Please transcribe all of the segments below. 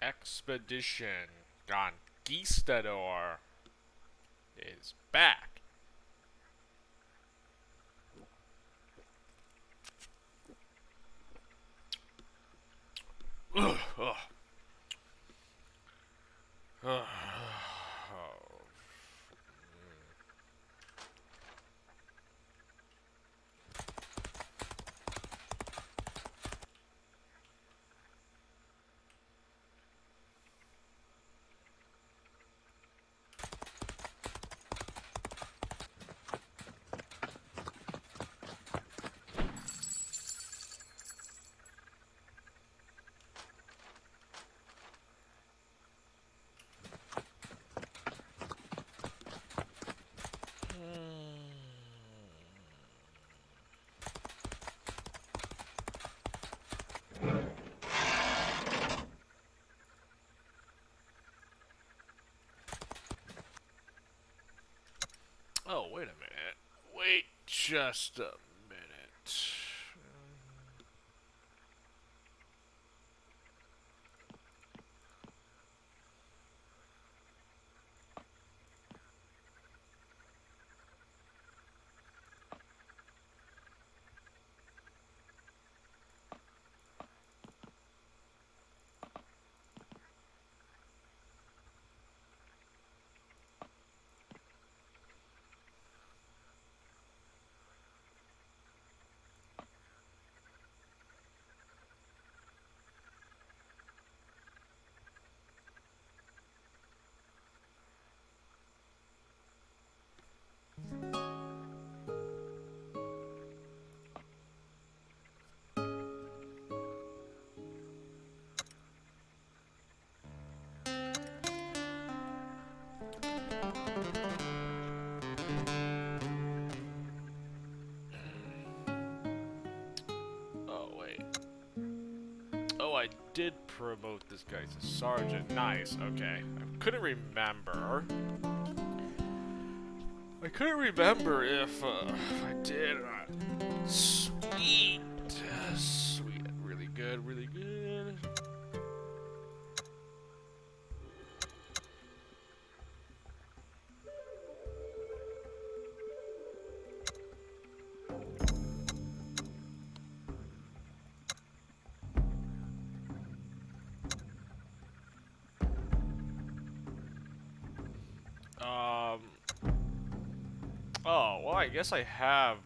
expedition Conquistador is back. Ugh, ugh. Ugh. Oh, wait a minute. Wait just a minute. Oh, wait. Oh, I did promote this guy to sergeant. Nice, okay. I couldn't remember. I couldn't remember if I did or not. Sweet. Sweet. Really good, really good. Oh, well, I guess I have,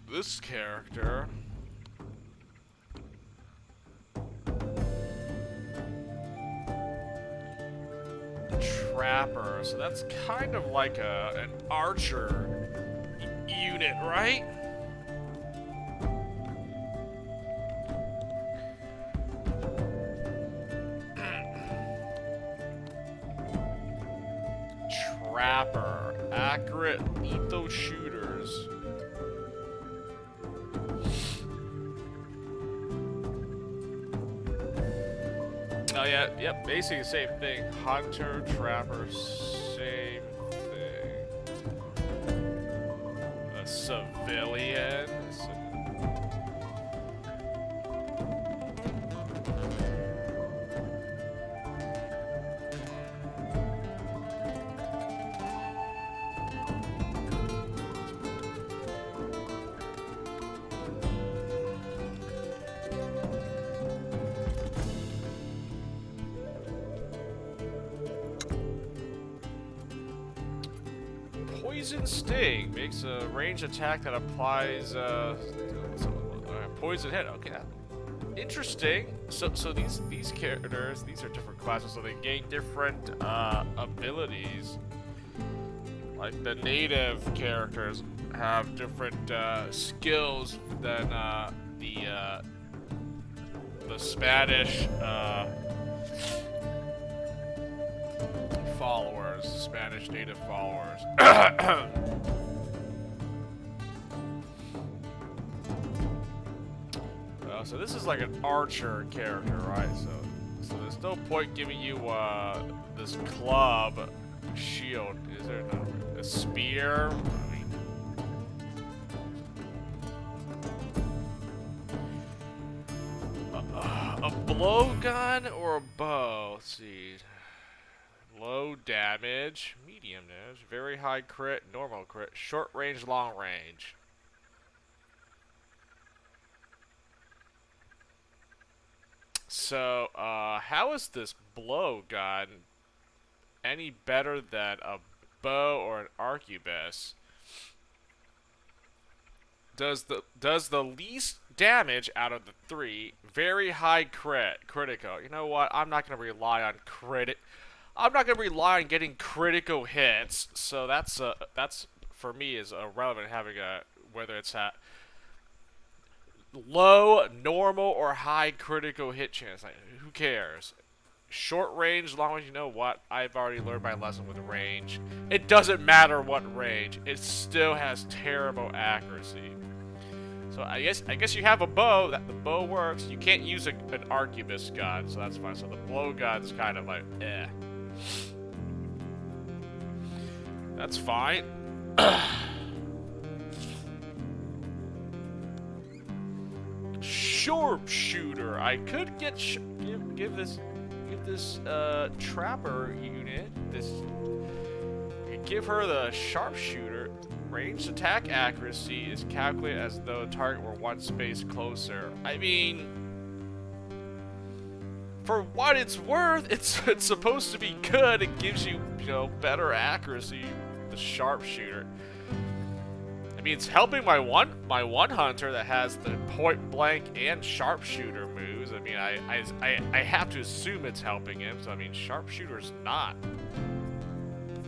this character. Trapper, so that's kind of like an archer unit, right? Trapper, accurate lethal shooters. Oh yeah, yep, basically the same thing. Hunter, trapper, same thing. A civilian. Poison Sting makes a ranged attack that applies poison hit. Okay, interesting. So these characters, these are different classes, so they gain different abilities. Like the native characters have different skills than the Spanish followers, Spanish native followers. So this is like an archer character, right? So there's no point giving you this club shield. Is there a spear? I mean, A blowgun or a bow? Let's see. Low damage, medium damage, very high crit, normal crit, short range, long range. So, how is this blowgun any better than a bow or an arquebus? Does the least damage out of the three, very high critical. You know what? I'm not gonna rely on crit. I'm not gonna rely on getting critical hits. So that's for me is irrelevant having a whether it's at low, normal, or high critical hit chance. Like, who cares? Short range, long range, you know what? I've already learned my lesson with range. It doesn't matter what range. It still has terrible accuracy. So I guess you have a bow. That the bow works. You can't use an arquebus gun, so that's fine. So the blow gun's kind of like, eh. That's fine. Sharpshooter. I could get give this trapper unit give her the sharpshooter. Ranged attack accuracy is calculated as though the target were one space closer. I mean, for what it's worth, it's supposed to be good. It gives you, better accuracy. The sharpshooter. I mean, it's helping my one hunter that has the point blank and sharpshooter moves. I mean, I have to assume it's helping him. So I mean, sharpshooter's not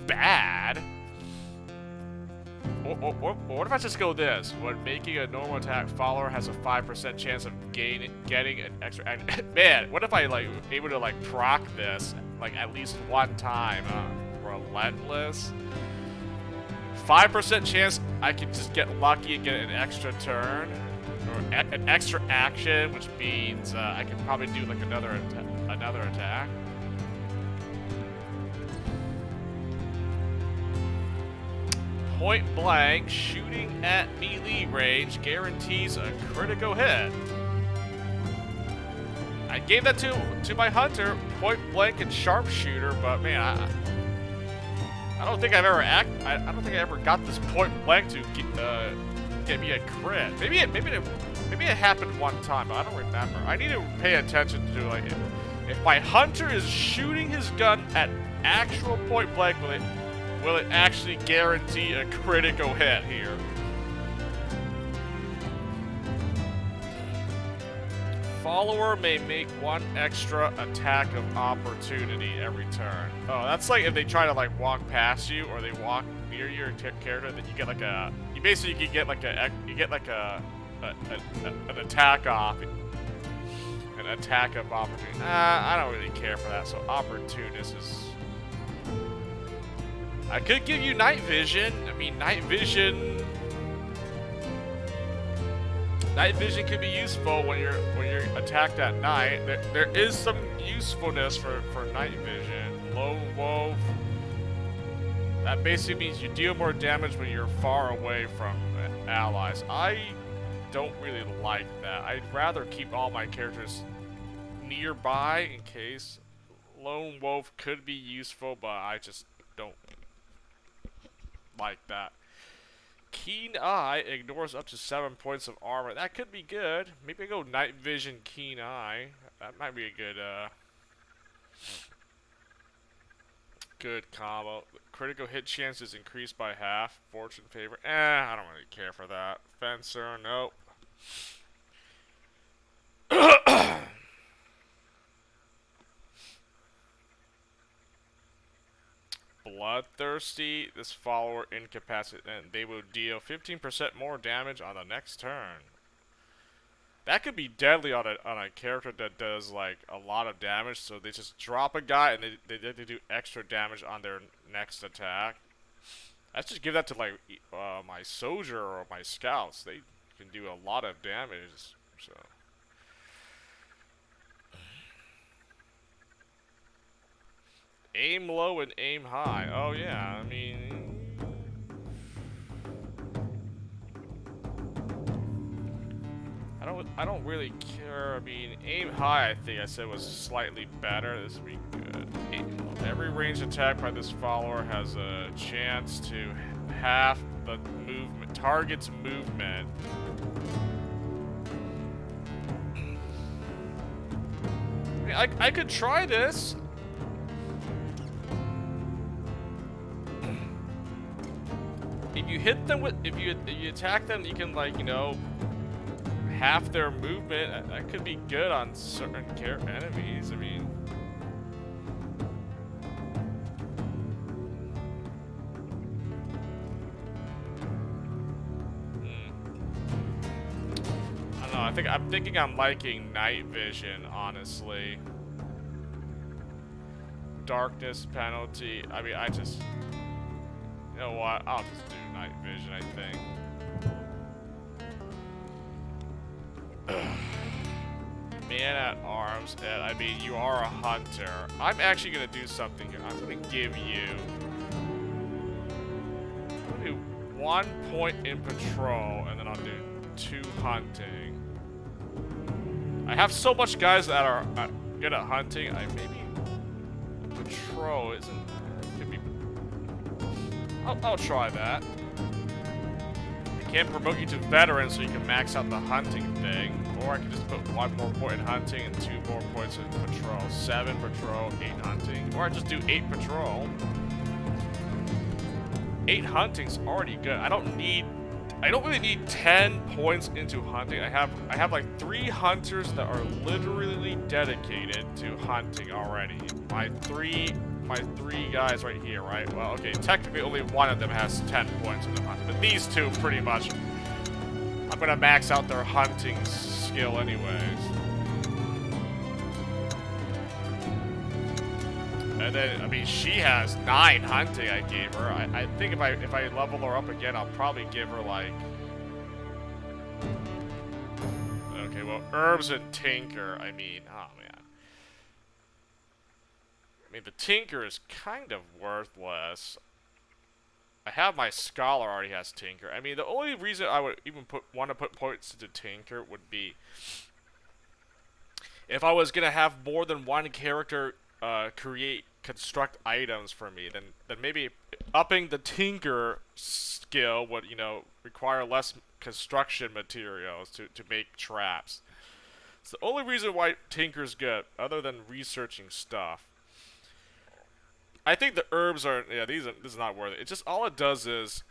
bad. What if I just go this? When making a normal attack, follower has a 5% chance of getting an extra. Man, what if I able to proc this at least one time? Relentless. 5% chance I can just get lucky and get an extra turn or an extra action, which means I can probably do another attack. Point blank, shooting at melee range guarantees a critical hit. I gave that to my hunter, point blank and sharpshooter, but man, I don't think I've ever I don't think I ever got this point blank to get me a crit. Maybe it happened one time, but I don't remember. I need to pay attention to if my hunter is shooting his gun at actual point blank, will it actually guarantee a critical hit here? Follower may make one extra attack of opportunity every turn. Oh, that's if they try to walk past you or they walk near your character, then you get you basically get an attack off, an attack of opportunity. I don't really care for that. So opportunist is. I could give you night vision. I mean, night vision could be useful when you're attacked at night. There is some usefulness for night vision. Lone wolf. That basically means you deal more damage when you're far away from allies. I don't really like that. I'd rather keep all my characters nearby in case. Lone wolf could be useful, but I just don't like that. Keen Eye ignores up to 7 points of armor. That could be good. Maybe I go Night Vision, Keen Eye. That might be a good combo. Critical hit chance is increased by half. Fortune favor. I don't really care for that. Fencer, nope. Bloodthirsty, this follower incapacitated, and they will deal 15% more damage on the next turn. That could be deadly on a character that does a lot of damage. So they just drop a guy and they do extra damage on their next attack. Let's just give that to my soldier or my scouts. They can do a lot of damage. So. Aim low and aim high. Oh yeah, I mean, I don't really care. I mean, aim high, I think I said was slightly better. This would be good. Every ranged attack by this follower has a chance to half the target's movement. I mean, I could try this. If you hit them with, if you attack them, you can, like, you know, half their movement. That could be good on certain enemies. I mean, I don't know. I'm thinking I'm liking night vision, honestly. Darkness penalty. I mean, you know what? I'll just do night vision, I think. Man at arms, Ed. I mean, you are a hunter. I'm actually gonna do something here. I'm gonna give you 1 point in patrol, and then I'll do 2 hunting. I have so much guys that are good at hunting. Maybe patrol isn't. Could be. I'll try that. I can't promote you to veteran, so you can max out the hunting thing. Or I can just put 1 more point in hunting and 2 more points in patrol. 7 patrol, 8 hunting. Or I just do 8 patrol. 8 hunting's already good. I don't really need 10 points into hunting. I have like 3 hunters that are literally dedicated to hunting already. My three guys right here, right? Well, okay, technically only one of them has 10 points into hunting, but these 2 pretty much, I'm gonna max out their hunting skill anyways. And then, I mean, she has 9 hunting I gave her. I think if I level her up again, I'll probably give her, like... Okay, well, herbs and tinker, I mean, oh man. I mean, the tinker is kind of worthless. I have my scholar already has tinker. I mean, the only reason I would even want to put points into tinker would be if I was gonna have more than one character construct items for me, then maybe upping the tinker skill would, you know, require less construction materials to make traps. It's the only reason why tinker's good, other than researching stuff. I think the herbs are, yeah, this is not worth it. It just, all it does is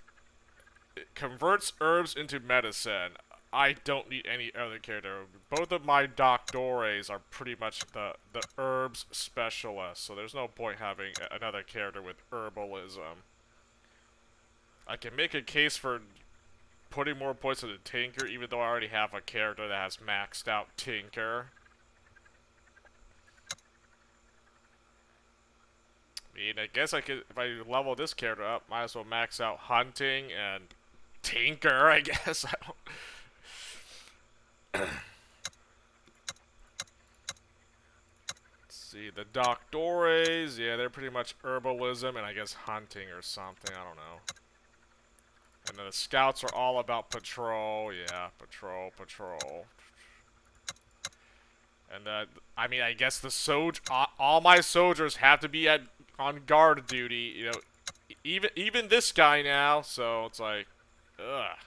it converts herbs into medicine. I don't need any other character. Both of my doctores are pretty much the herbs specialists, so there's no point having another character with herbalism. I can make a case for putting more points into Tinker, even though I already have a character that has maxed out Tinker. I mean, I guess I could, if I level this character up, might as well max out Hunting and Tinker, I guess. I don't... Let's see, the Doctores, yeah, they're pretty much herbalism and I guess hunting or something, I don't know. And then the scouts are all about patrol, yeah, patrol. And I mean, I guess the all my soldiers have to be on guard duty, you know, even this guy now, so it's like, ugh.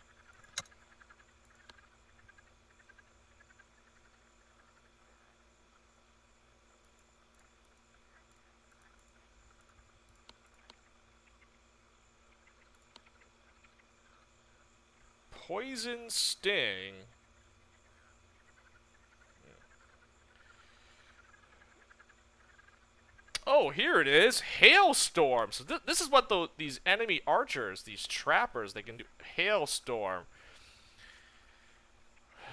Poison Sting. Oh, here it is. Hailstorm. So this is what these enemy archers, these trappers, they can do. Hailstorm.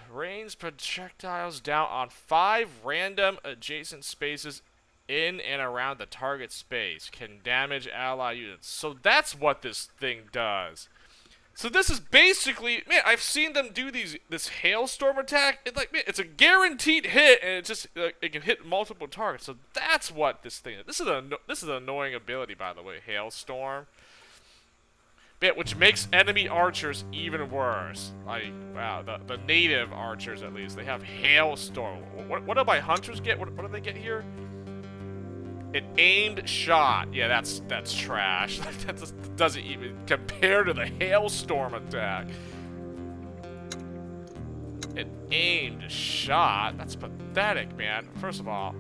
Rains projectiles down on 5 random adjacent spaces in and around the target space. Can damage ally units. So that's what this thing does. So this is basically, man, I've seen them do this hailstorm attack. It's like, man, it's a guaranteed hit, and it just it can hit multiple targets. So that's what this thing is. This is an annoying ability, by the way, hailstorm. bit, which makes enemy archers even worse. Like, wow, the native archers at least, they have hailstorm. What do my hunters get? What do they get here? An aimed shot. Yeah, that's trash. That just doesn't even compare to the hailstorm attack. An aimed shot? That's pathetic, man. First of all,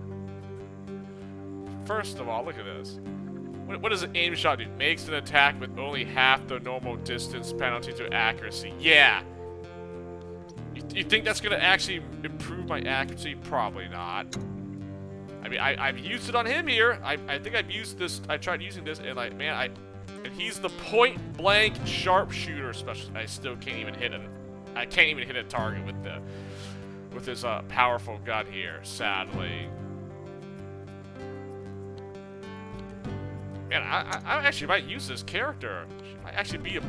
look at this. What does an aimed shot do? Makes an attack with only half the normal distance penalty to accuracy. Yeah. You think that's gonna actually improve my accuracy? Probably not. I mean, I've used it on him here. I think I've used this. I tried using this, and like, man, and he's the point blank sharpshooter special. I still can't even hit it. I can't even hit a target with this powerful gun here. Sadly. Man, I actually might use this character. She might actually be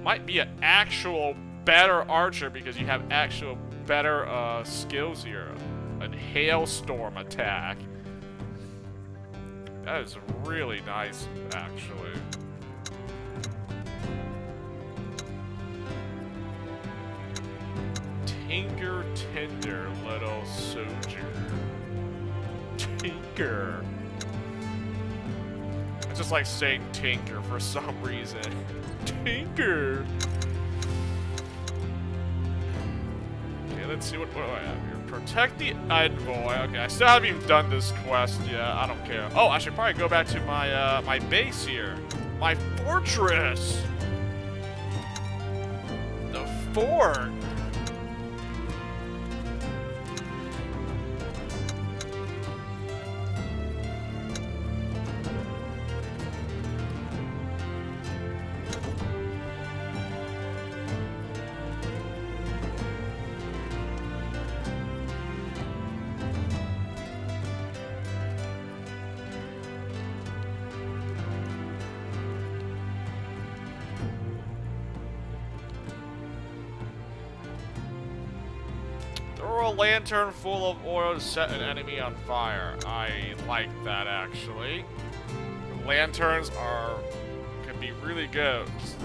might be an actual better archer because you have actual better skills here. A hailstorm attack. That is really nice, actually. Tinker, tender little soldier. Tinker. I just like saying tinker for some reason. Tinker. Okay, let's see what do I have here. Protect the envoy. Okay, I still haven't even done this quest yet. I don't care. Oh, I should probably go back to my my base here. My fortress. The fort. Throw a lantern full of oil to set an enemy on fire. I like that, actually. Lanterns can be really good. Just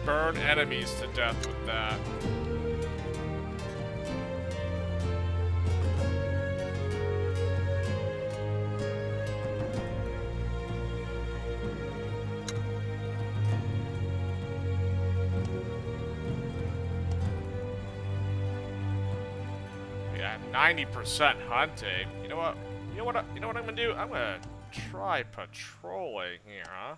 burn enemies to death with that. Yeah, 90% hunting. You know what? You know what I'm gonna do? I'm gonna try patrolling here, huh?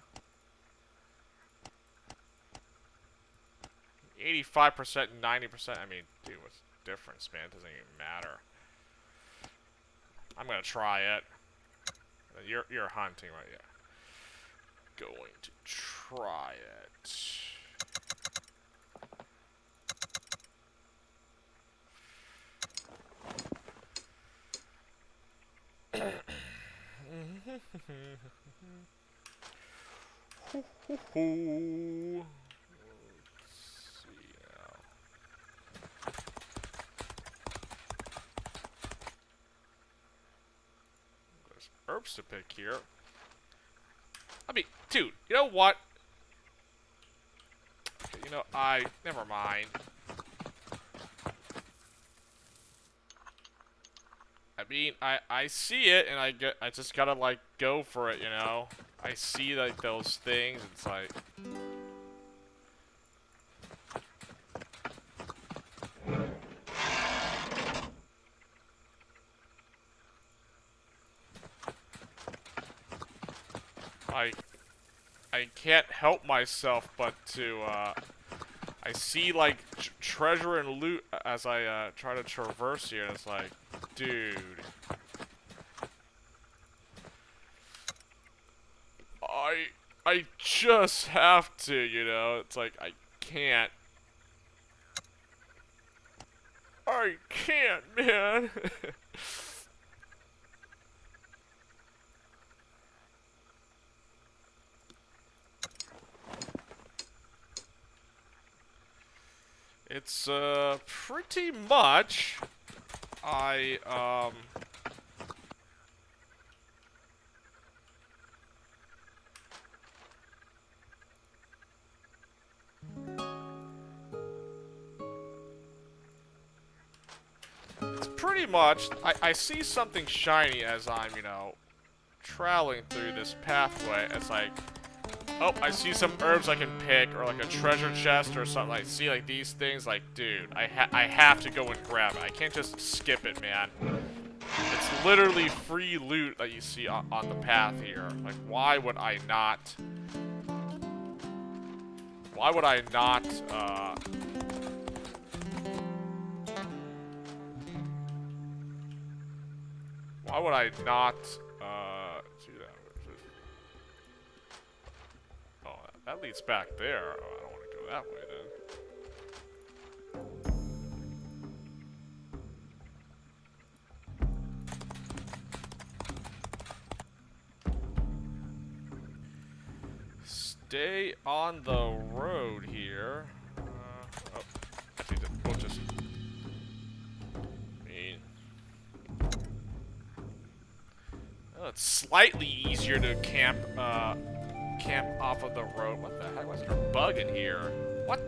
85% and 90%. I mean, dude, what's the difference, man? It doesn't even matter. I'm gonna try it. You're hunting, right? Yeah. Going to try it. Let's see now. There's herbs to pick here. I mean, dude, you know what? Okay, you know, never mind. I mean, I see it, and I just gotta, like, go for it, you know? I see, like, those things, it's like... I can't help myself but to, I see, like, treasure and loot as I, try to traverse here, and it's like, dude. I just have to, you know? It's like, I can't. I can't, man. It's, pretty much, pretty much, I see something shiny as I'm, you know, traveling through this pathway. It's like, oh, I see some herbs I can pick, or like a treasure chest or something. I see like these things, like, dude, I have to go and grab it. I can't just skip it, man. It's literally free loot that you see on the path here. Like, why would I not? Why would I not, why would I not, do that? Oh, that leads back there. Oh, I don't want to go that way then. Stay on the road here. Oh, I think that we'll just. Oh, it's slightly easier to camp off of the road. What the heck? Was there a bug in here? What?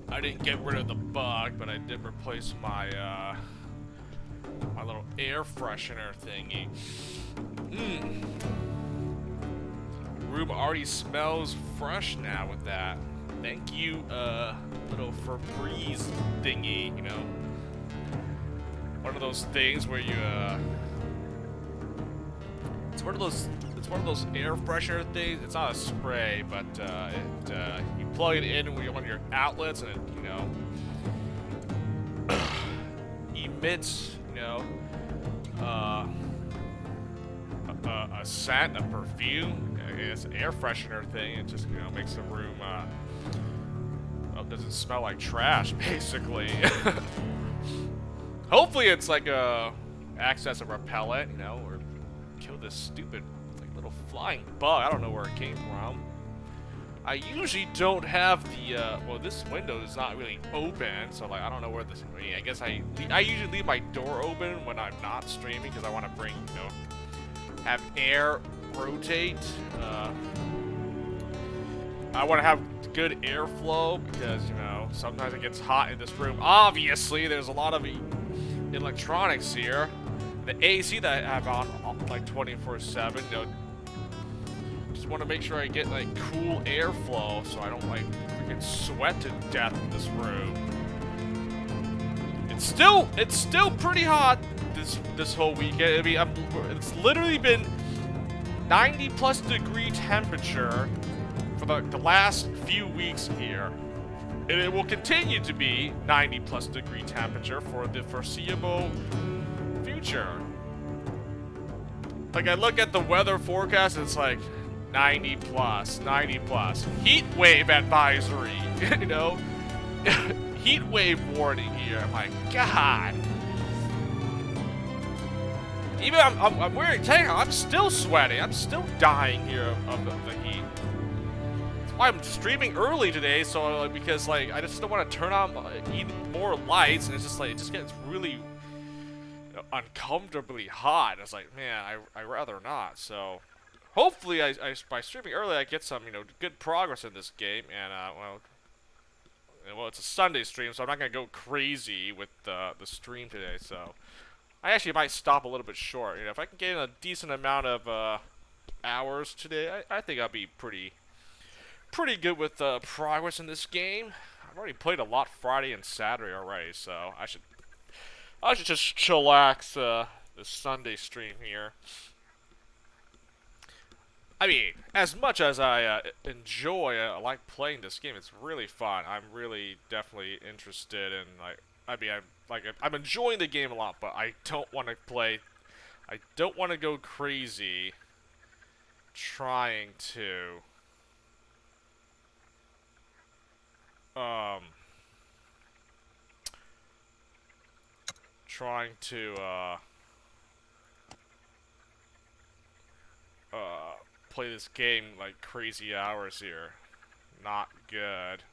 I didn't get rid of the bug, but I did replace my my little air freshener thingy. Room already smells fresh now with that. Thank you, little Febreze thingy, you know. One of those things where you, it's one of those air freshener things. It's not a spray, but you plug it in when you're on your outlets, and it, you know, emits, you know, a scent, a perfume. It's an air freshener thing. It just, you know, makes the room, well, doesn't smell like trash, basically. Hopefully it's like a acts as a repellent, you know, or kill this stupid like little flying bug. I don't know where it came from. I usually don't have the, well, this window is not really open, so, like, I don't know where this, I mean, I guess I usually leave my door open when I'm not streaming, because I want to bring, you know, have air rotate, I want to have good airflow, because, you know, sometimes it gets hot in this room. Obviously, there's a lot of electronics here. The AC that I have on, like, 24/7, you know, want to make sure I get like cool airflow so I don't like freaking sweat to death in this room. It's still pretty hot this whole weekend. I mean, it's literally been 90+ degree temperature for the last few weeks here, and it will continue to be 90+ degree temperature for the foreseeable future. Like, I look at the weather forecast and it's like 90 plus. Heat wave advisory, you know? Heat wave warning here. I'm like, God. Even I'm wearing a tank, I'm still sweating. I'm still dying here of the heat. That's why I'm streaming early today, so because like I just don't want to turn on even more lights, and it's just like it just gets really, you know, uncomfortably hot. It's like, man, I rather not. So hopefully, by streaming early, I get some, you know, good progress in this game, and, well, it's a Sunday stream, so I'm not going to go crazy with the stream today, so I actually might stop a little bit short. You know, if I can get in a decent amount of, hours today, I think I'll be pretty good with, progress in this game. I've already played a lot Friday and Saturday already, so I should just chillax, the Sunday stream here. I mean, as much as I enjoy, like playing this game, it's really fun. I'm really definitely interested in, like, I mean, I'm enjoying the game a lot, but I don't want to play. I don't want to go crazy trying to play this game like crazy hours here. Not good.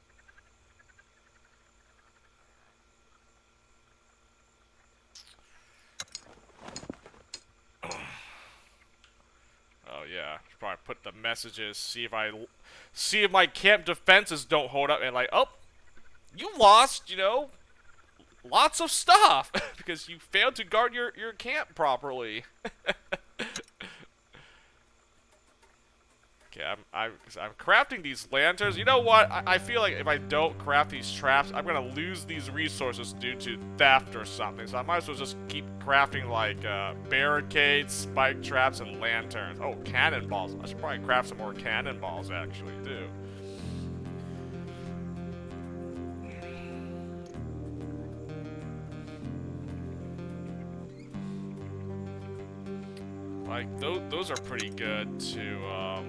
Oh yeah, should probably put the messages, see if my camp defenses don't hold up, and like, oh, you lost, you know, lots of stuff because you failed to guard your camp properly. Okay, I'm crafting these lanterns. You know what? I feel like if I don't craft these traps, I'm gonna lose these resources due to theft or something. So I might as well just keep crafting like barricades, spike traps, and lanterns. Oh, cannonballs! I should probably craft some more cannonballs actually too. Like those are pretty good to.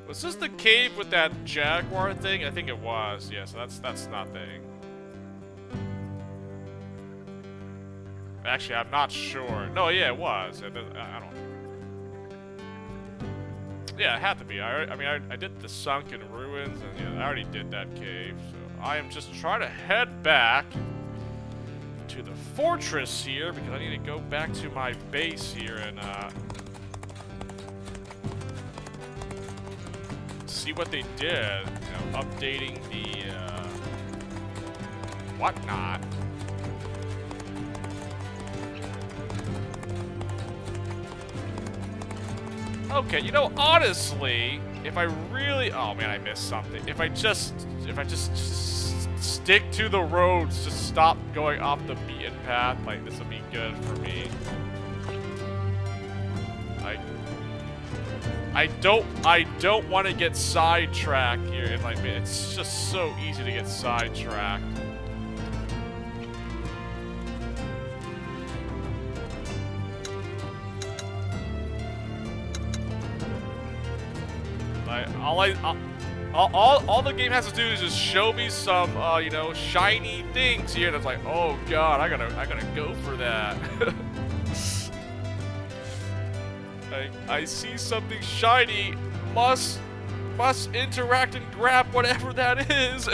Was this the cave with that jaguar thing? I think it was. Yeah, so that's nothing. Actually, I'm not sure. No, yeah, it was. I don't. Yeah, it had to be. I mean, I did the sunken ruins, and yeah, I already did that cave. So I am just trying to head back to the fortress here because I need to go back to my base here and see what they did. You know, updating the whatnot. Okay, you know, honestly, if I really, oh man, I missed something. If I just stick to the roads, just stop going off the beaten path, like this would be good for me. Like, I don't want to get sidetracked here. And like, man, it's just so easy to get sidetracked. Like, all the game has to do is just show me some, you know, shiny things here. That's like, oh god, I gotta go for that. I see something shiny, must interact and grab whatever that is.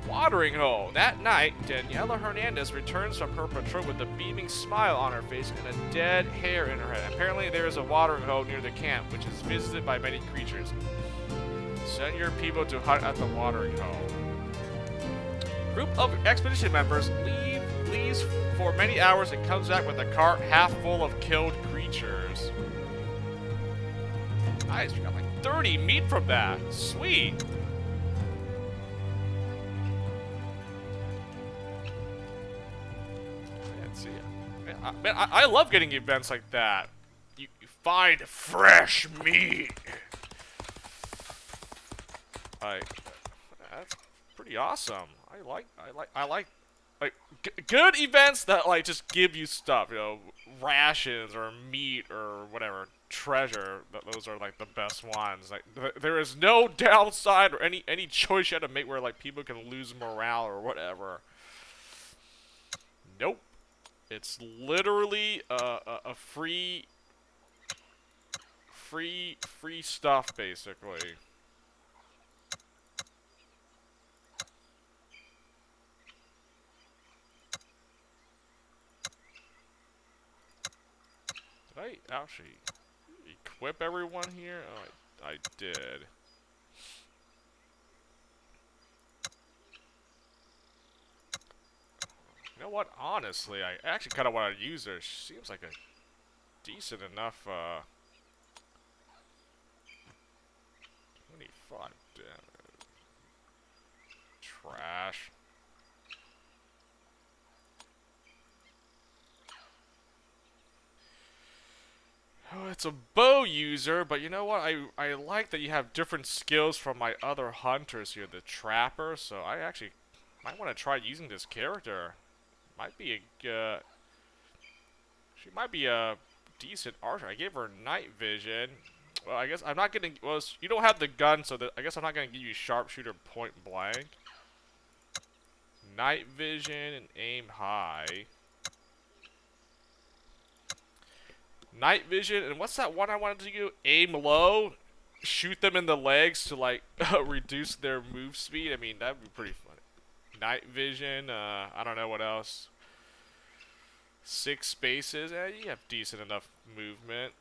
Watering hole. That night, Daniela Hernandez returns from her patrol with a beaming smile on her face and a dead hair in her head. Apparently, there is a watering hole near the camp, which is visited by many creatures. Send your people to hunt at the watering hole. Group of expedition members leaves for many hours and comes back with a cart half full of killed creatures. Nice, we got like 30 meat from that. Sweet. Man, I love getting events like that. You find fresh meat. That's pretty awesome. I like good events that like just give you stuff. You know, rations or meat or whatever treasure. Those are like the best ones. Like there is no downside or any choice you have to make where like people can lose morale or whatever. Nope. It's literally a free stuff, basically. Did I actually equip everyone here? Oh, I did. You know what? Honestly, I actually kind of want to use her. She seems like a decent enough, 25 damage. Trash. Oh, it's a bow user, but you know what? I like that you have different skills from my other hunters here, the trapper, so I actually might want to try using this character. Might be a, she might be a decent archer. I gave her night vision. Well, I guess I'm not gonna, well, you don't have the gun, so I guess I'm not gonna give you sharpshooter point blank. Night vision and aim high. Night vision, and what's that one I wanted to do? Aim low, shoot them in the legs to like reduce their move speed. I mean, that'd be pretty funny. Night vision, I don't know what else. 6 spaces, you have decent enough movement.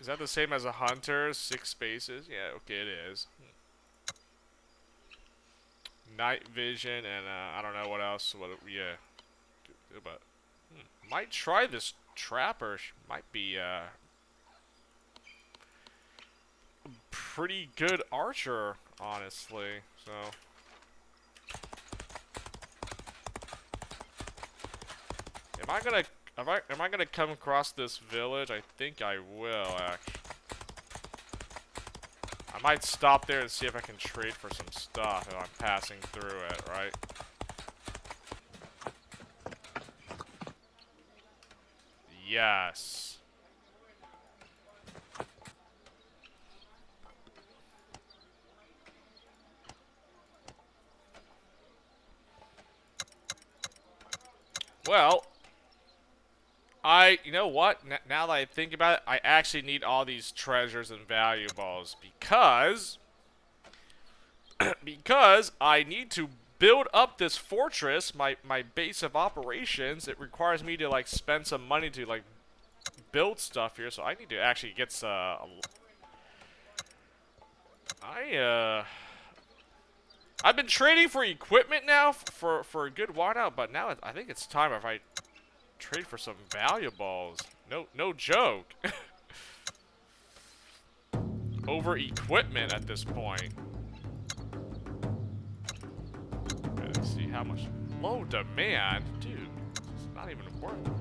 Is that the same as a hunter? 6 spaces? Yeah, okay, it is. Night vision, and I don't know what else. Yeah, but might try this trapper. She might be a pretty good archer, honestly. So. Am I gonna come across this village? I think I will, actually. I might stop there and see if I can trade for some stuff if I'm passing through it, right? Yes. Well, you know what? Now that I think about it, I actually need all these treasures and valuables because I need to build up this fortress, my base of operations. It requires me to like spend some money to like build stuff here, so I need to actually get some. I've been trading for equipment now for a good while now, but now I think it's time if I trade for some valuables. No joke. Over equipment at this point. Okay, let's see how much. Low demand, dude. It's not even worth it.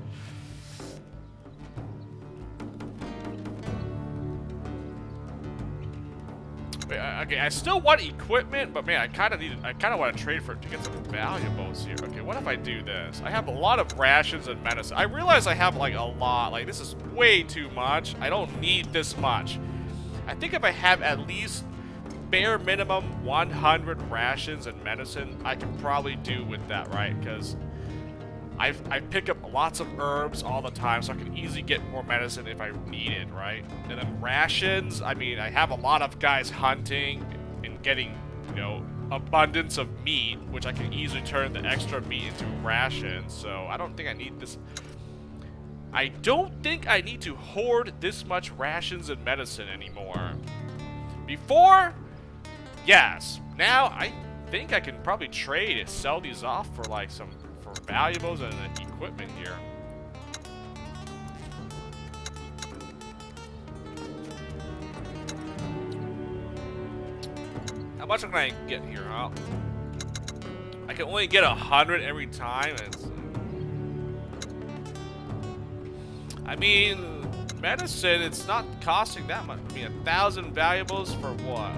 Wait, okay, I still want equipment, but man, I kind of want to trade for it to get some valuables here. Okay, what if I do this? I have a lot of rations and medicine. I realize I have like a lot. Like this is way too much. I don't need this much. I think if I have at least bare minimum 100 rations and medicine, I can probably do with that, right? Because I pick up lots of herbs all the time, so I can easily get more medicine if I need it, right? And then rations, I mean, I have a lot of guys hunting and getting, you know, abundance of meat, which I can easily turn the extra meat into rations, so I don't think I need this. I don't think I need to hoard this much rations and medicine anymore. Before, yes. Now, I think I can probably trade and sell these off for like some valuables and equipment here. How much can I get here, huh? I can only get 100 every time. I mean, medicine, it's not costing that much. I mean, 1,000 valuables for what?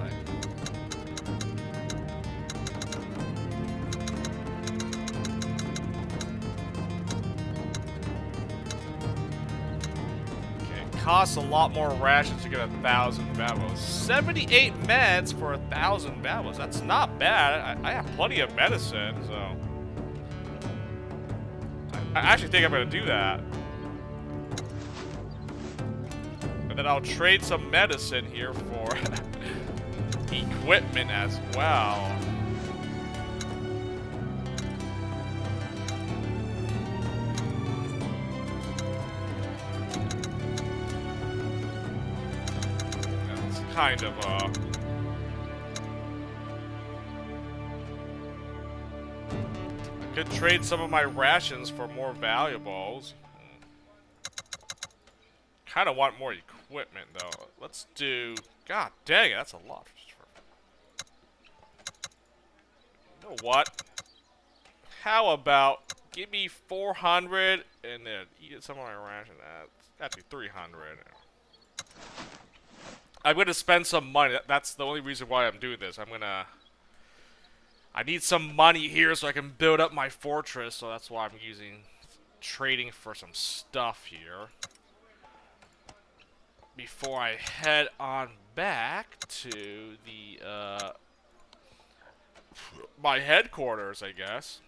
Costs a lot more rations to get 1,000 valuables. 78 meds for 1,000 valuables. That's not bad. I have plenty of medicine, so I actually think I'm gonna do that. And then I'll trade some medicine here for equipment as well. Kind of, I could trade some of my rations for more valuables. Kind of want more equipment, though. Let's do... God dang it, that's a lot. You know what? How about... Give me 400 and then eat some of my ration. That's actually 300. I'm gonna spend some money. That's the only reason why I'm doing this. I need some money here so I can build up my fortress. So that's why I'm trading for some stuff here. Before I head on back to the, my headquarters, I guess.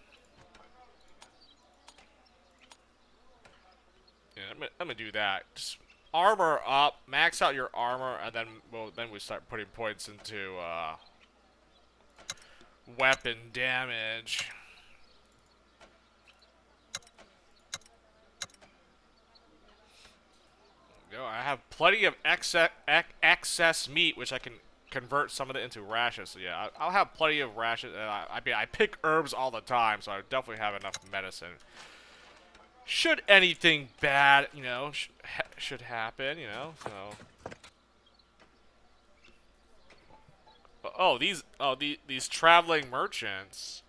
Yeah, I'm gonna do that. Just armor up, max out your armor, and then we start putting points into weapon damage. Go. I have plenty of excess meat, which I can convert some of it into rations. So yeah, I'll have plenty of rations. I pick herbs all the time, so I definitely have enough medicine. Should anything bad, you know, should happen, you know, so. Oh, these traveling merchants.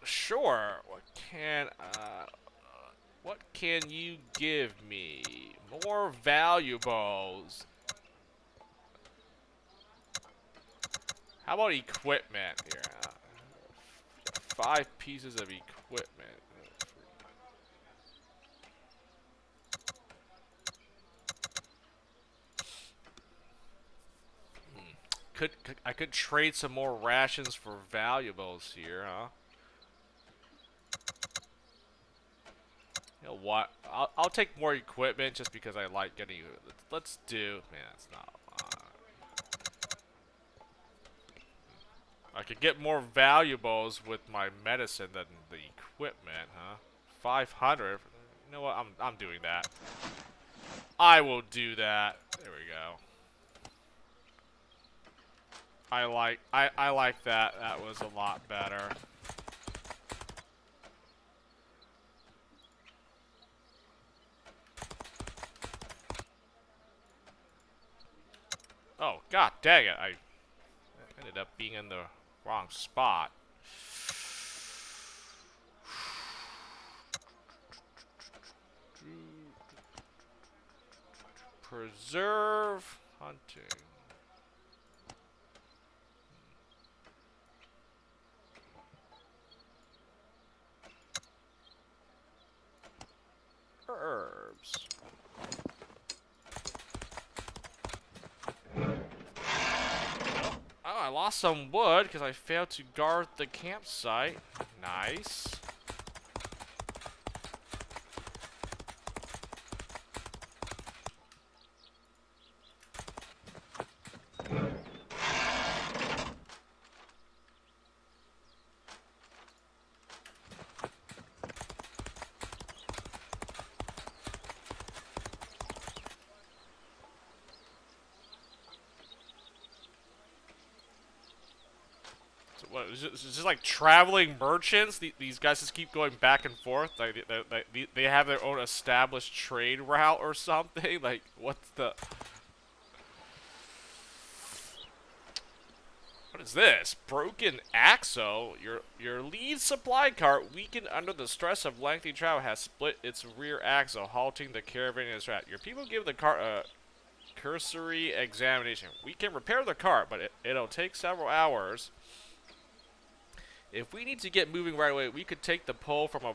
Sure. What can you give me? More valuables. How about equipment here? 5 pieces of equipment. I could trade some more rations for valuables here, huh? You know what? I'll take more equipment just because I like getting. Let's do. Man, it's not. I could get more valuables with my medicine than the equipment, huh? 500. You know what? I'm doing that. I will do that. There we go. I like that. That was a lot better. Oh, god dang it. I ended up being in the wrong spot. Preserve hunting. Herbs. Oh, I lost some wood because I failed to guard the campsite. Nice. What, is it just like traveling merchants? These guys just keep going back and forth. Like they have their own established trade route or something. Like what's the? What is this? Broken axle. Your lead supply cart, weakened under the stress of lengthy travel, has split its rear axle, halting the caravan in its track. Your people give the cart a cursory examination. We can repair the cart, but it'll take several hours. If we need to get moving right away, we could take the pole from a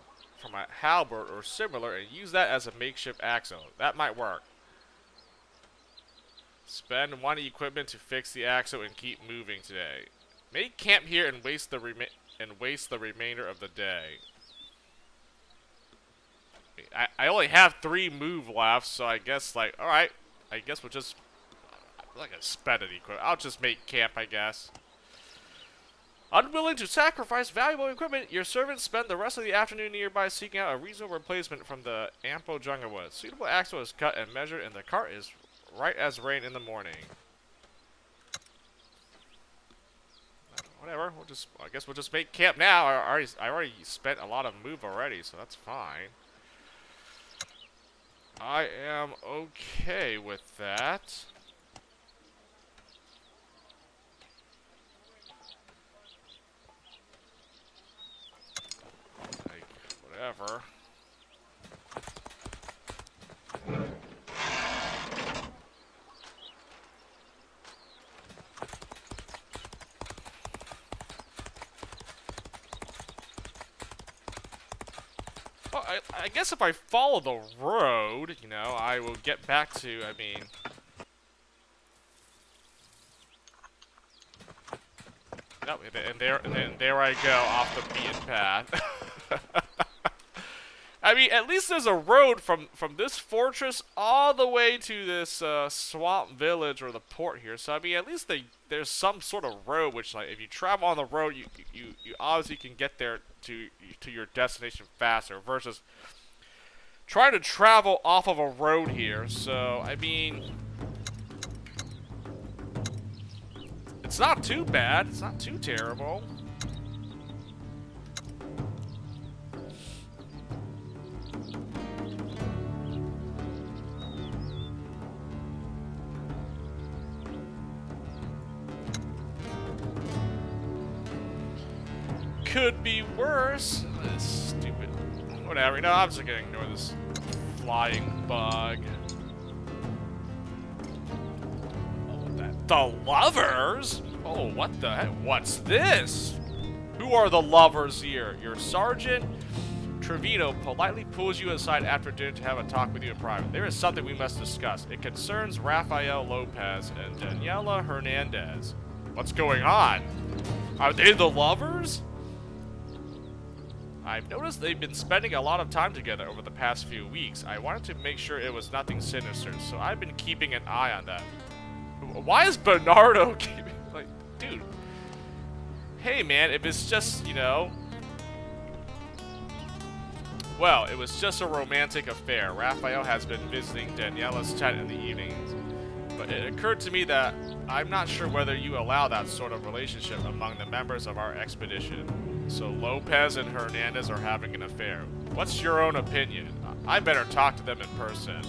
halberd or similar and use that as a makeshift axle. That might work. Spend one equipment to fix the axle and keep moving today. Make camp here and waste the remainder of the day. I only have 3 move left, so I guess like alright. I guess we'll just like a spend an equipment. I'll just make camp, I guess. Unwilling to sacrifice valuable equipment, your servants spend the rest of the afternoon nearby seeking out a reasonable replacement from the ample jungle wood. Suitable axle is cut and measured, and the cart is right as rain in the morning. Whatever, I guess we'll just make camp now. I already spent a lot of move already, so that's fine. I am okay with that. Whatever. Well, I guess if I follow the road, you know, I will get back to, I mean... No, and there I go, off the beaten path. I mean, at least there's a road from this fortress all the way to this swamp village or the port here. So I mean, at least there's some sort of road which, like, if you travel on the road, you obviously can get there to your destination faster versus trying to travel off of a road here. So I mean, it's not too bad. It's not too terrible. Could be worse. This stupid. Whatever. No, I'm just gonna ignore this flying bug. Oh, the lovers? Oh, what the heck? What's this? Who are the lovers here? Your sergeant Trevino politely pulls you aside after dinner to have a talk with you in private. There is something we must discuss. It concerns Rafael Lopez and Daniela Hernandez. What's going on? Are they the lovers? I've noticed they've been spending a lot of time together over the past few weeks. I wanted to make sure it was nothing sinister, so I've been keeping an eye on them. Why is Bernardo keeping... Like, dude. Hey, man, if it's just, you know... Well, it was just a romantic affair. Raphael has been visiting Daniela's tent in the evenings. But it occurred to me that I'm not sure whether you allow that sort of relationship among the members of our expedition. So Lopez and Hernandez are having an affair. What's your own opinion? I better talk to them in person.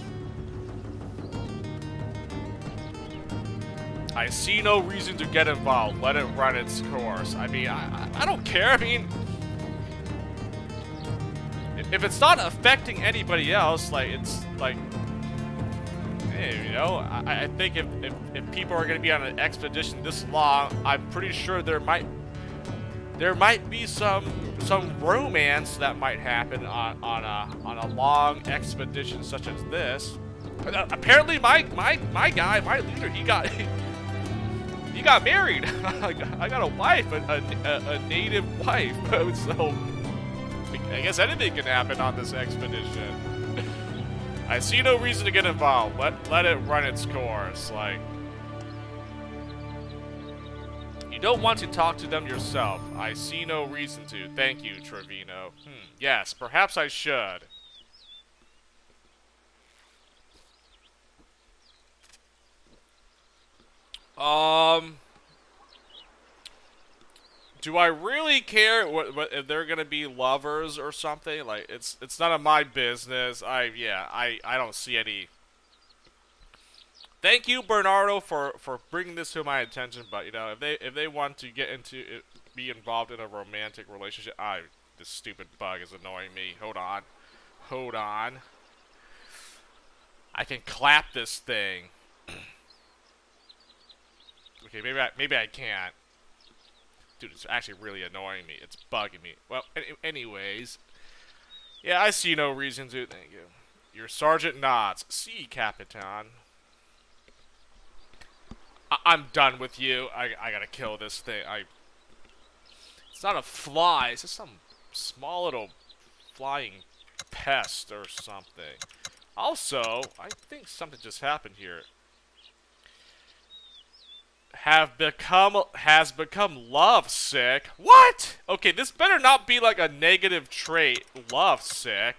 I see no reason to get involved. Let it run its course. I mean, I don't care. I mean, if it's not affecting anybody else, like, it's like, hey, you know, I think if people are going to be on an expedition this long, I'm pretty sure there might be some romance that might happen on a long expedition such as this. Apparently, my guy, my leader, he got married. I got a wife, a native wife. So I guess anything can happen on this expedition. I see no reason to get involved. Let it run its course. Like, you don't want to talk to them yourself. I see no reason to. Thank you, Trevino. Yes, perhaps I should. Do I really care what if they're gonna be lovers or something? Like, it's none of my business. I don't see any. Thank you, Bernardo, for bringing this to my attention. But you know, if they want to get into it, be involved in a romantic relationship, this stupid bug is annoying me. Hold on. I can clap this thing. Okay, maybe I can't. Dude, it's actually really annoying me. It's bugging me. Well, anyways. Yeah, I see no reason to. Thank you. Your sergeant nods. Si, Capitan. I'm done with you. I gotta kill this thing. It's not a fly. It's just some small little flying pest or something. Also, I think something just happened here. Has become lovesick. What? Okay, this better not be like a negative trait. Lovesick.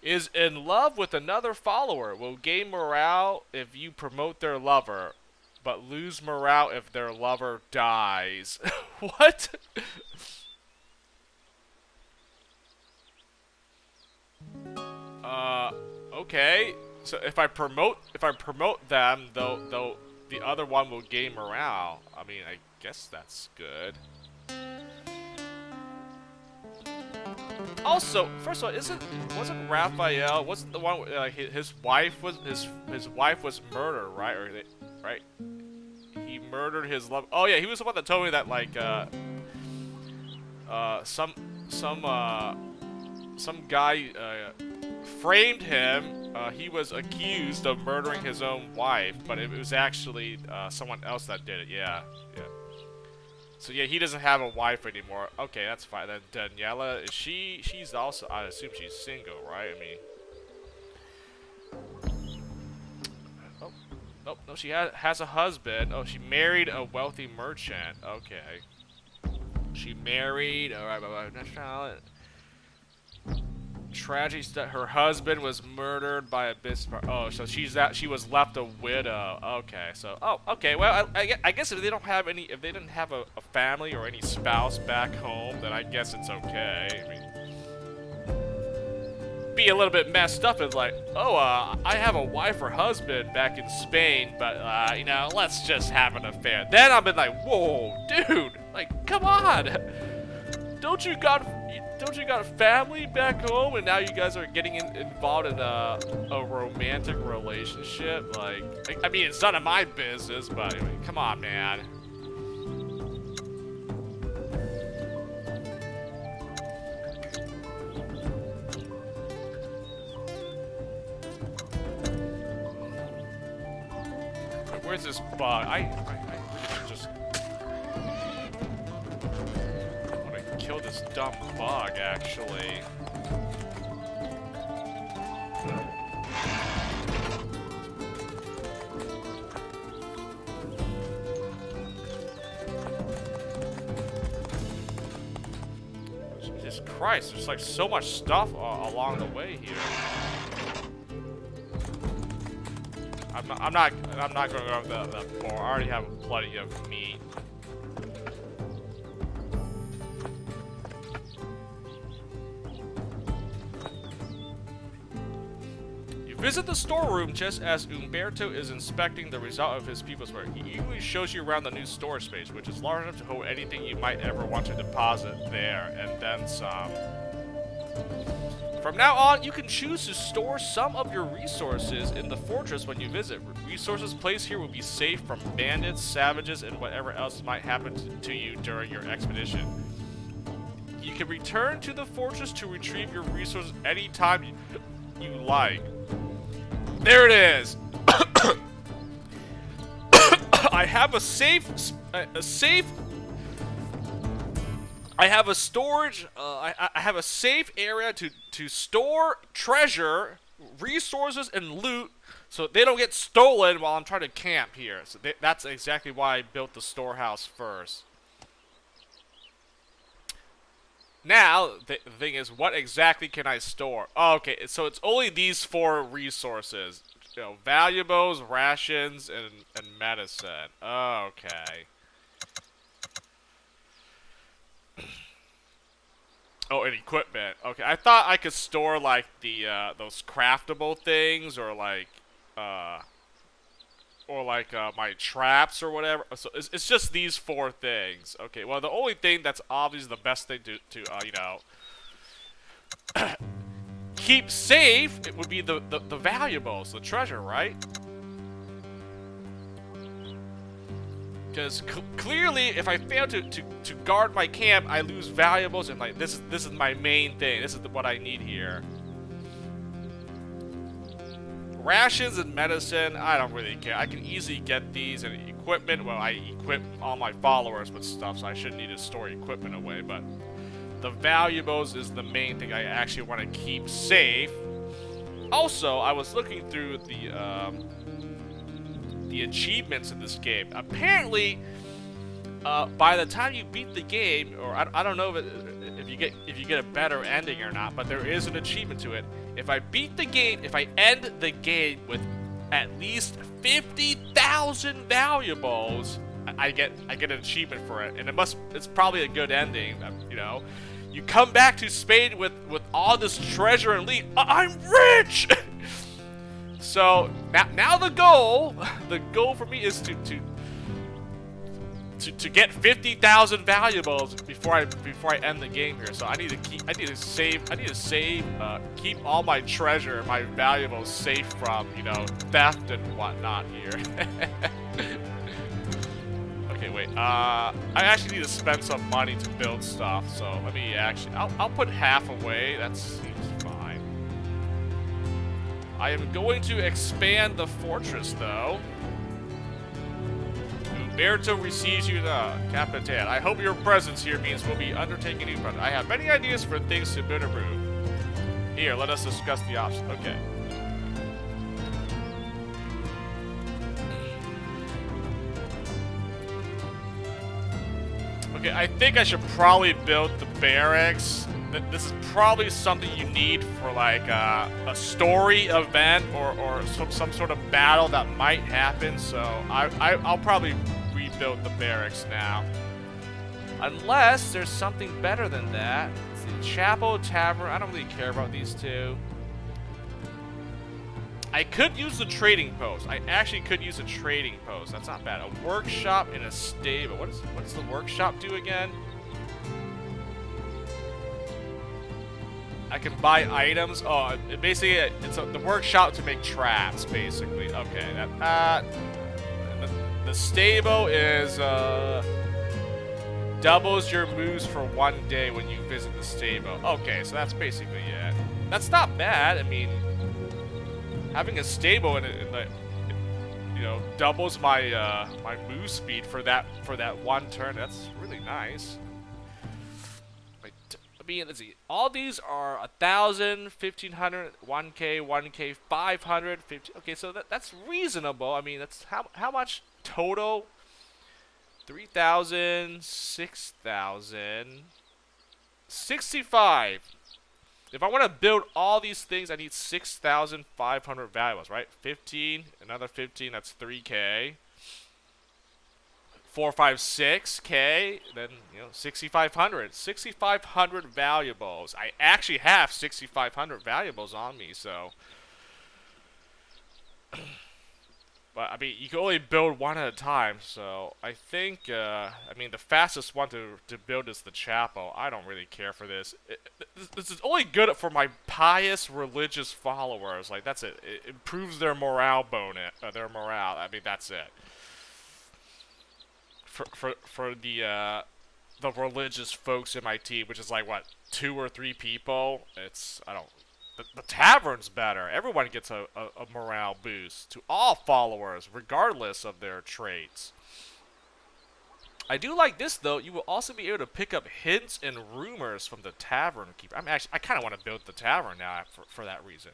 Is in love with another follower. Will gain morale if you promote their lover, but lose morale if their lover dies. What? Okay. So if I promote them, though the other one will gain morale. I mean, I guess that's good. Also, first of all, wasn't Raphael, wasn't the one like his wife was murdered, right? Right? He murdered his love. Oh yeah, he was the one that told me that like some guy framed him. He was accused of murdering his own wife, but it was actually someone else that did it. Yeah. So yeah, he doesn't have a wife anymore. Okay, that's fine. Then Daniela, she's also, I assume she's single, right? I mean, oh no, she has a husband. Oh, she married a wealthy merchant. Okay, she married. All right, tragedy that her husband was murdered by a business. Oh, so she was left a widow. Okay, so okay. Well, I guess if they don't have any, if they didn't have a family or any spouse back home, then I guess it's okay. I mean, be a little bit messed up is like, I have a wife or husband back in Spain, but you know, let's just have an affair. Then I've been like, whoa, dude, like, come on. Don't you got a family back home, and now you guys are getting involved in a romantic relationship? Like, I mean, it's none of my business, but I mean, come on, man. Where's this bug? I really just kill this dumb bug, actually. Jesus Christ, there's like so much stuff along the way here. I'm not going to go that far. I already have plenty of meat. Visit the storeroom just as Umberto is inspecting the result of his people's work. He usually shows you around the new storage space, which is large enough to hold anything you might ever want to deposit there, and then some. From now on, you can choose to store some of your resources in the fortress when you visit. Resources placed here will be safe from bandits, savages, and whatever else might happen to you during your expedition. You can return to the fortress to retrieve your resources anytime you like. There it is! I have a safe... I have a storage, I have a safe area to store treasure, resources, and loot so they don't get stolen while I'm trying to camp here. So that's exactly why I built the storehouse first. Now, the thing is, what exactly can I store? Oh, okay, so it's only these 4 resources. You know, valuables, rations, and medicine. Okay. Oh, and equipment. Okay, I thought I could store like the those craftable things, or like my traps or whatever. So it's just these 4 things. Okay, well the only thing that's obviously the best thing to you know keep safe, it would be the valuables, the treasure, right? Because clearly, if I fail to guard my camp, I lose valuables, and like this is my main thing. This is what I need here. Rations and medicine, I don't really care. I can easily get these, and equipment. Well, I equip all my followers with stuff, so I shouldn't need to store equipment away. But the valuables is the main thing I actually want to keep safe. Also, I was looking through the achievements in this game. Apparently, by the time you beat the game, or I don't know if you get a better ending or not, but there is an achievement to it. If I beat the game, if I end the game with at least 50,000 valuables, I get an achievement for it, and it's probably a good ending. You know, you come back to Spain with all this treasure and loot. I'm rich. So now the goal for me is to get 50,000 valuables before I end the game here. So I need to save, keep all my treasure, my valuables safe from, you know, theft and whatnot here. Okay, wait. I actually need to spend some money to build stuff. So let me I'll put half away. That seems fine. I am going to expand the fortress, though. Umberto receives you, Capitan. I hope your presence here means we'll be undertaking a new project. I have many ideas for things to build improve. Here, let us discuss the options. Okay. Okay, I think I should probably build the barracks. This is probably something you need for like a story event or some sort of battle that might happen. So I'll probably rebuild the barracks now, unless there's something better than that. Let's see, Chapel, Tavern. I don't really care about these two. I could use the trading post. I actually could use a trading post. That's not bad. A workshop and a stable. What does the workshop do again? I can buy items. Oh, basically, it's the workshop to make traps, basically. Okay, the stable is doubles your moves for 1 day when you visit the stable. Okay, so that's basically it. That's not bad. I mean, having a stable in the, you know, doubles my my move speed for that 1 turn. That's really nice. I mean, let's see. All these are 1,000, 1,500, 1K, 1K, 500, 50. Okay, so that's reasonable. I mean, that's how much total? 3,000, 6,000, 65. If I want to build all these things, I need 6,500 valuables, right? 15, another 15. That's 3K. 4, 5, 6K, then, you know, 6,500. 6,500 valuables. I actually have 6,500 valuables on me, so. But, I mean, you can only build one at a time, so I think, I mean, the fastest one to build is the chapel. I don't really care for this. This is only good for my pious religious followers. Like, that's it. It improves their morale bonus, their morale. I mean, that's it. For the religious folks in my team, which is like, what, 2 or 3 people? It's, I don't, the tavern's better. Everyone gets a morale boost to all followers, regardless of their traits. I do like this, though. You will also be able to pick up hints and rumors from the tavern keeper. I'm actually, I kind of want to build the tavern now for that reason.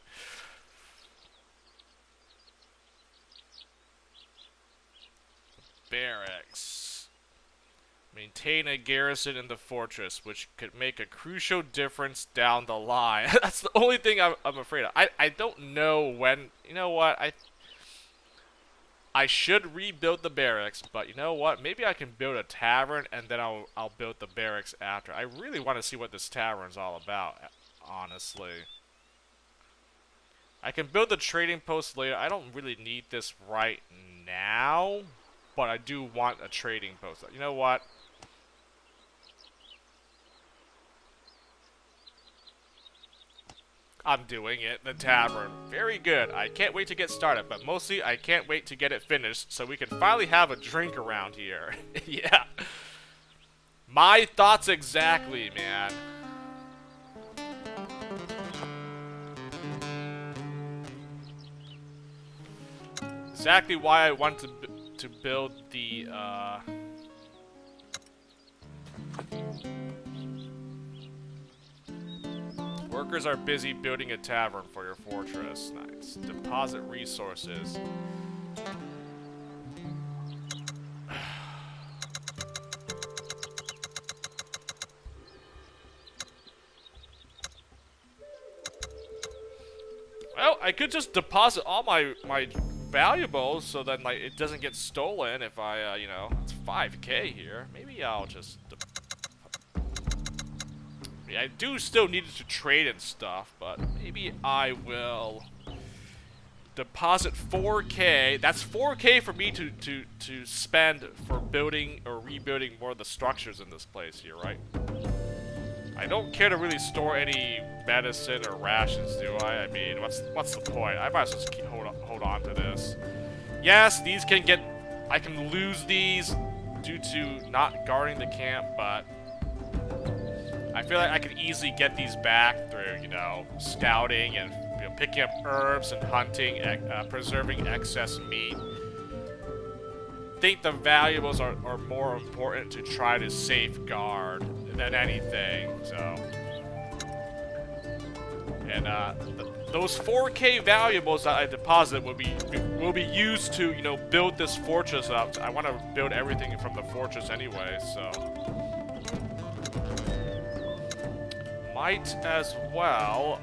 Barracks. Maintain a garrison in the fortress, which could make a crucial difference down the line. That's the only thing I'm afraid of. I don't know when. You know what? I should rebuild the barracks, but you know what? Maybe I can build a tavern and then I'll build the barracks after. I really want to see what this tavern's all about, honestly. I can build the trading post later. I don't really need this right now, but I do want a trading post. You know what? I'm doing it, the tavern. Very good. I can't wait to get started, but mostly I can't wait to get it finished so we can finally have a drink around here. Yeah. My thoughts exactly, man. Exactly why I want to build the, Workers are busy building a tavern for your fortress. Nice. Deposit resources. Well, I could just deposit all my valuables so then like it doesn't get stolen if I, you know, it's 5K here. Maybe I'll just yeah, I do still need to trade and stuff, but maybe I will deposit 4K. That's 4K for me to spend for building or rebuilding more of the structures in this place here, right? I don't care to really store any medicine or rations, do I? I mean, what's the point? I might as well just hold on to this. Yes, these can get, I can lose these due to not guarding the camp, but I feel like I could easily get these back through, you know, scouting and, you know, picking up herbs and hunting, preserving excess meat. I think the valuables are more important to try to safeguard than anything, so. And those 4K valuables that I deposit will be used to, you know, build this fortress up. I want to build everything from the fortress anyway, so. Might as well,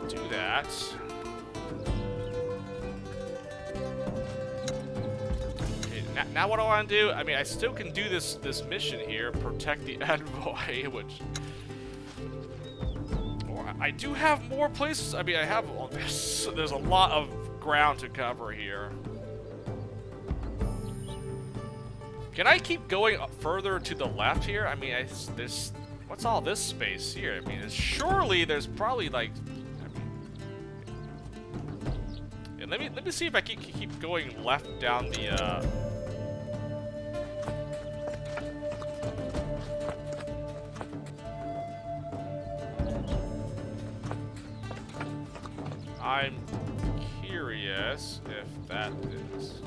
do that. Okay, now what do I want to do? I mean, I still can do this mission here, protect the envoy, which... I do have more places. I mean, I have all this. There's a lot of ground to cover here. Can I keep going further to the left here? I mean, there's what's all this space here? I mean, surely there's probably like. I mean, yeah, let me see if I can keep going left down the. I'm curious if that is.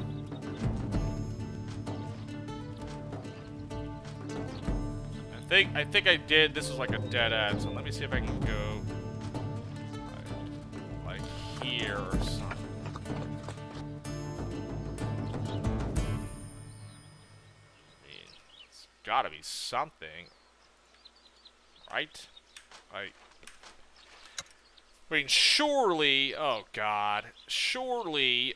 I think I did. This is like a dead end, so let me see if I can go like here or something. I mean, it's gotta be something, right? I mean, surely. Oh God, surely.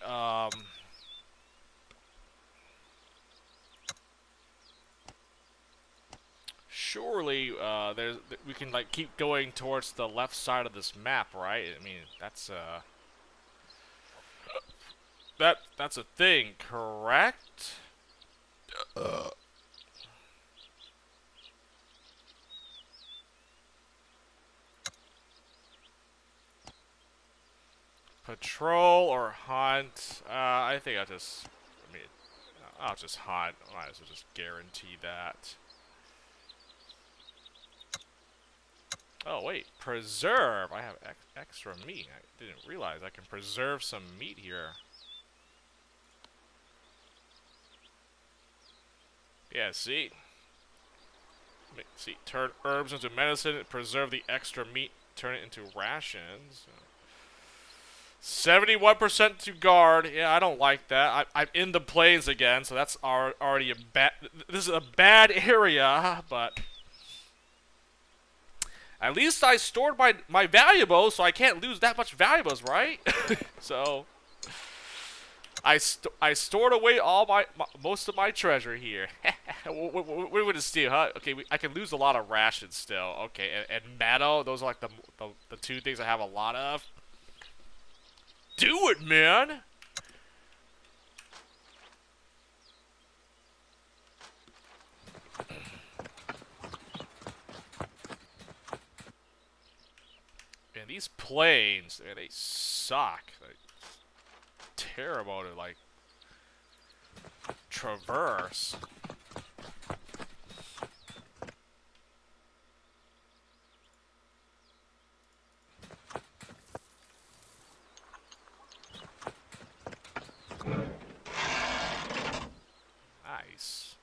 surely we can like keep going towards the left side of this map, right? I mean, that's that's a thing, correct? Patrol or hunt? I think I mean, I'll just hunt. Might as well just guarantee that. Oh wait, preserve. I have extra meat. I didn't realize I can preserve some meat here. Yeah, see? See, turn herbs into medicine, preserve the extra meat, turn it into rations. 71% to guard. Yeah, I don't like that. I'm in the plains again, so that's already a bad... This is a bad area, but... At least I stored my valuables, so I can't lose that much valuables, right? So... I stored away all most of my treasure here. What would it steal, huh? Okay, I can lose a lot of rations still. Okay, and metal, those are like the two things I have a lot of. Do it, man! Man, these planes, man, they suck. Like, terrible to like traverse. Nice.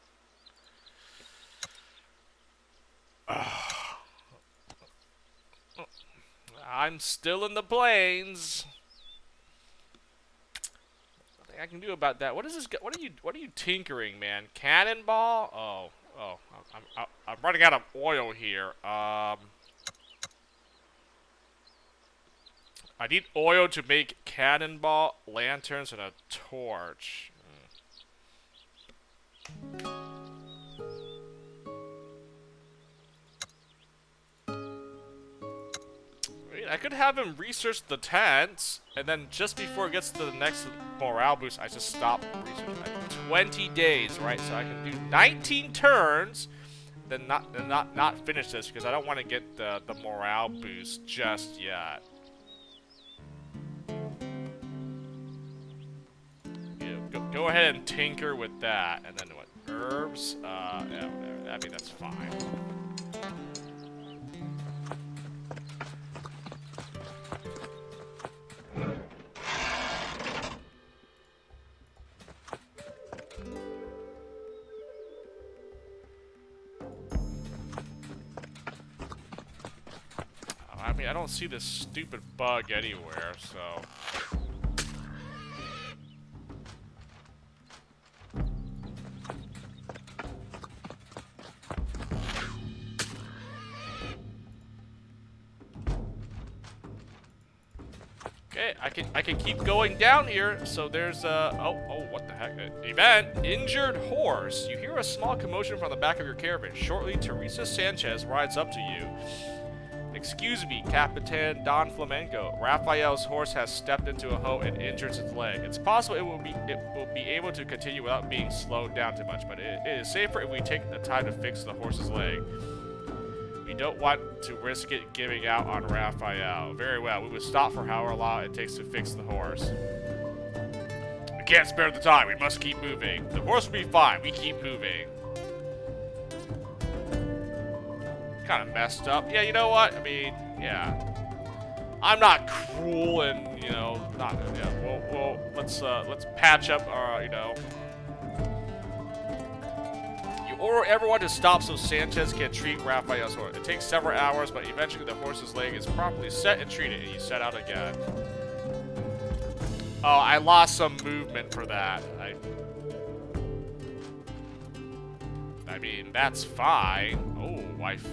I'm still in the plains. I can do about that. What is this? What are you tinkering, man? Cannonball? Oh, I'm running out of oil here. I need oil to make cannonball, lanterns, and a torch. I could have him research the tents, and then just before it gets to the next morale boost, I just stop researching. 20 days, right? So I can do 19 turns, then not finish this because I don't want to get the morale boost just yet. Go ahead and tinker with that, and then what? Herbs? Yeah, whatever. I mean, that's fine. I mean, I don't see this stupid bug anywhere, so... Okay, I can keep going down here. So there's oh what the heck? Event, injured horse. You hear a small commotion from the back of your caravan. Shortly, Teresa Sanchez rides up to you. Excuse me, Capitan Don Flamenco. Raphael's horse has stepped into a hole and injured its leg. It's possible it will be able to continue without being slowed down too much, but it is safer if we take the time to fix the horse's leg. We don't want to risk it giving out on Raphael. Very well, we will stop for however long it takes to fix the horse. We can't spare the time, we must keep moving. The horse will be fine, we keep moving. Kind of messed up. Yeah, you know what? I mean, yeah. I'm not cruel and, you know, not, yeah, well, let's patch up our, you know. Order everyone to stop so Sanchez can treat Raphael's horse. It takes several hours, but eventually the horse's leg is properly set and treated, and you set out again. Oh, I lost some movement for that. I mean, that's fine. Oh, wife.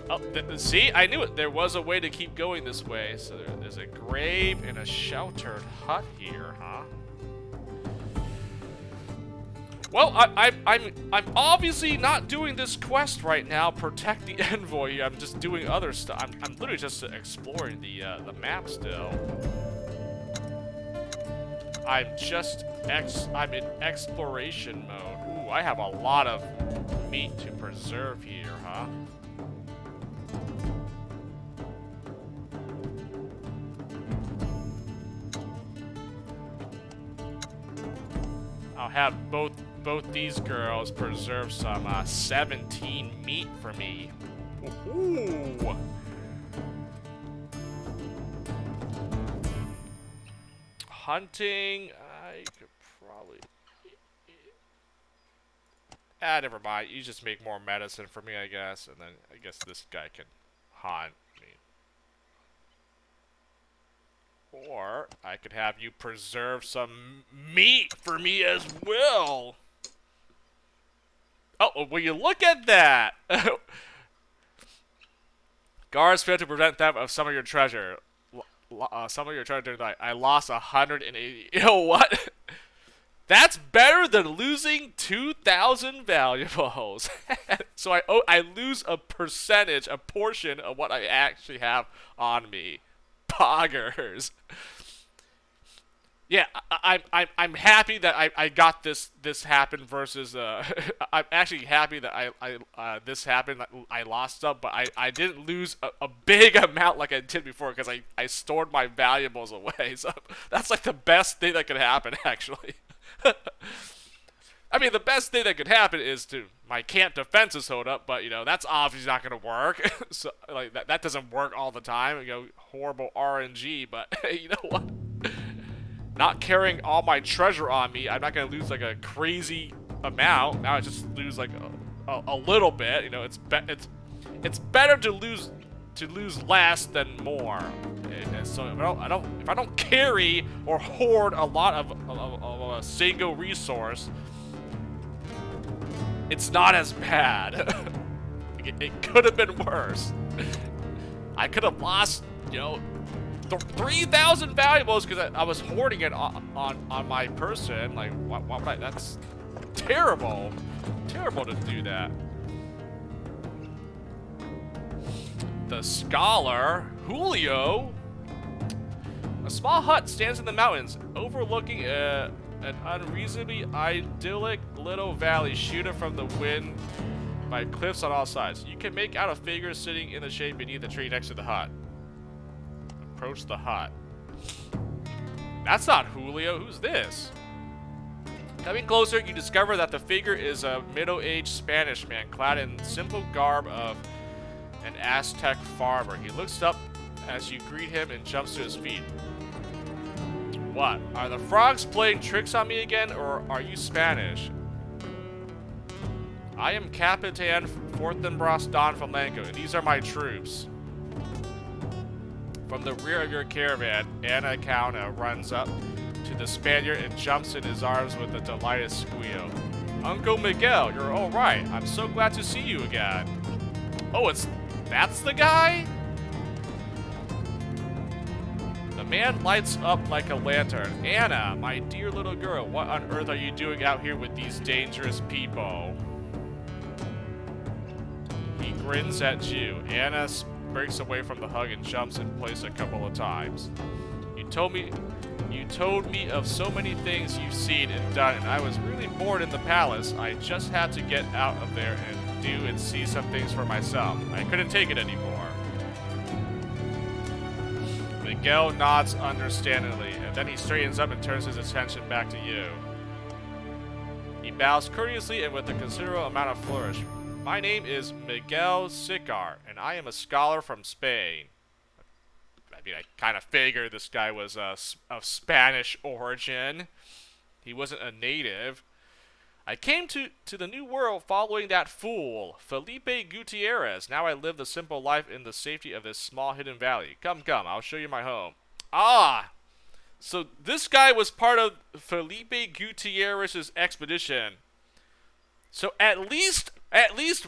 Oh, see? I knew it. There was a way to keep going this way. So there's a grave and a sheltered hut here, huh? Well, I'm obviously not doing this quest right now. Protect the envoy. I'm just doing other stuff. I'm literally just exploring the map still. I'm in exploration mode. Ooh, I have a lot of meat to preserve here, huh? I'll have both these girls preserve some 17 meat for me. Ooh. Hunting, I could probably... never mind. You just make more medicine for me, I guess. And then I guess this guy can hunt me. Or I could have you preserve some meat for me as well. Oh, will you look at that? Guards failed to prevent theft of some of your treasure. Some of your treasure tonight. I lost 180. You know what? That's better than losing 2,000 valuables. So I lose a percentage, a portion of what I actually have on me. Poggers. Yeah, I'm happy that I got this happen versus I'm actually happy that this happened. I lost stuff, but I didn't lose a big amount like I did before because I stored my valuables away. So that's like the best thing that could happen actually. I mean, the best thing that could happen is my camp defenses hold up, but you know that's obviously not gonna work. So like that doesn't work all the time. You know, horrible RNG. But you know what? Not carrying all my treasure on me, I'm not gonna lose like a crazy amount. Now I just lose like a little bit. You know, it's better to lose less than more. And so if I don't carry or hoard a lot of a single resource, it's not as bad. It could have been worse. I could have lost, you know, 3,000 valuables because I was hoarding it on my person. Like, what would I? That's terrible. Terrible to do that. The scholar, Julio. A small hut stands in the mountains, overlooking an unreasonably idyllic little valley shooting from the wind by cliffs on all sides. You can make out a figure sitting in the shade beneath a tree next to the hut. Approach the hut. That's not Julio. Who's this? Coming closer, you discover that the figure is a middle-aged Spanish man clad in simple garb of an Aztec farmer. He looks up as you greet him and jumps to his feet. What? Are the frogs playing tricks on me again, or are you Spanish? I am Capitan Fortinbras Don Flamenco, and these are my troops. From the rear of your caravan, Ana Kauna runs up to the Spaniard and jumps in his arms with a delighted squeal. Uncle Miguel, you're all right. I'm so glad to see you again. Oh, that's the guy? The man lights up like a lantern. Anna, my dear little girl, what on earth are you doing out here with these dangerous people? He grins at you. Anna breaks away from the hug and jumps in place a couple of times. You told me of so many things you've seen and done, and I was really bored in the palace. I just had to get out of there and do and see some things for myself. I couldn't take it anymore. Miguel nods understandingly, and then he straightens up and turns his attention back to you. He bows courteously and with a considerable amount of flourish. My name is Miguel Sicar, and I am a scholar from Spain. I mean, I kind of figured this guy was of Spanish origin. He wasn't a native. I came to the New World following that fool, Felipe Gutierrez. Now I live the simple life in the safety of this small hidden valley. Come, I'll show you my home. Ah! So this guy was part of Felipe Gutierrez's expedition. So at least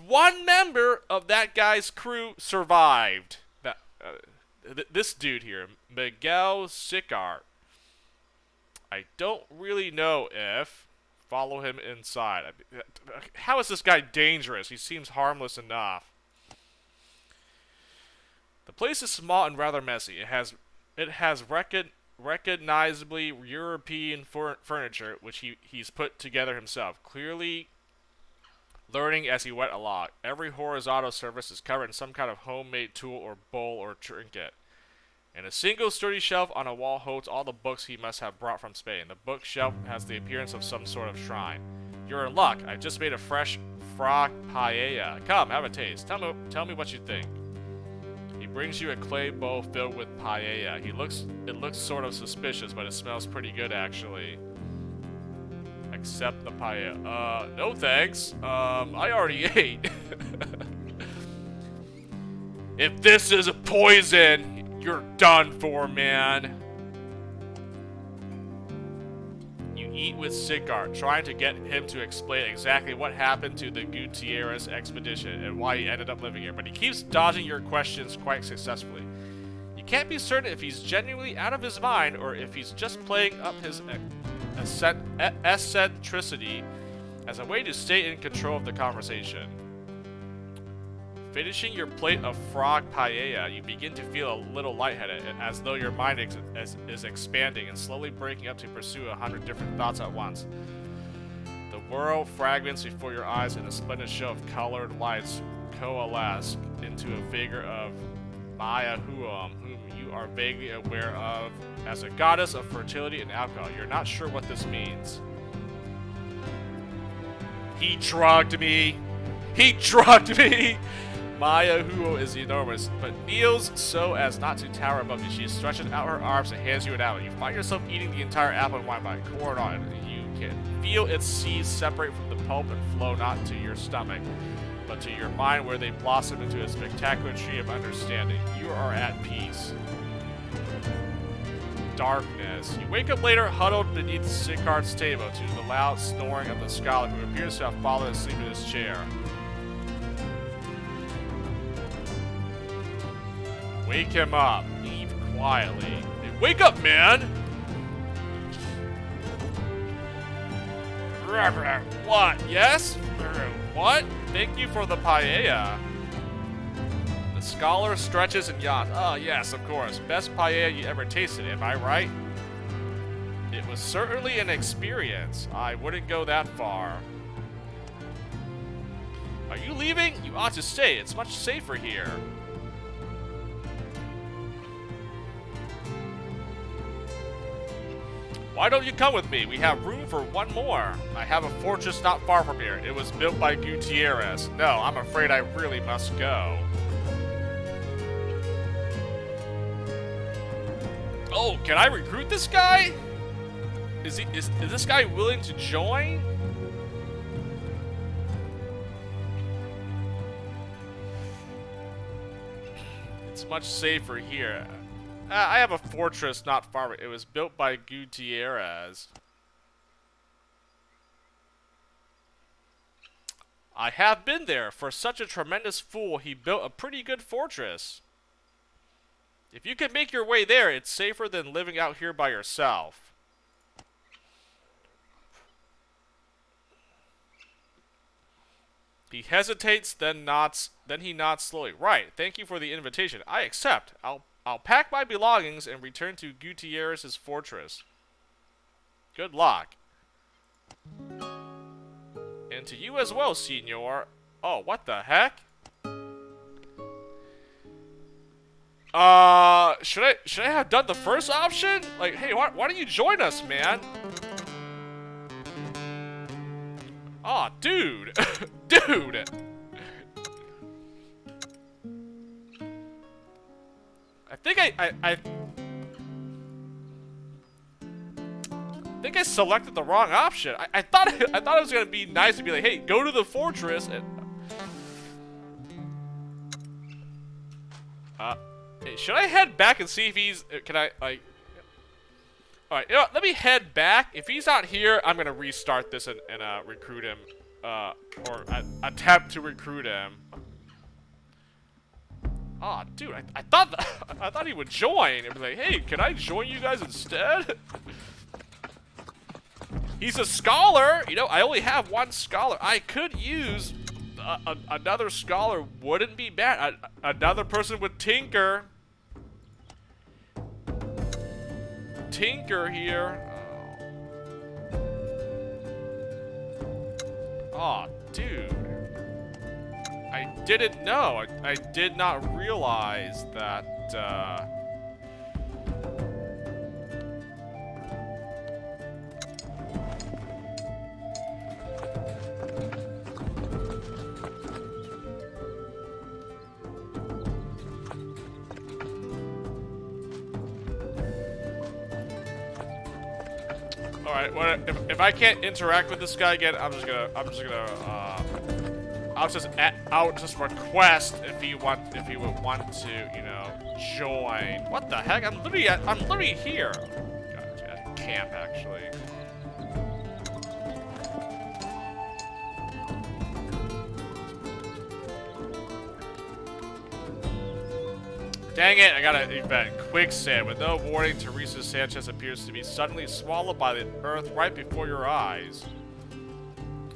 one member of that guy's crew survived. This dude here, Miguel Sicar. I don't really know if Follow him inside. How is this guy dangerous? He seems harmless enough. The place is small and rather messy. It has recognizably European furniture, which he's put together himself, clearly learning as he went along. Every horizontal surface is covered in some kind of homemade tool or bowl or trinket. And a single sturdy shelf on a wall holds all the books he must have brought from Spain. The bookshelf has the appearance of some sort of shrine. You're in luck. I just made a fresh frog paella. Come, have a taste. Tell me what you think. He brings you a clay bowl filled with paella. It looks sort of suspicious, but it smells pretty good actually. Accept the paella. No thanks. I already ate. If this is a poison, you're done for, man. You eat with Sigurd, trying to get him to explain exactly what happened to the Gutierrez expedition and why he ended up living here, but he keeps dodging your questions quite successfully. You can't be certain if he's genuinely out of his mind or if he's just playing up his eccentricity as a way to stay in control of the conversation. Finishing your plate of frog paella, you begin to feel a little lightheaded, as though your mind is expanding and slowly breaking up to pursue 100 different thoughts at once. The world fragments before your eyes and a splendid show of colored lights coalesce into a figure of Maya Huom, whom you are vaguely aware of as a goddess of fertility and alcohol. You're not sure what this means. He drugged me! He drugged me! Maya Huo is enormous, but kneels so as not to tower above you. She stretches out her arms and hands you an apple. You find yourself eating the entire apple and wine by core on it. You can feel its seeds separate from the pulp and flow not to your stomach, but to your mind, where they blossom into a spectacular tree of understanding. You are at peace. Darkness. You wake up later, huddled beneath Sigurd's table to the loud snoring of the scholar, who appears to have fallen asleep in his chair. Wake him up. Leave quietly. Hey, wake up, man! What? Yes? What? Thank you for the paella. The scholar stretches and yawns. Oh, yes, of course. Best paella you ever tasted, am I right? It was certainly an experience. I wouldn't go that far. Are you leaving? You ought to stay. It's much safer here. Why don't you come with me? We have room for one more. I have a fortress not far from here. It was built by Gutierrez. No, I'm afraid I really must go. Oh, can I recruit this guy? Is this guy willing to join? It's much safer here. I have a fortress not far away. It was built by Gutierrez. I have been there. For such a tremendous fool, he built a pretty good fortress. If you can make your way there, it's safer than living out here by yourself. He hesitates, then nods. Then he nods slowly. Right. Thank you for the invitation. I accept. I'll pack my belongings and return to Gutierrez's fortress. Good luck. And to you as well, senor. Oh, what the heck? Should I have done the first option? Like, hey, why don't you join us, man? Aw, dude. Dude. I think I selected the wrong option. I thought it was gonna be nice to be like, hey, go to the fortress and hey, should I head back and see if he's can I like alright, you know what, let me head back. If he's not here, I'm gonna restart this and recruit him or attempt to recruit him. Aw, oh, dude, I thought he would join and be like, hey, can I join you guys instead? He's a scholar! You know, I only have one scholar. I could use another scholar. Wouldn't be bad. Another person with Tinker. Tinker here. Oh, dude. I didn't know. I did not realize that, Alright, well, if I can't interact with this guy again, I'll just request if he would want to, you know, join. What the heck? I'm literally here. God, at camp actually. Dang it, I got an event. Quicksand. With no warning, Teresa Sanchez appears to be suddenly swallowed by the earth right before your eyes.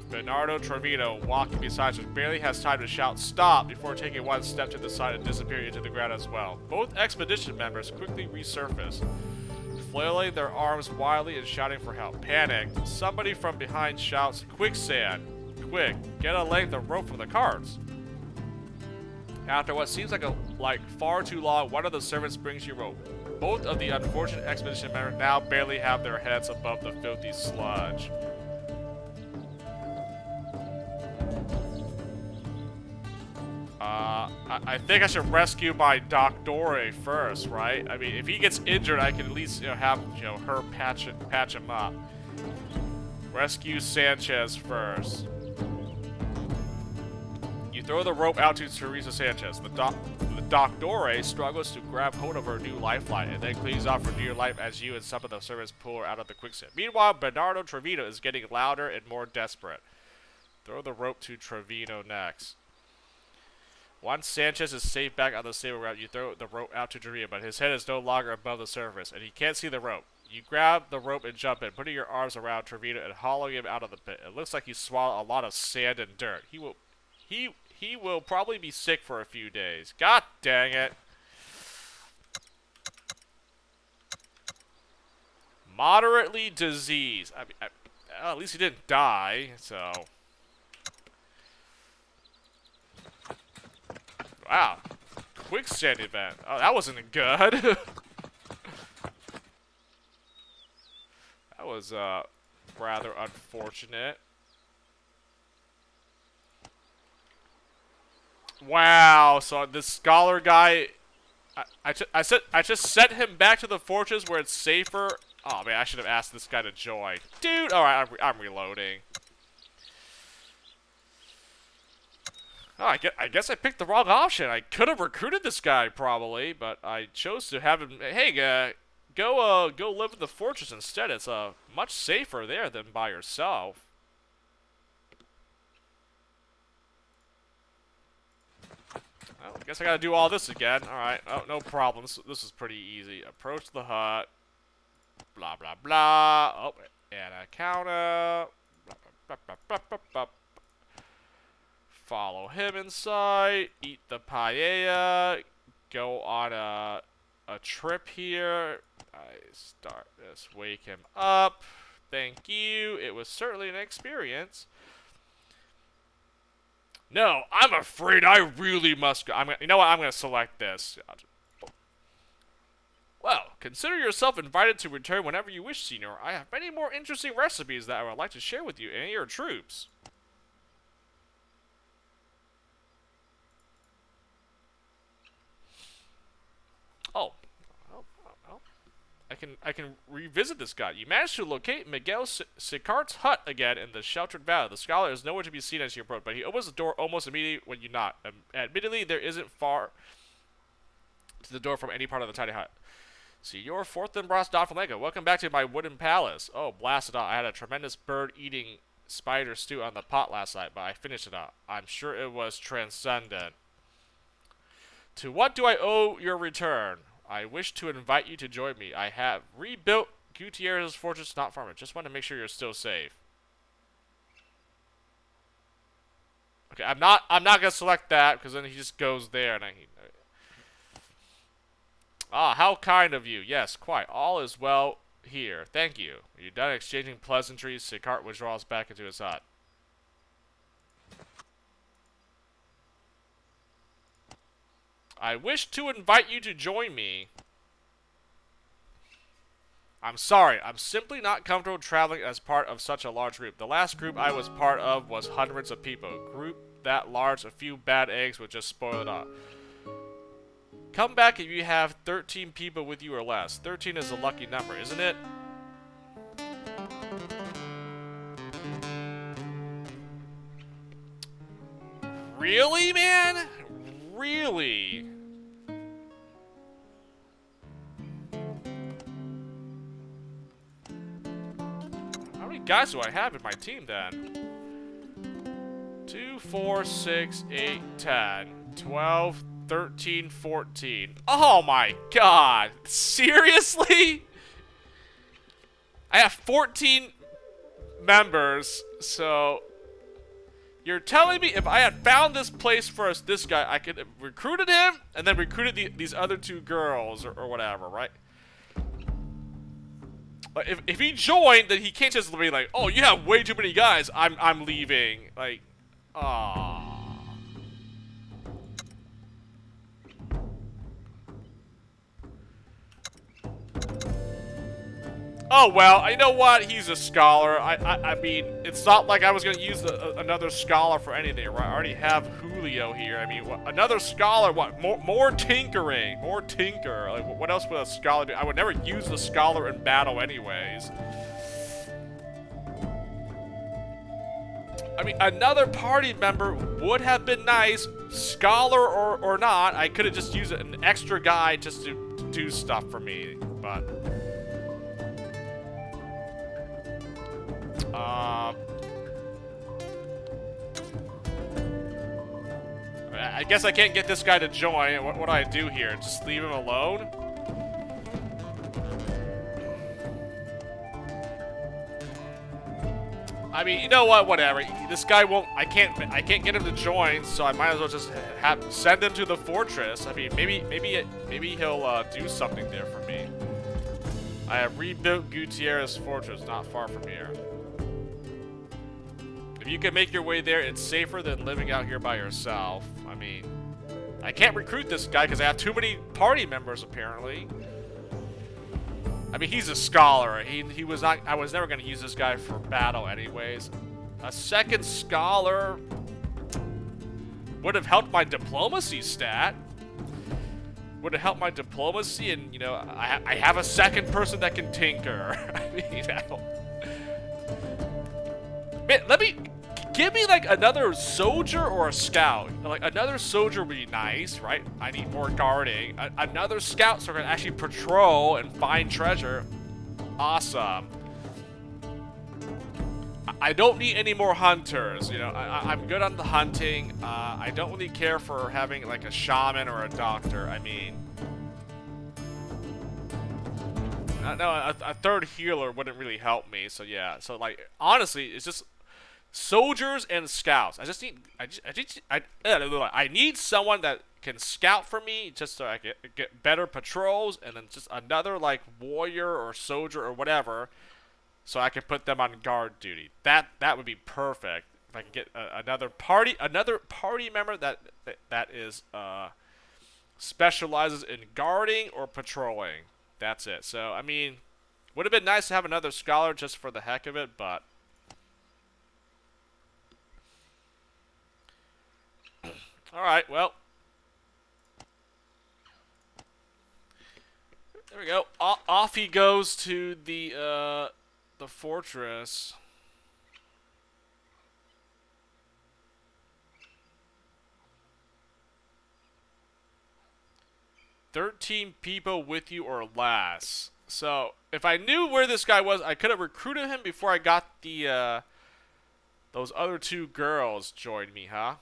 Bernardo Trevino, walking beside her, barely has time to shout stop before taking one step to the side and disappearing into the ground as well. Both expedition members quickly resurface, flailing their arms wildly and shouting for help. Panicked, somebody from behind shouts, Quicksand! Quick, get a length of rope from the carts! After what seems like far too long, one of the servants brings you rope. Both of the unfortunate expedition members now barely have their heads above the filthy sludge. I think I should rescue my Doctore first, right? I mean, if he gets injured, I can at least, you know, have, you know, her patch him up. Rescue Sanchez first. You throw the rope out to Teresa Sanchez. The Doctore struggles to grab hold of her new lifeline and then clings off for dear life as you and some of the servants pull her out of the quicksand. Meanwhile, Bernardo Trevino is getting louder and more desperate. Throw the rope to Trevino next. Once Sanchez is safe back on the stable ground, you throw the rope out to Trevino, but his head is no longer above the surface, and he can't see the rope. You grab the rope and jump in, putting your arms around Trevino and hauling him out of the pit. It looks like you swallow a lot of sand and dirt. He will probably be sick for a few days. God dang it. Moderately diseased. I mean, at least he didn't die, so... Wow. Quicksand event. Oh, that wasn't good. That was, rather unfortunate. Wow, so this scholar guy... I just sent him back to the fortress where it's safer. Oh, man, I should have asked this guy to join. Dude! Alright, I'm reloading. Oh, I guess I picked the wrong option. I could have recruited this guy, probably, but I chose to have him... Hey, go live in the fortress instead. It's much safer there than by yourself. Well, I guess I gotta do all this again. Alright, oh, no problem. This is pretty easy. Approach the hut. Blah, blah, blah. Oh, and a counter. Blah, blah, blah, blah, blah, blah. Follow him inside. Eat the paella. Go on a trip here. I start this. Wake him up. Thank you. It was certainly an experience. No, I'm afraid I really must go. You know what? I'm going to select this. Well, consider yourself invited to return whenever you wish, Senor. I have many more interesting recipes that I would like to share with you and your troops. Oh. I can revisit this guy. You managed to locate Miguel Sicart's hut again in the sheltered valley. The scholar is nowhere to be seen as you approach, but he opens the door almost immediately when you knock. Admittedly, there isn't far to the door from any part of the tiny hut. See, you're Fortinbras da Flamenco. Welcome back to my wooden palace. Oh, blast it all. I had a tremendous bird-eating spider stew on the pot last night, but I finished it up. I'm sure it was transcendent. To what do I owe your return? I wish to invite you to join me. I have rebuilt Gutierrez's fortress, not farming. Just want to make sure you're still safe. Okay, I'm not gonna select that because then he just goes there and Ah, how kind of you. Yes, quite. All is well here. Thank you. Are you done exchanging pleasantries? Sicart withdraws back into his hut. I wish to invite you to join me. I'm sorry, I'm simply not comfortable traveling as part of such a large group. The last group I was part of was hundreds of people. A group that large, a few bad eggs would just spoil it all. Come back if you have 13 people with you or less. 13 is a lucky number, isn't it? Really, man? Really? How many guys do I have in my team then? 2, 4, 6, 8, 10, 12, 13, 14. Oh my god. Seriously? I have 14 members, so you're telling me if I had found this place first, this guy, I could have recruited him and then recruited these other two girls or whatever, right? If he joined, then he can't just be like, oh, you have way too many guys, I'm leaving. Like, aww. Oh, well, you know what? He's a scholar. I mean, it's not like I was going to use another scholar for anything, right? I already have Julio here. I mean, what, another scholar, what? More tinkering. More tinker. Like, what else would a scholar do? I would never use the scholar in battle anyways. I mean, another party member would have been nice. Scholar or not, I could have just used an extra guy just to do stuff for me, but... I guess I can't get this guy to join. What do I do here? Just leave him alone? I mean, you know what? Whatever. This guy won't. I can't get him to join, so I might as well just send him to the fortress. I mean, maybe he'll do something there for me. I have rebuilt Gutierrez's fortress, not far from here. If you can make your way there, it's safer than living out here by yourself. I mean, I can't recruit this guy because I have too many party members, apparently. I mean, he's a scholar. He was not. I was never going to use this guy for battle anyways. A second scholar would have helped my diplomacy stat. Would have helped my diplomacy, and, you know, I have a second person that can tinker. I mean, man, give me, like, another soldier or a scout. Like, another soldier would be nice, right? I need more guarding. Another scout so I can actually patrol and find treasure. Awesome. I don't need any more hunters, you know. I'm good on the hunting. I don't really care for having, like, a shaman or a doctor. I mean... No, a third healer wouldn't really help me, so yeah. So, like, honestly, it's just... soldiers and scouts. I need someone that can scout for me just so I can get better patrols, and then just another like warrior or soldier or whatever, so I can put them on guard duty. That would be perfect if I could get another party member that is specializes in guarding or patrolling. That's it. So I mean, would have been nice to have another scholar just for the heck of it, but. Alright, well. There we go. Off he goes to the fortress. "13 people with you or less." So, if I knew where this guy was, I could have recruited him before I got the, those other two girls joined me, huh?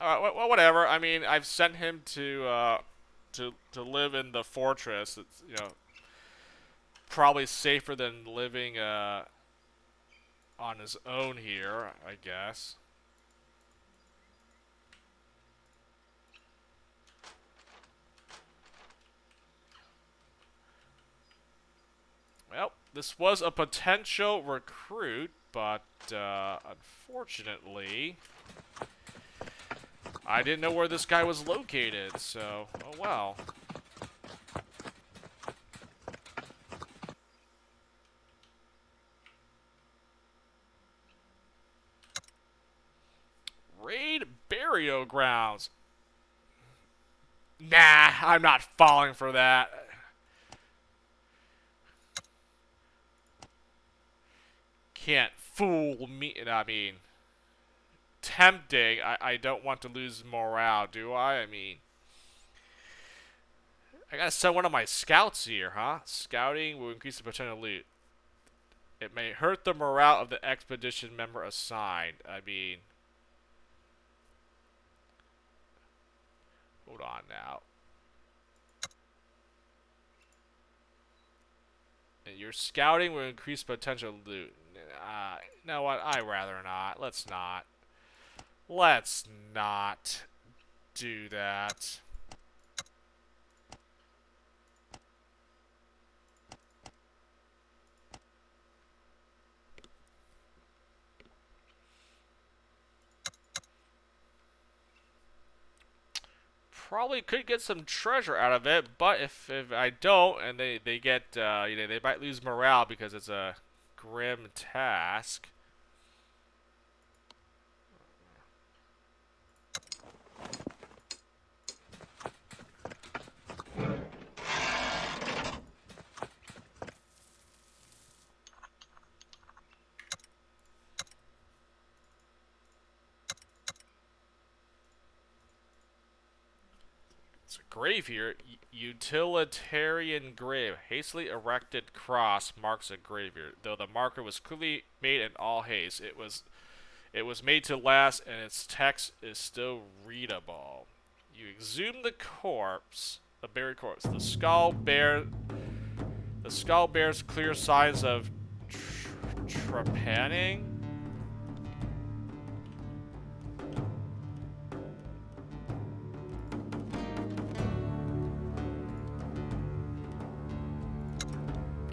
Alright, well, whatever. I mean, I've sent him to, to live in the fortress. It's, you know, probably safer than living on his own here, I guess. Well, this was a potential recruit, but unfortunately, I didn't know where this guy was located, so, oh well. Raid burial grounds. Nah, I'm not falling for that. Can't fool me. I mean, tempting. I don't want to lose morale, do I? I mean, I gotta send one of my scouts here, huh? Scouting will increase the potential loot. It may hurt the morale of the expedition member assigned. I mean, hold on now. And your scouting will increase potential loot. You know what? I'd rather not. Let's not. Let's not do that. Probably could get some treasure out of it, but if I don't, and they get, you know, they might lose morale because it's a grim task. It's a grave here. Utilitarian grave. Hastily erected cross marks a grave here. Though the marker was clearly made in all haste, it was made to last, and its text is still readable. You exhume the corpse, the buried corpse. The skull bears clear signs of trepanning.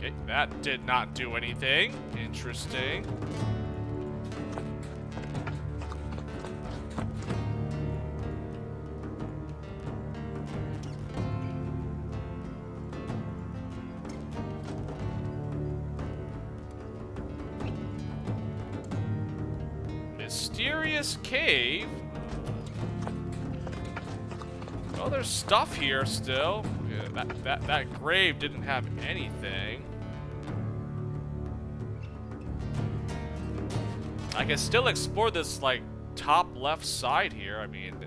Okay, that did not do anything. Interesting. Mysterious cave. Oh, there's stuff here still. Yeah, that grave didn't have anything. I can still explore this, like, top left side here. I mean,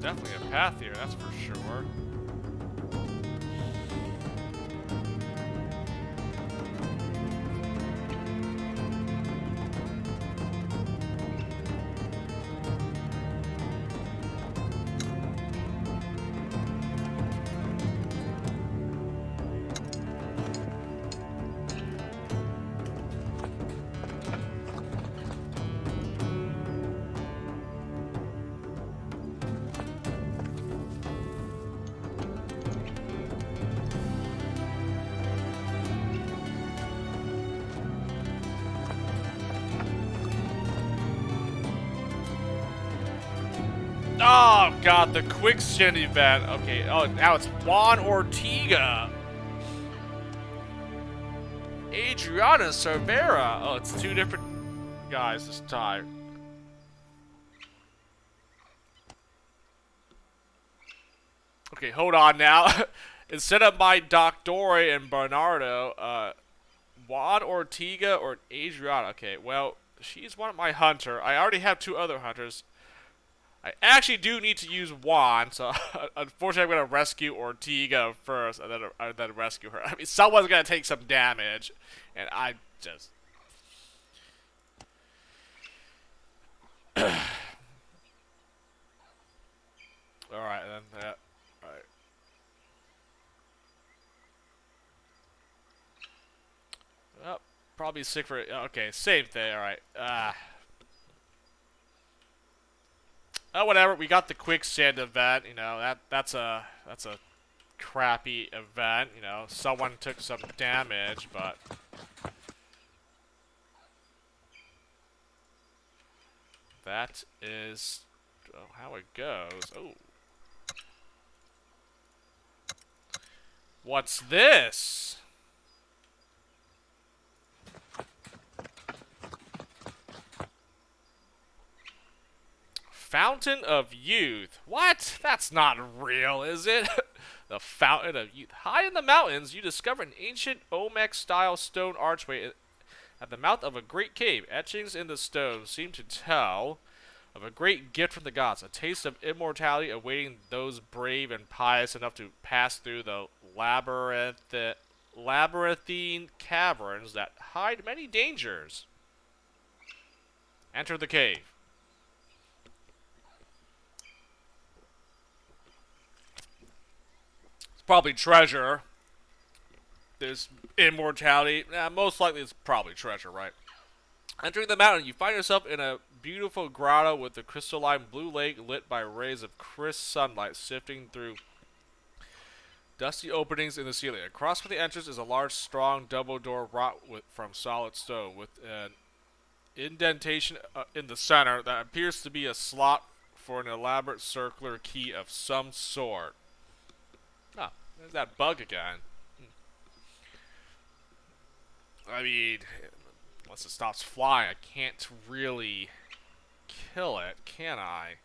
definitely a path here, that's for sure. Oh god, the quicksand event. Okay, oh, now it's Juan Ortega. Adriana Cervera. Oh, it's two different guys this time. Okay, hold on now. Instead of my Doctore and Bernardo, Juan Ortega or Adriana. Okay, well, she's one of my hunter. I already have two other hunters. I actually do need to use Juan, so unfortunately I'm gonna rescue Ortega first, and then rescue her. I mean, someone's gonna take some damage, and I just. All right, then. All right. Oh, probably sick for. Okay, same thing. All right. Oh, whatever. We got the quicksand event. You know that's a crappy event. You know, someone took some damage, but that is how it goes. Oh, what's this? Fountain of Youth. What? That's not real, is it? The Fountain of Youth. High in the mountains, you discover an ancient Olmec-style stone archway at the mouth of a great cave. Etchings in the stone seem to tell of a great gift from the gods, a taste of immortality awaiting those brave and pious enough to pass through the labyrinthine caverns that hide many dangers. Enter the cave. Probably treasure. There's immortality. Most likely it's probably treasure, right? Entering the mountain, you find yourself in a beautiful grotto with the crystalline blue lake lit by rays of crisp sunlight sifting through dusty openings in the ceiling. Across from the entrance is a large, strong, double door wrought from solid stone with an indentation in the center that appears to be a slot for an elaborate circular key of some sort. Ah, there's that bug again. I mean, unless it stops flying, I can't really kill it, can I?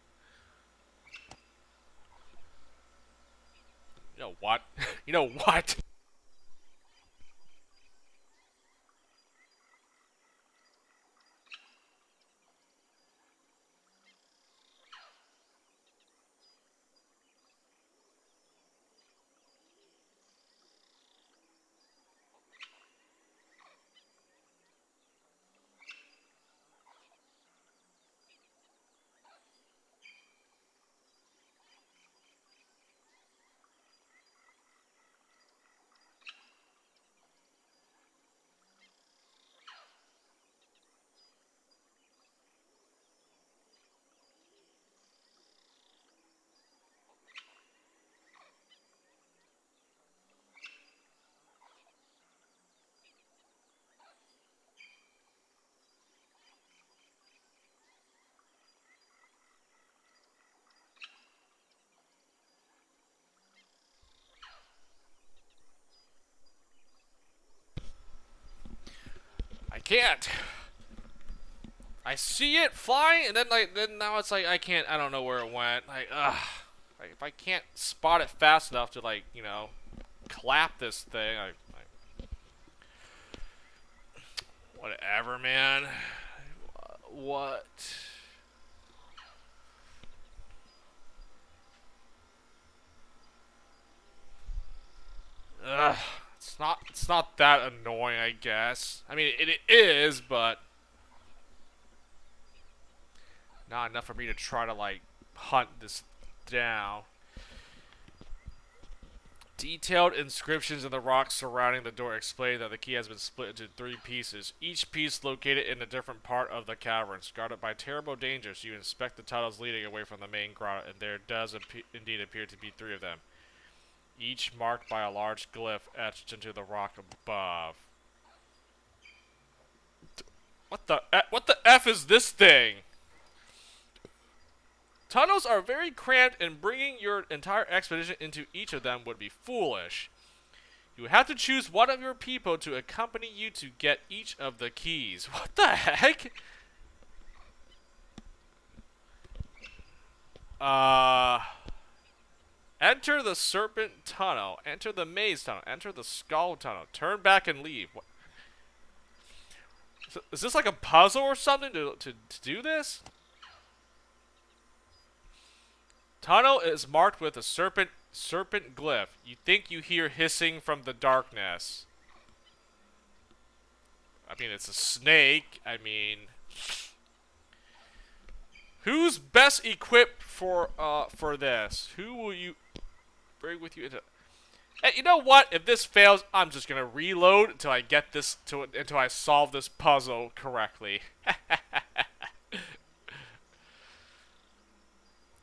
You know what? You know what? I can't. I see it flying, and then now it's like I can't. I don't know where it went. Like, ugh. Like, if I can't spot it fast enough to, like, you know, clap this thing, whatever, man. What? Ugh. It's not that annoying, I guess. I mean, it is, but not enough for me to try to, like, hunt this down. Detailed inscriptions in the rocks surrounding the door explain that the key has been split into 3 pieces, each piece located in a different part of the caverns. Guarded by terrible dangers, you inspect the tunnels leading away from the main grotto, and there does indeed appear to be 3 of them, each marked by a large glyph etched into the rock above. What the F is this thing? Tunnels are very cramped, and bringing your entire expedition into each of them would be foolish. You have to choose one of your people to accompany you to get each of the keys. What the heck? Enter the serpent tunnel. Enter the maze tunnel. Enter the skull tunnel. Turn back and leave. What? Is this like a puzzle or something to do this? Tunnel is marked with a serpent glyph. You think you hear hissing from the darkness. I mean, it's a snake. I mean, who's best equipped for this? Who will you bring with you into? Hey, you know what? If this fails, I'm just gonna reload until I get this until I solve this puzzle correctly.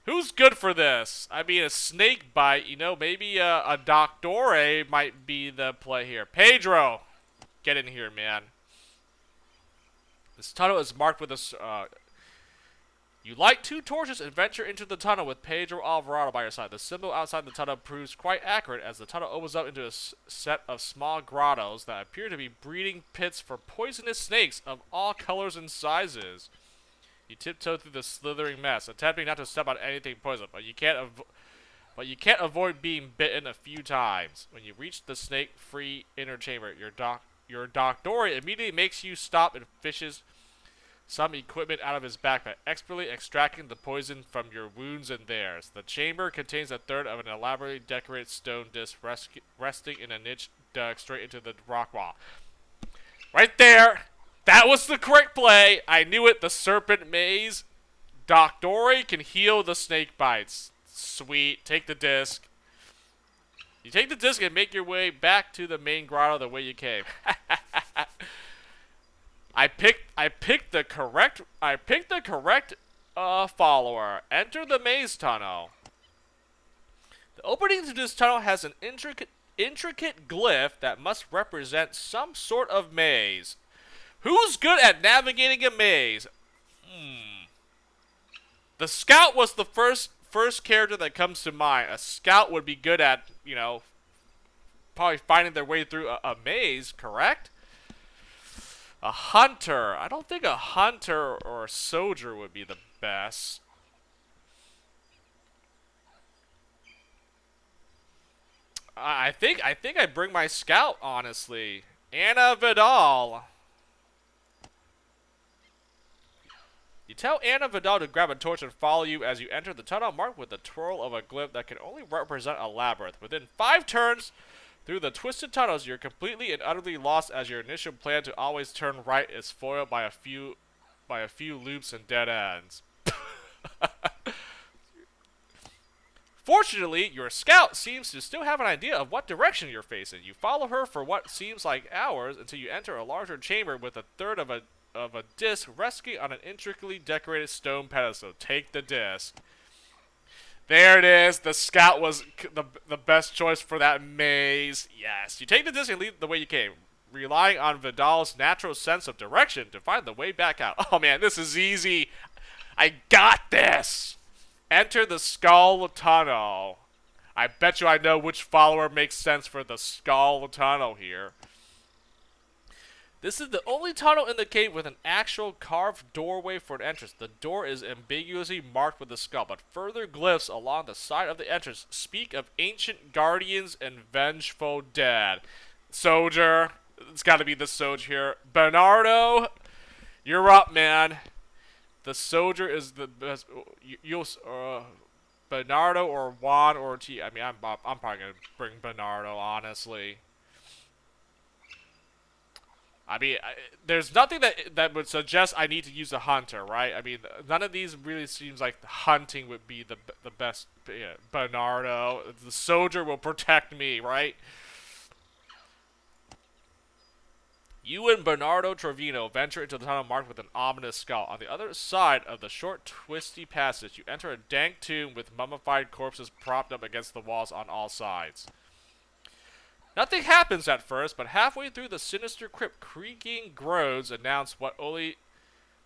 Who's good for this? I mean, a snake bite. You know, maybe a Doctore might be the play here. Pedro, get in here, man. This tunnel is marked with a. You light 2 torches and venture into the tunnel with Pedro Alvarado by your side. The symbol outside the tunnel proves quite accurate as the tunnel opens up into a set of small grottos that appear to be breeding pits for poisonous snakes of all colors and sizes. You tiptoe through the slithering mess, attempting not to step on anything poisonous, but you can't avoid being bitten a few times. When you reach the snake-free inner chamber, your Doctor immediately makes you stop and fishes some equipment out of his backpack, expertly extracting the poison from your wounds and theirs. The chamber contains a third of an elaborately decorated stone disc resting in a niche dug straight into the rock wall. Right there! That was the correct play! I knew it! The serpent maze. Doctor can heal the snake bites. Sweet. Take the disc. You take the disc and make your way back to the main grotto the way you came. I picked the correct follower. Enter the maze tunnel. The opening to this tunnel has an intricate glyph that must represent some sort of maze. Who's good at navigating a maze? The scout was the first character that comes to mind. A scout would be good at, you know, probably finding their way through a maze, correct? A hunter. I don't think a hunter or a soldier would be the best. I think I bring my scout, honestly. Anna Vidal. You tell Anna Vidal to grab a torch and follow you as you enter the tunnel marked with the twirl of a glyph that can only represent a labyrinth. Within 5 turns through the twisted tunnels, you're completely and utterly lost as your initial plan to always turn right is foiled by a few loops and dead ends. Fortunately, your scout seems to still have an idea of what direction you're facing. You follow her for what seems like hours until you enter a larger chamber with a third of a disc resting on an intricately decorated stone pedestal. Take the disc. There it is. The scout was the best choice for that maze. Yes. You take the disc and leave the way you came, relying on Vidal's natural sense of direction to find the way back out. Oh man, this is easy. I got this. Enter the skull tunnel. I bet you I know which follower makes sense for the skull tunnel here. This is the only tunnel in the cave with an actual carved doorway for an entrance. The door is ambiguously marked with a skull, but further glyphs along the side of the entrance speak of ancient guardians and vengeful dead. Soldier. It's got to be the soldier here. Bernardo, you're up, man. The soldier is the best. Bernardo or Juan or T. I mean, I'm probably going to bring Bernardo, honestly. I mean, there's nothing that would suggest I need to use a hunter, right? I mean, none of these really seems like hunting would be the best. Yeah, Bernardo, the soldier will protect me, right? You and Bernardo Trevino venture into the tunnel marked with an ominous skull. On the other side of the short, twisty passage, you enter a dank tomb with mummified corpses propped up against the walls on all sides. Nothing happens at first, but halfway through the sinister crypt, creaking groans announce what only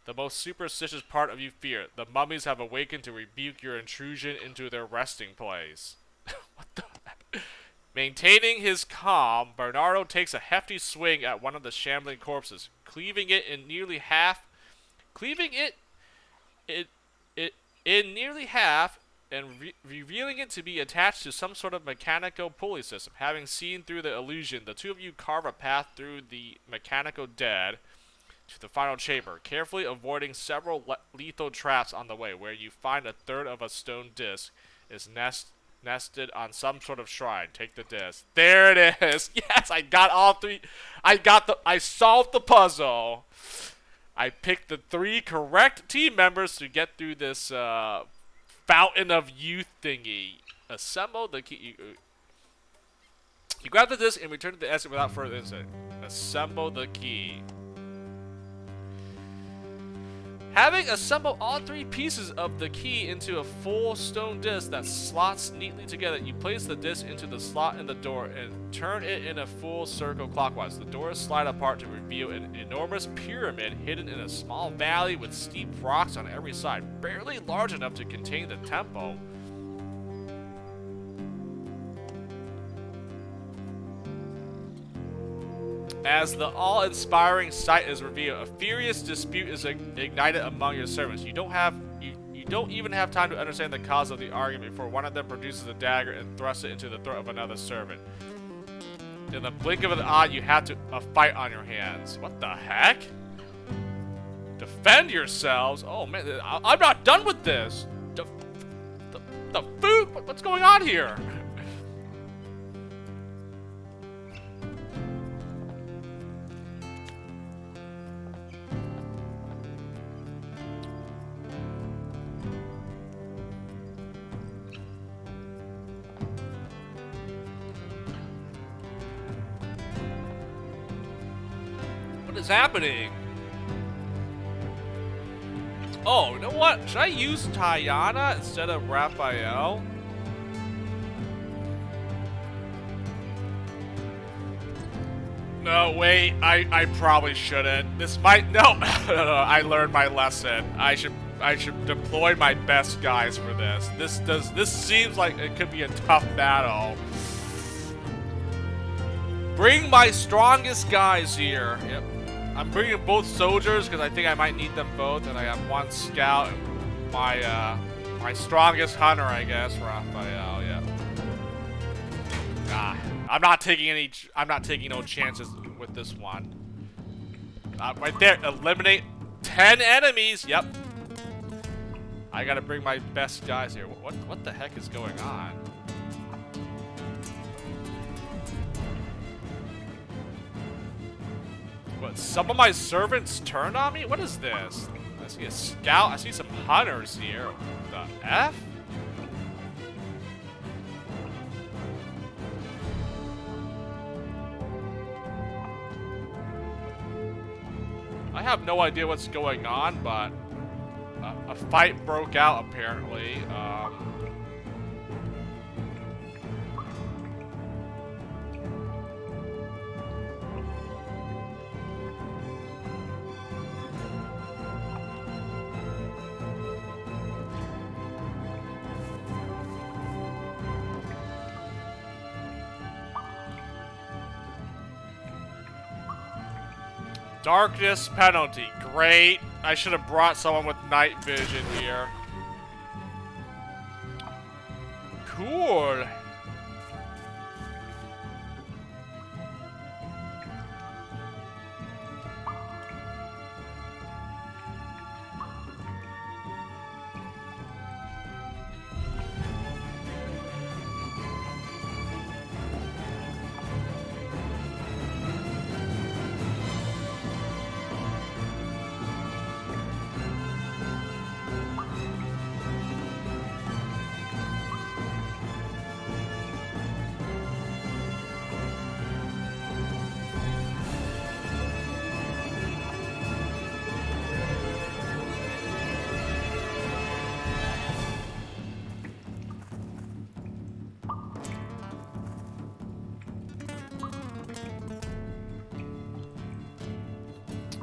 the most superstitious part of you fear. The mummies have awakened to rebuke your intrusion into their resting place. What the? Maintaining his calm, Bernardo takes a hefty swing at one of the shambling corpses, cleaving it in nearly half and revealing it to be attached to some sort of mechanical pulley system. Having seen through the illusion, the two of you carve a path through the mechanical dead to the final chamber, carefully avoiding several lethal traps on the way, where you find a third of a stone disc is nested on some sort of shrine. Take the disc. There it is. Yes, I got all three. I solved the puzzle. I picked the 3 correct team members to get through this fountain of youth thingy. Assemble the key. You grab the disc and return to the exit without further incident. Assemble the key. Having assembled all 3 pieces of the key into a full stone disc that slots neatly together, you place the disc into the slot in the door and turn it in a full circle clockwise. The doors slide apart to reveal an enormous pyramid hidden in a small valley with steep rocks on every side, barely large enough to contain the temple. As the awe-inspiring sight is revealed, a furious dispute is ignited among your servants. You don't even have time to understand the cause of the argument before one of them produces a dagger and thrusts it into the throat of another servant. In the blink of an eye, you have a fight on your hands. What the heck? Defend yourselves? Oh man, I'm not done with this. The food? What's going on here? What is happening? Oh, you know what? Should I use Tayana instead of Raphael? No, wait. I probably shouldn't. This might no. I learned my lesson. I should deploy my best guys for this. This seems like it could be a tough battle. Bring my strongest guys here. Yep. I'm bringing both soldiers because I think I might need them both, and I have 1 scout and my strongest hunter, I guess, Raphael. Yeah. I'm not taking no chances with this one. Right there, eliminate 10 enemies. Yep. I gotta bring my best guys here. What the heck is going on? What, some of my servants turned on me? What is this? I see a scout. I see some hunters here. What the F? I have no idea what's going on, but a fight broke out apparently. Darkness penalty. Great. I should have brought someone with night vision here. Cool.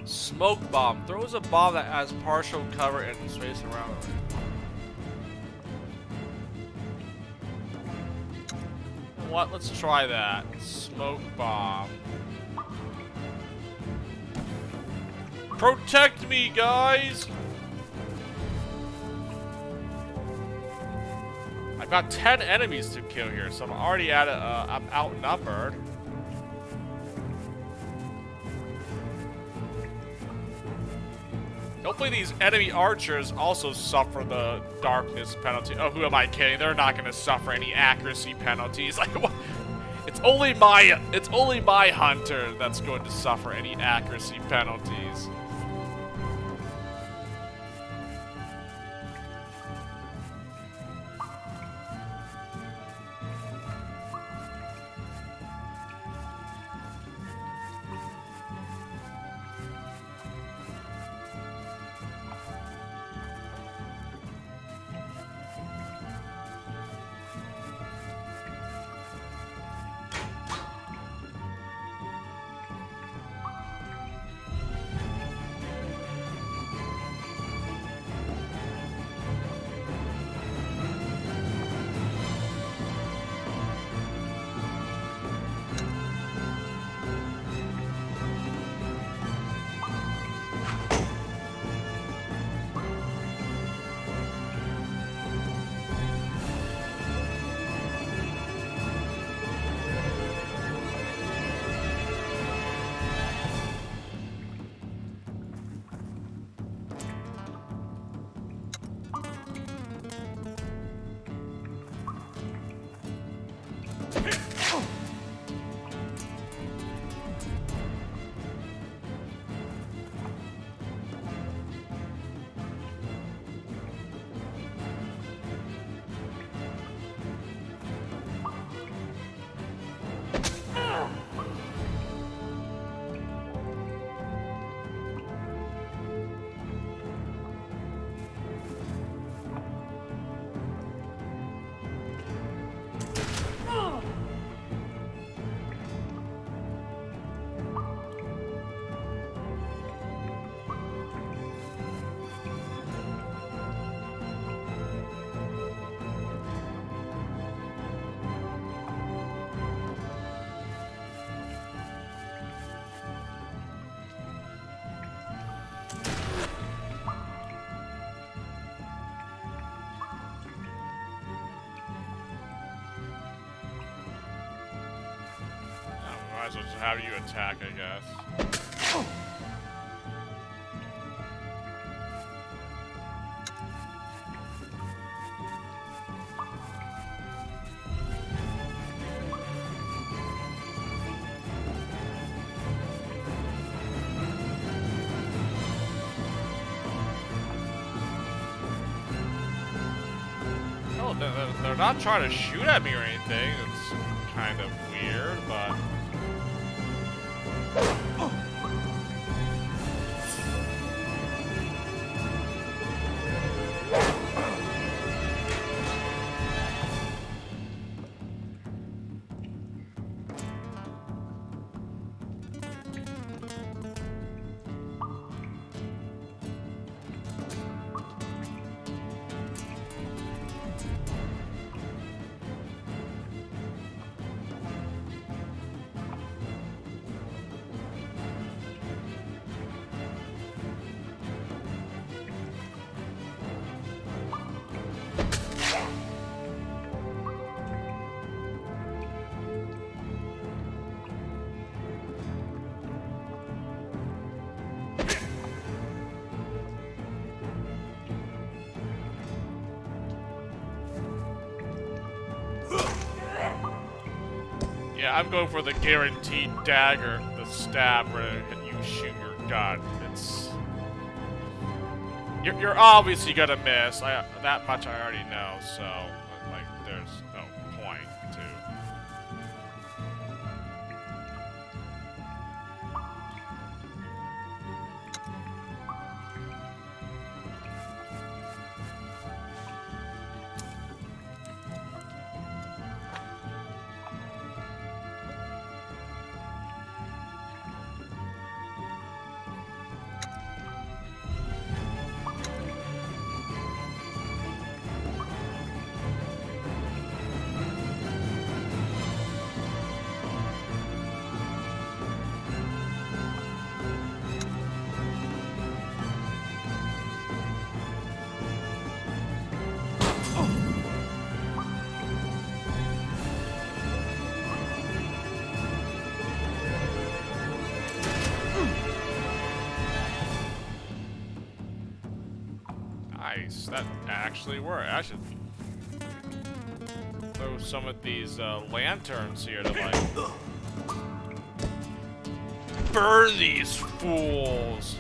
Smoke bomb. Throws a bomb that has partial cover and space around it. What? Let's try that. Smoke bomb. Protect me, guys! I've got 10 enemies to kill here, so I'm already at I'm outnumbered. Hopefully these enemy archers also suffer the darkness penalty. Oh, who am I kidding? They're not gonna suffer any accuracy penalties. Like, what? It's only my hunter that's going to suffer any accuracy penalties. Might as well just have you attack, I guess. Oh, they're not trying to shoot at me or anything. It's kind of weird, but... Yeah, I'm going for the guaranteed dagger, the stab where you shoot your gun. It's... You're obviously gonna miss. That much I already know, so, like, there's no point to... Nice. That actually worked. I should throw some of these lanterns here to like burn these fools.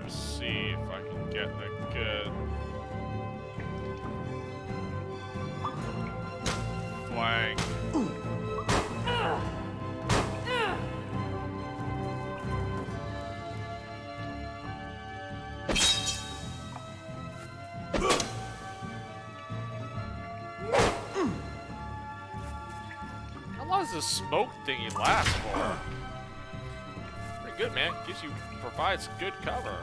See if I can get a good flank. How long does this smoke thingy last for? Pretty good, man. Provides good cover.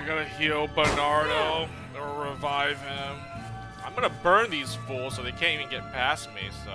Gotta heal Bernardo or revive him. I'm gonna burn these fools so they can't even get past me, so.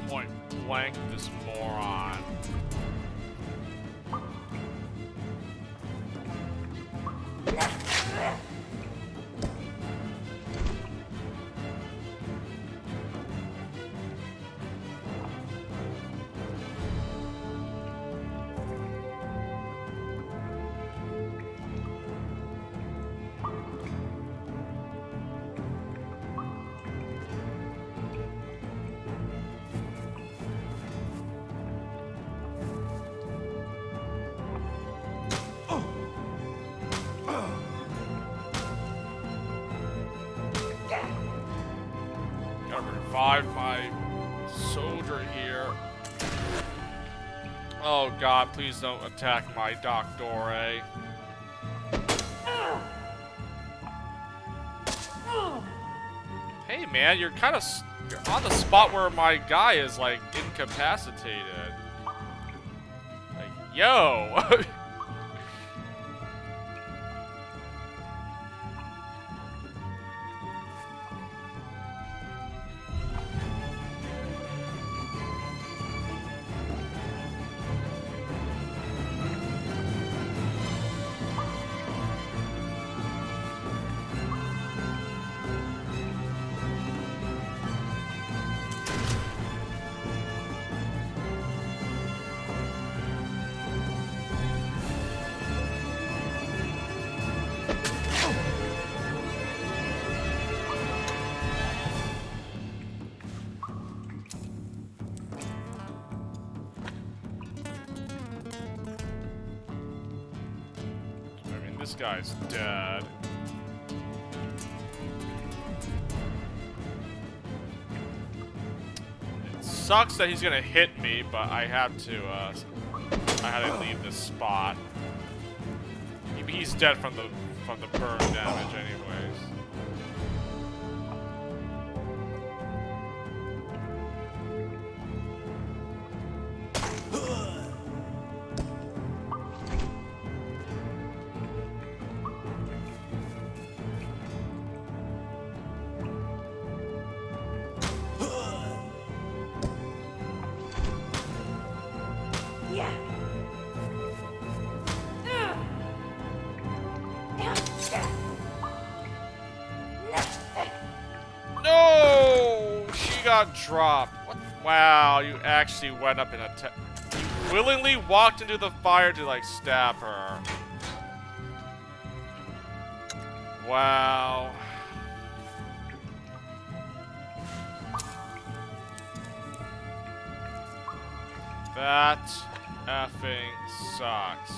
Point blank this moron. Revive my soldier here. Oh god, please don't attack my Doctore. Hey man, you're on the spot where my guy is like incapacitated. Like, yo! this guy's dead. It sucks that he's gonna hit me, but I had to leave this spot. He's dead from the burn damage anyways. No! She got dropped. What? Wow, you actually went up in a you willingly walked into the fire to, like, stab her. Wow. That effing sucks.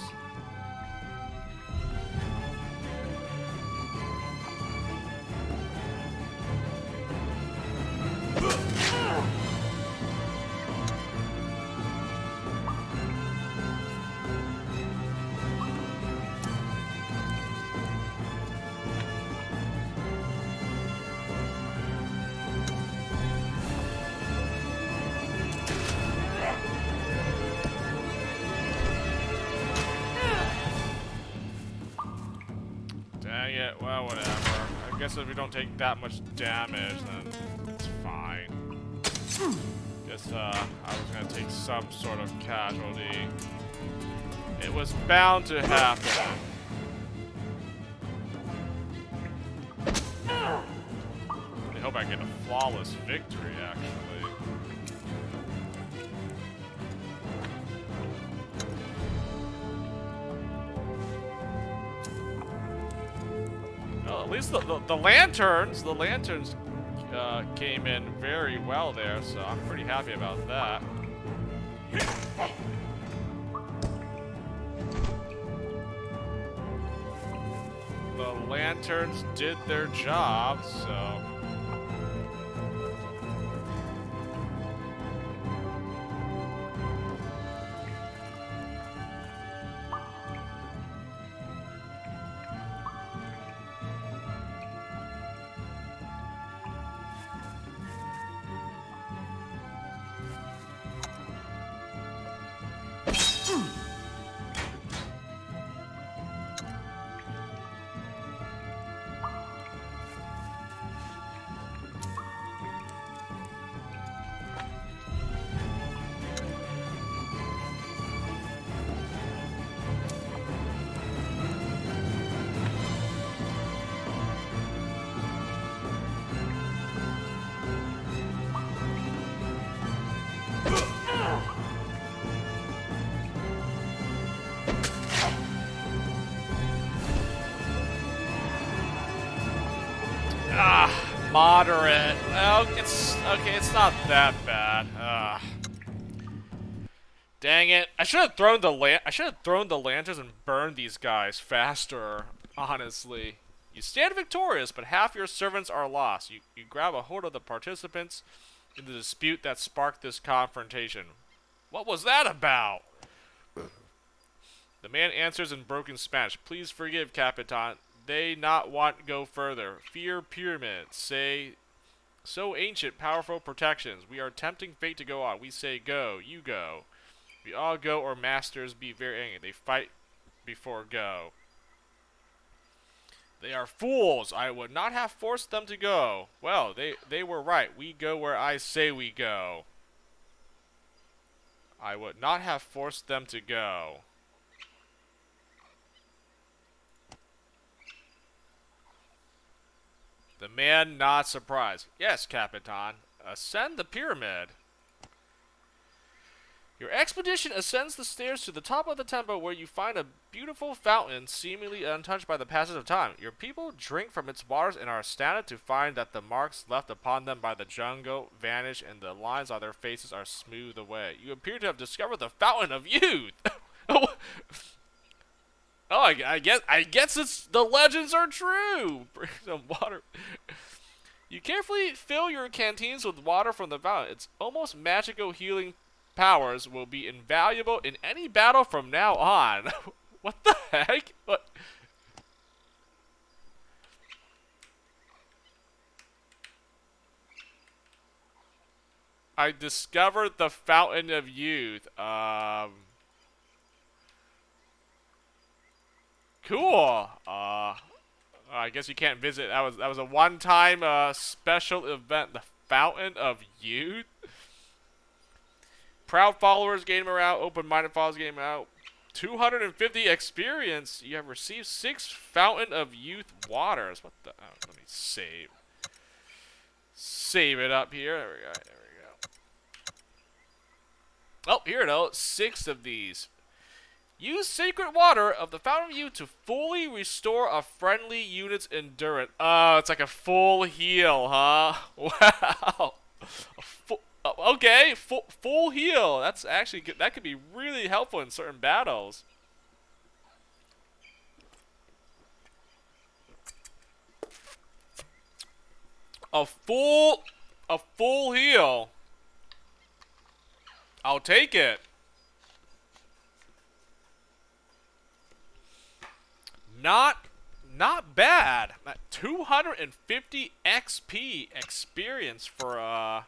Dang it, well, whatever. I guess if we don't take that much damage, then it's fine. Guess, I was gonna take some sort of casualty. It was bound to happen. I hope I get a flawless victory, actually. Well, at least the lanterns came in very well there, so I'm pretty happy about that. The lanterns did their job, so... Moderate. Well, it's okay. It's not that bad. Dang it! I should have thrown the lanterns and burned these guys faster. Honestly, you stand victorious, but half your servants are lost. You grab a hold of the participants in the dispute that sparked this confrontation. What was that about? The man answers in broken Spanish. Please forgive, Capitan. They not want go further. Fear pyramids. Say, so ancient, powerful protections. We are tempting fate to go on. We say go, you go. We all go or masters be very angry. They fight before go. They are fools. I would not have forced them to go. Well, they were right. We go where I say we go. I would not have forced them to go. The man not surprised. Yes, Capitan. Ascend the pyramid. Your expedition ascends the stairs to the top of the temple where you find a beautiful fountain seemingly untouched by the passage of time. Your people drink from its waters and are astounded to find that the marks left upon them by the jungle vanish and the lines on their faces are smoothed away. You appear to have discovered the fountain of youth. Oh, I guess it's the legends are true. Bring some water. You carefully fill your canteens with water from the fountain. Its almost magical healing powers will be invaluable in any battle from now on. What the heck? What? I discovered the Fountain of Youth. Cool. I guess you can't visit. That was a one-time special event. The Fountain of Youth. Proud followers gain morale. Open-minded followers gain morale. 250 experience. You have received 6 Fountain of Youth waters. What the? Oh, let me save. Save it up here. There we go. There we go. Oh, here it is. 6 of these. Use Sacred Water of the Fountain of Youth to fully restore a friendly unit's endurance. Oh, it's like a full heal, huh? Wow. Okay, full heal. That's actually good. That could be really helpful in certain battles. A full heal. I'll take it. Not bad. 250 XP experience for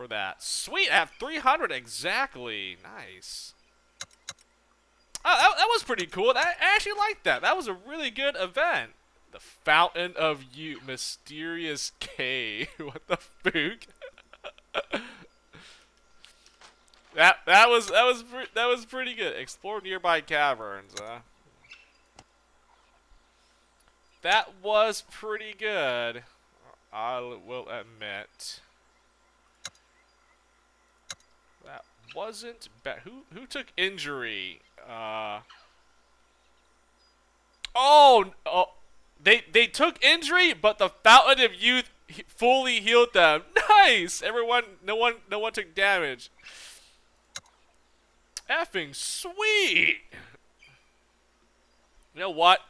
that. Sweet, I have 300 exactly. Nice. Oh, that was pretty cool. I actually liked that. That was a really good event. The Fountain of Youth, mysterious cave. What the fook? that was pretty good. Explore nearby caverns. That was pretty good. I will admit. That wasn't bad. Who took injury? Oh, they took injury, but the Fountain of Youth fully healed them. Nice. Everyone, no one took damage. Effing sweet. You know what?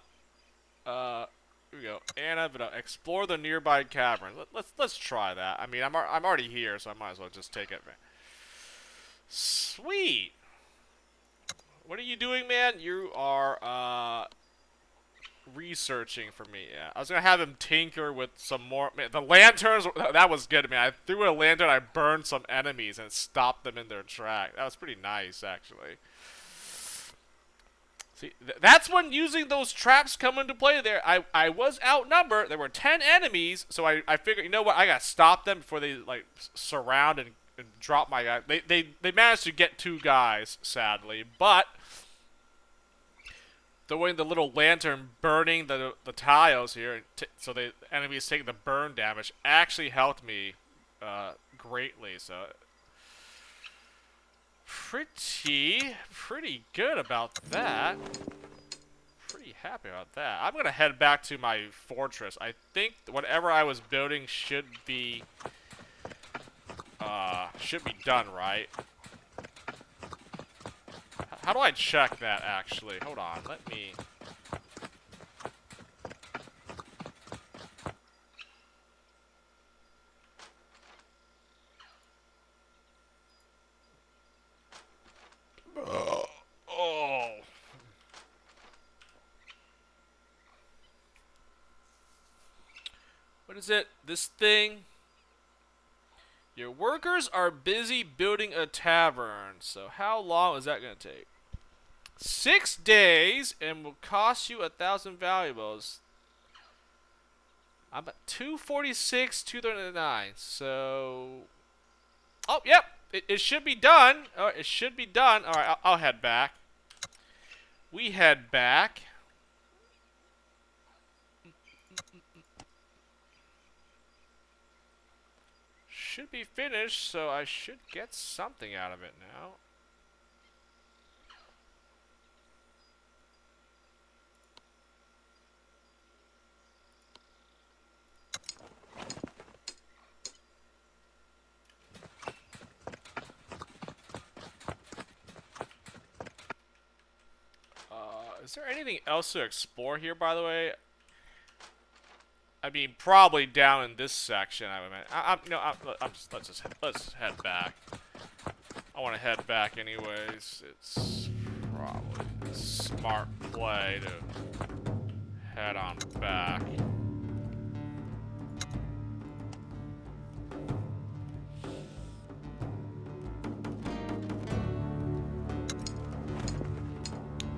Here we go. Anna, explore the nearby cavern. Let's try that. I mean, I'm already here, so I might as well just take it. Sweet. What are you doing, man? You are researching for me. Yeah, I was gonna have him tinker with some more. Man, the lanterns. That was good, man. I threw a lantern. I burned some enemies and stopped them in their track. That was pretty nice, actually. See, that's when using those traps come into play there. I was outnumbered. There were 10 enemies, so I figured, you know what, I gotta stop them before they, like, surround and drop my guy. They managed to get 2 guys, sadly, but throwing the little lantern, burning the tiles here, so the enemies taking the burn damage, actually helped me greatly, so... Pretty good about that. Pretty happy about that. I'm gonna head back to my fortress. I think whatever I was building should be done, right? How do I check that, actually? Hold on, let me... Oh. What is it? This thing? Your workers are busy building a tavern. So how long is that going to take? 6 days and will cost you 1,000 valuables. I'm at 246, 239. So... Oh, yep. It should be done. Oh, it should be done. All right, I'll head back. We head back. Should be finished, so I should get something out of it now. Is there anything else to explore here, by the way? I mean, probably down in this section. I mean, let's head back. I want to head back anyways. It's probably a smart play to head on back.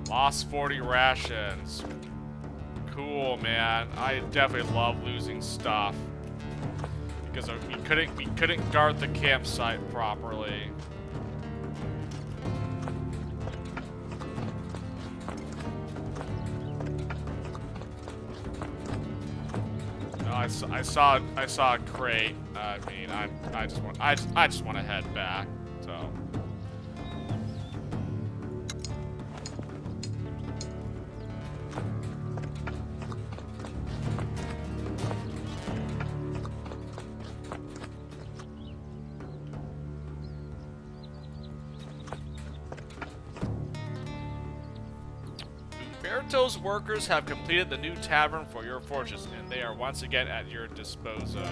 Lost 40 rations. Cool, man. I definitely love losing stuff because we couldn't guard the campsite properly. No, I saw a crate. I mean, I just want to head back. So. Umberto's workers have completed the new tavern for your fortress, and they are once again at your disposal.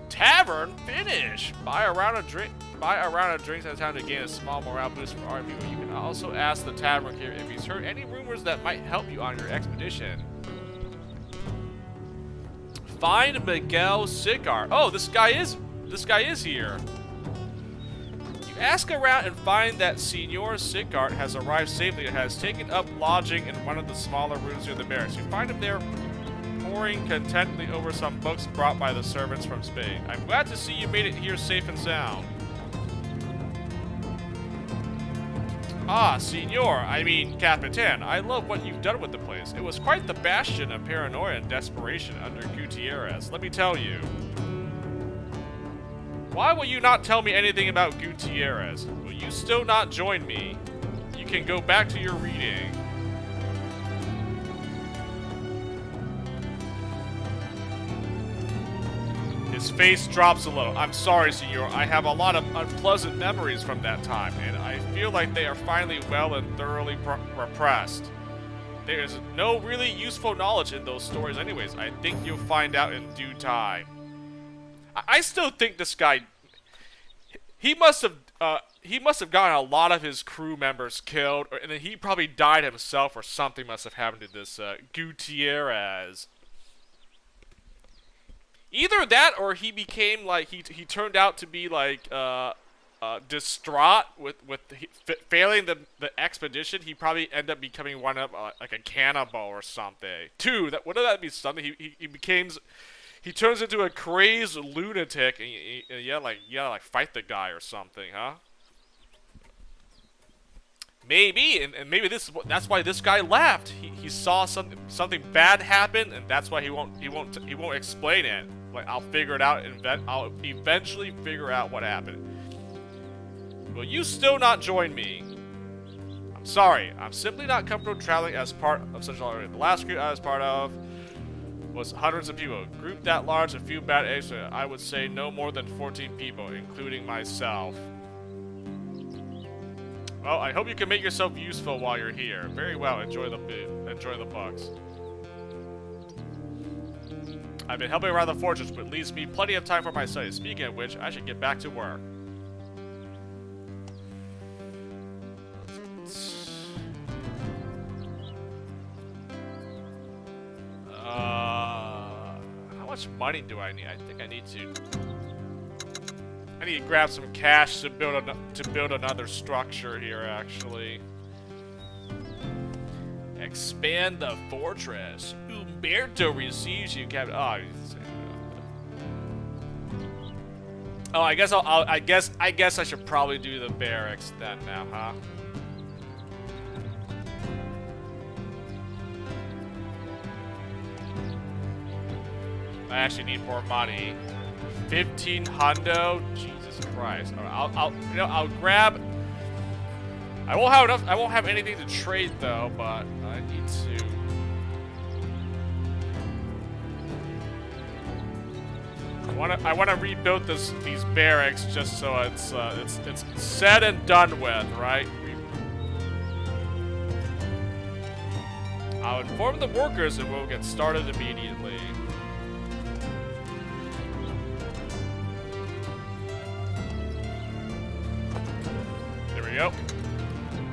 Tavern finish. Buy a round of drinks at a time to gain a small morale boost for our people. You can also ask the tavern here if he's heard any rumors that might help you on your expedition. Find Miguel Sigar. Oh, this guy is here. Ask around and find that Senor Sigart has arrived safely and has taken up lodging in one of the smaller rooms near the barracks. You find him there poring contentedly over some books brought by the servants from Spain. I'm glad to see you made it here safe and sound. Ah, Senor, I mean Capitan, I love what you've done with the place. It was quite the bastion of paranoia and desperation under Gutierrez, let me tell you. Why will you not tell me anything about Gutierrez? Will you still not join me? You can go back to your reading. His face drops a little. I'm sorry, Senor. I have a lot of unpleasant memories from that time, and I feel like they are finally well and thoroughly repressed. There is no really useful knowledge in those stories anyways. I think you'll find out in due time. I still think this guy, he must have gotten a lot of his crew members killed, and then he probably died himself, or something must have happened to this Gutierrez. Either that, or he became like he turned out to be like distraught with failing the expedition. He probably ended up becoming one of like a cannibal or something. Wouldn't that be something? He becomes. He turns into a crazed lunatic, and you gotta fight the guy or something, huh? Maybe, and maybe that's why this guy left. He saw something bad happen, and that's why he won't explain it. Like, I'll figure it out, and I'll eventually figure out what happened. Will you still not join me? I'm sorry, I'm simply not comfortable traveling as part of such a large area. The last group I was part of was hundreds of people. A group that large, a few bad eggs, I would say no more than 14 people, including myself. Well, I hope you can make yourself useful while you're here. Very well, enjoy the books. I've been helping around the fortress, but it leaves me plenty of time for my studies. Speaking of which, I should get back to work. How much money do I need? I think I need to grab some cash to build another structure here, actually. Expand the fortress. Umberto receives you, Captain. Oh, I guess I should probably do the barracks then now, huh? I actually need more money. 15 hundo? Jesus Christ. I'll grab. I won't have enough. I won't have anything to trade though, but I need to. I want to rebuild these barracks just so it's said and done with, right? I'll inform the workers and we'll get started immediately. There we go.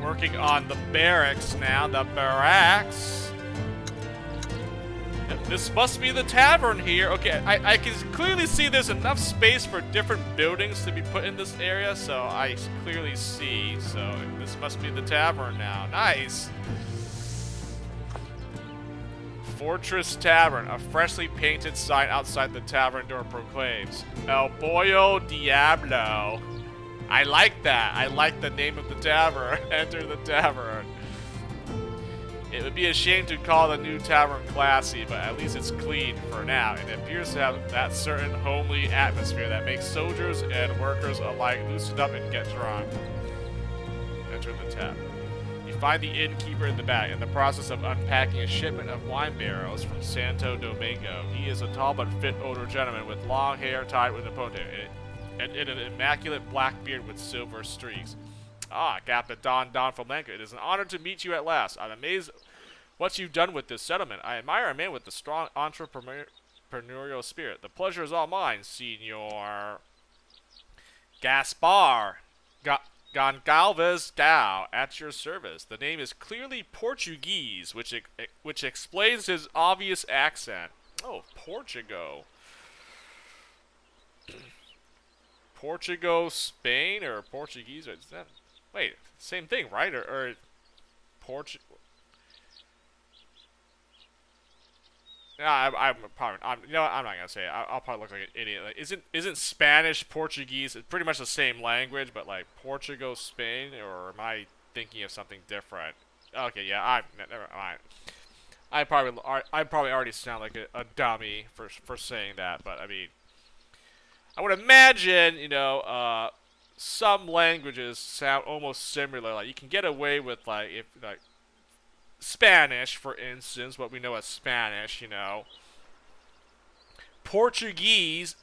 Working on the barracks now. The barracks. This must be the tavern here. Okay, I can clearly see there's enough space for different buildings to be put in this area, so I clearly see. So this must be the tavern now. Nice. Fortress Tavern. A freshly painted sign outside the tavern door proclaims, El Pollo Diablo. I like that. I like the name of the tavern. Enter the tavern. It would be a shame to call the new tavern classy, but at least it's clean for now. It appears to have that certain homely atmosphere that makes soldiers and workers alike loosen up and get drunk. Enter the tavern. You find the innkeeper in the back in the process of unpacking a shipment of wine barrels from Santo Domingo. He is a tall but fit older gentleman with long hair tied with a ponytail and an immaculate black beard with silver streaks. Ah, Captain Don Flamenco, it is an honor to meet you at last. I'm amazed what you've done with this settlement. I admire a man with a strong entrepreneurial spirit. The pleasure is all mine, Senor Gaspar Gonçalves Dow, at your service. The name is clearly Portuguese, which explains his obvious accent. Oh, Portugal. Portugal, Spain, or Portuguese? Or is that... Wait, same thing, right? Or Portugal? Yeah, I'm you know what? I'm not gonna say it. I'll probably look like an idiot. Like, isn't Spanish Portuguese? It's pretty much the same language, but like Portugal, Spain, or am I thinking of something different? Okay, yeah, never mind. I probably already sound like a dummy for saying that, but I mean, I would imagine, you know, some languages sound almost similar. Like you can get away with like Spanish, for instance, what we know as Spanish, you know. Portuguese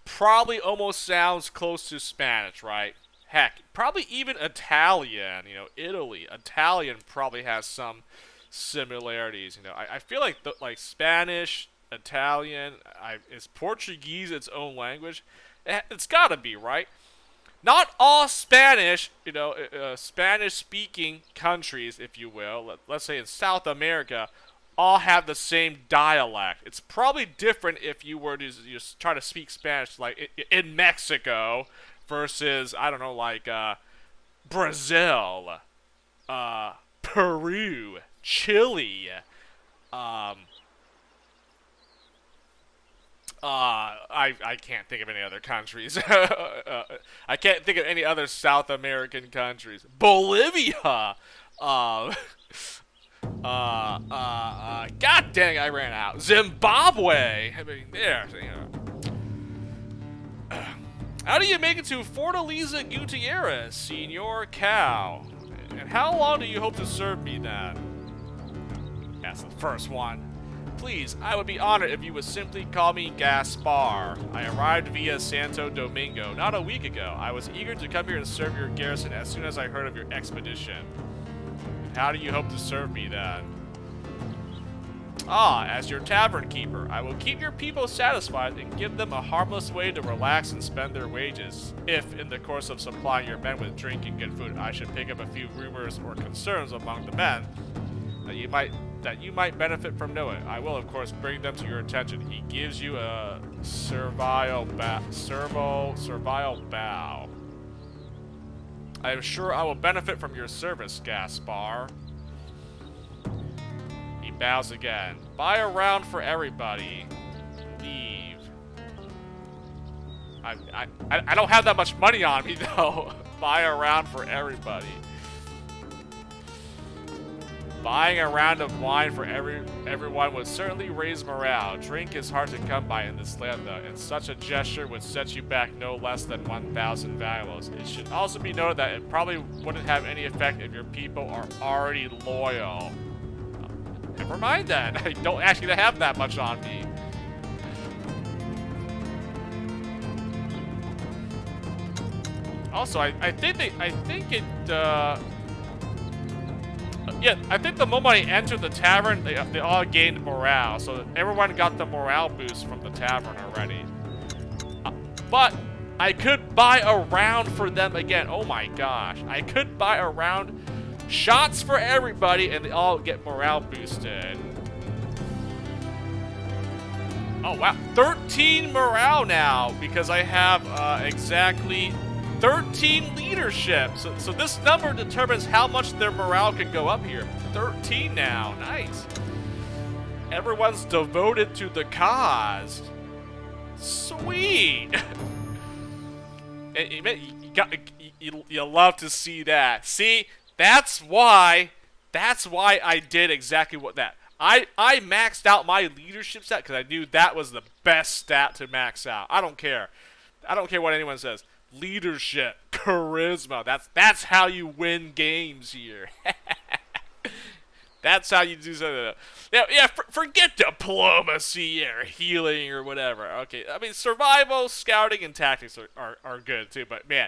probably almost sounds close to Spanish, right? Heck, probably even Italian, you know, Italian probably has some similarities, you know. I feel like like Spanish, Italian, is Portuguese its own language? It's gotta be, right? Not all Spanish, you know, Spanish-speaking countries, if you will, let's say in South America, all have the same dialect. It's probably different if you were to just try to speak Spanish, like in Mexico, versus, I don't know, like Brazil, Peru, Chile, I can't think of any other countries. I can't think of any other South American countries. Bolivia! God dang, I ran out. Zimbabwe! I mean, there, you know. How do you make it to Fortaleza Gutierrez, Senor Cow? And how long do you hope to serve me then? That's the first one. Please, I would be honored if you would simply call me Gaspar. I arrived via Santo Domingo not a week ago. I was eager to come here and serve your garrison as soon as I heard of your expedition. How do you hope to serve me then? Ah, as your tavern keeper, I will keep your people satisfied and give them a harmless way to relax and spend their wages. If, in the course of supplying your men with drink and good food, I should pick up a few rumors or concerns among the men that you might benefit from knowing, I will of course bring them to your attention. He gives you a servile bow. I am sure I will benefit from your service, Gaspar. He bows again. Buy a round for everybody. Leave. I don't have that much money on me though. Buy a round for everybody. Buying a round of wine for everyone would certainly raise morale. Drink is hard to come by in this land, though, and such a gesture would set you back no less than 1,000 valuables. It should also be noted that it probably wouldn't have any effect if your people are already loyal. Never mind then. I don't actually have that much on me. Also, I think it Yeah, I think the moment I entered the tavern, they all gained morale. So everyone got the morale boost from the tavern already. But I could buy a round for them again. Oh my gosh. I could buy a round. Shots for everybody, and they all get morale boosted. Oh wow, 13 morale now because I have exactly 13 leadership. So this number determines how much their morale can go up here. 13 now, nice. Everyone's devoted to the cause. Sweet. You love to see that. See, that's why I did exactly what that. I maxed out my leadership stat because I knew that was the best stat to max out. I don't care. I don't care what anyone says. Leadership, charisma. That's how you win games here. That's how you do something. Yeah. Forget diplomacy or healing or whatever. Okay, I mean survival, scouting, and tactics are good too. But man,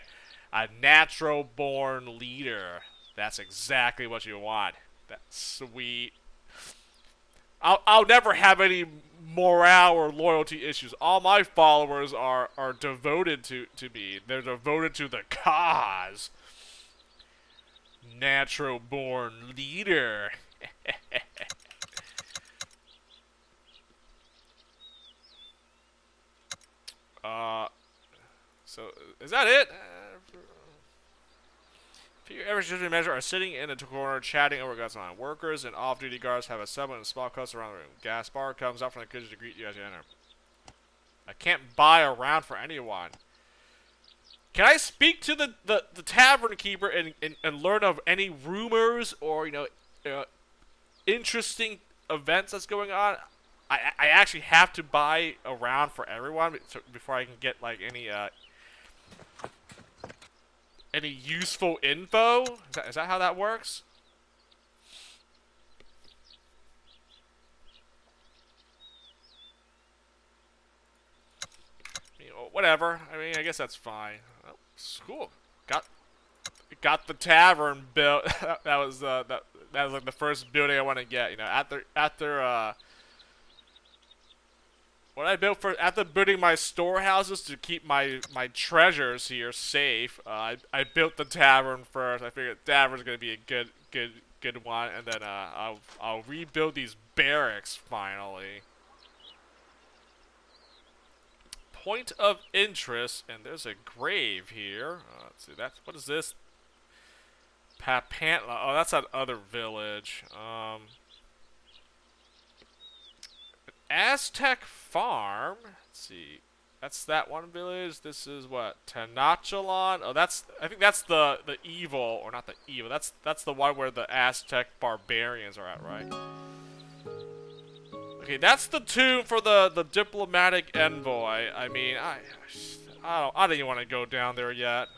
a natural-born leader. That's exactly what you want. That's sweet. I'll never have any morale or loyalty issues. All my followers are devoted to me. They're devoted to the cause. Natural-born leader. So is that it? Your average duty measure are sitting in a corner chatting over what's on. Workers and off-duty guards have assembled in small clusters around the room. Gas bar comes out from the kitchen to greet you as you enter. I can't buy a round for anyone. Can I speak to the tavern keeper and learn of any rumors or interesting events that's going on? I actually have to buy a round for everyone before I can get like any useful info? Is that how that works? Whatever. I mean, I guess that's fine. Oh, cool. Got the tavern built. that was like the first building I want to get. After what I built after building my storehouses to keep my treasures here safe, I built the tavern first. I figured the tavern's gonna be a good one, and then I'll rebuild these barracks finally. Point of interest, and there's a grave here. Let's see, what is this? Papantla. Oh, that's that other village. Aztec Farm. Let's see. That's that one village. This is what? Tenachalon. Oh, I think that's the evil, or not the evil. That's the one where the Aztec barbarians are at, right? Okay, that's the tomb for the diplomatic envoy. I mean, I don't even want to go down there yet.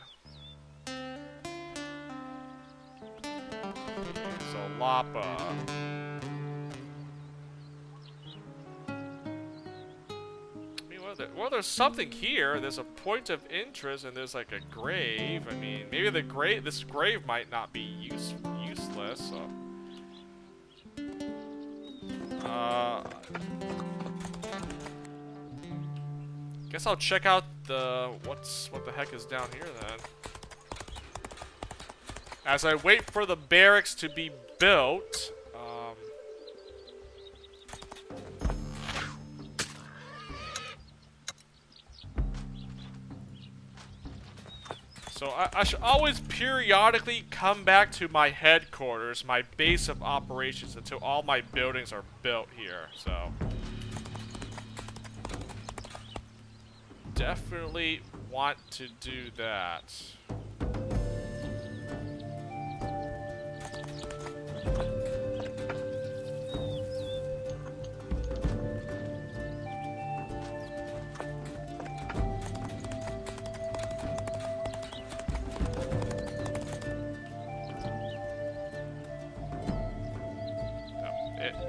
Zolapa. Well, there's something here. There's a point of interest, and there's like a grave. I mean, maybe this grave might not be useless. So. Guess I'll check out what the heck is down here then. As I wait for the barracks to be built. So I should always periodically come back to my headquarters, my base of operations, until all my buildings are built here, so. Definitely want to do that.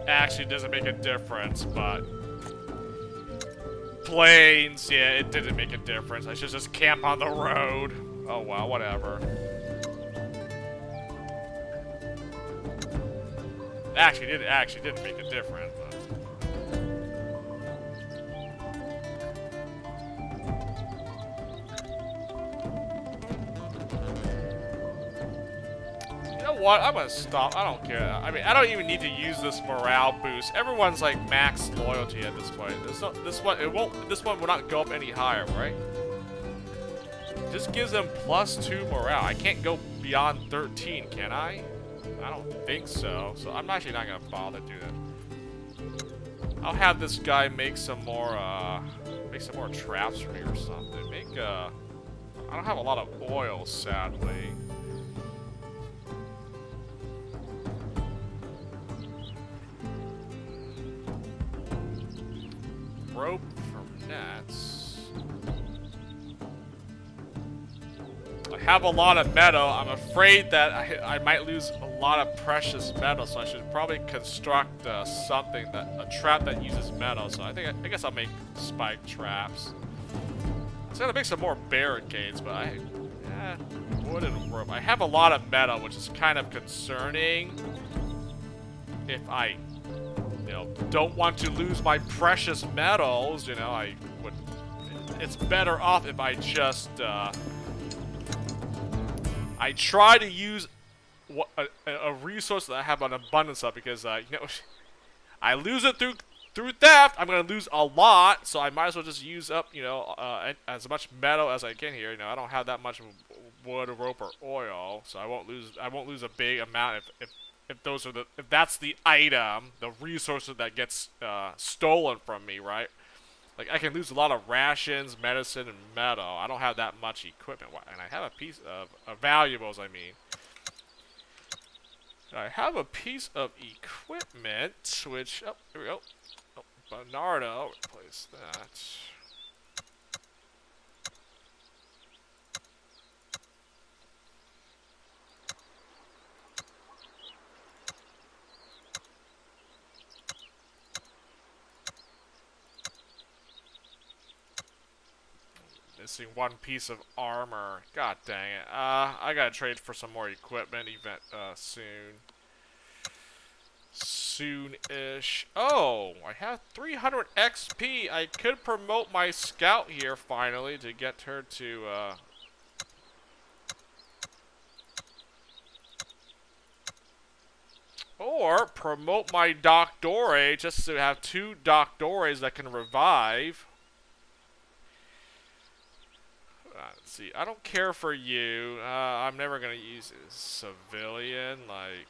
Actually doesn't make a difference, but planes, yeah, it didn't make a difference. I should just camp on the road. Oh well, whatever. actually didn't make a difference. But. You know what? I'm gonna stop. I don't care. I mean, I don't even need to use this morale boost. Everyone's like max loyalty at this point. This one will not go up any higher, right? Just gives them +2 morale. I can't go beyond 13, can I? I don't think so. So I'm actually not gonna bother doing that. I'll have this guy make some more traps for me or something. I don't have a lot of oil, sadly. Rope for nets. I have a lot of metal. I'm afraid that I might lose a lot of precious metal, so I should probably construct a trap that uses metal. So I guess I'll make spike traps. I was gonna make some more barricades, but wood and rope. I have a lot of metal, which is kind of concerning. If I, don't want to lose my precious metals, it's better off if I just. I try to use a resource that I have an abundance of because, I lose it through theft. I'm going to lose a lot, so I might as well just use up, as much metal as I can here. I don't have that much wood, rope, or oil, so I won't lose a big amount if that's the item, the resource that gets stolen from me, right? Like, I can lose a lot of rations, medicine, and metal. I don't have that much equipment. And I have a piece of valuables, I mean. I have a piece of equipment, which... Oh, here we go. Oh, Bernardo. Replace that. Missing one piece of armor. God dang it. I gotta trade for some more equipment soon. Soon-ish. Oh, I have 300 XP. I could promote my scout here finally to get her to, or promote my Doctore just to have 2 Doctores that can revive. Let's see. I don't care for you. I'm never gonna use a civilian. Like,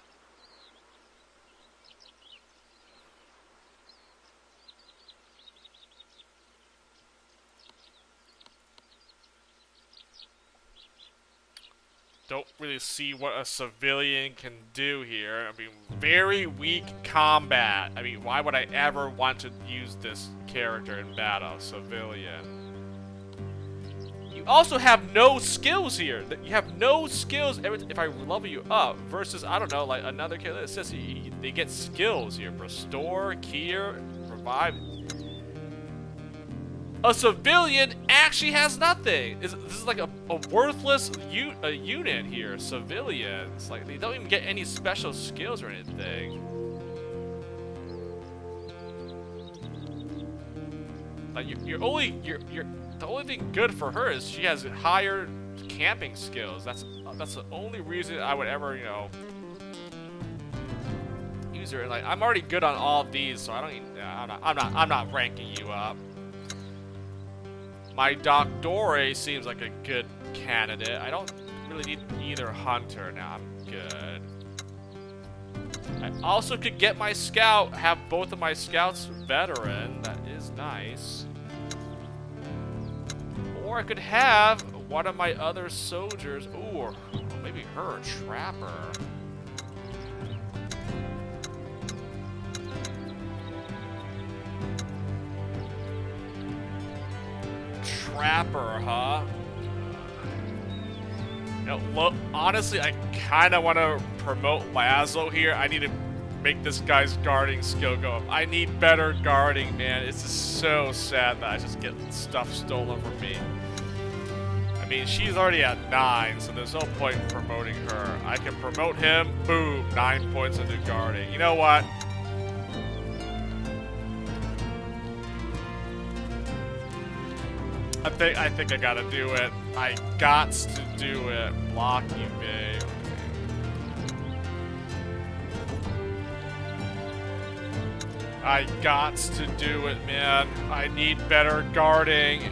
don't really see what a civilian can do here. I mean, very weak combat. I mean, why would I ever want to use this character in battle? Civilian. You also have no skills here. You have no skills if I level you up. Versus, I don't know, like another character. It says they get skills here. Restore, cure, revive. A civilian actually has nothing. This is like a worthless unit here. Civilians. Like, they don't even get any special skills or anything. Like, the only thing good for her is she has higher camping skills. That's the only reason I would ever, use her. Like, I'm already good on all of these, so I don't even, I'm not ranking you up. My Doctore seems like a good candidate. I don't really need either hunter now. I'm good. I also could get my scout, have both of my scouts veteran. That is nice. Or I could have one of my other soldiers, or maybe her, a trapper. Trapper, huh? Look, honestly, I kind of want to promote Laszlo here. I need to make this guy's guarding skill go up. I need better guarding, man. It's just so sad that I just get stuff stolen from me. I mean, she's already at 9, so there's no point in promoting her. I can promote him, boom, 9 points into guarding. You know what? I think I gotta do it. I gots to do it. Block evade. I gots to do it, man. I need better guarding.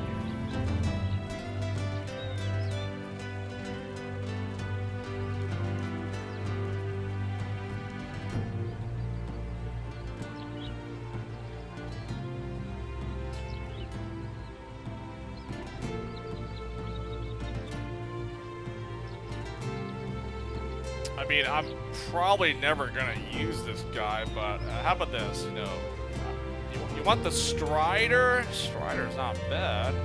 I mean, I'm probably never gonna use this guy, but how about this? You know, you want the Strider? Strider's not bad.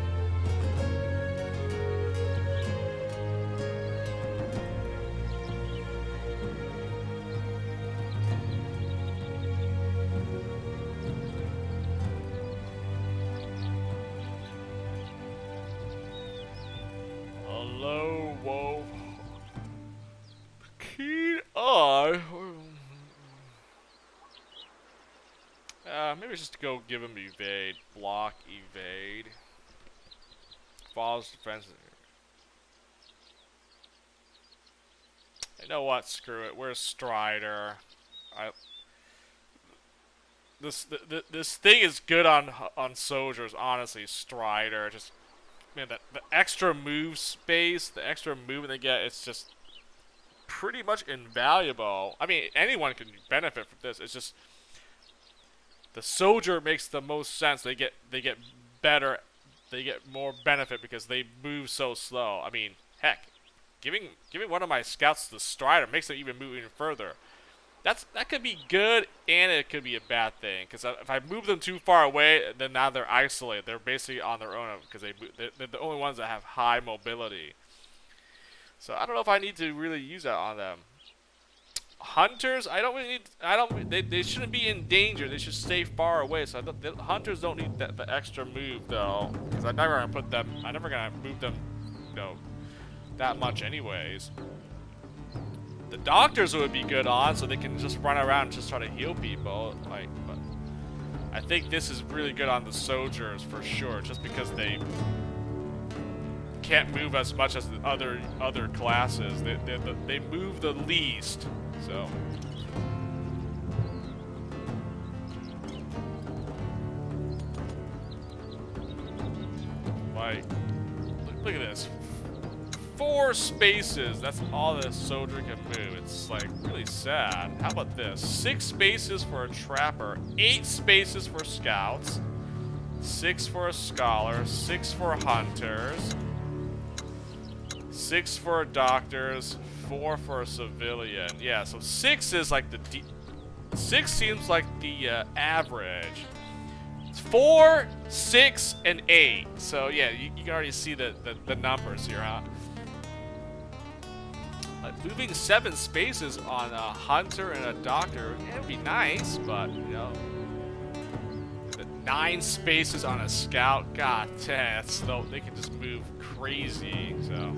Hello, whoa. Keen eye. Maybe just go give him evade. Block, evade. Falls defensive. You know what? Screw it. Where's Strider? This thing is good on soldiers. Honestly, Strider. Just man, the extra move space, the extra movement they get. It's just pretty much invaluable. I mean, anyone can benefit from this. It's just the soldier makes the most sense. They get better, they get more benefit because they move so slow. I mean, heck, giving one of my scouts the Strider makes them even move even further. That could be good and it could be a bad thing, because if I move them too far away, then now they're isolated. They're basically on their own because they're the only ones that have high mobility. So I don't know if I need to really use that on them. Hunters, I don't really need. They shouldn't be in danger. They should stay far away. So the hunters don't need the extra move though, because I'm never gonna put them. I'm never gonna move them, you know, that much anyways. The doctors would be good on, so they can just run around and just try to heal people. Like, but I think this is really good on the soldiers for sure, just because they can't move as much as the other classes. They move the least. So like look at this. 4 spaces, that's all the soldier can move. It's like really sad. How about this? 6 spaces for a trapper, 8 spaces for scouts, 6 for a scholar, 6 for hunters, 6 for doctors, 4 for a civilian. Yeah, so 6 is like the 6 seems like the average. 4, 6, and 8. So yeah, you can already see the numbers here, huh? Moving 7 spaces on a hunter and a doctor, it would be nice, but you know, the 9 spaces on a scout, god damn, that's slow. They can just move crazy. So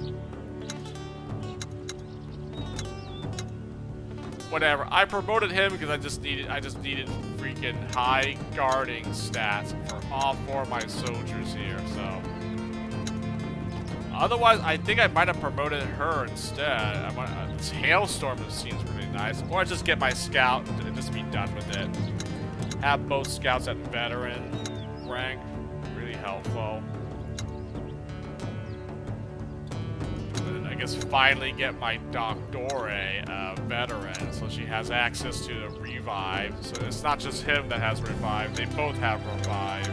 whatever. I promoted him because I just needed freaking high guarding stats for all 4 of my soldiers here. So otherwise, I think I might have promoted her instead. This hailstorm seems really nice. Or I just get my scout and just be done with it. Have both scouts at veteran rank. Really helpful. And then I guess finally get my Doctore veteran, so she has access to the revive. So it's not just him that has revive. They both have revive.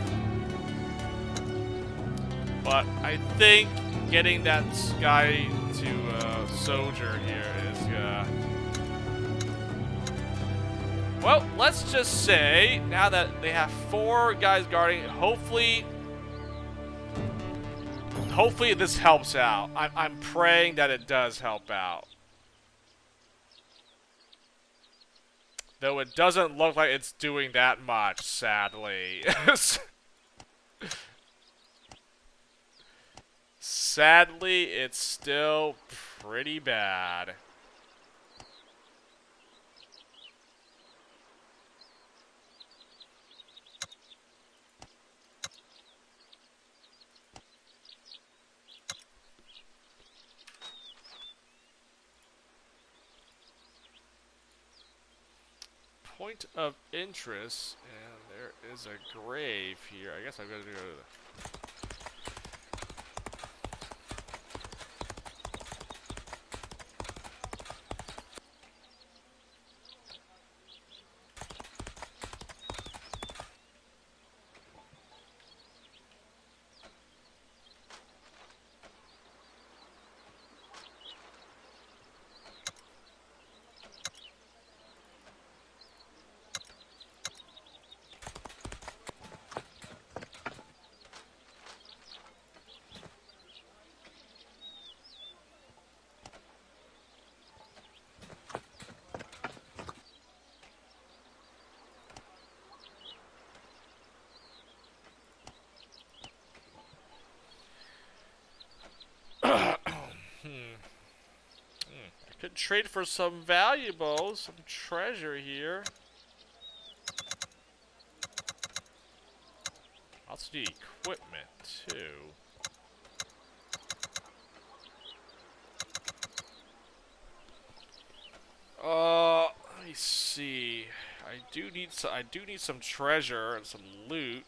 But I think getting that guy to soldier here is well, let's just say now that they have 4 guys guarding, hopefully this helps out. I'm praying that it does help out, though it doesn't look like it's doing that much, sadly. Sadly, it's still pretty bad. Point of interest, and there is a grave here. I guess I'm gonna go to the... I could trade for some valuables, some treasure here. Also need equipment, too. Let me see. I do need some treasure and some loot,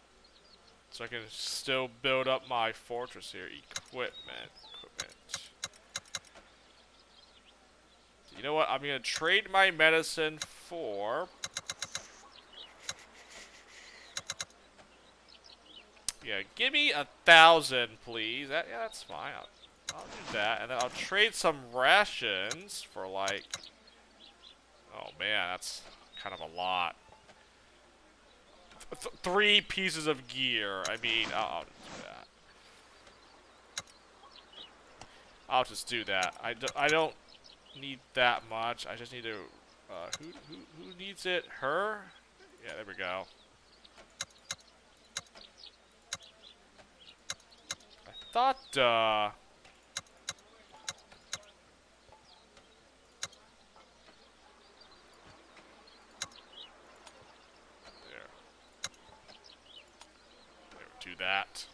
so I can still build up my fortress here. Equipment. You know what? I'm gonna trade my medicine for... Yeah, give me 1,000, please. Yeah, that's fine. I'll do that, and then I'll trade some rations for like... Oh man, that's kind of a lot. 3 pieces of gear. I mean, I'll do that. I'll just do that. I don't need that much. I just need to... who needs it? Her? Yeah, there we go. I thought, there. Do that.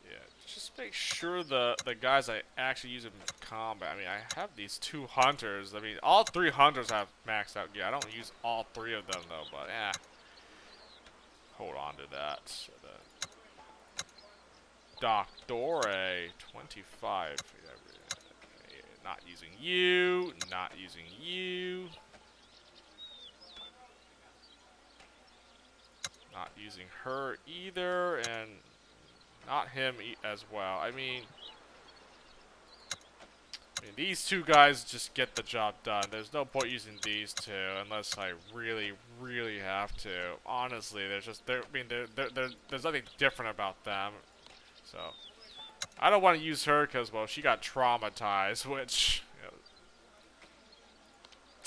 Yeah, just make sure the guys I actually use in combat. I mean, I have these 2 hunters. I mean, all 3 hunters have maxed out gear. I don't use all 3 of them though, but yeah. Hold on to that. So Doctore 25. Not using you. Not using you. Not using her either, and not him as well. I mean, these 2 guys just get the job done. There's no point using these 2 unless I really, really have to. Honestly, there's nothing different about them. So, I don't want to use her because, well, she got traumatized, which...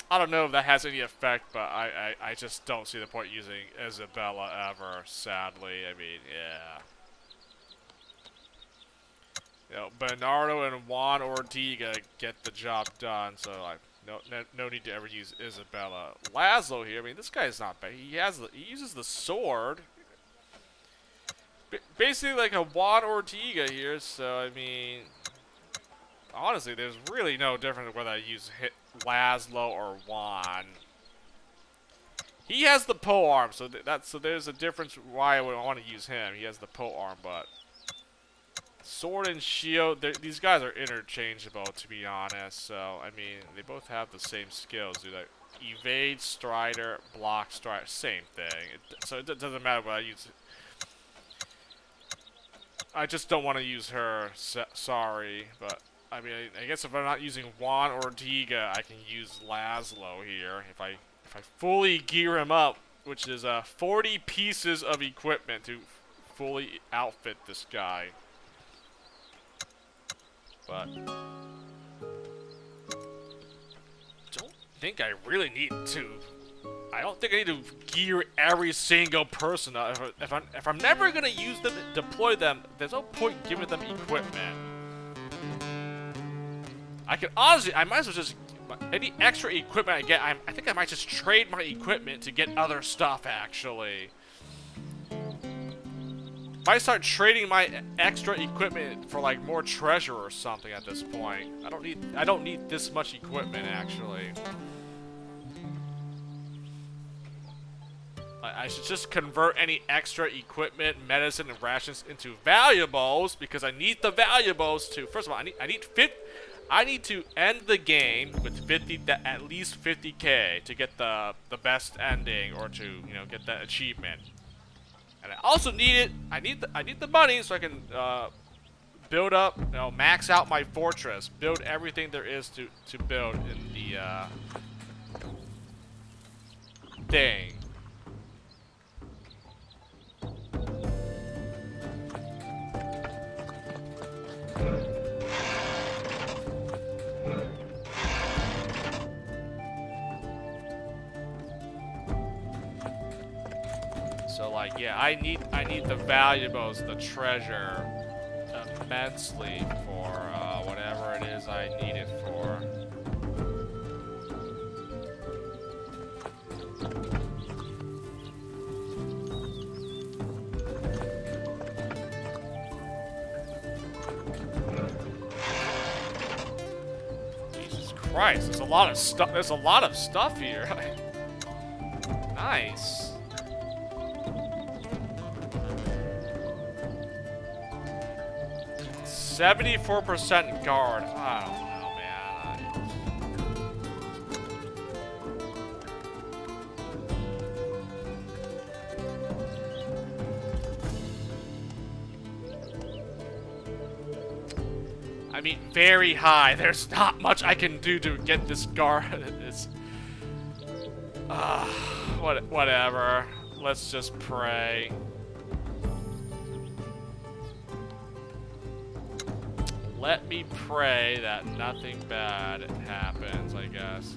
I don't know if that has any effect, but I just don't see the point using Isabella ever, sadly. I mean, yeah. You know, Bernardo and Juan Ortega get the job done, so like no need to ever use Isabella. Laszlo here, I mean, this guy is not bad. He uses the sword. Basically like a Juan Ortega here, so I mean, honestly, there's really no difference whether I use Laszlo or Juan. He has the pole arm, so there's a difference why I would want to use him. He has the pole arm, but sword and shield, these guys are interchangeable, to be honest. So I mean, they both have the same skills. Do like evade, strider, block, strider, same thing. So it doesn't matter what I use. I just don't want to use her. Sorry, but I mean, I guess if I'm not using Juan Ortega, I can use Laszlo here. If I fully gear him up, which is 40 pieces of equipment to fully outfit this guy. But don't think I really need to. I don't think I need to gear every single person. If I'm never gonna use them, deploy them, there's no point in giving them equipment. I might as well just, any extra equipment I get, I think I might just trade my equipment to get other stuff, actually. If I start trading my extra equipment for, like, more treasure or something at this point, I don't need this much equipment, actually. I should just convert any extra equipment, medicine, and rations into valuables, because I need the valuables to, first of all, I need to end the game with at least 50k to get the best ending, or to, you know, get that achievement. And I also need the money so I can build up, you know, max out my fortress, build everything there is to build in the thing. So, like, yeah, I need the valuables, the treasure, immensely for whatever it is I need it for. Jesus Christ, there's a lot of stuff. There's a lot of stuff here. Nice. 74% guard. I don't know, man. I mean, very high. There's not much I can do to get this guard. It's, whatever. Let's just pray. Let me pray that nothing bad happens, I guess.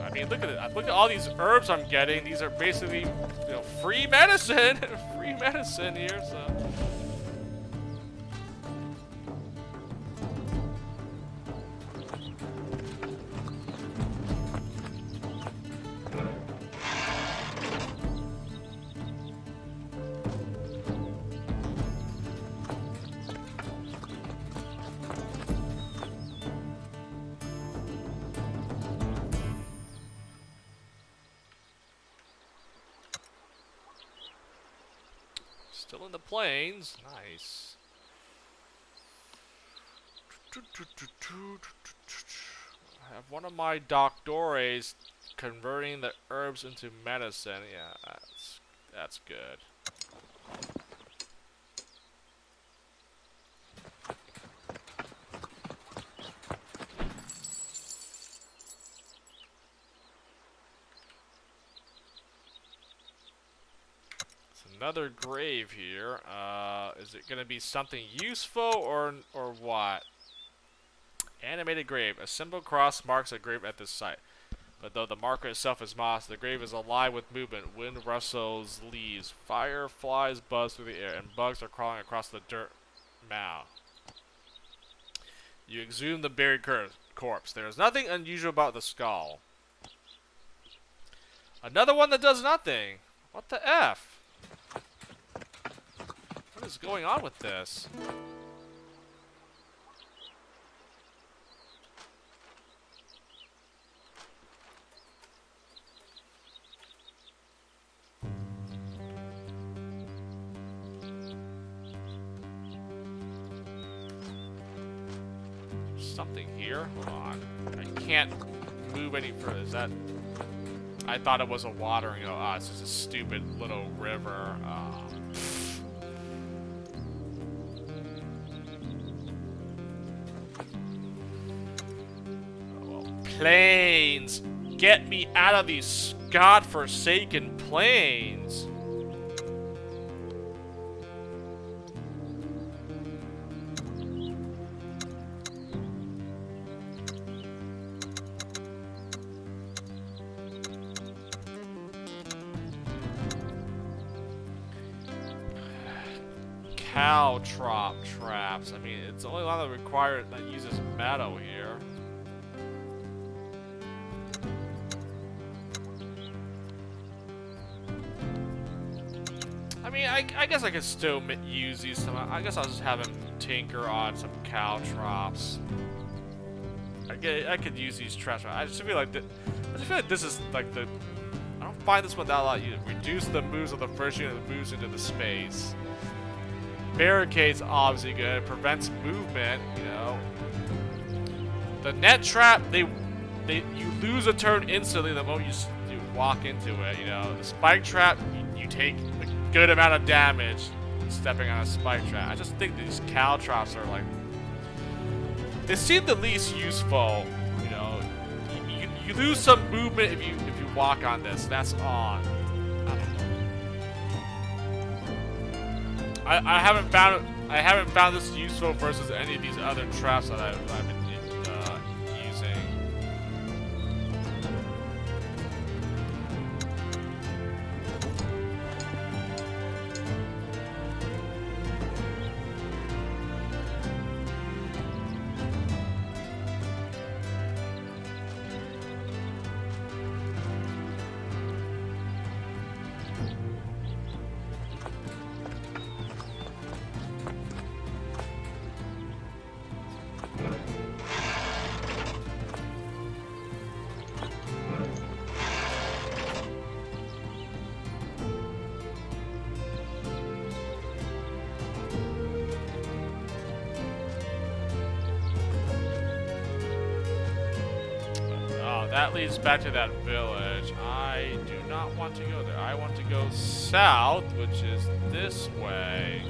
I mean, look at it. Look at all these herbs I'm getting. These are basically, you know, free medicine. Free medicine here, so. Still in the plains. Nice. I have one of my doctores converting the herbs into medicine. Yeah, that's good. Another grave here. Is it gonna be something useful or what? Animated grave. A simple cross marks a grave at this site. But though the marker itself is moss, the grave is alive with movement. Wind rustles leaves. Fireflies buzz through the air, and bugs are crawling across the dirt mound. You exhume the buried corpse. There is nothing unusual about the skull. Another one that does nothing. What the F? What is going on with this? Something here? Hold on. I can't move any further. Is that... I thought it was a watering. Oh, it's just a stupid little river. Plains! Get me out of these godforsaken plains! caltrop traps. I mean, it's the only one that requires that uses metal here. I mean, I guess I could still use these. I guess I'll just have him tinker on some caltrops. I could use these traps. I just feel like this is like the. I don't find this one that a lot. You reduce the moves of the first unit that moves into the space. Barricades obviously good. It prevents movement. You know. The net trap, you lose a turn instantly the moment you walk into it. You know. The spike trap, you take a good amount of damage stepping on a spike trap. I just think these caltrops are like. They seem the least useful, you know. You lose some movement if you walk on this. That's odd. I haven't found this useful versus any of these other traps that I've been using. That leads back to that village. I do not want to go there. I want to go south, which is this way.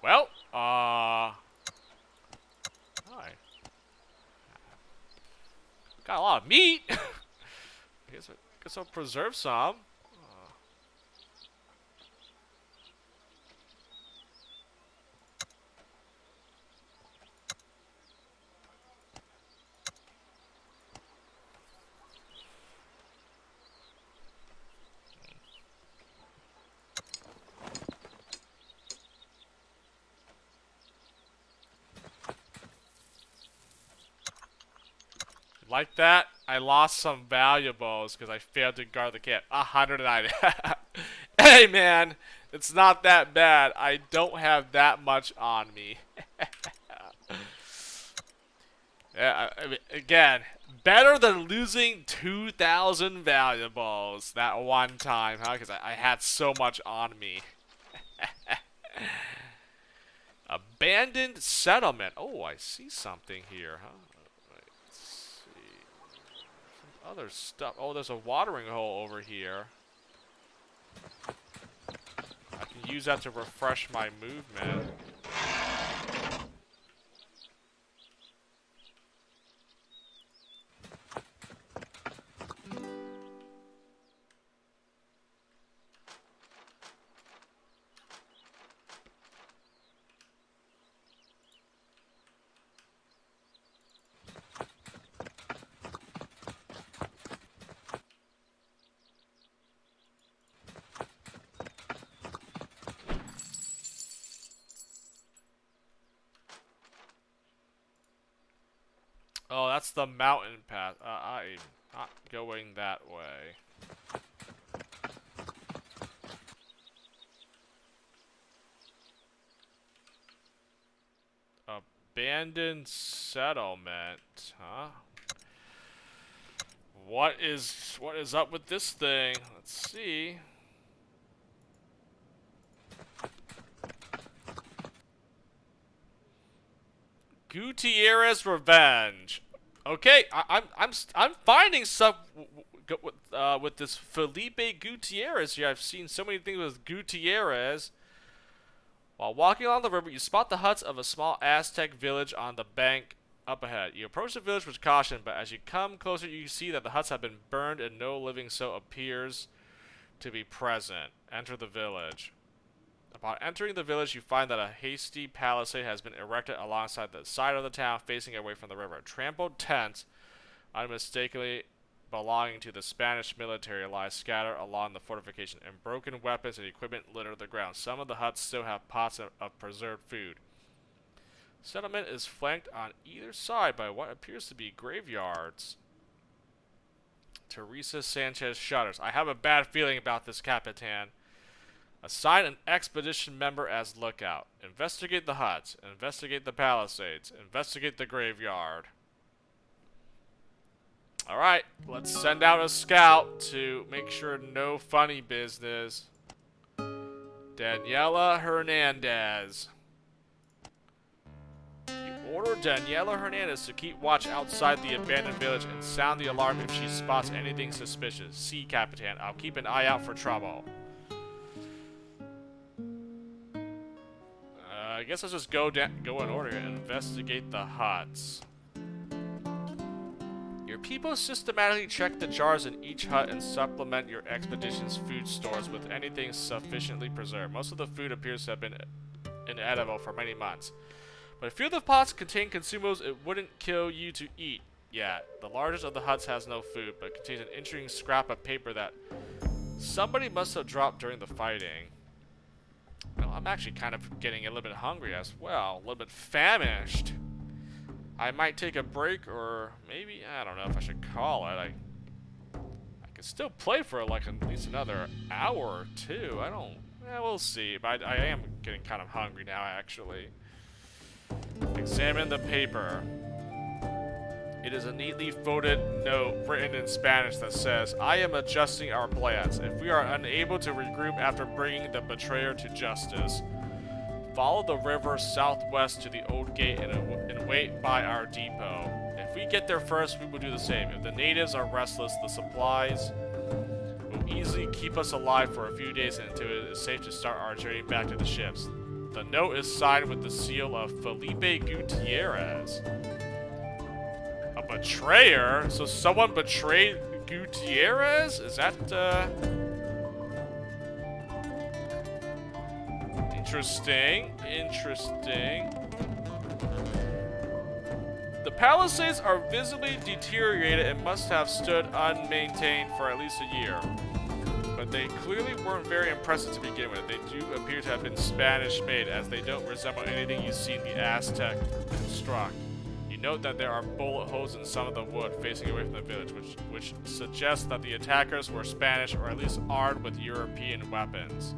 Well, got a lot of meat. I guess I'll preserve some. Like that, I lost some valuables because I failed to guard the camp. 190. Hey man, it's not that bad. I don't have that much on me. Yeah, I mean, again, better than losing 2,000 valuables that one time, huh? Because I had so much on me. Abandoned settlement. Oh, I see something here, huh? Other stuff. Oh, there's a watering hole over here. I can use that to refresh my movement. Oh, that's the mountain path. I'm not going that way. Abandoned settlement, huh? What is up with this thing? Let's see. Gutierrez Revenge. Okay, I'm finding stuff with this Felipe Gutierrez here. I've seen so many things with Gutierrez. While walking along the river, you spot the huts of a small Aztec village on the bank up ahead. You approach the village with caution, but as you come closer, you see that the huts have been burned and no living soul appears to be present. Enter the village. Upon entering the village, you find that a hasty palisade has been erected alongside the side of the town, facing away from the river. Trampled tents, unmistakably belonging to the Spanish military, lie scattered along the fortification, and broken weapons and equipment litter the ground. Some of the huts still have pots of preserved food. Settlement is flanked on either side by what appears to be graveyards. Teresa Sanchez shudders. I have a bad feeling about this, Capitan. Assign an expedition member as lookout. Investigate the huts. Investigate the palisades. Investigate the graveyard. Alright, let's send out a scout to make sure no funny business. Daniela Hernandez. You order Daniela Hernandez to keep watch outside the abandoned village and sound the alarm if she spots anything suspicious. See, Capitan. I'll keep an eye out for trouble. I guess let's just go in order and investigate the huts. Your people systematically check the jars in each hut and supplement your expedition's food stores with anything sufficiently preserved. Most of the food appears to have been inedible for many months. But a few of the pots contain consumables it wouldn't kill you to eat yet. The largest of the huts has no food, but contains an interesting scrap of paper that somebody must have dropped during the fighting. Well, I'm actually kind of getting a little bit hungry as well, a little bit famished. I might take a break, or maybe, I don't know if I should call it. I could still play for like at least another hour or two. We'll see. But I am getting kind of hungry now, actually. Examine the paper. It is a neatly folded note written in Spanish that says, I am adjusting our plans. If we are unable to regroup after bringing the betrayer to justice, follow the river southwest to the old gate and wait by our depot. If we get there first, we will do the same. If the natives are restless, the supplies will easily keep us alive for a few days until it is safe to start our journey back to the ships. The note is signed with the seal of Felipe Gutierrez. A betrayer? So someone betrayed Gutierrez? Is that, Interesting. The palisades are visibly deteriorated and must have stood unmaintained for at least a year. But they clearly weren't very impressive to begin with. They do appear to have been Spanish-made, as they don't resemble anything you see in the Aztec construct. You note that there are bullet holes in some of the wood facing away from the village, which suggests that the attackers were Spanish or at least armed with European weapons.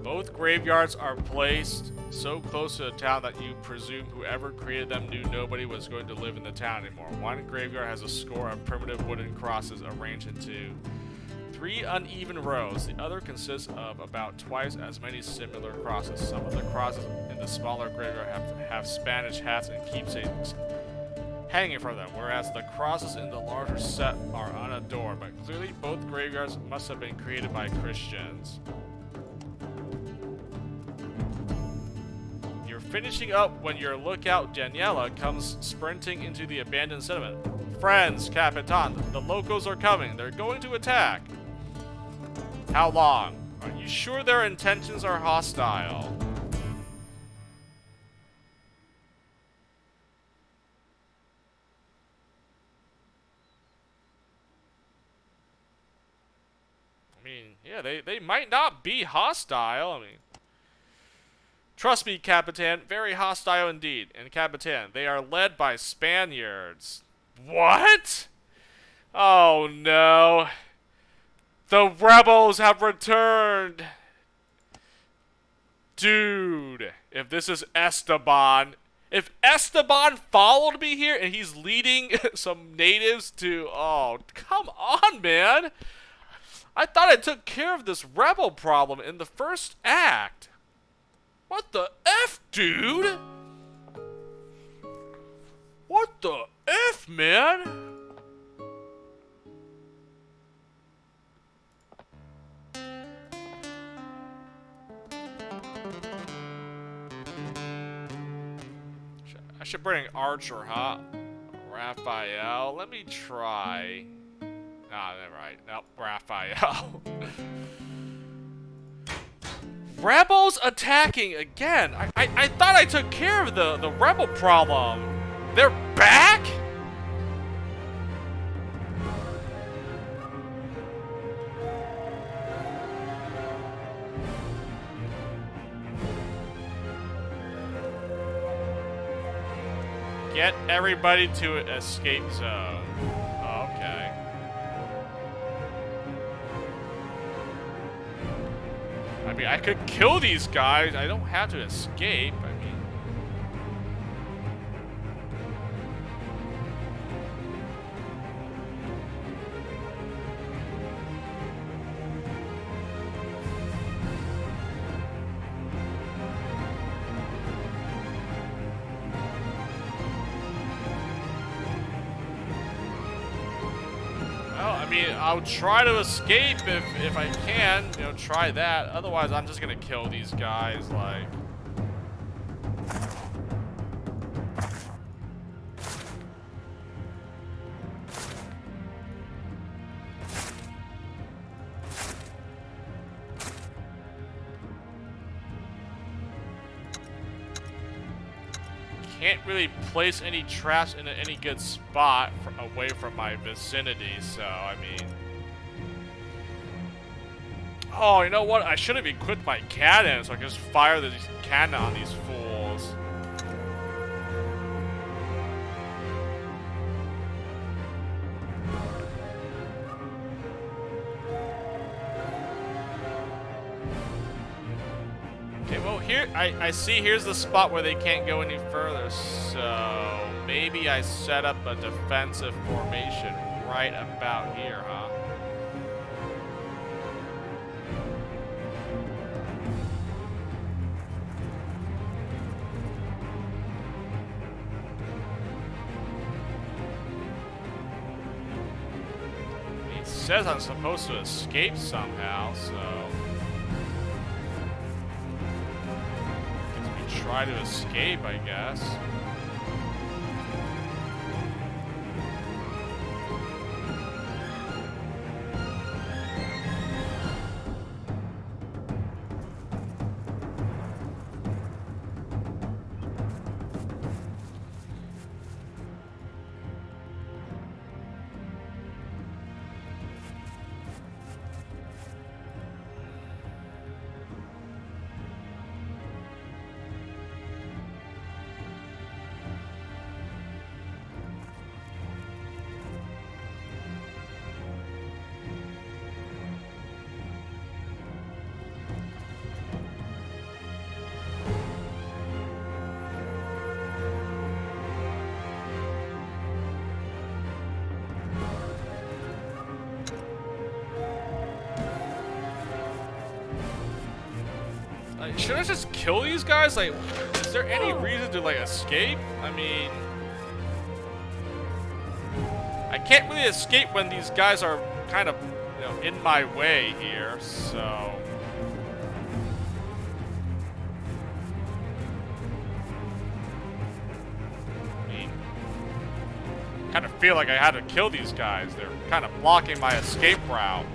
Both graveyards are placed so close to the town that you presume whoever created them knew nobody was going to live in the town anymore. One graveyard has a score of primitive wooden crosses arranged into 3 uneven rows. The other consists of about twice as many similar crosses. Some of the crosses in the smaller graveyard have Spanish hats and keepsakes hanging from them, whereas the crosses in the larger set are unadorned, but clearly both graveyards must have been created by Christians. You're finishing up when your lookout Daniela comes sprinting into the abandoned settlement. Friends, Capitan, the locals are coming. They're going to attack. How long? Are you sure their intentions are hostile? I mean, yeah, they might not be hostile. I mean, trust me, Capitan, very hostile indeed. And Capitan, they are led by Spaniards. What? Oh no. The rebels have returned. Dude, if this is Esteban, if Esteban followed me here and he's leading some natives to, oh, come on, man. I thought I took care of this rebel problem in the first act. What the F, dude? What the F, man? should bring an archer, huh? Raphael. Let me try. Ah, never mind. Nope, Raphael. Rebels attacking again. I thought I took care of the rebel problem. They're back? Get everybody to escape zone. Oh, okay. I mean, I could kill these guys. I don't have to escape. I mean... I'll try to escape if I can, you know, try that. Otherwise, I'm just gonna kill these guys, like... Can't really place any traps in any good spot away from my vicinity, so, I mean... Oh, you know what? I should have equipped my cannon so I can just fire this cannon on these fools. Okay, well, here, I see here's the spot where they can't go any further, so maybe I set up a defensive formation right about here, huh? It says I'm supposed to escape somehow, so... Try to escape, I guess. Should I just kill these guys? Like, is there any reason to, like, escape? I mean... I can't really escape when these guys are kind of, you know, in my way here, so... I mean... kind of feel like I had to kill these guys. They're kind of blocking my escape route.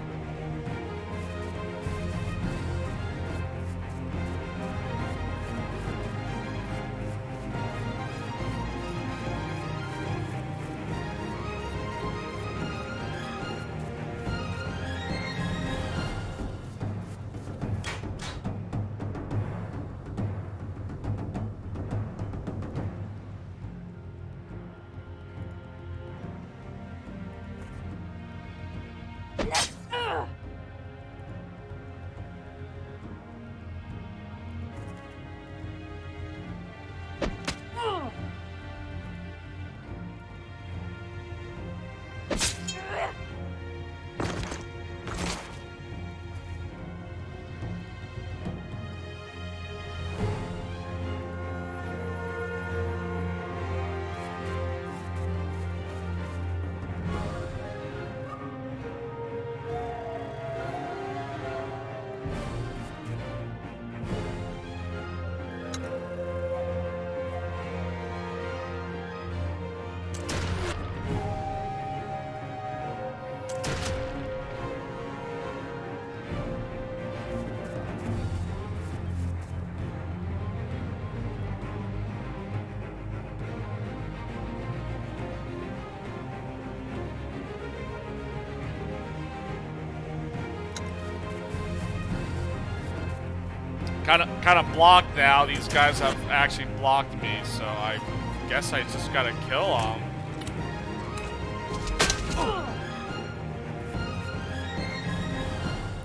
kind of blocked now. These guys have actually blocked me, so I guess I just gotta kill them.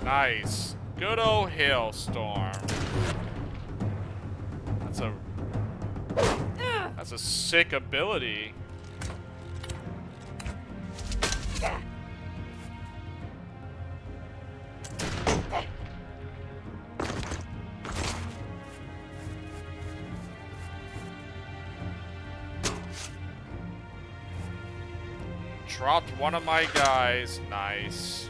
Nice. Good old hailstorm. That's a sick ability. Dropped one of my guys. Nice.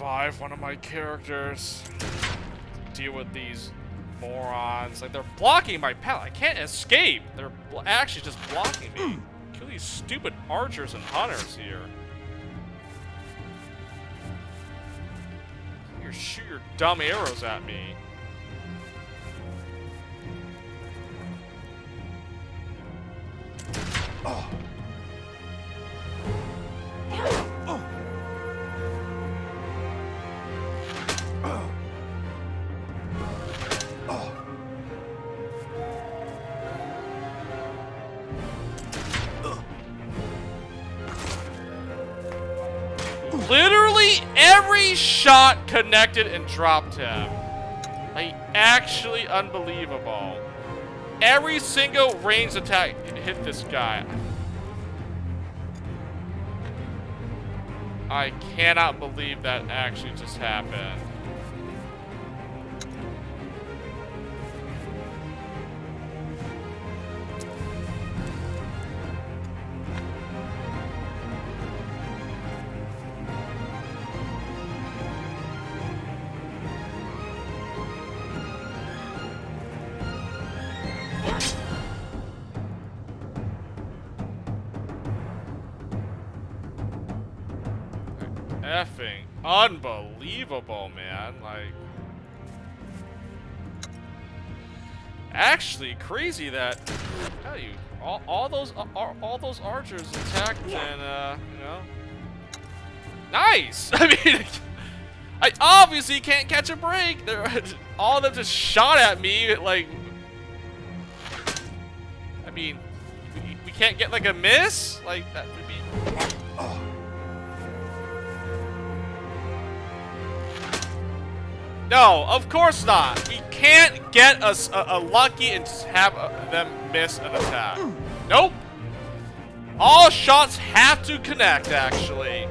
Revive one of my characters. Deal with these morons. Like, they're blocking my path. I can't escape. They're actually just blocking me. Kill these stupid archers and hunters here. You shoot your dumb arrows at me. Oh. Literally every shot connected and dropped him. Like, actually unbelievable. Every single ranged attack hit this guy. I cannot believe that actually just happened. Effing unbelievable, man. Like, actually crazy that, I tell you, all those archers attacked and you know, nice. I mean, I obviously can't catch a break. All of them just shot at me. Like, I mean, we can't get like a miss. Like, that would be. No, of course not. We can't get a lucky and just have them miss an attack. Nope. All shots have to connect, actually.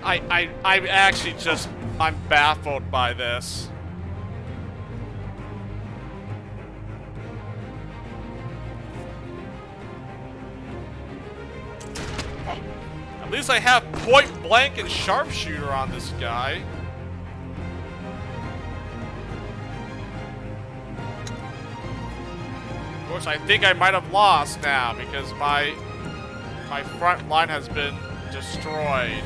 I'm actually just, I'm baffled by this. At least I have point blank and sharpshooter on this guy. Of course, I think I might have lost now because my front line has been destroyed.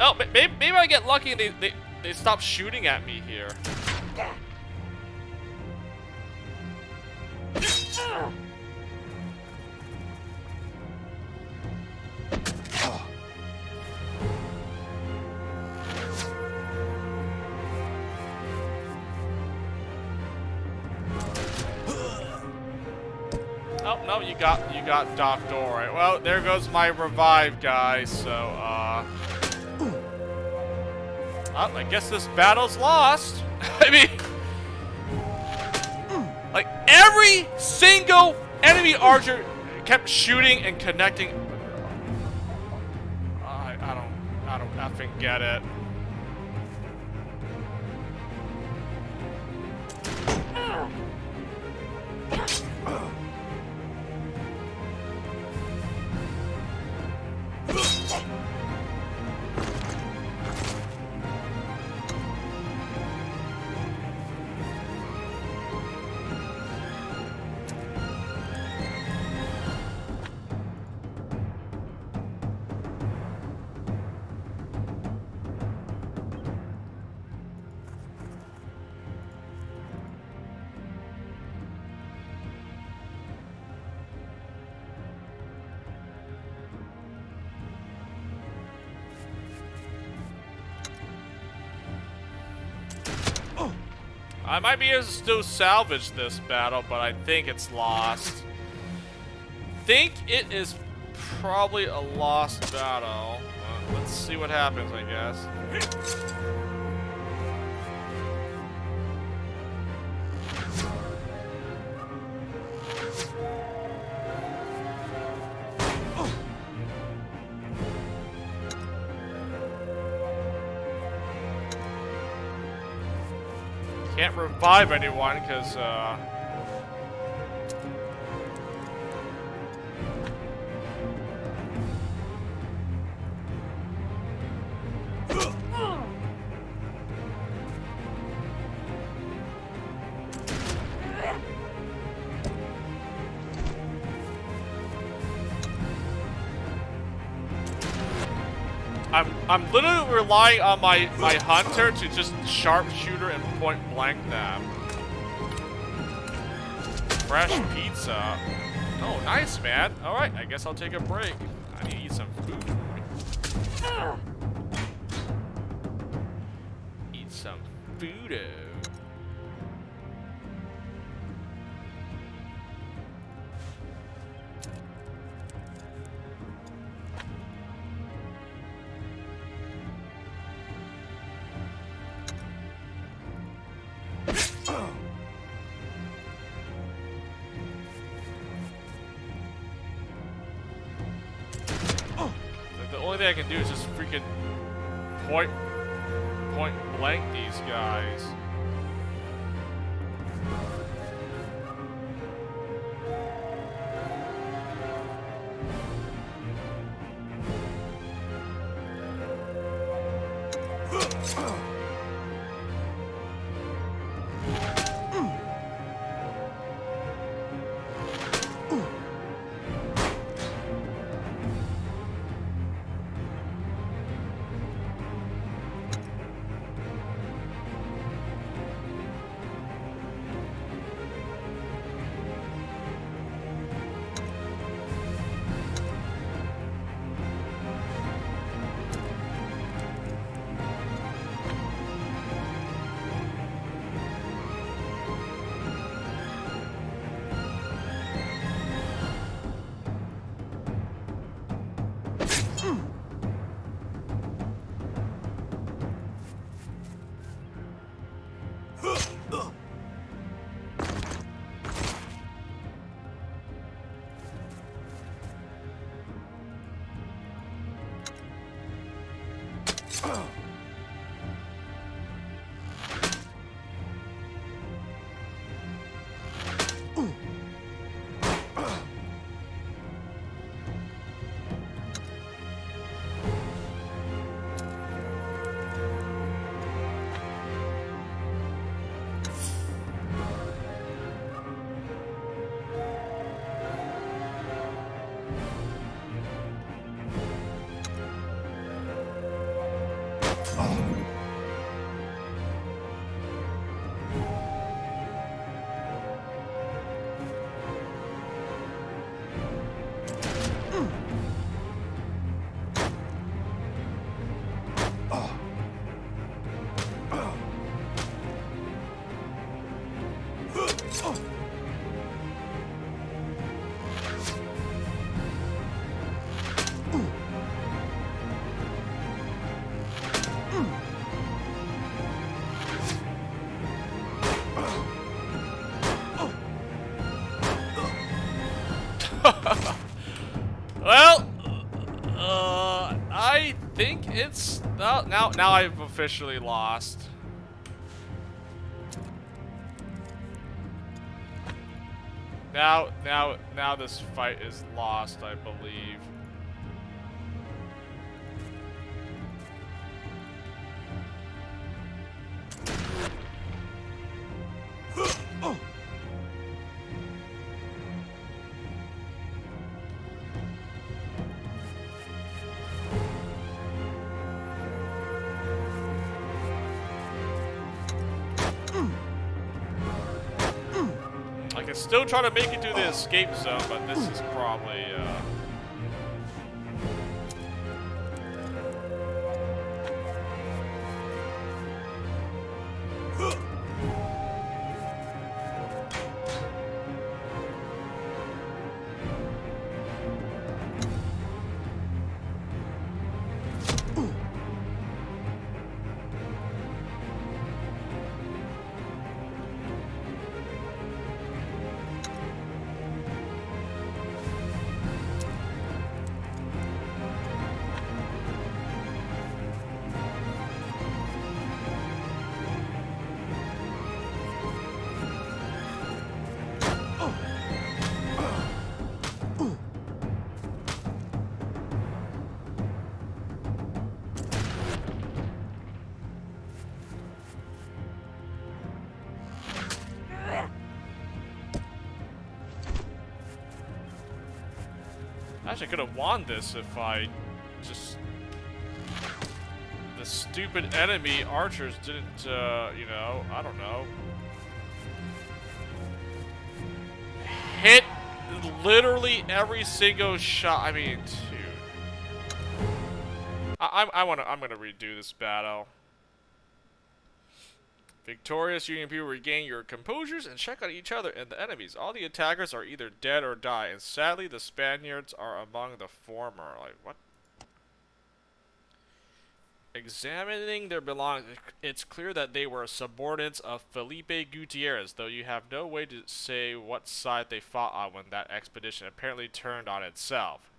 Oh, maybe I get lucky and they stop shooting at me here. Oh no, you got Doctor. Alright, well, there goes my revive, guys. So, oh, I guess this battle's lost. I mean, like every single enemy archer kept shooting and connecting. I don't effing get it. I might be able to still salvage this battle, but I think it's lost. Think it is probably a lost battle. Let's see what happens, I guess. Can't revive anyone because I'm literally relying on my hunter to just sharpshooter and point blank them. Fresh pizza. Oh, nice, man. All right, I guess I'll take a break. I need to eat some food. Eat some food. The only thing I can do is just freaking point blank these guys. Well, I think it's now I've officially lost. Now this fight is lost, I believe. I can still try to make it to the escape zone, but this is probably, Actually, I could have won this if I just... The stupid enemy archers didn't, you know, I don't know. Hit literally every single shot. I mean, dude. I'm gonna redo this battle. Victorious Union people regain your composures and check on each other and the enemies. All the attackers are either dead or die, and sadly the Spaniards are among the former. Like, what? Examining their belongings, it's clear that they were subordinates of Felipe Gutierrez, though you have no way to say what side they fought on when that expedition apparently turned on itself.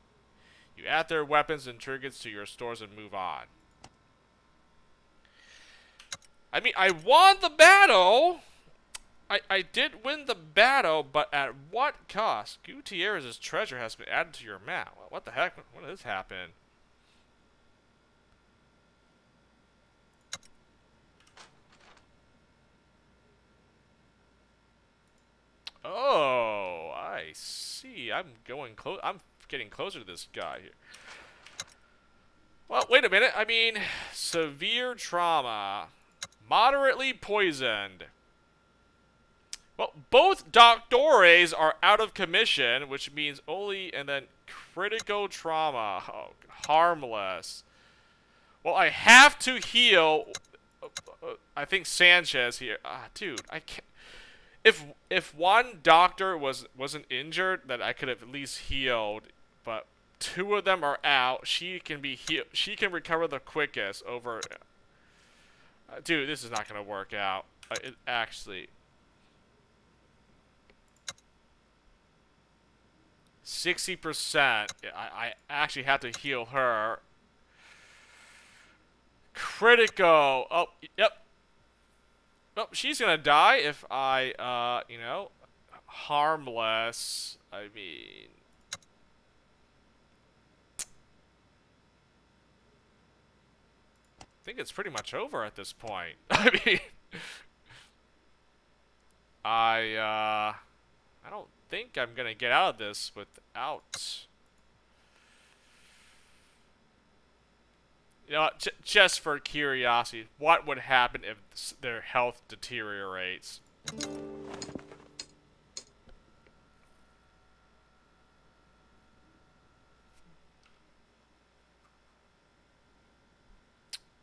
You add their weapons and trinkets to your stores and move on. I mean, I won the battle! I did win the battle, but at what cost? Gutierrez's treasure has been added to your map. What the heck? When did this happen? Oh, I see. I'm getting closer to this guy here. Well, wait a minute. I mean, severe trauma. Moderately poisoned. Well, both doctores are out of commission, which means only, and then critical trauma. Oh, harmless. Well, I have to heal. I think Sanchez here. Dude, I can't. If one doctor wasn't injured, then I could have at least healed. But two of them are out. She can be healed. She can recover the quickest over. Dude, this is not gonna work out. It actually. 60%. I actually have to heal her. Critical. Oh, yep. Well, she's gonna die if I, you know, harmless. I mean, I think it's pretty much over at this point. I mean, I don't think I'm gonna get out of this without. You know, just for curiosity, what would happen if their health deteriorates?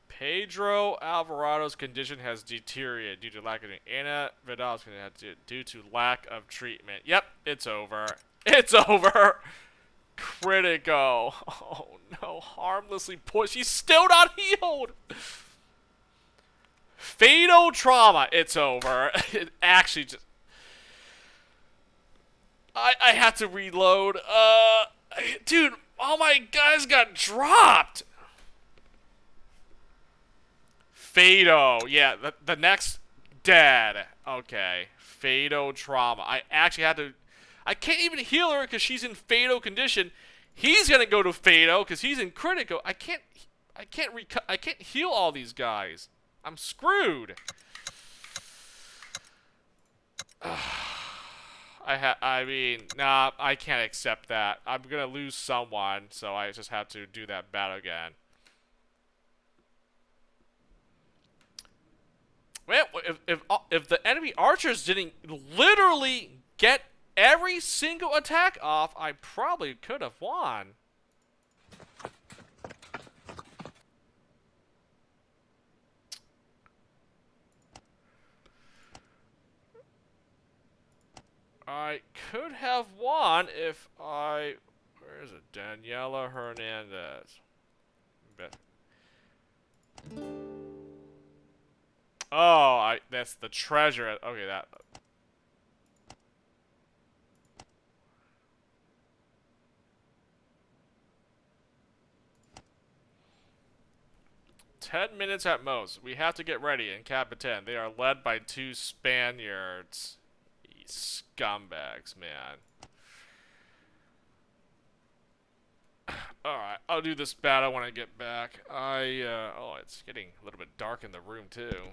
Pedro Alvarado's condition has deteriorated due to lack of Ana Vidal's condition due to lack of treatment. Yep, it's over. It's over. Critical. Oh no, harmlessly pushed. She's still not healed. Fatal trauma. It's over. It actually just. I have to reload. Dude, all my guys got dropped. Fado. Yeah, the next dead. Okay. Fado trauma. I actually had to. I can't even heal her because she's in Fado condition. He's gonna go to Fado because he's in critical. I can't. I can't heal all these guys. I'm screwed. I mean, nah, I can't accept that. I'm gonna lose someone, so I just have to do that battle again. Man, if the enemy archers didn't literally get every single attack off, I probably could have won. I could have won if I... Where is it? Daniela Hernandez. Oh, that's the treasure. Okay, that... 10 minutes at most. We have to get ready in Capitan. They are led by 2 Spaniards. These scumbags, man. Alright, I'll do this battle when I get back. Oh, it's getting a little bit dark in the room, too.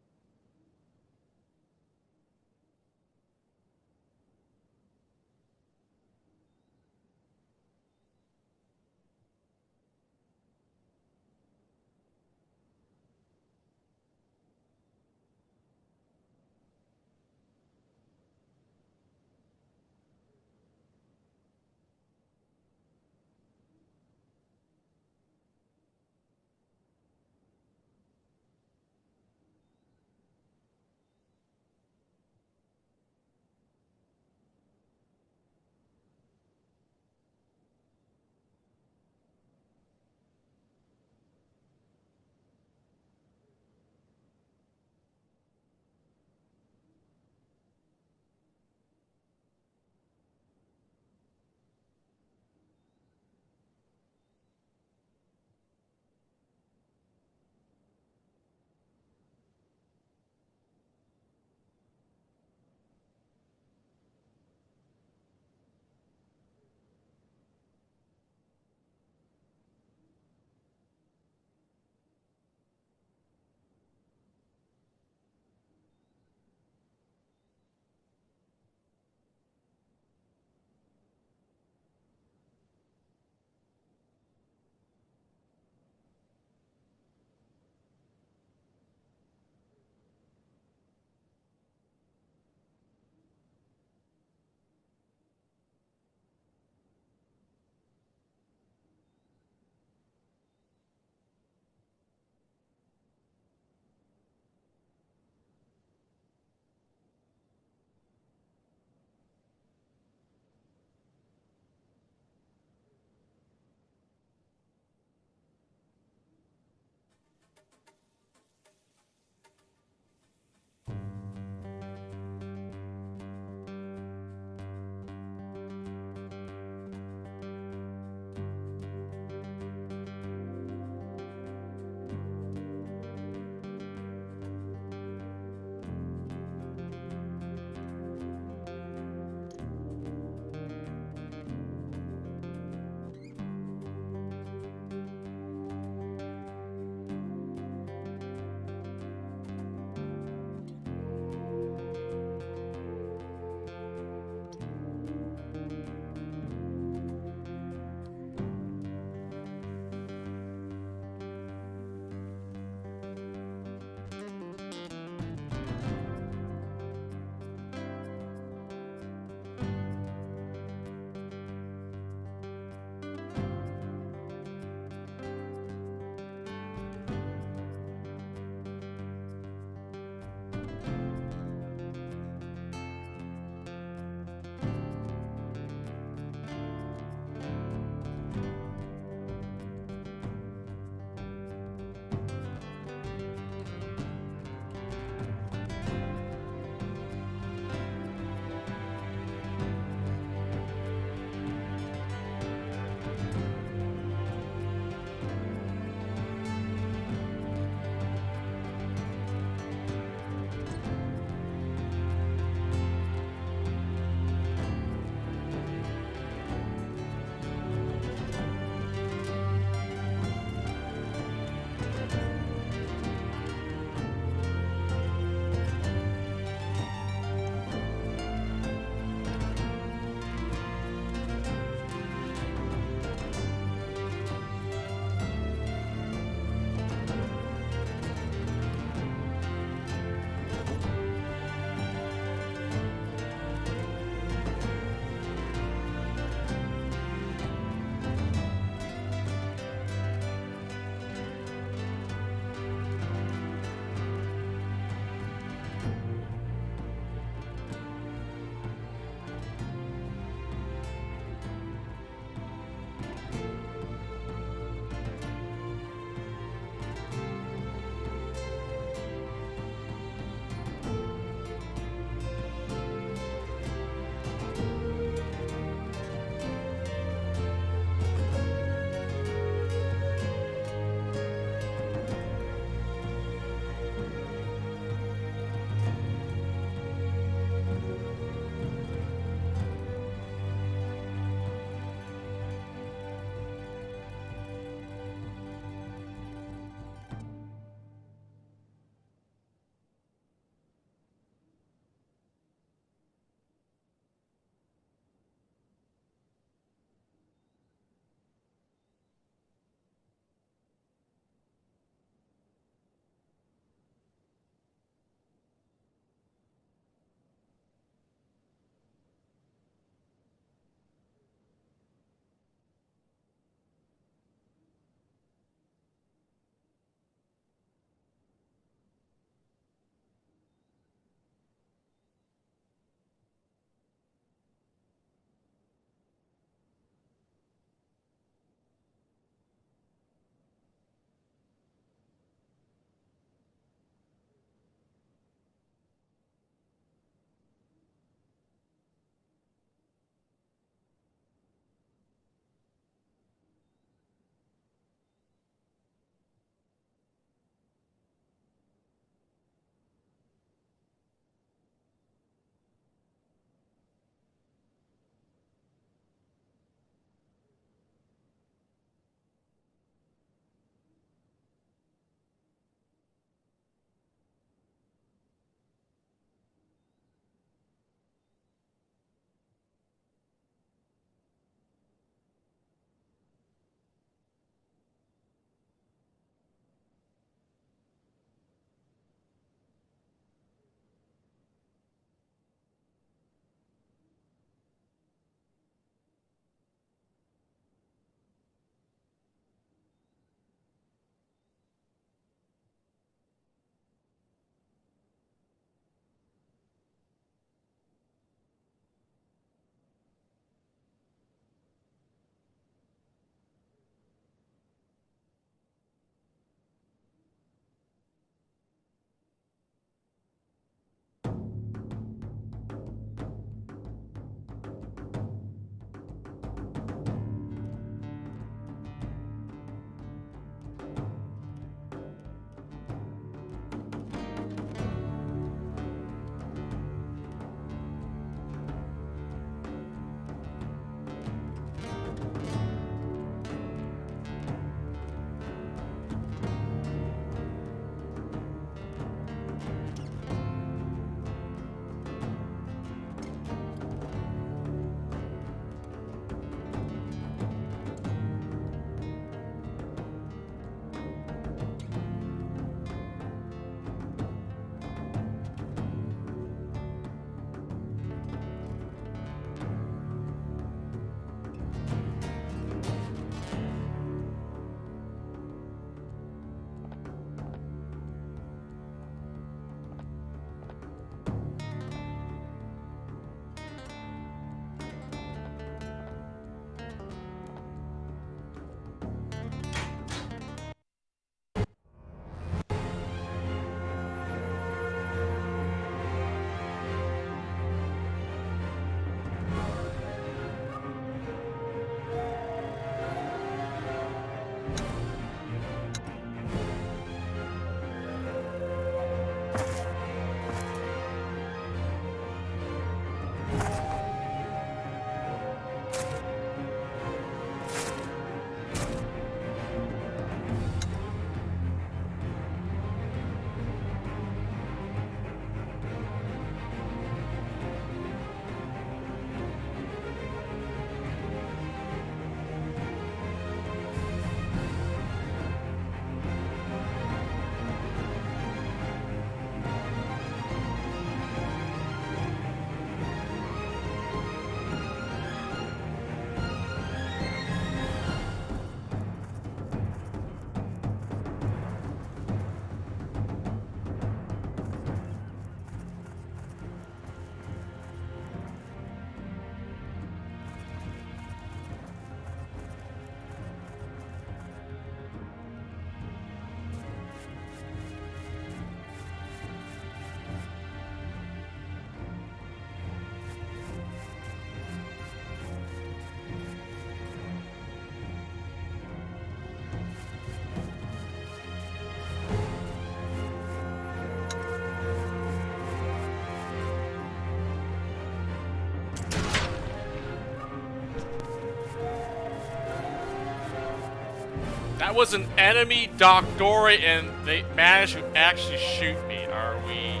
That was an enemy Doctori, and they managed to actually shoot me. Are we?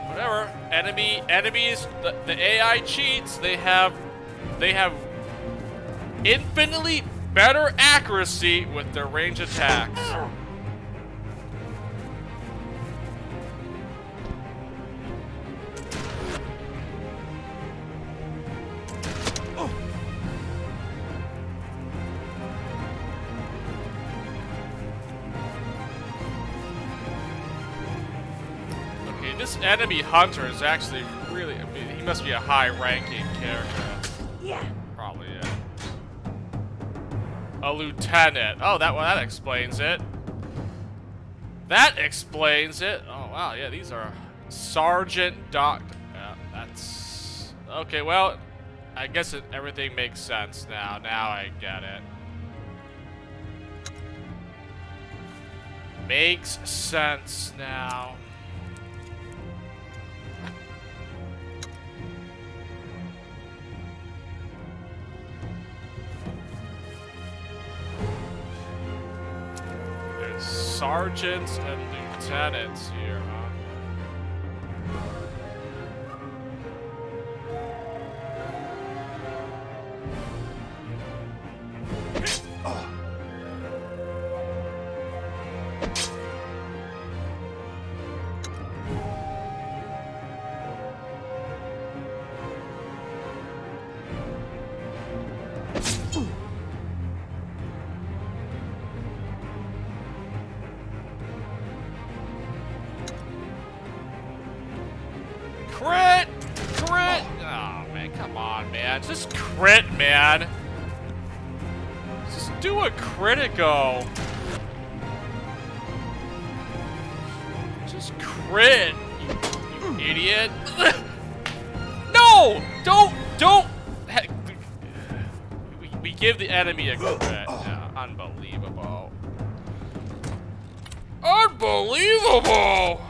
Whatever. Enemies. The AI cheats. They have infinitely better accuracy with their range attacks. This enemy hunter is actually really, I mean, he must be a high-ranking character. Yeah. Probably, yeah. A lieutenant. Oh, that explains it. That explains it. Oh, wow, yeah, these are Sergeant Doctor. Yeah, that's... Okay, well, I guess everything makes sense now. Now I get it. Makes sense now. Sergeants and lieutenants here, huh? Crit! Crit! Oh, man, come on, man. Just crit, man. Just do a critical. Just crit, you idiot. No! Don't! We give the enemy a crit. Yeah, unbelievable. Unbelievable!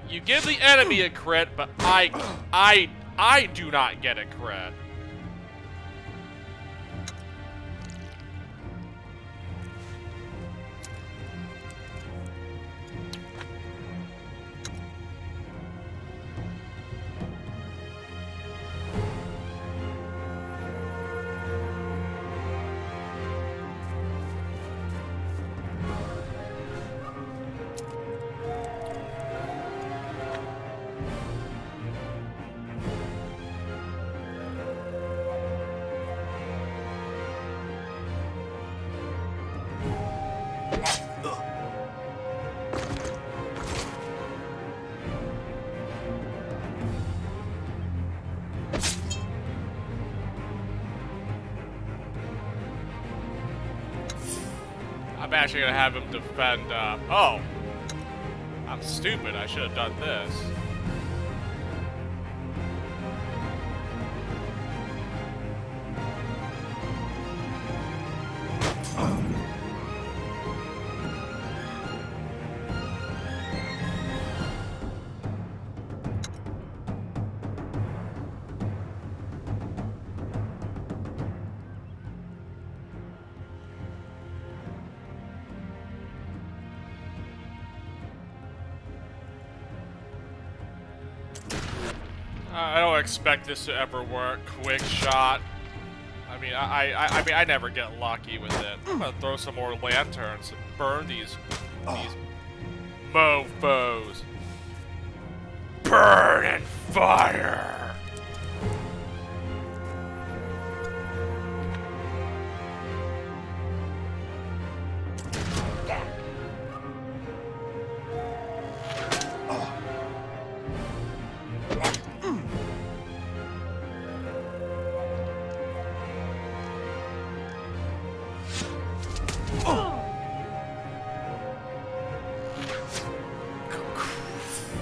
You give the enemy a crit, but I do not get a crit. I'm actually gonna have him defend, oh. I'm stupid, I should have done this. I don't expect this to ever work. Quick shot. I mean, I never get lucky with it. I'm gonna throw some more lanterns and burn these mofos. Burn and fire.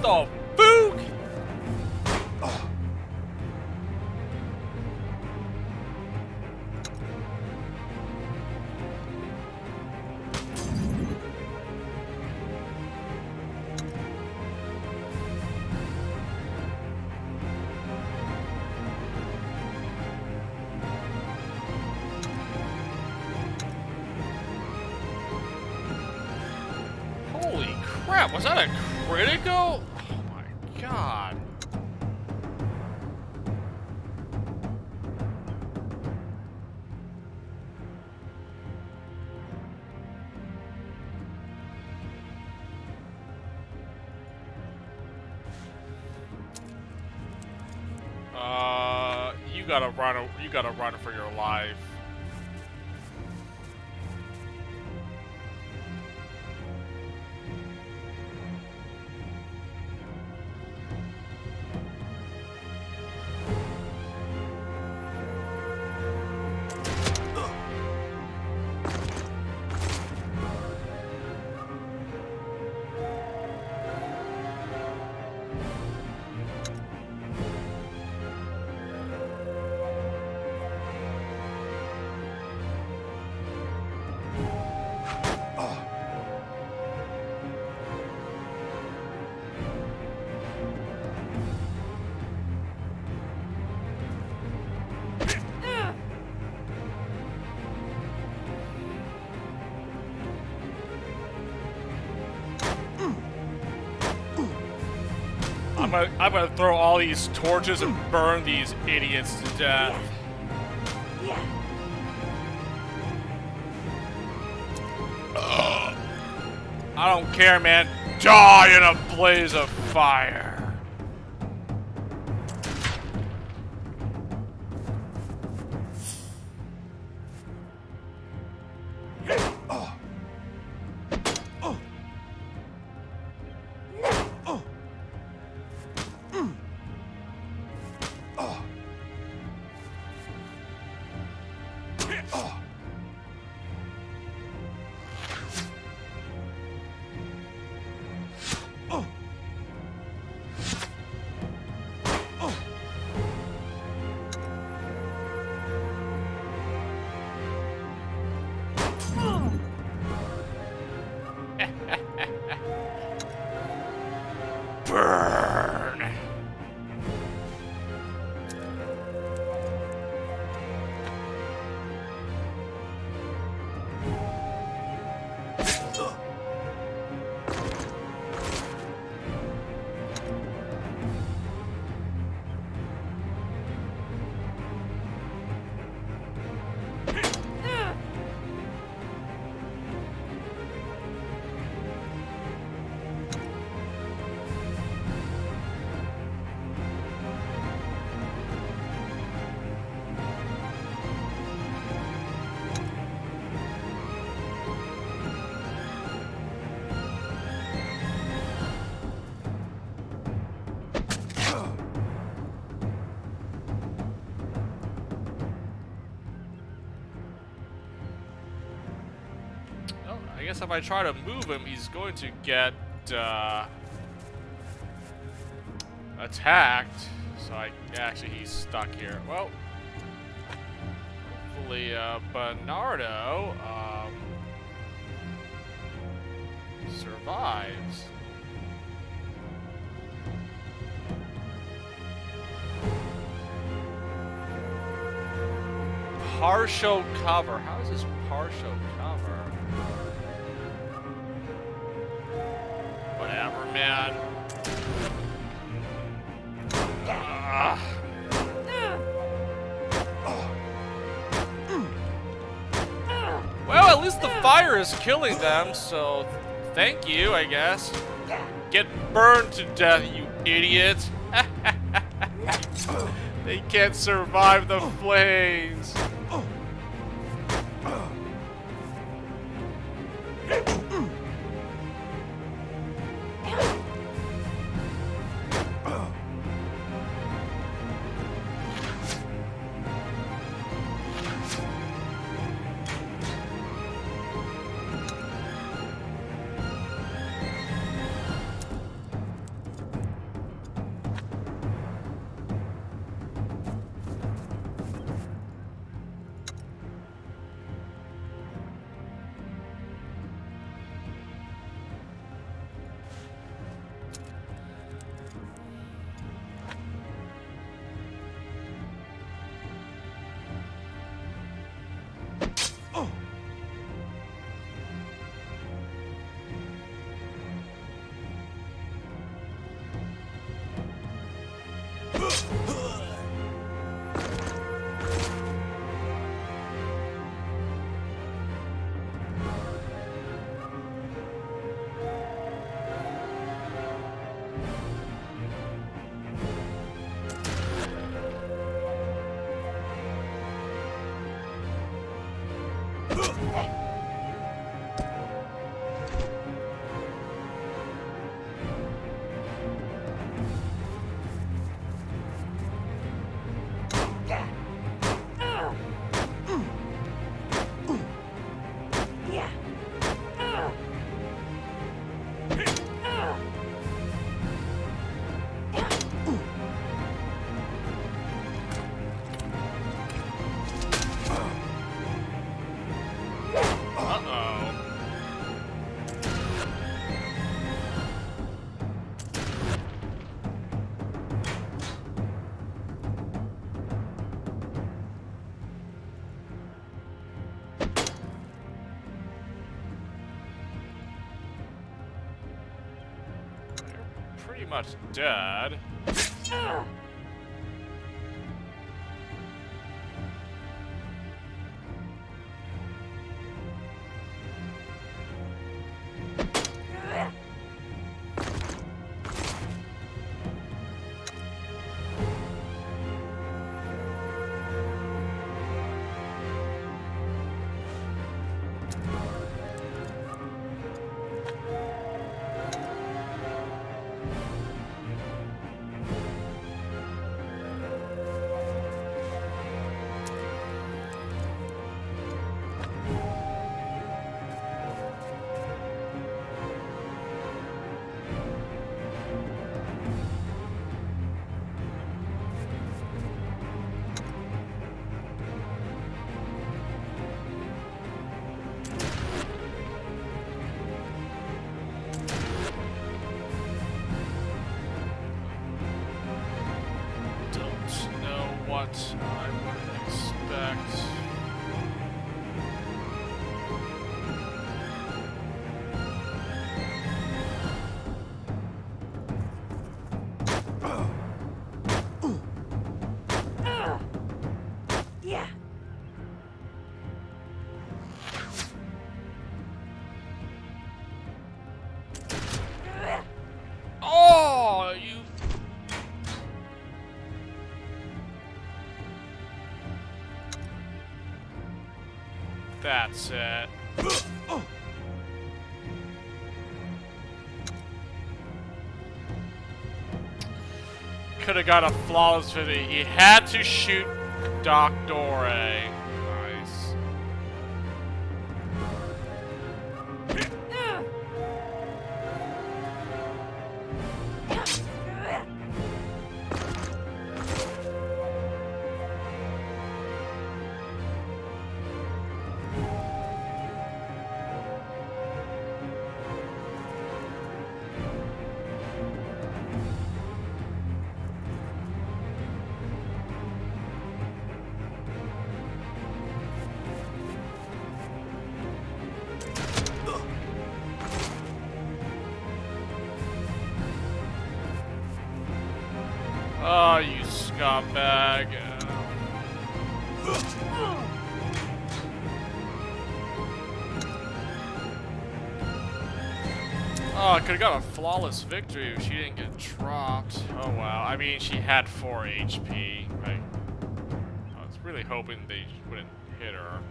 The fook! that a critical? Oh my god. You gotta run for your life. I'm gonna throw all these torches and burn these idiots to death. I don't care, man. Die in a blaze of fire. Burn! I guess if I try to move him, he's going to get attacked. So actually he's stuck here. Well, hopefully Bernardo survives. Partial cover. How is this partial cover? Whatever, man. Well, at least the fire is killing them, so thank you, I guess. Get burned to death, you idiot. They can't survive the flames. much dead. What I would expect. Yeah. Oh, you. That's it. Could have got a flawless 50. He had to shoot Doctor. Nice. Oh, you scumbag. Oh, I could've got a flawless victory if she didn't get dropped. Oh wow. I mean, she had 4 HP. I was really hoping they wouldn't hit her.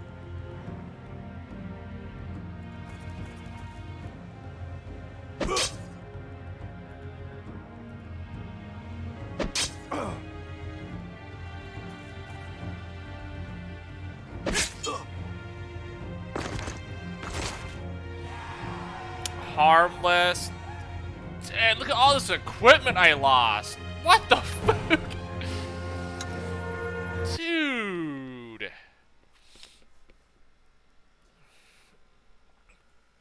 Harmless. And look at all this equipment I lost. What the fuck? Dude.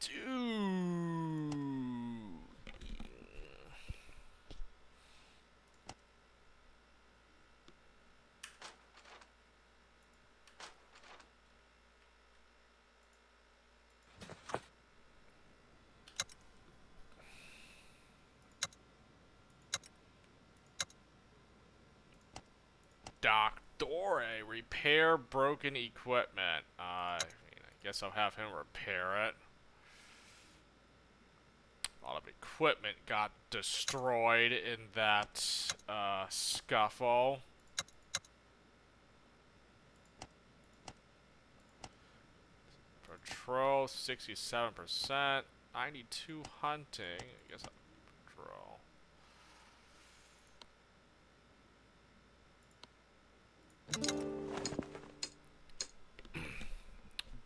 Dude. Doctor, repair broken equipment. I guess I'll have him repair it. A lot of equipment got destroyed in that scuffle. Patrol 67%, 92 hunting. I guess I'll patrol.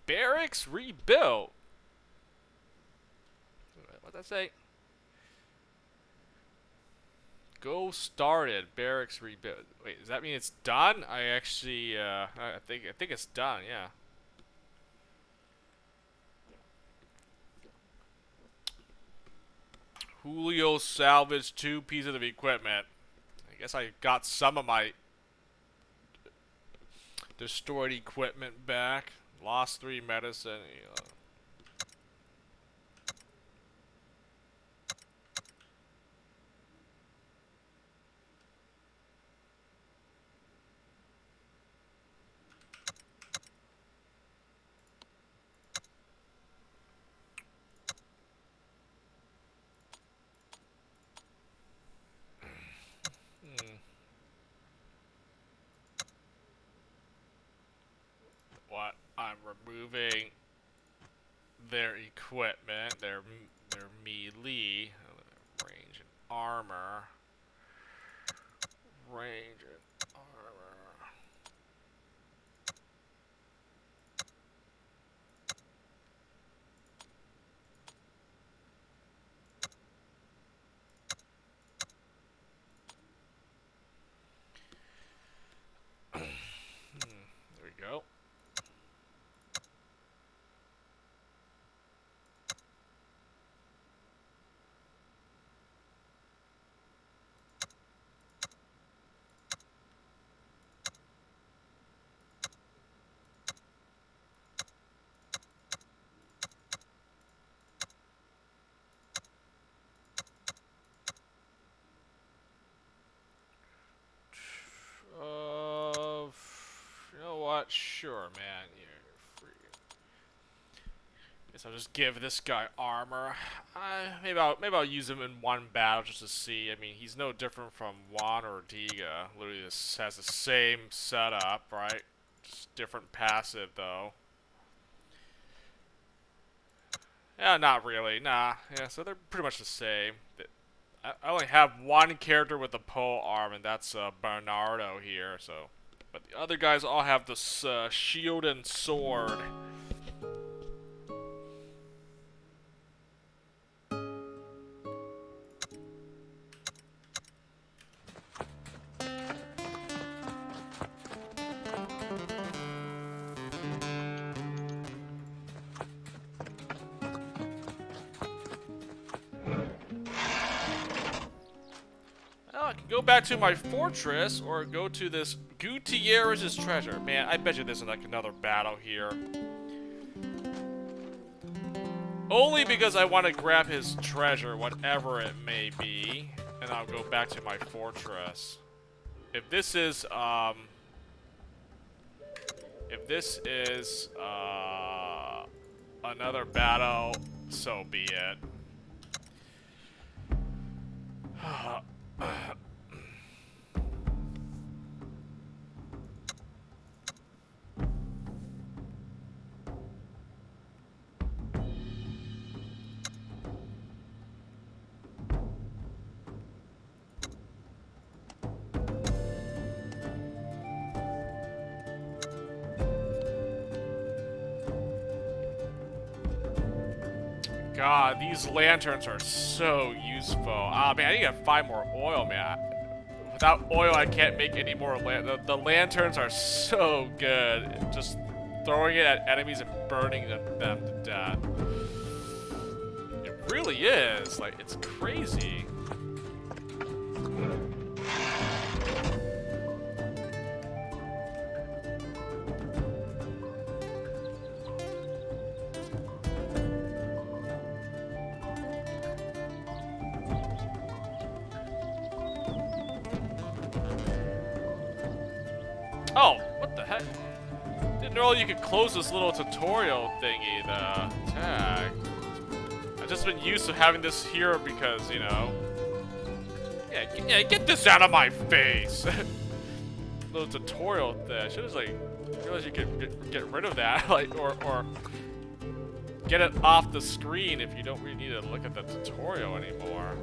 Barracks rebuilt. What'd that say? Go started. Barracks rebuilt. Wait, does that mean it's done? I actually, I think it's done. Yeah. Julio salvaged 2 pieces of equipment. I guess I got some of my destroyed equipment back. Lost 3 medicine. removing their equipment, their melee, range and armor, range and armor. There we go. You know what? Sure, man. You're free. Guess I'll just give this guy armor. Maybe I'll use him in one battle just to see. I mean, he's no different from Juan or Diga. Literally, this has the same setup, right? Just different passive, though. Yeah, not really. Nah. Yeah, so they're pretty much the same. I only have one character with the pole arm, and that's Bernardo here. So, but the other guys all have this shield and sword. I can go back to my fortress or go to this Gutierrez's treasure. Man, I bet you there's like another battle here. Only because I want to grab his treasure, whatever it may be, and I'll go back to my fortress. If this is another battle, so be it. God, these lanterns are so useful. Ah, man, I need to find more oil, man. Without oil, I can't make any more the lanterns are so good. Just throwing it at enemies and burning them to death. It really is. Like, it's crazy. Oh, what the heck? Didn't know you could close this little tutorial thingy, the tag. I've just been used to having this here because, you know... Yeah, get this out of my face! Little tutorial thing. I should've, like, realized you could get rid of that, like, or get it off the screen if you don't really need to look at the tutorial anymore.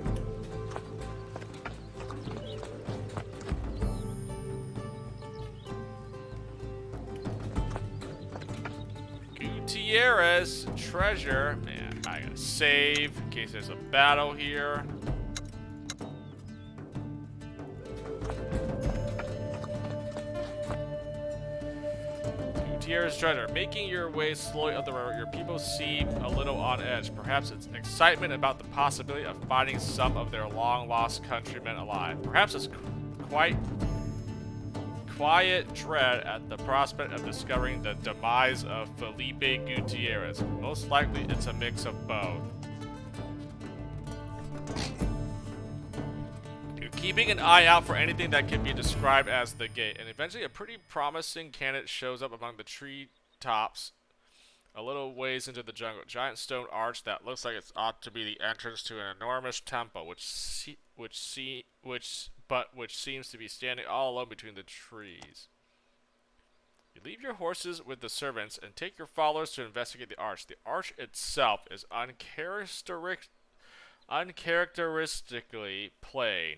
Gutierrez treasure. Man, I gotta save in case there's a battle here. Gutierrez treasure. Making your way slowly up the river, your people seem a little on edge. Perhaps it's excitement about the possibility of finding some of their long-lost countrymen alive. Perhaps it's quiet dread at the prospect of discovering the demise of Felipe Gutierrez. Most likely, it's a mix of both. You're keeping an eye out for anything that can be described as the gate, and eventually a pretty promising candidate shows up among the tree tops a little ways into the jungle. Giant stone arch that looks like it ought to be the entrance to an enormous temple, which seems to be standing all alone between the trees. You leave your horses with the servants and take your followers to investigate the arch. The arch itself is uncharacteristically plain,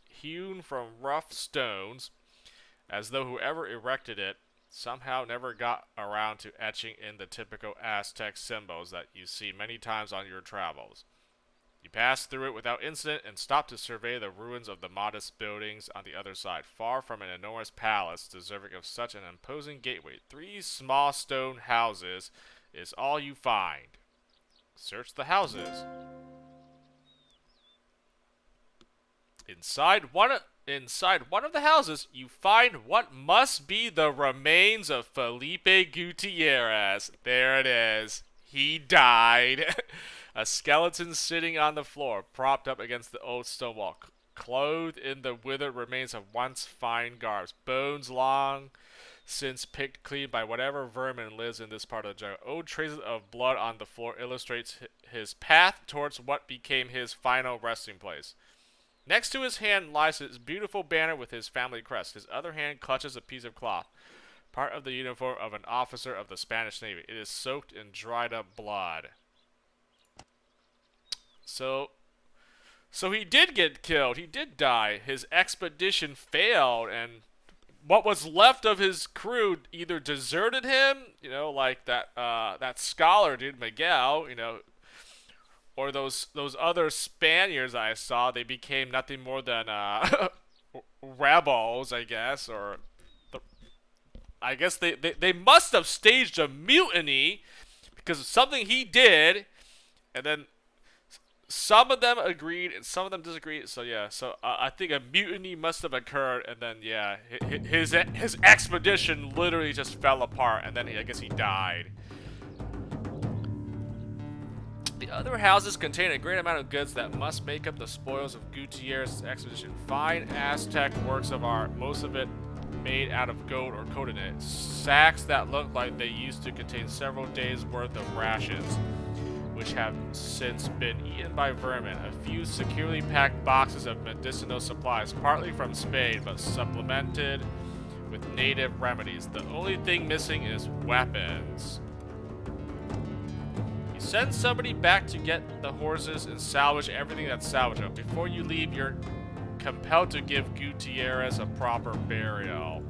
hewn from rough stones, as though whoever erected it somehow never got around to etching in the typical Aztec symbols that you see many times on your travels. You pass through it without incident and stop to survey the ruins of the modest buildings on the other side. Far from an enormous palace deserving of such an imposing gateway, 3 small stone houses is all you find. Search the houses. Inside one of the houses, you find what must be the remains of Felipe Gutierrez. There it is. He died. A skeleton sitting on the floor, propped up against the old stone wall, clothed in the withered remains of once fine garbs, bones long since picked clean by whatever vermin lives in this part of the jungle. Old traces of blood on the floor illustrates his path towards what became his final resting place. Next to his hand lies his beautiful banner with his family crest. His other hand clutches a piece of cloth, part of the uniform of an officer of the Spanish Navy. It is soaked in dried up blood. So he did get killed. He did die. His expedition failed, and what was left of his crew either deserted him, like that scholar dude, Miguel, or those other Spaniards I saw. They became nothing more than rebels, I guess, or I guess they must have staged a mutiny because of something he did, and then some of them agreed and some of them disagreed. So yeah, I think a mutiny must have occurred, and then yeah, his expedition literally just fell apart, and then I guess he died. The other houses contain a great amount of goods that must make up the spoils of Gutierrez's expedition. Fine Aztec works of art, most of it made out of gold or coated in it. Sacks that look like they used to contain several days' worth of rations, which have since been eaten by vermin. A few securely packed boxes of medicinal supplies, partly from Spain, but supplemented with native remedies. The only thing missing is weapons. You send somebody back to get the horses and salvage everything that's salvageable. Before you leave, you're compelled to give Gutierrez a proper burial.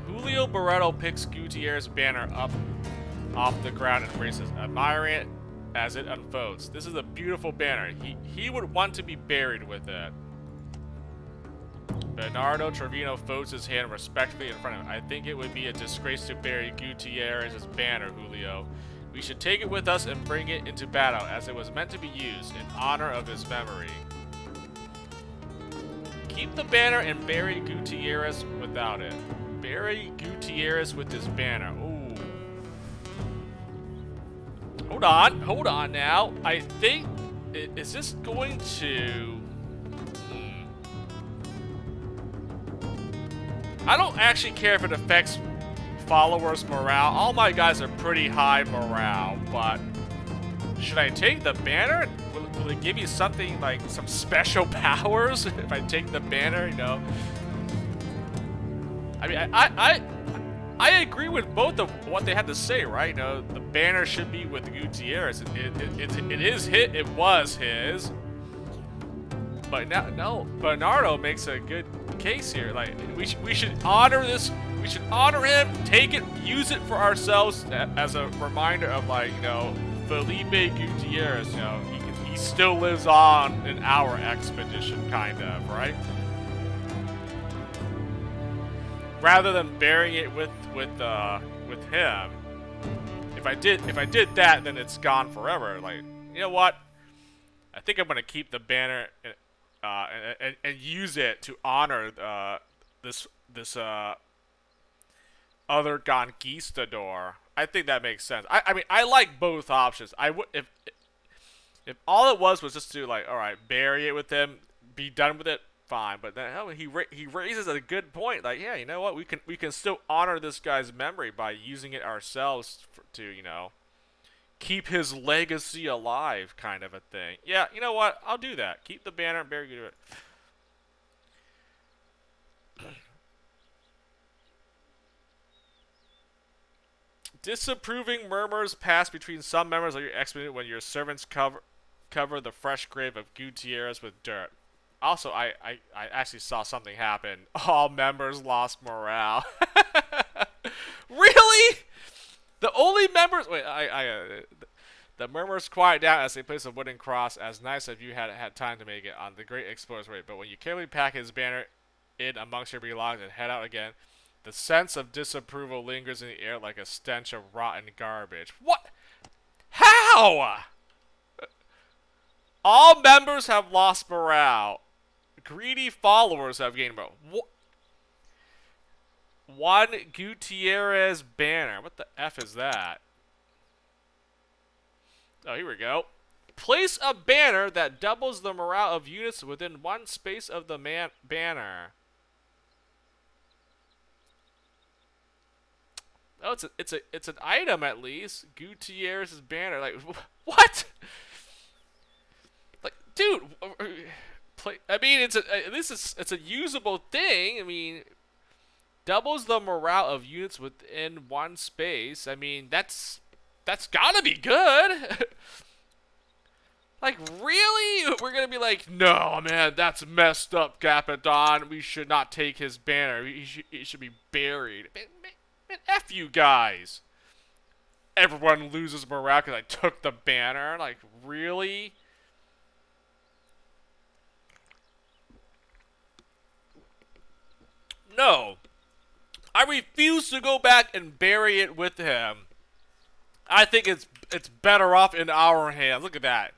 Julio Barreto picks Gutierrez's banner up off the ground and races, admiring it as it unfolds. This is a beautiful banner. He would want to be buried with it. Bernardo Trevino folds his hand respectfully in front of him. I think it would be a disgrace to bury Gutierrez's banner, Julio. We should take it with us and bring it into battle, as it was meant to be used in honor of his memory. Keep the banner and bury Gutierrez without it. Bury Gutierrez with his banner. Ooh. Hold on now. I think, is this going to... I don't actually care if it affects followers' morale. All my guys are pretty high morale, but should I take the banner? Will it give you something like some special powers if I take the banner? I mean, I agree with both of what they had to say, right? The banner should be with Gutierrez. It is his. It was his. But now, no, Bernardo makes a good case here. Like, we should honor this. We should honor him, take it, use it for ourselves as a reminder of, like, Felipe Gutierrez. He still lives on in our expedition, kind of, right? Rather than burying it with him. If I did that, then it's gone forever. Like, you know what? I think I'm gonna keep the banner and use it to honor this other Conquistador. I think that makes sense. I mean, I like both options. I would if all it was just to, like, all right, bury it with him, be done with it, fine. But then he raises a good point. Like, yeah, you know what? We can still honor this guy's memory by using it ourselves to keep his legacy alive, kind of a thing. Yeah, you know what? I'll do that. Keep the banner and bury it. Disapproving murmurs pass between some members of your expedition when your servants cover the fresh grave of Gutierrez with dirt. Also, I actually saw something happen. All members lost morale. Really? The only members. Wait, the murmurs quiet down as they place a wooden cross. As nice if you had time to make it on the Great Explorer's Way. But when you carefully pack his banner in amongst your belongings and head out again, the sense of disapproval lingers in the air like a stench of rotten garbage. What? How? All members have lost morale. Greedy followers have gained morale. What? One Gutierrez banner. What the F is that? Oh, here we go. Place a banner that doubles the morale of units within one space of the banner. Oh, it's an item at least. Gutierrez's banner. Like, what? Like, dude. I mean, it's a usable thing. I mean, doubles the morale of units within one space. I mean, that's gotta be good. Like, really? We're gonna be like, no, man, that's messed up, Capitan. We should not take his banner. He should be buried. Man, F you guys. Everyone loses morale because I took the banner. Like, really? No. I refuse to go back and bury it with him. I think it's better off in our hands. Look at that.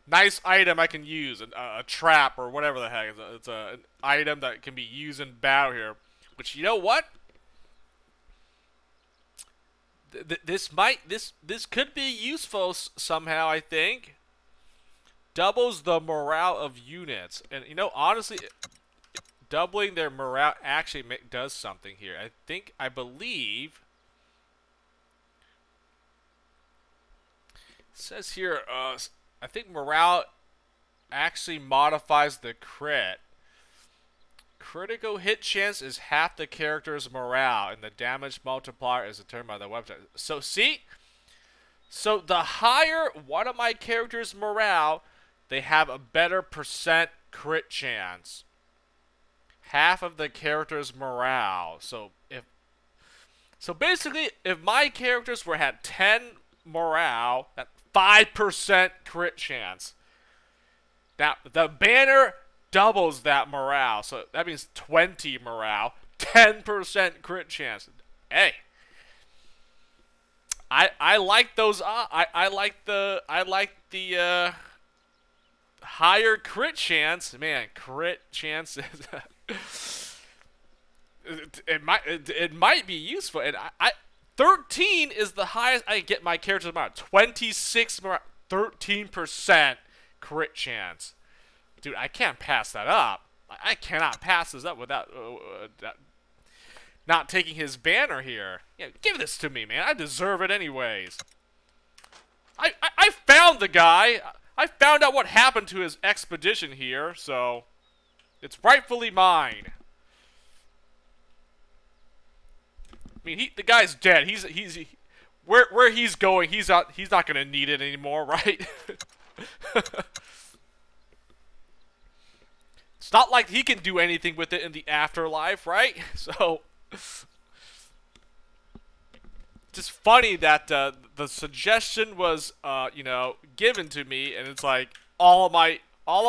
Nice item I can use. A trap or whatever the heck. It's an item that can be used in battle here. Which, you know what? This could be useful somehow, I think. Doubles the morale of units. And, you know, honestly, doubling their morale actually does something here. I believe... It says here, I think morale actually modifies the crit. Critical hit chance is half the character's morale, and the damage multiplier is determined by the website. So, see? So, the higher one of my characters' morale, they have a better percent crit chance. Half of the character's morale. So, basically, if my characters had 10 morale, that 5% crit chance. Now, the banner doubles that morale, so that means 20 morale, 10% crit chance. Hey, I like those. I like the higher crit chance. Man, crit chance is it might be useful, and I 13 is the highest I can get my character's amount. 26 more, 13% crit chance. Dude, I can't pass that up. I cannot pass this up without not taking his banner here. Yeah, give this to me, man. I deserve it anyways. I found the guy. I found out what happened to his expedition here, so it's rightfully mine. I mean, the guy's dead. Where he's going, he's not gonna need it anymore, right? It's not like he can do anything with it in the afterlife, right? So, just funny that the suggestion was, given to me, and it's like all of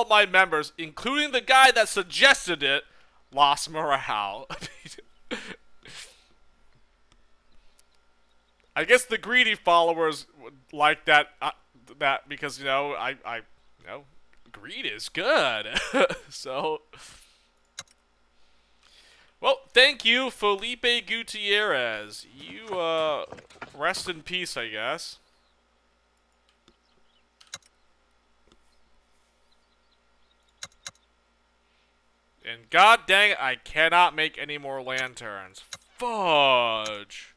my members, including the guy that suggested it, lost morale. I guess the greedy followers would like that because greed is good. So, well, thank you, Felipe Gutierrez. You rest in peace, I guess. And god dang it, I cannot make any more lanterns. Fudge.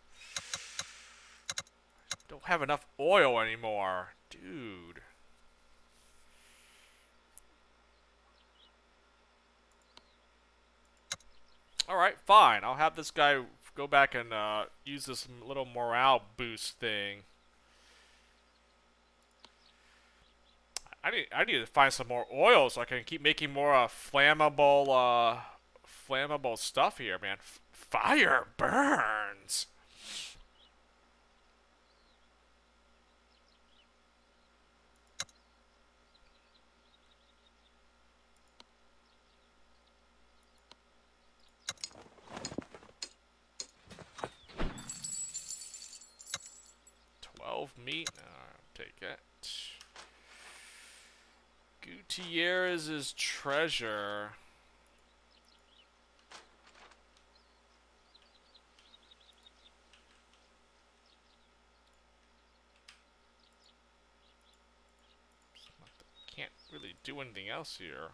Don't have enough oil anymore. Dude. Alright, fine. I'll have this guy go back and use this little morale boost thing. I need to find some more oil so I can keep making more flammable stuff here, man. Fire burns. Meat. Take it. Gutierrez's treasure. Can't really do anything else here.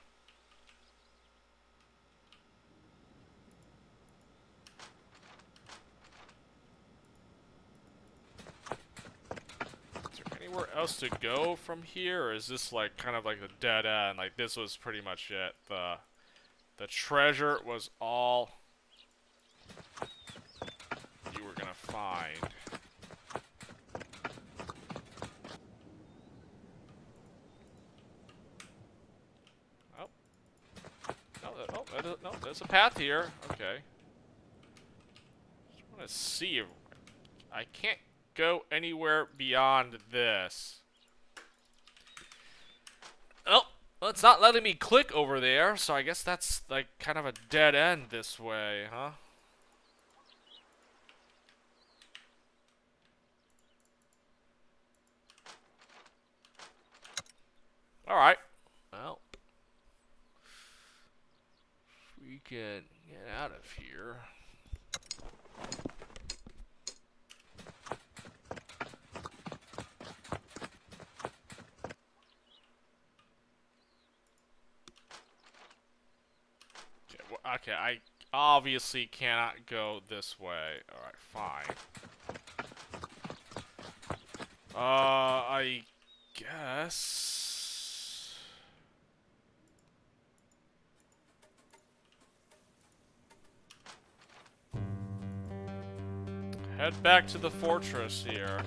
Anywhere else to go from here, or is this like kind of like the dead end? Like this was pretty much it. The treasure was all you were gonna find. Oh, no, there's a path here. Okay. Just want to see if I can't go anywhere beyond this. Oh, well, it's not letting me click over there, so I guess that's like kind of a dead end this way, huh? Alright. Well, we can get out of here. Okay, I obviously cannot go this way. Alright, fine. I guess... head back to the fortress here.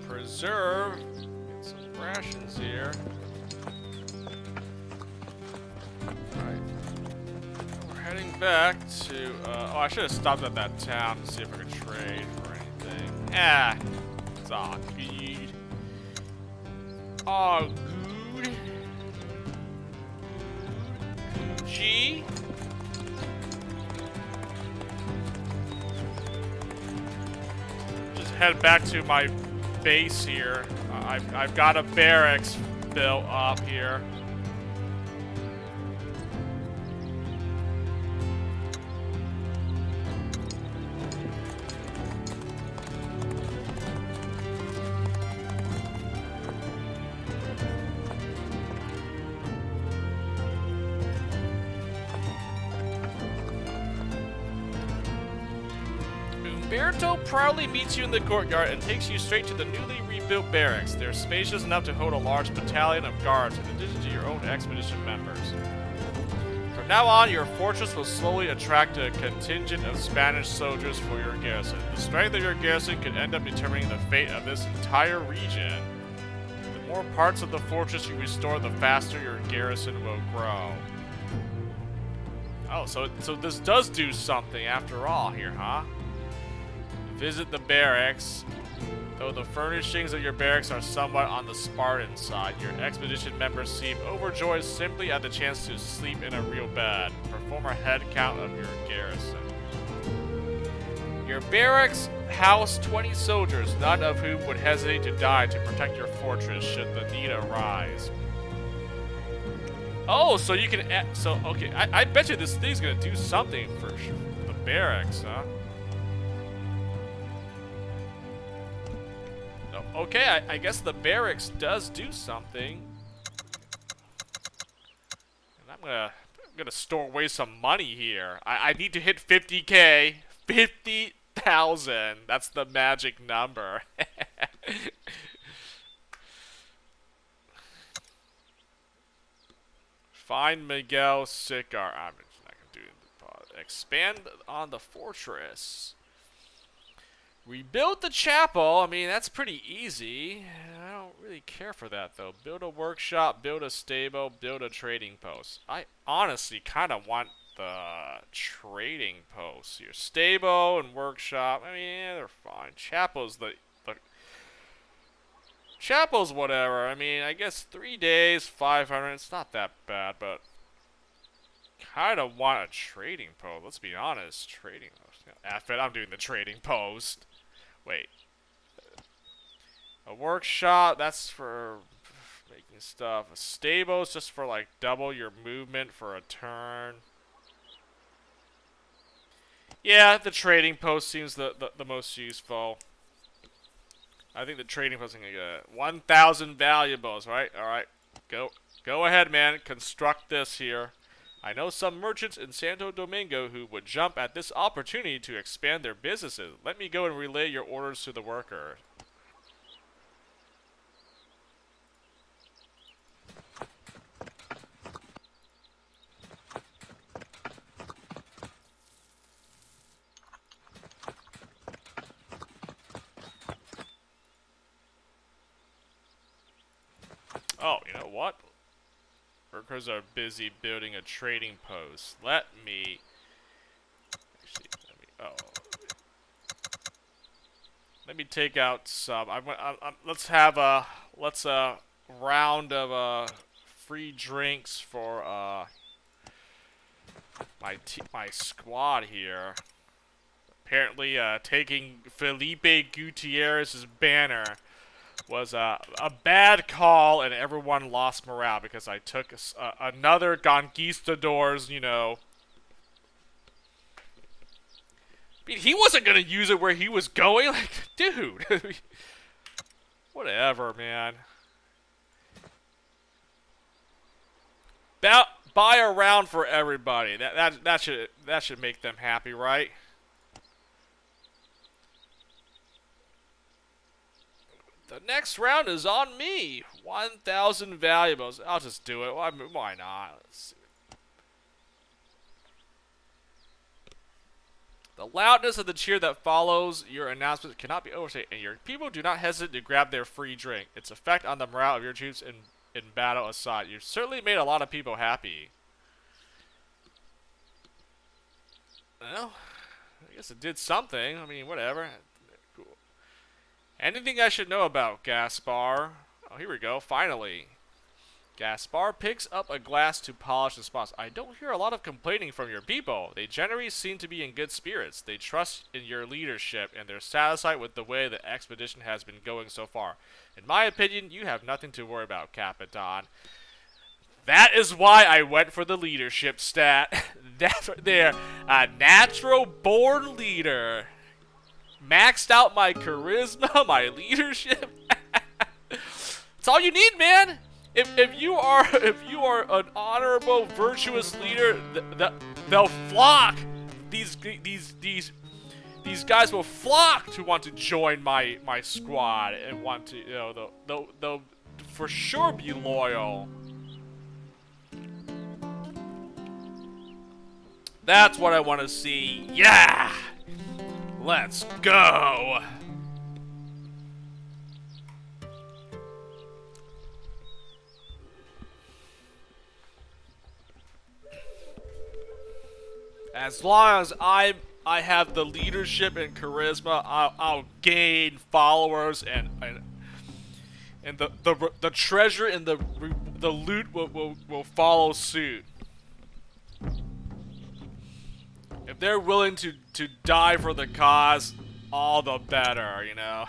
Preserve. Get some rations here. Alright. We're heading back to, oh, I should have stopped at that town to see if I could trade for anything. Ah, it's all good. All good. G. Just head back to my base here. I've got a barracks built up here. Umberto proudly meets you in the courtyard and takes you straight to the newly rebuilt barracks. They're spacious enough to hold a large battalion of guards in addition to your own expedition members. From now on, your fortress will slowly attract a contingent of Spanish soldiers for your garrison. The strength of your garrison could end up determining the fate of this entire region. The more parts of the fortress you restore, the faster your garrison will grow. Oh, so this does do something after all here, huh? Visit the barracks. Though the furnishings of your barracks are somewhat on the Spartan side, your expedition members seem overjoyed simply at the chance to sleep in a real bed. Perform a head count of your garrison. Your barracks house 20 soldiers, none of whom would hesitate to die to protect your fortress should the need arise. Oh, so you can... okay, I bet you this thing's gonna do something for the barracks, huh? Okay, I guess the barracks does do something. And I'm gonna store away some money here. I need to hit 50K. 50,000. That's the magic number. Find Miguel Sicar. I'm just not gonna do it. Expand on the fortress. Rebuild the chapel. I mean, that's pretty easy. I don't really care for that, though. Build a workshop, build a stable, build a trading post. I honestly kind of want the trading post. Your stable and workshop, I mean, yeah, they're fine. Chapel's the chapel's whatever. I mean, I guess 3 days, 500. It's not that bad, but kind of want a trading post. Let's be honest. Trading post. F it, I'm doing the trading post. Wait. A workshop, that's for making stuff. A stable's just for like double your movement for a turn. Yeah, the trading post seems the most useful. I think the trading post is gonna get 1,000 valuables, right? Alright. Go ahead, man. Construct this here. I know some merchants in Santo Domingo who would jump at this opportunity to expand their businesses. Let me go and relay your orders to the worker. Oh, you know what? Workers are busy building a trading post. Let me take out some. Let's have a round of free drinks for my squad here. Apparently, taking Felipe Gutierrez's banner was a bad call, and everyone lost morale because I took another Conquistador's, you know. I mean, he wasn't gonna use it where he was going. Like, dude, whatever, man. Buy a round for everybody. That should make them happy, right? The next round is on me. 1,000 valuables. I'll just do it. Why not? Let's see. The loudness of the cheer that follows your announcement cannot be overstated, and your people do not hesitate to grab their free drink. Its effect on the morale of your troops in battle aside, you've certainly made a lot of people happy. Well, I guess it did something. I mean, whatever. Anything I should know about Gaspar? Oh, here we go. Finally. Gaspar picks up a glass to polish the spots. I don't hear a lot of complaining from your people. They generally seem to be in good spirits. They trust in your leadership, and they're satisfied with the way the expedition has been going so far. In my opinion, you have nothing to worry about, Capitan. That is why I went for the leadership stat. That's right there. A natural-born leader. Maxed out my charisma, my leadership. It's all you need, man. If you are an honorable, virtuous leader, they'll flock. These guys will flock to want to join my squad and want to, you know, they'll for sure be loyal. That's what I want to see. Yeah. Let's go! As long as I have the leadership and charisma, I'll gain followers, and the treasure and the loot will follow suit. If they're willing to die for the cause, all the better, you know.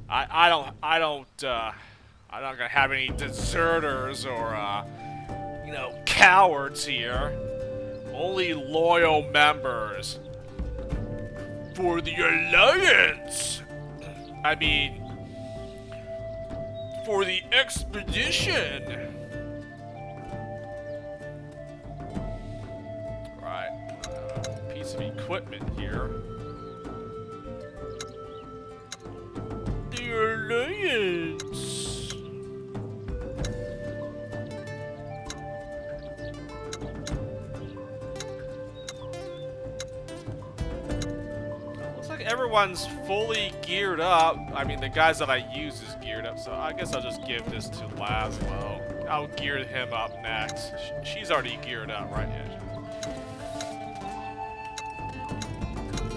I'm not gonna have any deserters or you know, cowards here. Only loyal members. For the Alliance! I mean, for the expedition! Right. Piece of equipment here. The Alliance! Everyone's fully geared up. I mean, the guys that I use is geared up, so I guess I'll just give this to Laszlo. I'll gear him up next. She's already geared up, right?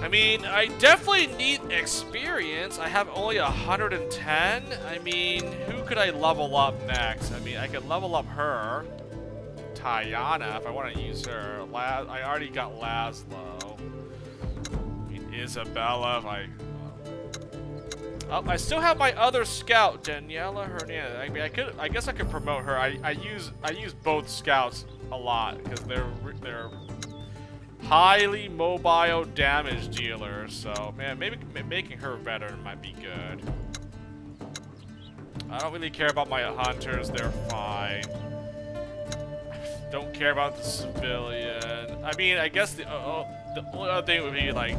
I mean, I definitely need experience. I have only 110. I mean, who could I level up next? I mean, I could level up her. Tayana, if I want to use her. I already got Laszlo. Isabella, I still have my other scout, Daniela Hernandez. I mean, I guess I could promote her. I use both scouts a lot because they're highly mobile damage dealers. So man, maybe making her veteran might be good. I don't really care about my hunters. They're fine. Don't care about the civilian. I mean, I guess the only other thing would be like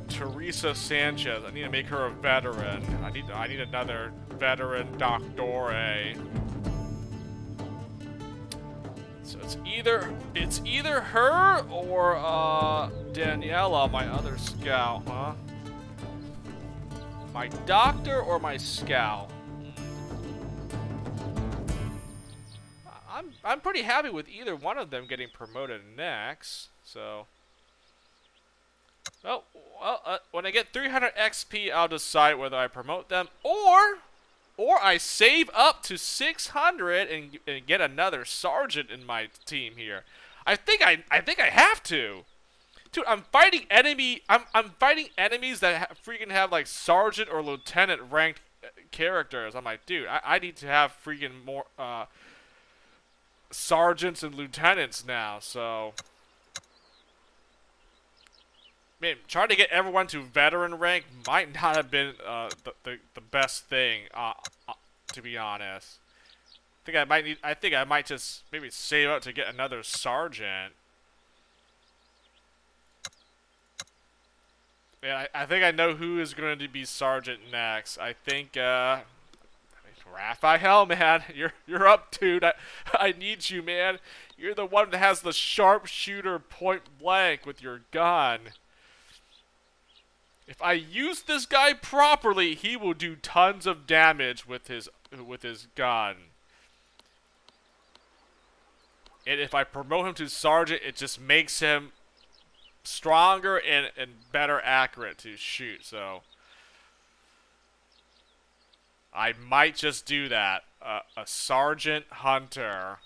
Teresa Sanchez. I need to make her a veteran. I need another veteran Doctore. So it's either her or Daniela, my other scout, huh? My doctor or my scout? I'm pretty happy with either one of them getting promoted next. So. Well, when I get 300 XP, I'll decide whether I promote them or I save up to 600 and get another sergeant in my team here. I think I have to. Dude, I'm fighting I'm fighting enemies that freaking have like sergeant or lieutenant ranked characters. I'm like, dude, I need to have freaking more sergeants and lieutenants now. So. Man, trying to get everyone to veteran rank might not have been the best thing, to be honest. I think I might just maybe save up to get another sergeant. Yeah, I think I know who is going to be sergeant next. I think Raphael, man, you're up, dude. I need you, man. You're the one that has the sharpshooter point blank with your gun. If I use this guy properly, he will do tons of damage with his gun. And if I promote him to sergeant, it just makes him stronger and better accurate to shoot. So I might just do that. A sergeant hunter.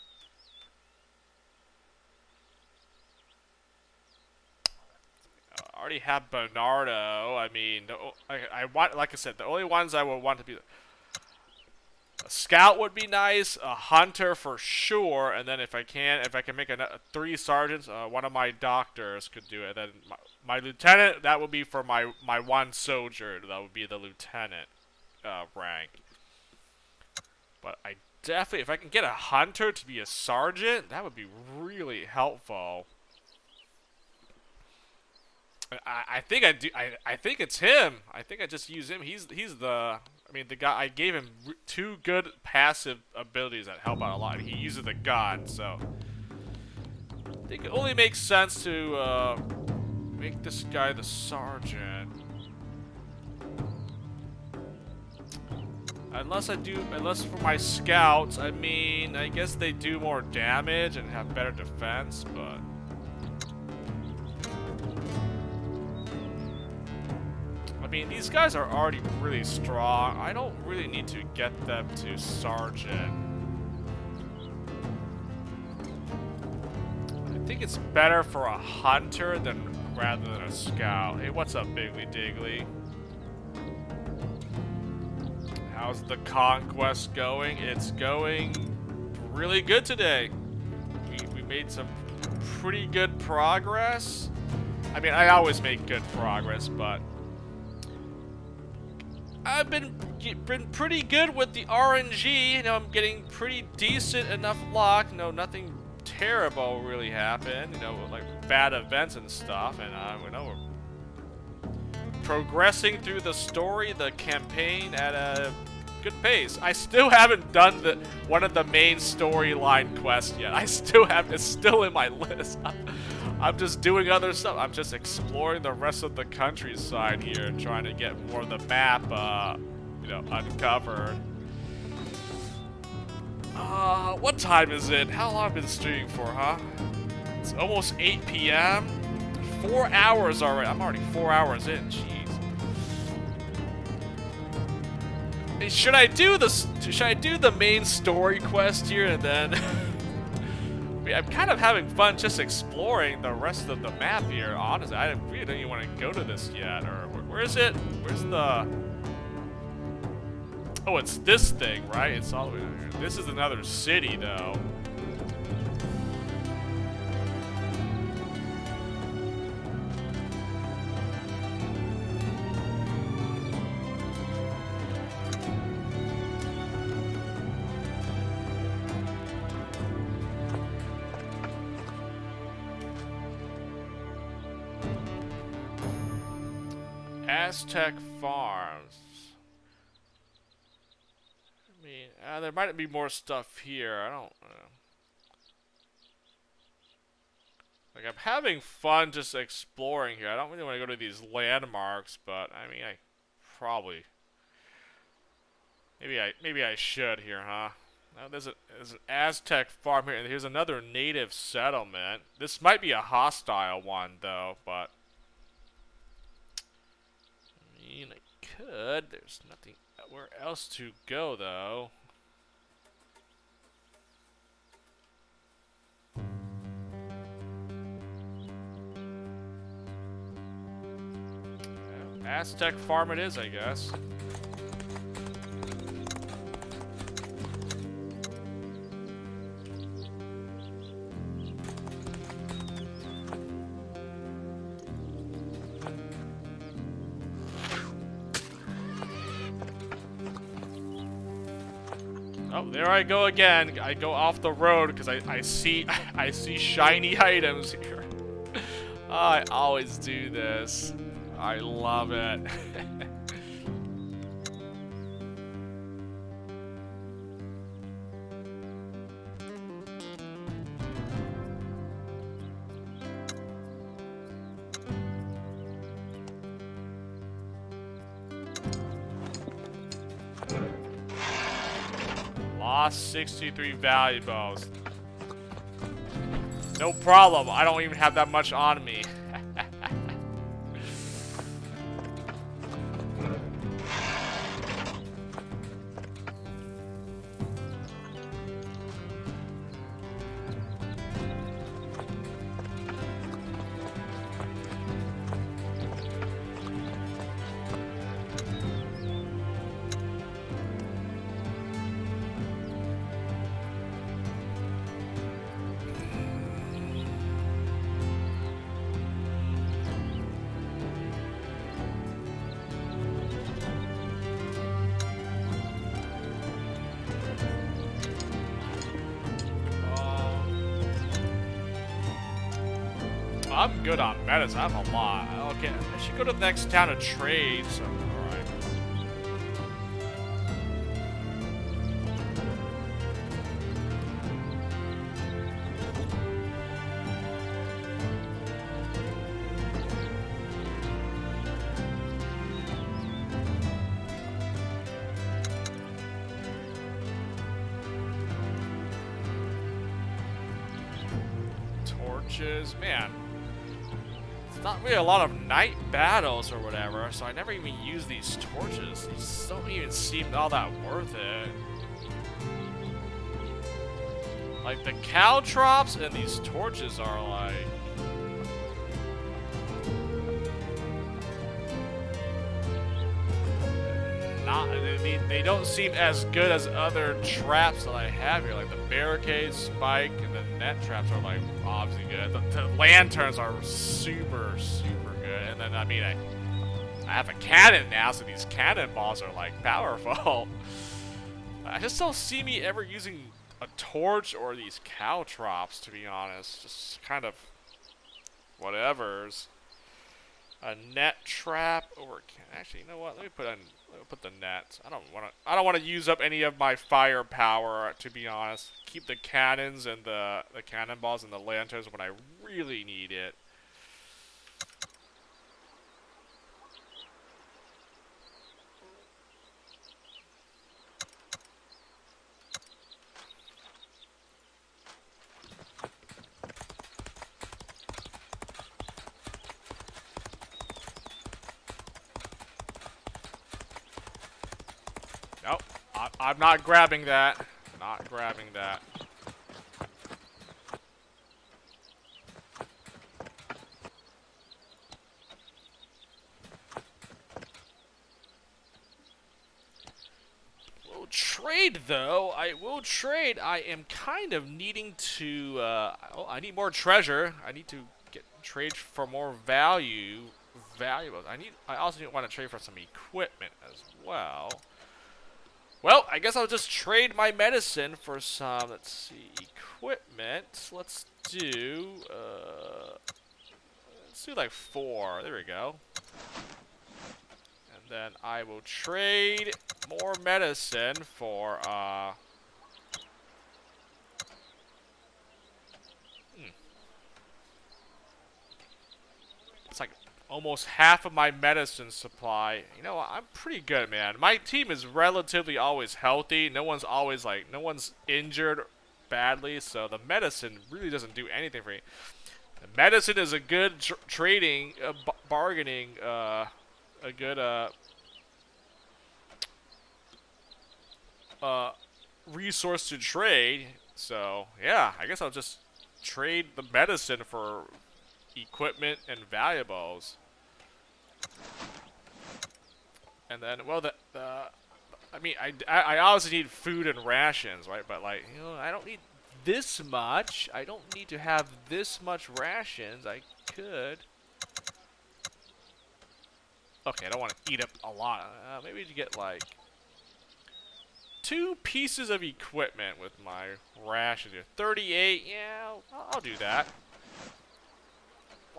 I already have Bernardo. I mean, I want, like I said, the only ones I would want to be a scout would be nice, a hunter for sure, and then if I can make 3 sergeants, one of my doctors could do it. Then my lieutenant, that would be for my one soldier. That would be the lieutenant rank. But I definitely, if I can get a hunter to be a sergeant, that would be really helpful. I think I do. I think it's him. I think I just use him. He's the. I mean, the guy. I gave him 2 good passive abilities that help out a lot. He uses the gun, so I think it only makes sense to make this guy the sergeant. Unless for my scouts, I mean, I guess they do more damage and have better defense, but. I mean, these guys are already really strong. I don't really need to get them to Sergeant. I think it's better for a hunter rather than a scout. Hey, what's up, Biggly Diggly? How's the conquest going? It's going really good today. We made some pretty good progress. I mean, I always make good progress, but I've been pretty good with the RNG. You know, I'm getting pretty decent enough luck. You know, nothing terrible really happened. You know, like bad events and stuff, and you know, we're progressing through the story, the campaign at a good pace. I still haven't done one of the main storyline quests yet. I still have it's still in my list. I'm just doing other stuff. I'm just exploring the rest of the countryside here, trying to get more of the map, you know, uncovered. What time is it? How long have I been streaming for, huh? It's almost 8 p.m. 4 hours already. I'm already 4 hours in. Jeez. Hey, should I do the main story quest here and then? I mean, I'm kind of having fun just exploring the rest of the map here. Honestly, I really don't even want to go to this yet. Or where is it? Where's the? Oh, it's this thing, right? It's all the way down here. This is another city, though. Aztec Farms. I mean, there might be more stuff here. I don't know. Like, I'm having fun just exploring here. I don't really want to go to these landmarks, but I mean, I probably maybe I should here, huh? Now there's an Aztec farm here, and here's another native settlement. This might be a hostile one though, but I mean, I could. There's nothing where else to go, though. Yeah, Aztec farm it is, I guess. Oh, there I go again. I go off the road because I see shiny items here. I always do this. I love it. Lost 63 valuables. No problem. I don't even have that much on me. I'm good on medicine. I have a lot. Okay, I should go to the next town to trade. So, all right. Torches, man. not really a lot of night battles or whatever, so I never even use these torches. These don't even seem all that worth it. Like, the caltrops and these torches are like... They don't seem as good as other traps that I have here. Like, the barricade, spike, and the net traps are, like, obviously good. The lanterns are super, super good. And then, I mean, I have a cannon now, so these cannonballs are, like, powerful. I just don't see me ever using a torch or these caltrops, to be honest. Just kind of whatevers. A net trap or actually, you know what? Let me put the net. I don't want to use up any of my firepower, to be honest. Keep the cannons and the cannonballs and the lanterns when I really need it. Nope, I'm not grabbing that. Not grabbing that. We'll trade, though. I will trade. I am kind of needing to... I need more treasure. I need to trade for more valuables. I also want to trade for some equipment as well. Well, I guess I'll just trade my medicine for some, let's see, equipment. Let's do like 4. There we go. And then I will trade more medicine for, It's like almost half of my medicine supply. You know, I'm pretty good, man. My team is relatively always healthy. No one's injured badly, so the medicine really doesn't do anything for me. The medicine is a good trading, bargaining, a good, resource to trade. So, yeah, I guess I'll just trade the medicine for equipment and valuables. And then, well, I mean, I obviously need food and rations, right? But, like, you know, I don't need this much. I don't need to have this much rations. I could. Okay, I don't want to eat up a lot. Maybe to get, like, 2 pieces of equipment with my rations here. 38, yeah, I'll do that.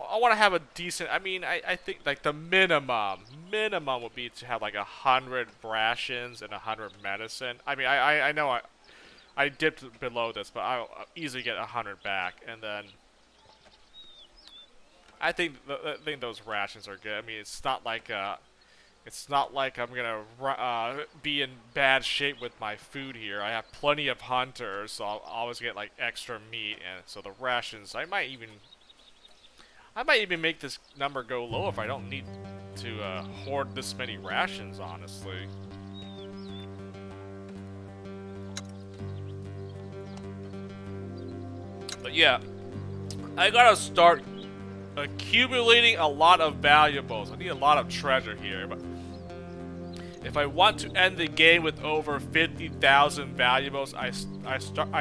I want to have a decent, I mean, I think, like, the minimum would be to have, like, 100 rations and 100 medicine. I mean, I know I dipped below this, but I'll easily get 100 back. And then, I think those rations are good. I mean, it's not like I'm gonna be in bad shape with my food here. I have plenty of hunters, so I'll always get, like, extra meat. And so the rations, I might even make this number go low if I don't need to hoard this many rations, honestly. But yeah, I gotta start accumulating a lot of valuables. I need a lot of treasure here, but if I want to end the game with over 50,000 valuables, I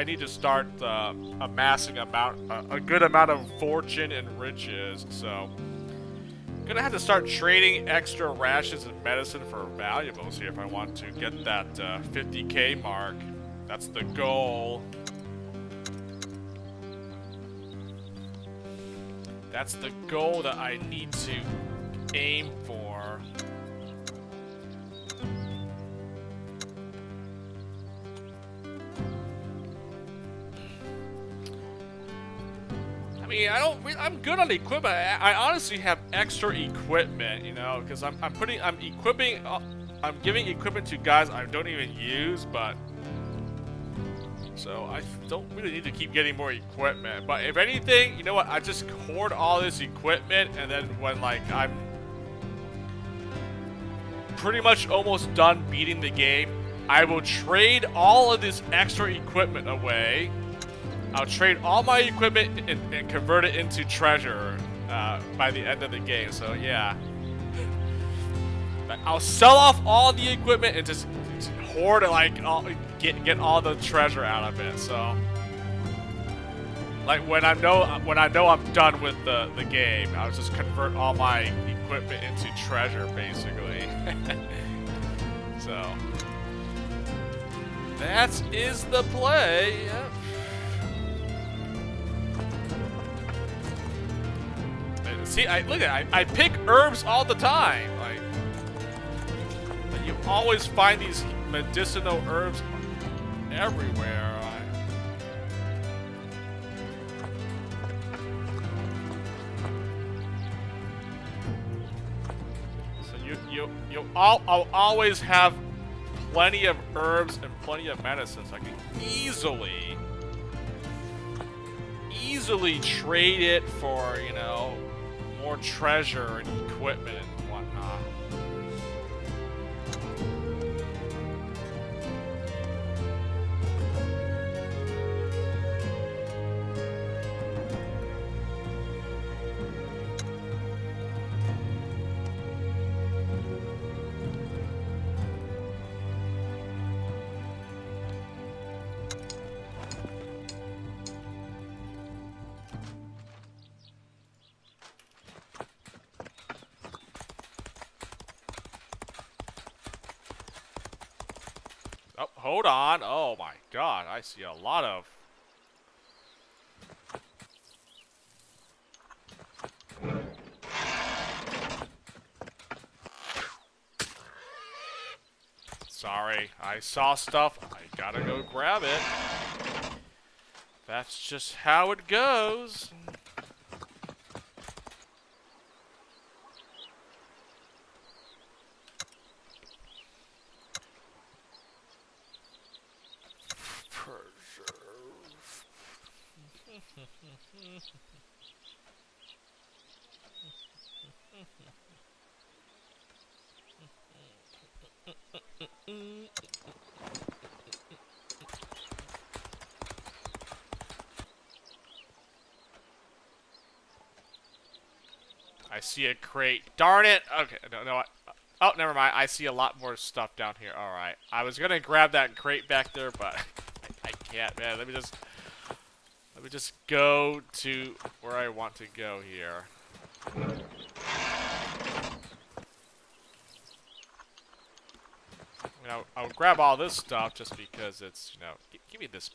need to start amassing a good amount of fortune and riches. So I'm gonna have to start trading extra rations and medicine for valuables here if I want to get that 50k mark. That's the goal. That's the goal that I need to aim for. I mean, I'm good on equipment. I honestly have extra equipment, you know, because I'm giving equipment to guys I don't even use, but So I don't really need to keep getting more equipment. But if anything, you know what? I just hoard all this equipment, and then when like I'm pretty much almost done beating the game, I will trade all of this extra equipment away. I'll trade all my equipment and convert it into treasure by the end of the game. So yeah, I'll sell off all the equipment and just hoard it, like get all the treasure out of it. So like when I know I'm done with the game, I'll just convert all my equipment into treasure basically. So that is the play. Yep. See, I pick herbs all the time. Like, you always find these medicinal herbs everywhere. So I'll always have plenty of herbs and plenty of medicines. I can easily trade it for, you know, more treasure and equipment and whatnot. Oh, hold on. Oh my god, I see a lot of... Sorry, I saw stuff. I gotta go grab it. That's just how it goes. I see a crate. Darn it! Okay, no. Oh, never mind. I see a lot more stuff down here. All right. I was gonna grab that crate back there, but I can't, man. Let me just go to where I want to go here. You know, I'll grab all this stuff just because it's, you know, give me this.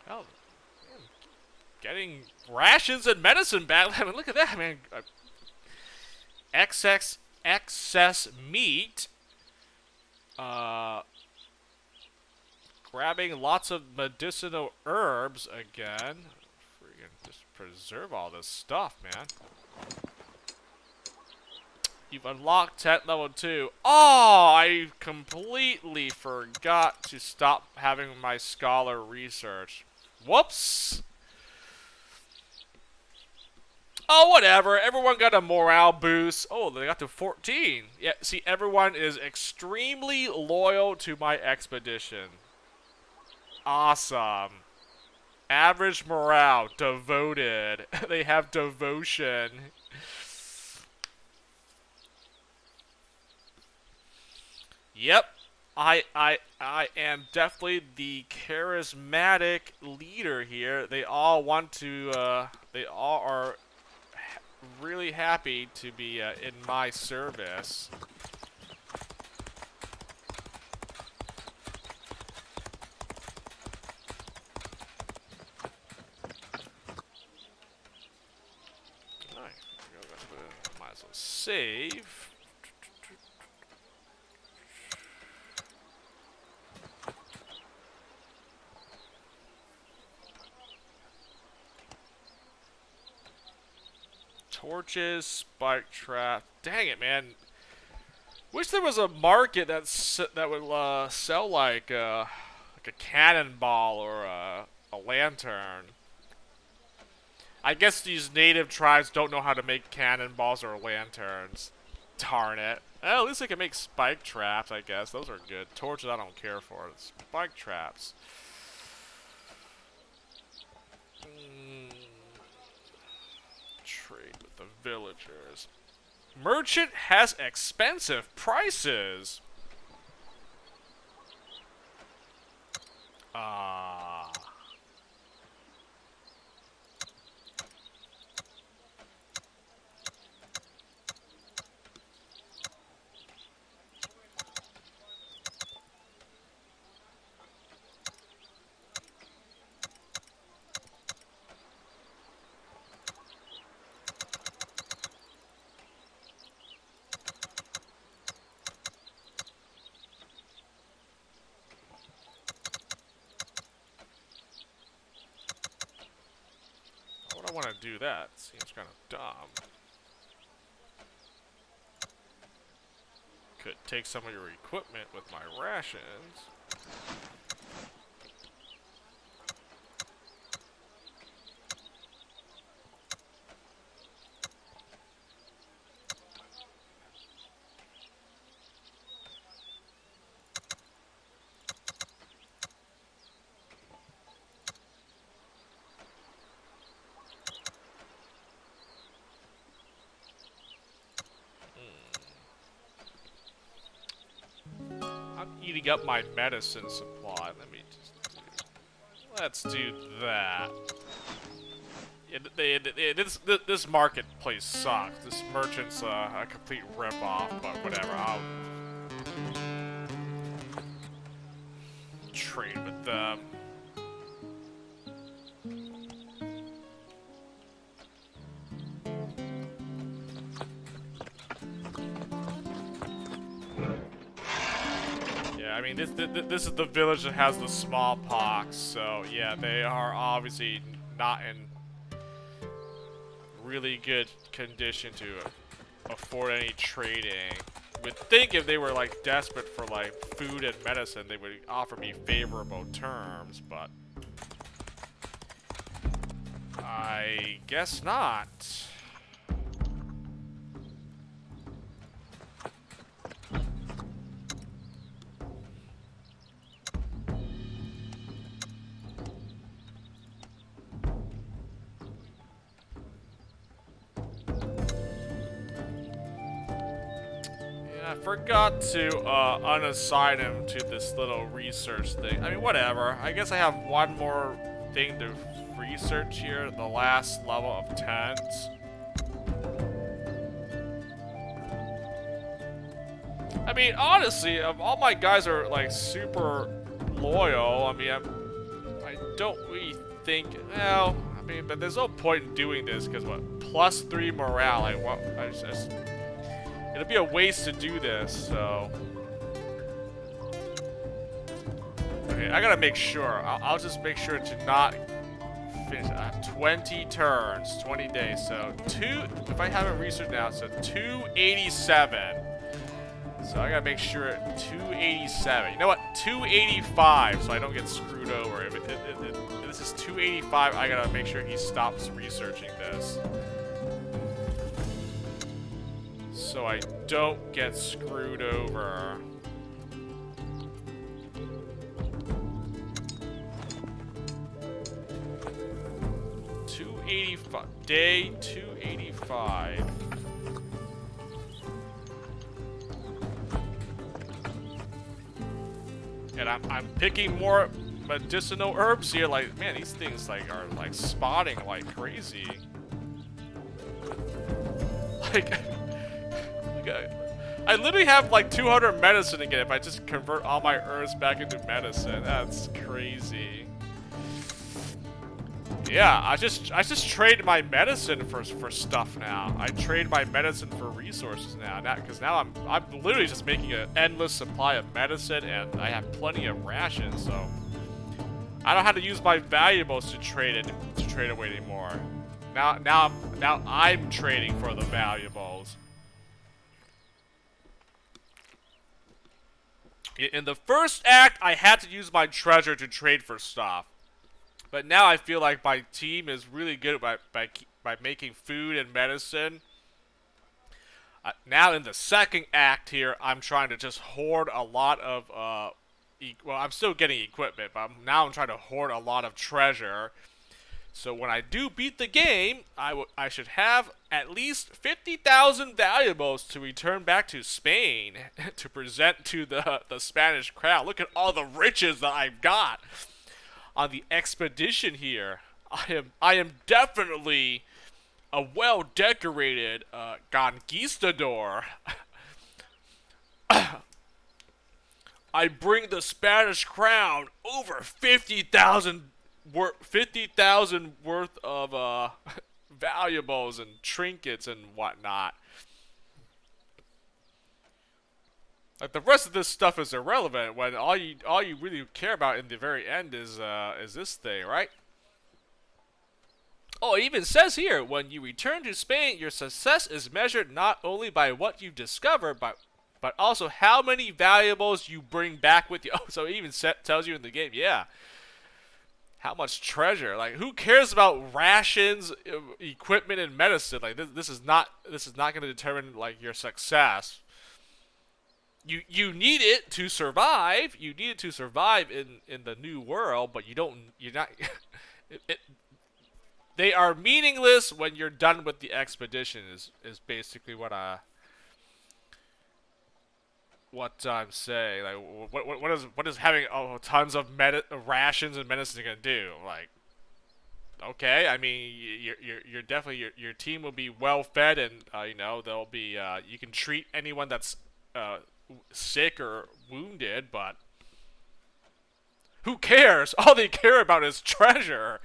Oh, man, getting rations and medicine back. I mean, look at that, man. Excess meat. Grabbing lots of medicinal herbs again. Freaking just preserve all this stuff, man. You've unlocked tent level 2. Oh, I completely forgot to stop having my scholar research. Whoops. Oh, whatever. Everyone got a morale boost. Oh, they got to 14. Yeah, see, everyone is extremely loyal to my expedition. Awesome. Average morale. Devoted. They have devotion. Yep. I am definitely the charismatic leader here. They all want to, they all are really happy to be in my service. Alright, might as well save. torches, spike trap. Dang it, man. Wish there was a market that would sell like a cannonball or a lantern. I guess these native tribes don't know how to make cannonballs or lanterns. Darn it. Well, at least they can make spike traps, I guess. Those are good. Torches I don't care for. Spike traps. Trade with the villagers. Merchant has expensive prices. I want to do that. Seems kind of dumb. Could take some of your equipment with my rations. Eating up my medicine supply. Let's do that. This marketplace sucks. This merchant's a complete ripoff, but whatever. I'll trade with them. I mean, this is the village that has the smallpox, so yeah, they are obviously not in really good condition to afford any trading. Would think if they were like desperate for like food and medicine, they would offer me favorable terms, but I guess not. I forgot to unassign him to this little research thing. I mean, whatever. I guess I have one more thing to research here, the last level of tents. I mean, honestly, all my guys are like super loyal. I mean, I don't really think, well, I mean, but there's no point in doing this because what, +3 morale, like what, it'll be a waste to do this, so. Okay, I gotta make sure. I'll just make sure to not finish 20 turns, 20 days. So if I haven't researched now, so 287. So I gotta make sure 287. You know what? 285, so I don't get screwed over. If this is 285, I gotta make sure he stops researching this. So I don't get screwed over. Day 285. And I'm picking more medicinal herbs here. Like, man, these things like are like spotting like crazy. Like. I literally have like 200 medicine again if I just convert all my herbs back into medicine. That's crazy. Yeah, I just trade my medicine for stuff now. I trade my medicine for resources now. Because now I'm literally just making an endless supply of medicine, and I have plenty of rations. So I don't have to use my valuables to trade away anymore. Now I'm trading for the valuables. In the first act, I had to use my treasure to trade for stuff. But now I feel like my team is really good by making food and medicine. Now in the second act here, I'm trying to just hoard a lot of, well, I'm still getting equipment, but now I'm trying to hoard a lot of treasure. So when I do beat the game, I should have at least 50,000 valuables to return back to Spain to present to the Spanish crowd. Look at all the riches that I've got on the expedition here. I am definitely a well-decorated conquistador. I bring the Spanish crown over 50,000 worth of valuables and trinkets and whatnot. Like, the rest of this stuff is irrelevant when all you really care about in the very end is this thing, right? Oh, it even says here, when you return to Spain, your success is measured not only by what you discover, but also how many valuables you bring back with you. Oh, so it even tells you in the game, yeah, how much treasure. Like, who cares about rations, equipment, and medicine? Like, this is not going to determine like your success. You need it to survive. You need it to survive in the new world, but you're not. They are meaningless when you're done with the expedition. Is basically what I'm saying. Like, what is having tons of rations and medicine gonna do? Like, okay, I mean, you're definitely your team will be well fed, and you know, they'll be you can treat anyone that's sick or wounded, but who cares? All they care about is treasure.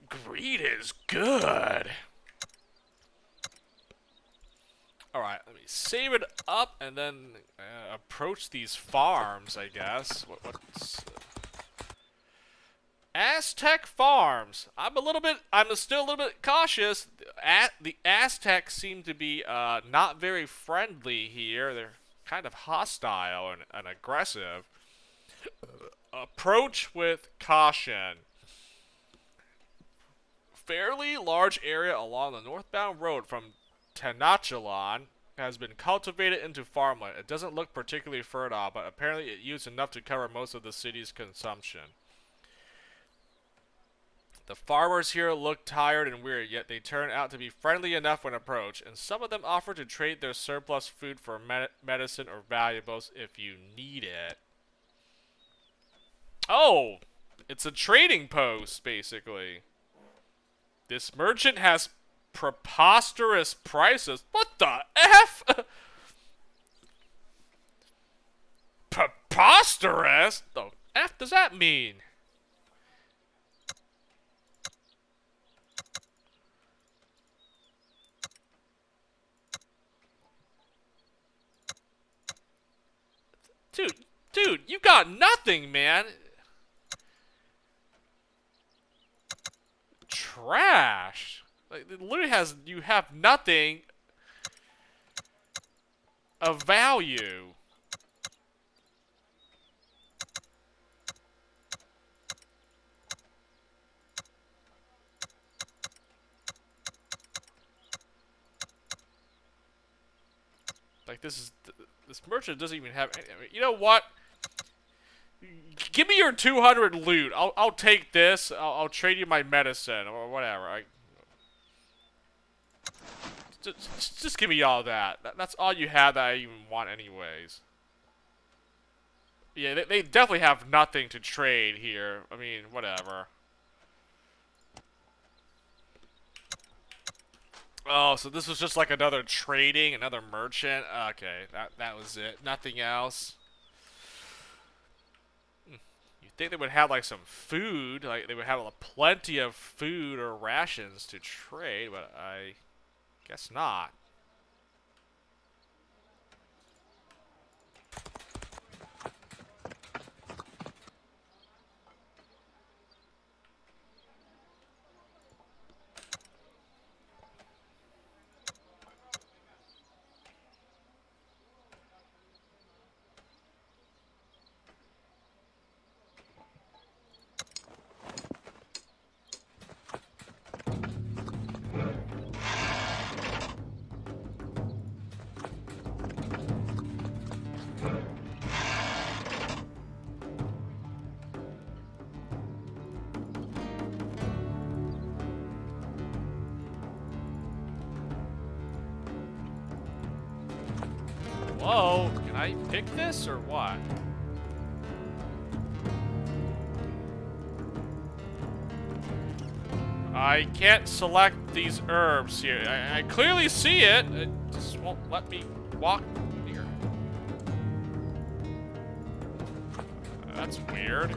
Greed is good. Alright, let me save it up and then approach these farms, I guess. What's Aztec farms. I'm still a little bit cautious. The Aztecs seem to be not very friendly here. They're kind of hostile and aggressive. Approach with caution. Fairly large area along the northbound road from Tenochtitlan has been cultivated into farmland. It doesn't look particularly fertile, but apparently it used enough to cover most of the city's consumption. The farmers here look tired and weary, yet they turn out to be friendly enough when approached, and some of them offer to trade their surplus food for medicine or valuables if you need it. Oh! It's a trading post, basically. This merchant has preposterous prices. What the F? Preposterous? The F does that mean? Dude, you got nothing, man. Trash. Like, it literally you have nothing of value. Like, this merchant doesn't even have any. I mean, you know what? Give me your 200 loot. I'll take this. I'll trade you my medicine or whatever. Just give me all that. That's all you have that I even want anyways. Yeah, they definitely have nothing to trade here. I mean, whatever. Oh, so this was just like another trading, another merchant? Okay, that was it. Nothing else. You'd think they would have like some food, like they would have plenty of food or rations to trade, but I guess not. Whoa, can I pick this or what? I can't select these herbs here. I clearly see it. It just won't let me walk here. That's weird.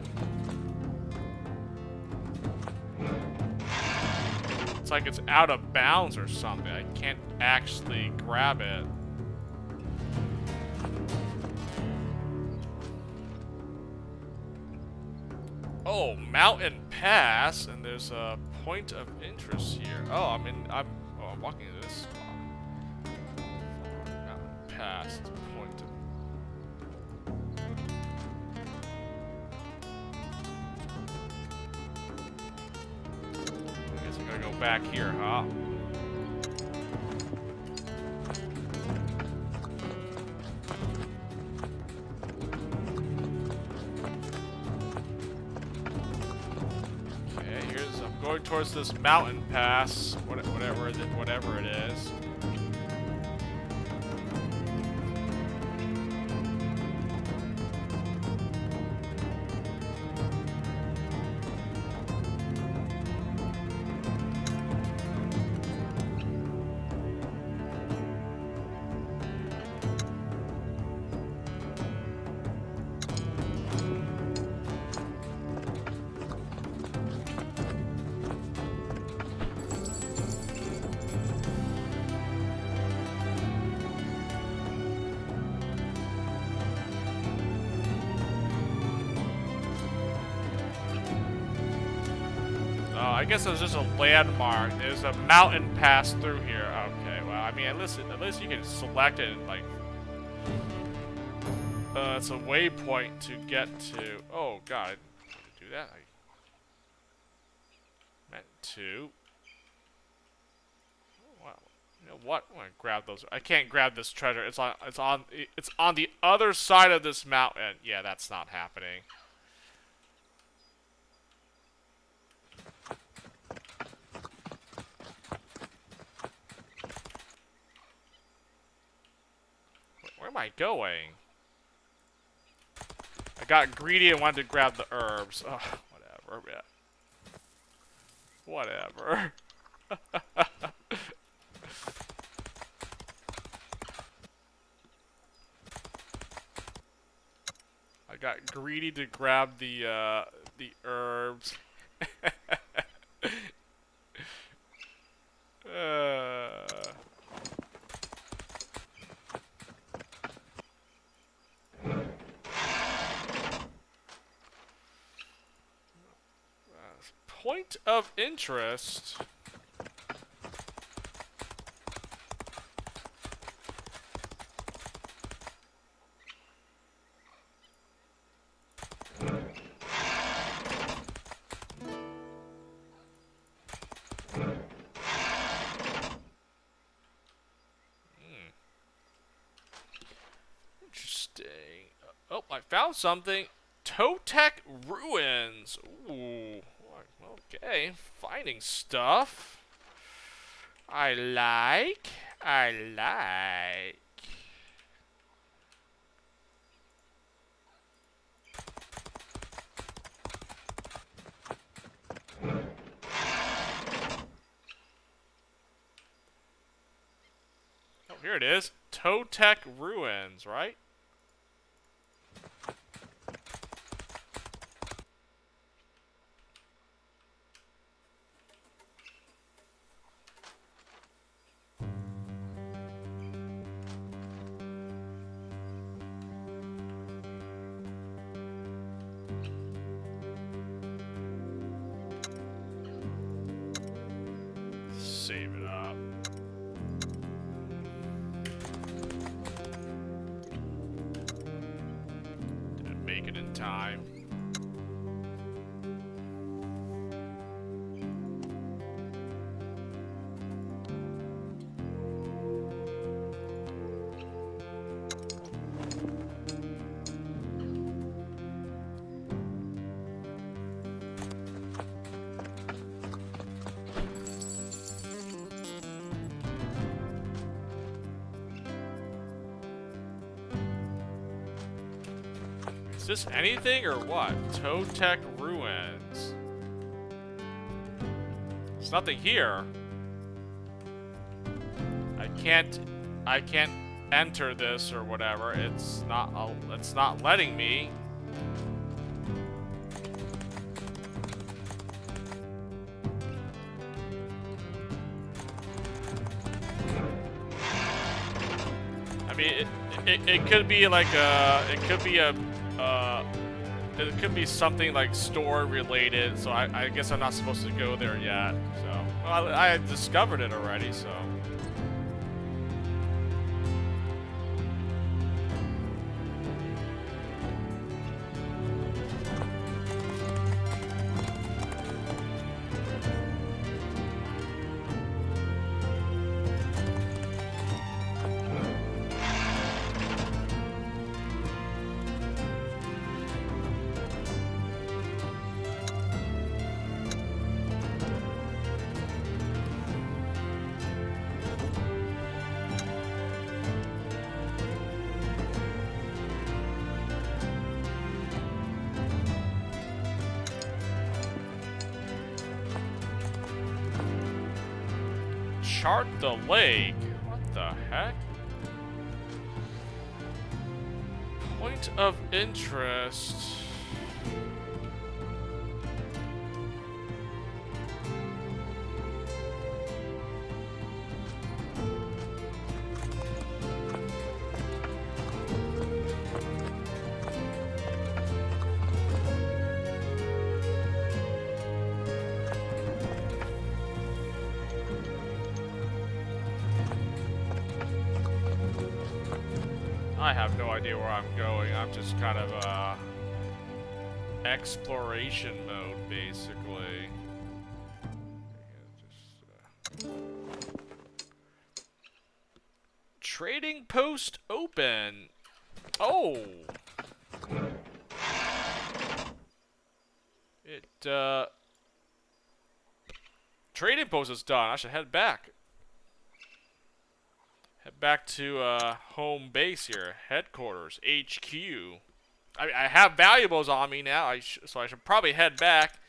It's like it's out of bounds or something. I can't actually grab it. Oh, mountain pass, and there's a point of interest here. Oh, I'm walking to this spot. Mountain pass, point of... I guess I'm gonna go back here, huh? Going towards this mountain pass, whatever it is. I guess it was just a landmark. There's a mountain pass through here. Okay, well, I mean, at least you can select it and, like... it's a waypoint to get to... Oh, God, I didn't mean to do that. I meant to... Wow. You know what? I'm gonna grab those. I can't grab this treasure. It's on the other side of this mountain. Yeah, that's not happening. Where am I going? I got greedy and wanted to grab the herbs. Oh, whatever, yeah. Whatever. I got greedy to grab the herbs. Point of interest. Interesting. Oh, I found something. Totec ruins. Ooh. Okay, finding stuff. I like. Oh, here it is. Totec ruins, right? Save it up. Didn't make it in time. Is this anything or what? Totec ruins. There's nothing here. I can't enter this or whatever. It's not letting me. I mean, it could be like it could be something like store related, so I guess I'm not supposed to go there yet. So, well, I discovered it already, so. Chart the lake? What the heck? Point of interest. I have no idea where I'm going. I'm just kind of exploration mode, basically. Trading post open. Oh. Trading post is done. I should head back. Head back to home base here, headquarters, HQ. I mean, I have valuables on me now, so I should probably head back,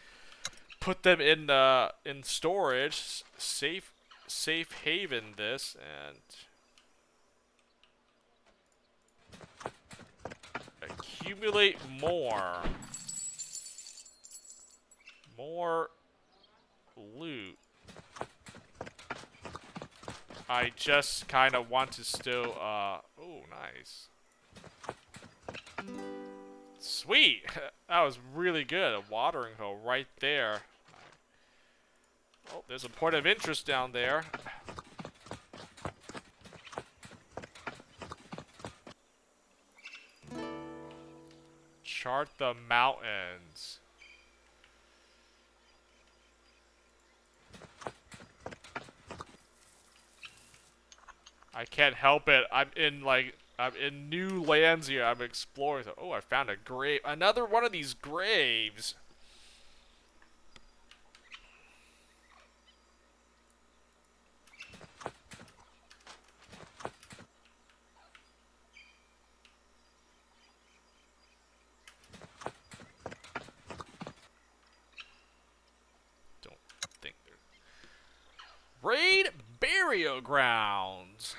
put them in storage, safe haven this, and accumulate more loot. I just kind of want to still, oh, nice. Sweet! That was really good. A watering hole right there. Oh, there's a point of interest down there. Chart the mountains. I can't help it. I'm in new lands here. I'm exploring. Oh, I found a grave. Another one of these graves. Don't think there. Raid burial grounds.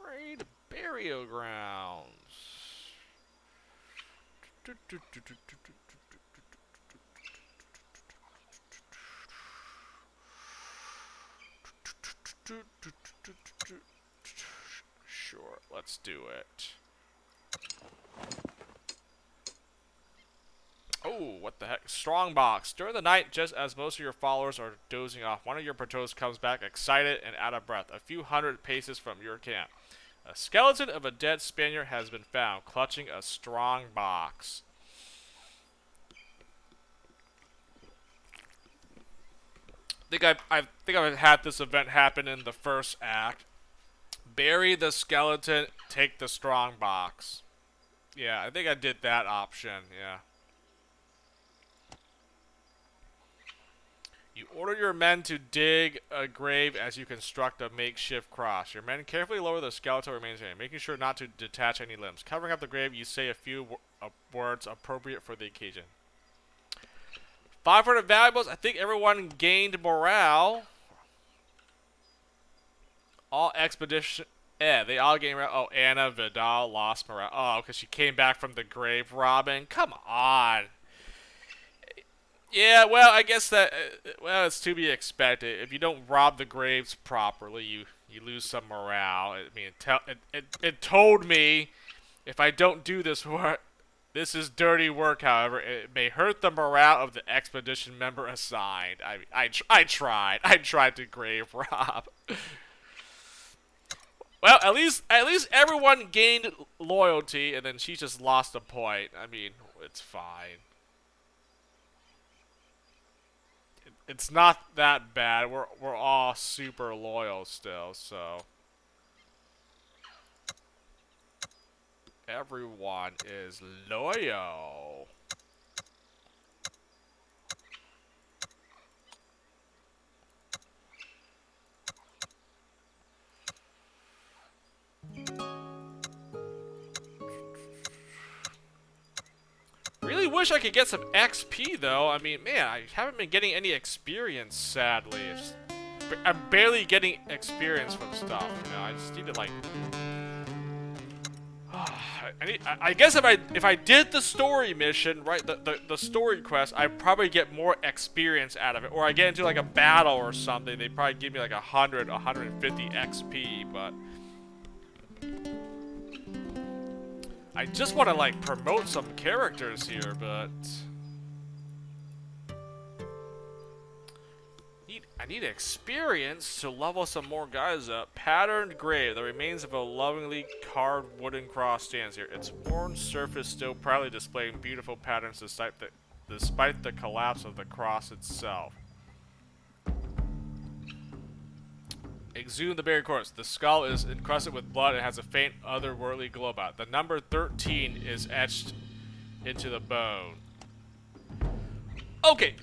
Raid burial grounds. Sure, let's do it. Oh, what the heck? Strongbox. During the night, just as most of your followers are dozing off, one of your patrols comes back excited and out of breath, a few hundred paces from your camp. A skeleton of a dead Spaniard has been found, clutching a strongbox. I think I've had this event happen in the first act. Bury the skeleton, take the strongbox. Yeah, I think I did that option, yeah. You order your men to dig a grave as you construct a makeshift cross. Your men carefully lower the skeletal remains in, making sure not to detach any limbs. Covering up the grave, you say a few words appropriate for the occasion. 500 valuables. I think everyone gained morale. All expedition. Yeah, they all gained morale. Oh, Anna Vidal lost morale. Oh, because she came back from the grave robbing. Come on. Yeah, well, I guess that, well, it's to be expected. If you don't rob the graves properly, you lose some morale. I mean, it told me if I don't do this work, this is dirty work, however, it may hurt the morale of the expedition member assigned. I tried. I tried to grave rob. Well, at least everyone gained loyalty, and then she just lost a point. I mean, it's fine. It's not that bad. We're all super loyal still, so everyone is loyal. Really wish I could get some XP though. I mean, man, I haven't been getting any experience, sadly. I'm barely getting experience from stuff, you know. I just need to like I guess if I did the story mission, right, the story quest, I'd probably get more experience out of it. Or I get into like a battle or something, they'd probably give me like 100, 150 XP, but I just want to like promote some characters here, but I need experience to level some more guys up. Patterned grave. The remains of a lovingly carved wooden cross stands here. Its worn surface still proudly displaying beautiful patterns despite the collapse of the cross itself. Exhume the buried corpse. The skull is encrusted with blood and has a faint otherworldly glow about it. The number 13 is etched into the bone. Okay.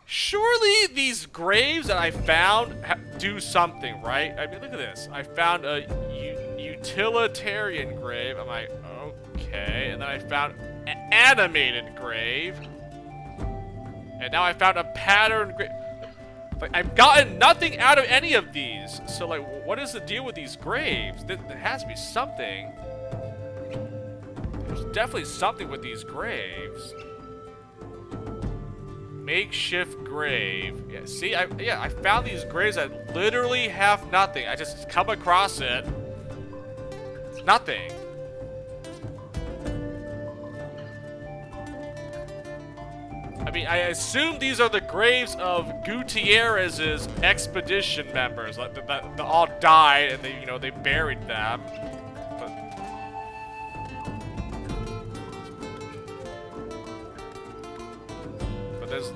Surely these graves that I found do something, right? I mean, look at this. I found a utilitarian grave. I'm like, okay. And then I found an animated grave. And now I found a patterned grave. Like, I've gotten nothing out of any of these. So, like, what is the deal with these graves? There has to be something. There's definitely something with these graves. Makeshift grave. Yeah, see, I found these graves that literally have nothing. I just come across it. It's nothing. I mean, I assume these are the graves of Gutierrez's expedition members. Like, they all died and they, you know, they buried them.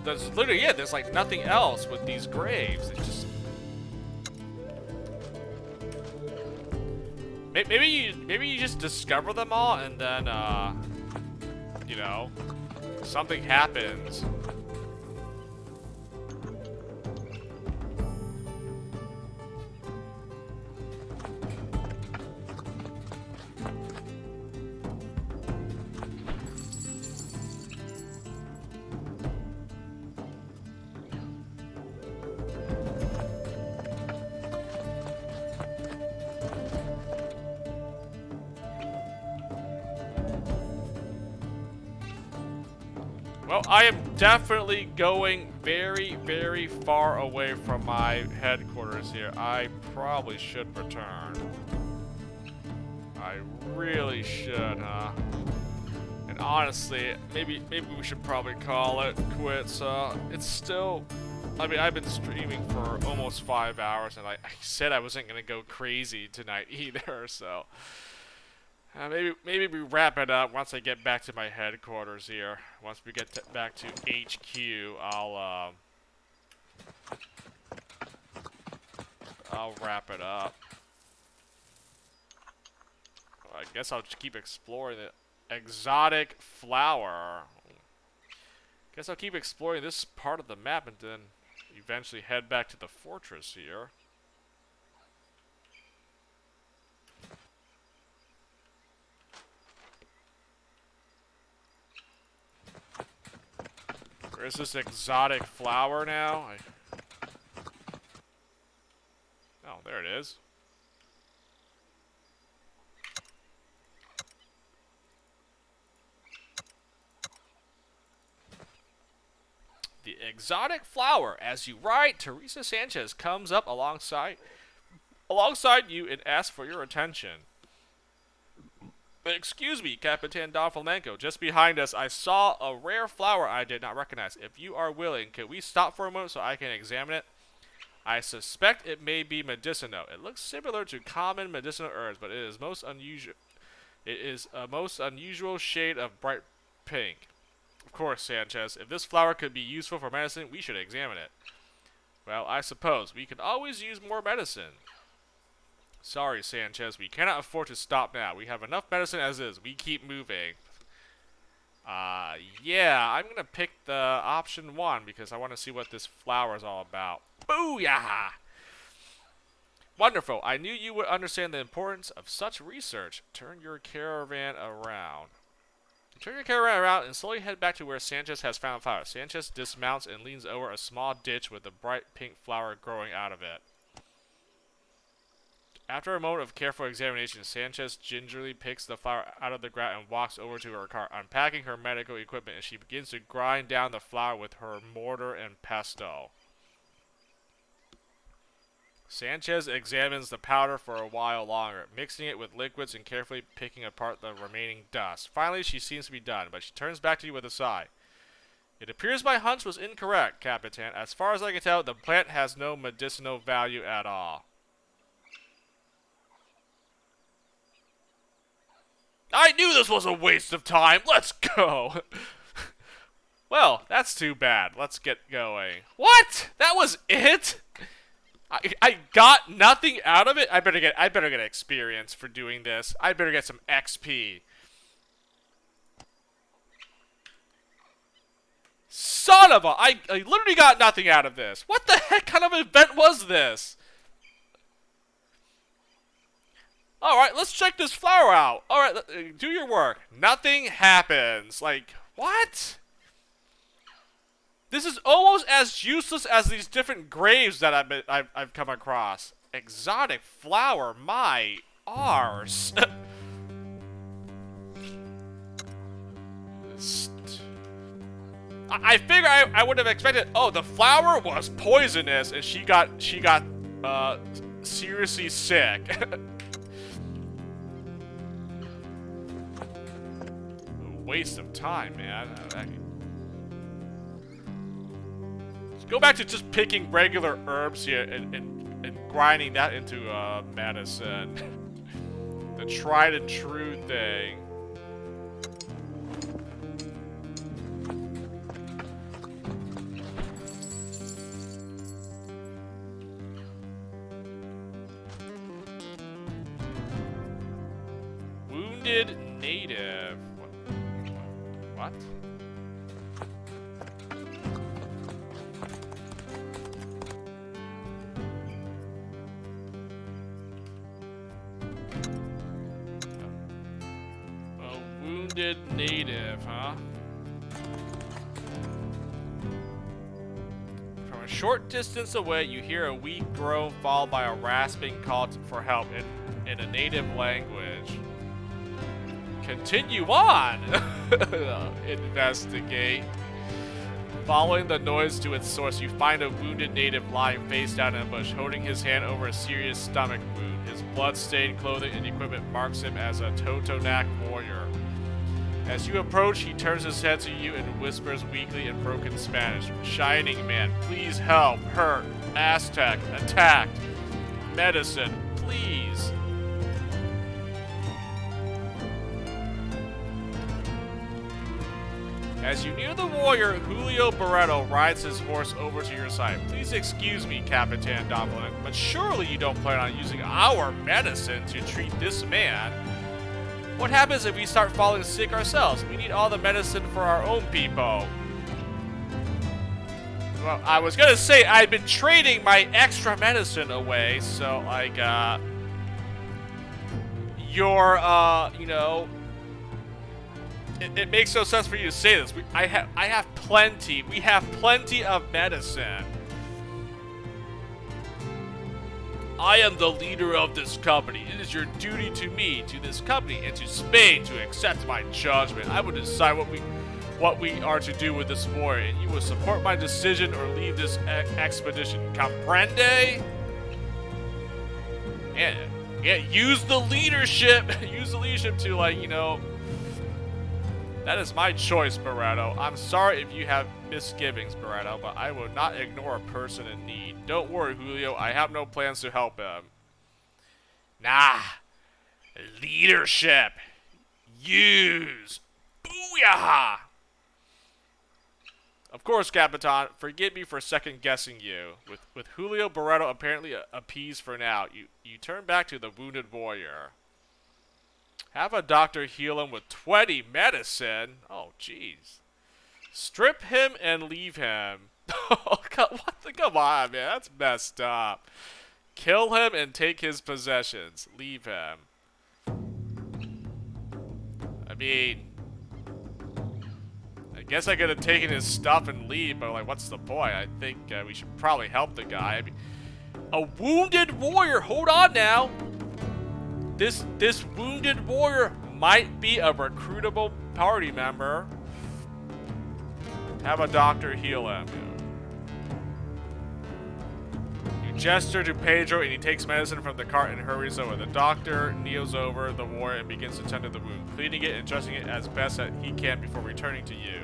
There's literally, yeah, there's like nothing else with these graves. It just maybe you just discover them all and then you know, something happens. Well, I am definitely going very, very far away from my headquarters here. I probably should return. I really should, huh? And honestly, maybe we should probably call it quits. It's still, I mean, I've been streaming for almost 5 hours, and I said I wasn't gonna go crazy tonight either, so. Maybe we wrap it up once I get back to my headquarters here. Once we get back to HQ, I'll wrap it up. I guess I'll just keep exploring the exotic flower. Guess I'll keep exploring this part of the map and then eventually head back to the fortress here. Where's this exotic flower now? Oh, there it is. The exotic flower. As you ride, Teresa Sanchez comes up alongside you and asks for your attention. Excuse me, Capitan Don Flamenco. Just behind us, I saw a rare flower I did not recognize. If you are willing, can we stop for a moment so I can examine it? I suspect it may be medicinal. It looks similar to common medicinal herbs, but it is most unusual. It is a most unusual shade of bright pink. Of course, Sanchez. If this flower could be useful for medicine, we should examine it. Well, I suppose we could always use more medicine. Sorry, Sanchez. We cannot afford to stop now. We have enough medicine as is. We keep moving. Yeah, I'm gonna pick the option 1 because I want to see what this flower is all about. Booyah! Wonderful. I knew you would understand the importance of such research. Turn your caravan around. Turn your caravan around and slowly head back to where Sanchez has found flower. Sanchez dismounts and leans over a small ditch with a bright pink flower growing out of it. After a moment of careful examination, Sanchez gingerly picks the flower out of the ground and walks over to her car, unpacking her medical equipment, and she begins to grind down the flower with her mortar and pestle. Sanchez examines the powder for a while longer, mixing it with liquids and carefully picking apart the remaining dust. Finally, she seems to be done, but she turns back to you with a sigh. It appears my hunch was incorrect, Capitan. As far as I can tell, the plant has no medicinal value at all. I knew this was a waste of time. Let's go. Well, that's too bad. Let's get going. What? That was it? I got nothing out of it. I better get experience for doing this. I better get some XP. Son of a... I literally got nothing out of this. What the heck kind of event was this? Alright, let's check this flower out. Alright, do your work. Nothing happens. Like, what? This is almost as useless as these different graves that I've come across. Exotic flower, my arse. I figure I would have expected. Oh, the flower was poisonous, and she got seriously sick. Waste of time, man. Go back to just picking regular herbs here and grinding that into medicine. The tried and true thing. Wounded native. What? A wounded native, huh? From a short distance away, you hear a weak groan followed by a rasping call for help in a native language. Continue on! Investigate. Following the noise to its source, you find a wounded native lying face down in a bush, holding his hand over a serious stomach wound. His blood-stained clothing and equipment marks him as a Totonac warrior. As you approach, he turns his head to you and whispers weakly in broken Spanish. Shining man, please help. Hurt. Aztec. Attacked. Medicine. Please. As you near the warrior, Julio Barreto rides his horse over to your side. Please excuse me, Capitan Doblin, but surely you don't plan on using our medicine to treat this man. What happens if we start falling sick ourselves? We need all the medicine for our own people. Well, I was gonna say, I've been trading my extra medicine away, so, like, It makes no sense for you to say this. We have plenty of medicine. I am the leader of this company. It is your duty to me, to this company, and to Spain to accept my judgment. I will decide what we are to do with this war, and you will support my decision or leave this expedition. Comprende? Yeah, use the leadership. Use the leadership to, like, you know... That is my choice, Barretto. I'm sorry if you have misgivings, Barretto, but I will not ignore a person in need. Don't worry, Julio. I have no plans to help him. Nah. Leadership. Use. Booyah! Of course, Capitan. Forgive me for second-guessing you. With Julio Barretto apparently appeased for now, you turn back to the wounded warrior. Have a doctor heal him with 20 medicine? Oh, jeez. Strip him and leave him. Oh, come on, man. That's messed up. Kill him and take his possessions. Leave him. I mean... I guess I could have taken his stuff and leave, but, like, what's the point? I think we should probably help the guy. I mean, a wounded warrior! Hold on now! This wounded warrior might be a recruitable party member. Have a doctor heal him. You gesture to Pedro and he takes medicine from the cart and hurries over. The doctor kneels over the warrior and begins to tend to the wound, cleaning it and dressing it as best that he can before returning to you.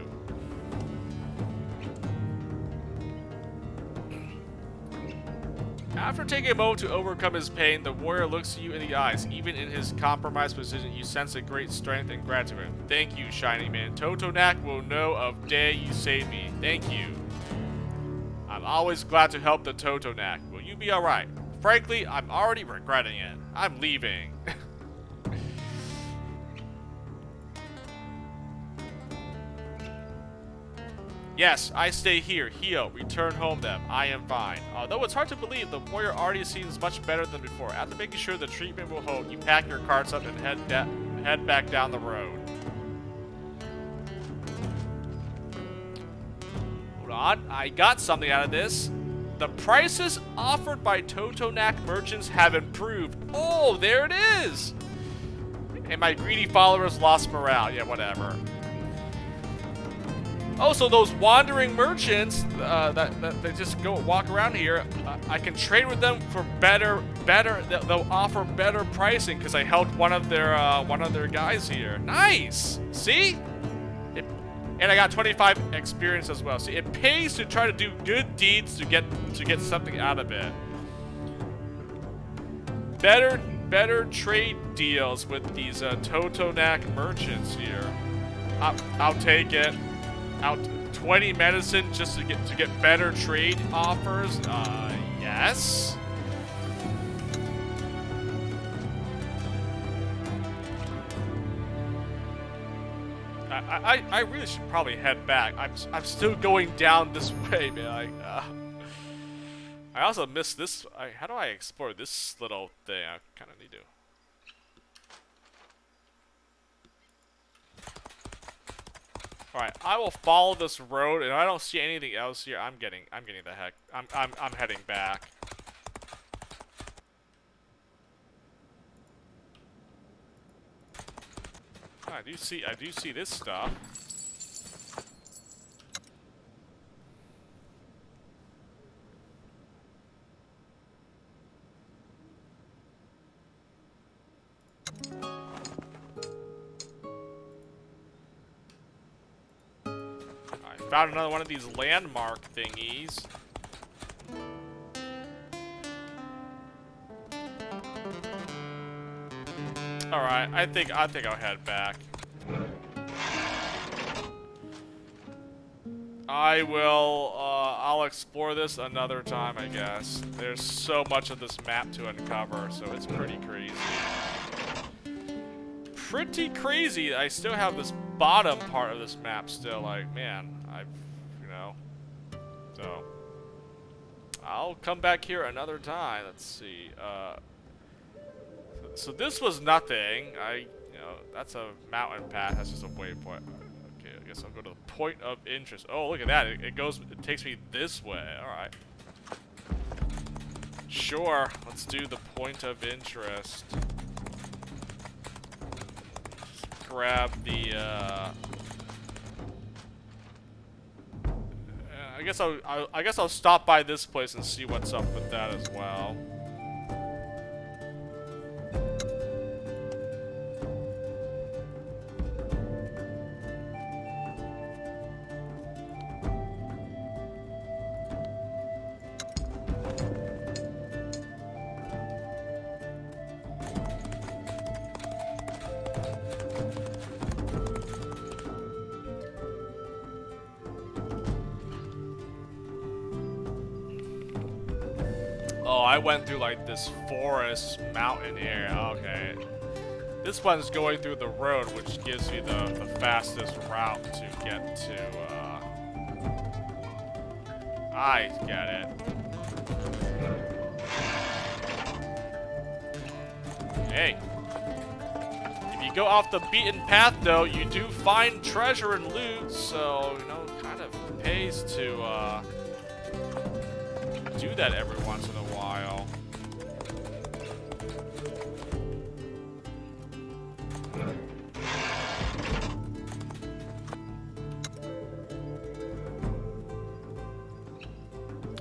After taking a moment to overcome his pain, the warrior looks you in the eyes. Even in his compromised position, you sense a great strength and gratitude. Thank you, Shining Man. Totonac will know of day you saved me. Thank you. I'm always glad to help the Totonac. Will you be alright? Frankly, I'm already regretting it. I'm leaving. Yes, I stay here. Heal. Return home then. I am fine. Although it's hard to believe, the warrior already seems much better than before. After making sure the treatment will hold, you pack your carts up and head back down the road. Hold on. I got something out of this. The prices offered by Totonac merchants have improved. Oh, there it is! And my greedy followers lost morale. Yeah, whatever. Oh, so those wandering merchants that they just go walk around here, I can trade with them for better. They'll offer better pricing because I helped one of their guys here. Nice. See, and I got 25 experience as well. See, it pays to try to do good deeds to get something out of it. Better trade deals with these Totonac merchants here. I'll take it. Out 20 medicine just to get better trade offers. Yes. I really should probably head back. I'm still going down this way, man. I also missed this. How do I explore this little thing? I kind of need to. Alright, I will follow this road, and if I don't see anything else here, I'm getting the heck. I'm heading back. Oh, I do see this stuff. Found another one of these landmark thingies. Alright, I think I'll head back. I'll explore this another time, I guess. There's so much of this map to uncover, so it's pretty crazy. Pretty crazy. I still have this bottom part of this map still, like, man, so I'll come back here another time. Let's see. So this was nothing. know, that's a mountain path. That's just a waypoint. Okay, I guess I'll go to the point of interest. Oh, look at that. It takes me this way. Alright. Sure, let's do the point of interest. Just grab the, I guess I'll stop by this place and see what's up with that as well. Oh, I went through like this forest mountain area. Okay. This one's going through the road, which gives me the fastest route to get to, I get it. Hey. If you go off the beaten path, though, you do find treasure and loot, so, you know, kind of pays to, do that every once in a while.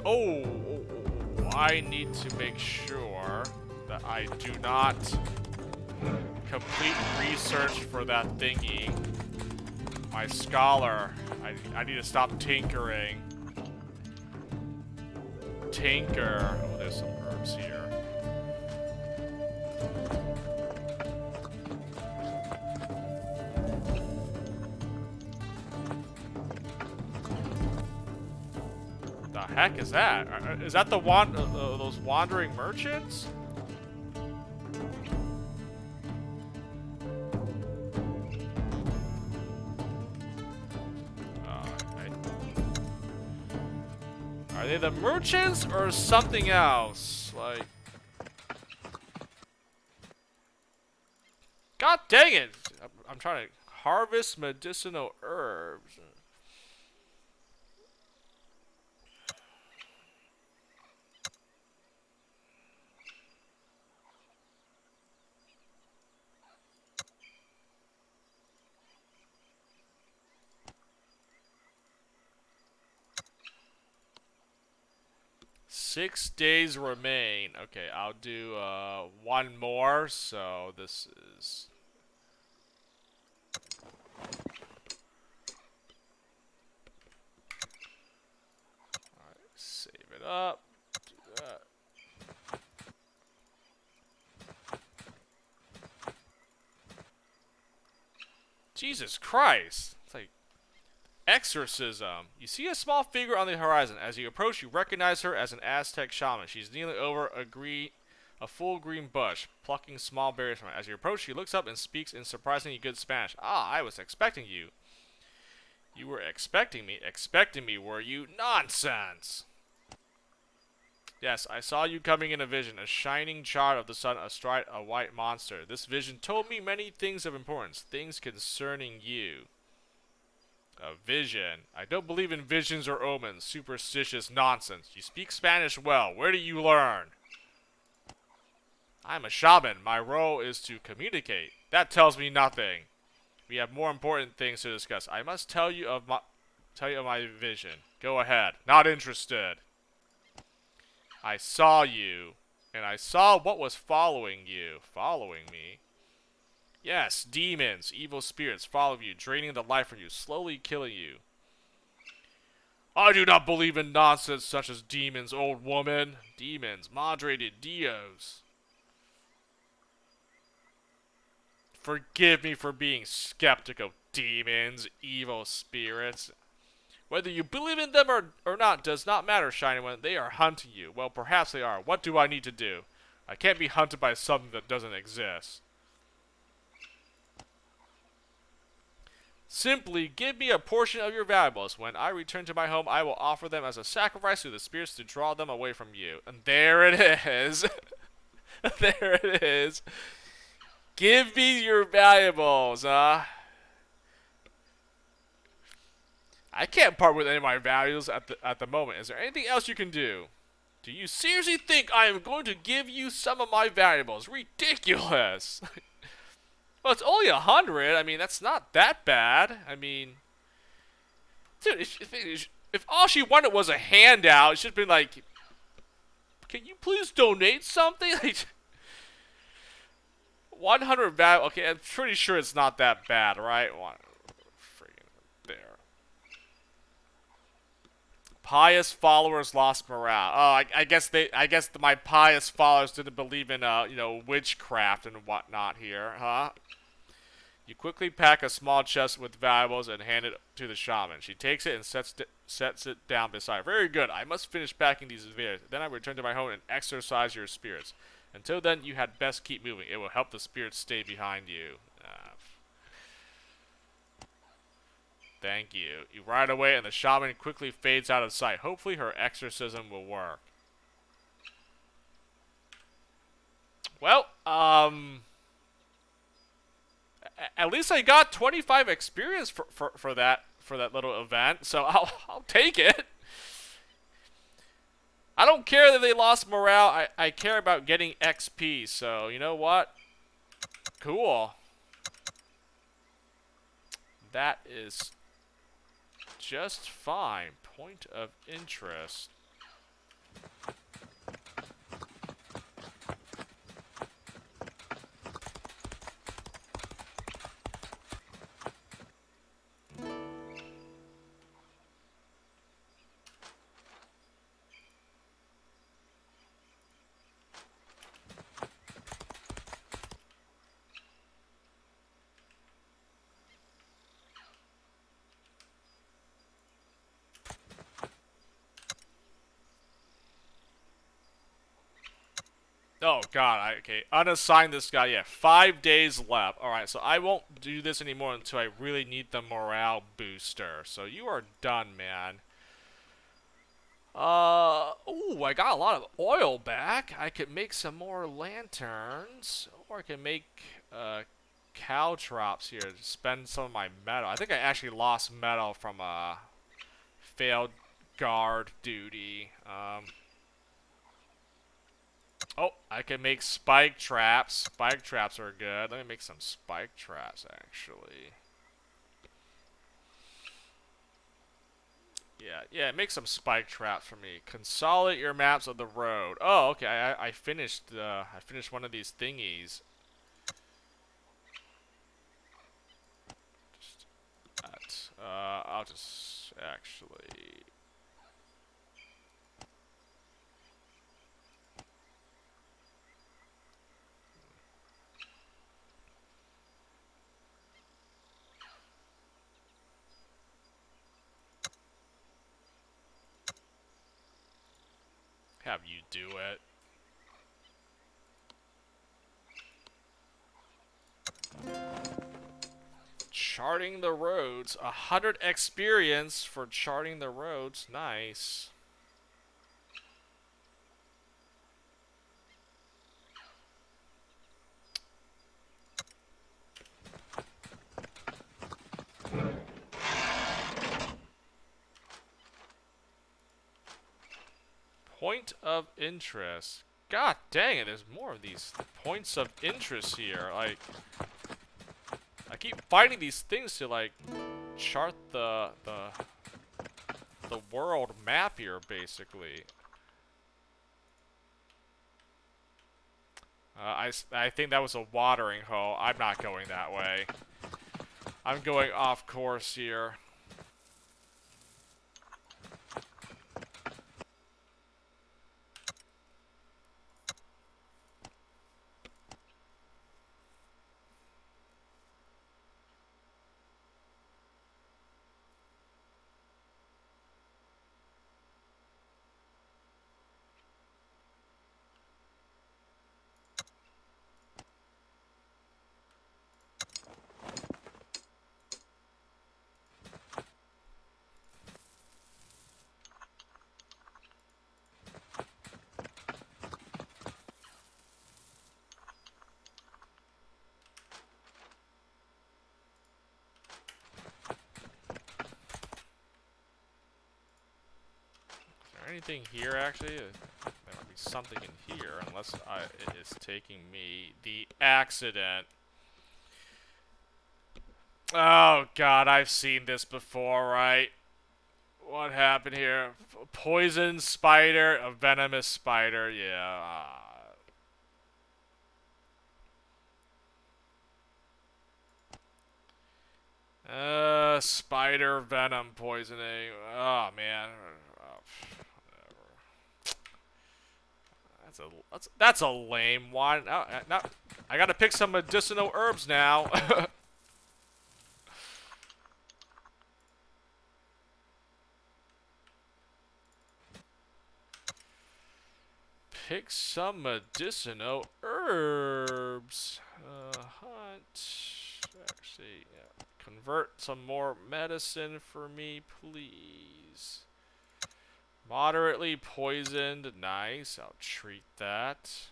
Oh, I need to make sure that I do not complete research for that thingy. My scholar, I need to stop tinkering. Tinker. Oh, there's some herbs here. The heck is that? Is that the those wandering merchants? Are they the merchants or something else? Like, God dang it! I'm trying to harvest medicinal herbs. 6 days remain. Okay, I'll do one more. So this is. Alright, save it up. Do that. Jesus Christ. It's like exorcism. You see a small figure on the horizon. As you approach, you recognize her as an Aztec shaman. She's kneeling over a full green bush, plucking small berries from it. As you approach, she looks up and speaks in surprisingly good Spanish. Ah, I was expecting you. You were expecting me? Expecting me, were you? Nonsense! Yes, I saw you coming in a vision, a shining child of the sun astride a white monster. This vision told me many things of importance, things concerning you. A vision? I don't believe in visions or omens, superstitious nonsense. You speak Spanish well. Where do you learn? I'm a shaman. My role is to communicate. That tells me nothing. We have more important things to discuss. I must tell you of my vision. Go ahead. Not interested. I saw you, and I saw what was following you. Following me? Yes, demons, evil spirits follow you, draining the life from you, slowly killing you. I do not believe in nonsense such as demons, old woman. Demons, madre de Dios. Forgive me for being skeptic of demons, evil spirits. Whether you believe in them or not does not matter, Shiny One. They are hunting you. Well, perhaps they are. What do I need to do? I can't be hunted by something that doesn't exist. Simply give me a portion of your valuables. When I return to my home, I will offer them as a sacrifice to the spirits to draw them away from you. And there it is. There it is. Give me your valuables, I can't part with any of my valuables at the moment. Is there anything else you can do? Do you seriously think I am going to give you some of my valuables? Ridiculous. Well, it's only 100. I mean, that's not that bad. I mean, dude, if all she wanted was a handout, it should have been like, can you please donate something? Like, 100 value. Okay, I'm pretty sure it's not that bad, right? One, freaking there. Pious followers lost morale. Oh, I guess my pious followers didn't believe in witchcraft and whatnot here, huh? You quickly pack a small chest with valuables and hand it to the shaman. She takes it and sets it down beside her. Very good. I must finish packing these affairs. Then I return to my home and exercise your spirits. Until then, you had best keep moving. It will help the spirits stay behind you. Thank you. You ride away and the shaman quickly fades out of sight. Hopefully her exorcism will work. Well, at least I got 25 experience for that little event, so I'll take it. I don't care that they lost morale. I care about getting XP. So you know what? Cool. That is just fine. Point of interest. Oh god, okay. Unassign this guy. Yeah, 5 days left. Alright, so I won't do this anymore until I really need the morale booster. So you are done, man. Ooh, I got a lot of oil back. I could make some more lanterns. Or I can make, caltrops here to spend some of my metal. I think I actually lost metal from, failed guard duty. Oh, I can make spike traps. Spike traps are good. Let me make some spike traps, actually. Yeah, make some spike traps for me. Consolidate your maps of the road. Oh, okay. I finished one of these thingies. Just that. I'll just actually. Have you do it. Charting the roads. 100 experience for charting the roads. Nice. Point of interest. God dang it, there's more of these points of interest here. Like, I keep finding these things to, like, chart the world map here, basically. I think that was a watering hole. I'm not going that way. I'm going off course here. anything here, actually? There might be something in here, unless it is taking me the accident. Oh, God, I've seen this before, right? What happened here? Poison spider, a venomous spider, yeah. Spider venom poisoning. Oh, man. That's a lame one. Now, I gotta pick some medicinal herbs now. Pick some medicinal herbs. Hunt. Actually, yeah. Convert some more medicine for me, please. Moderately poisoned. Nice. I'll treat that.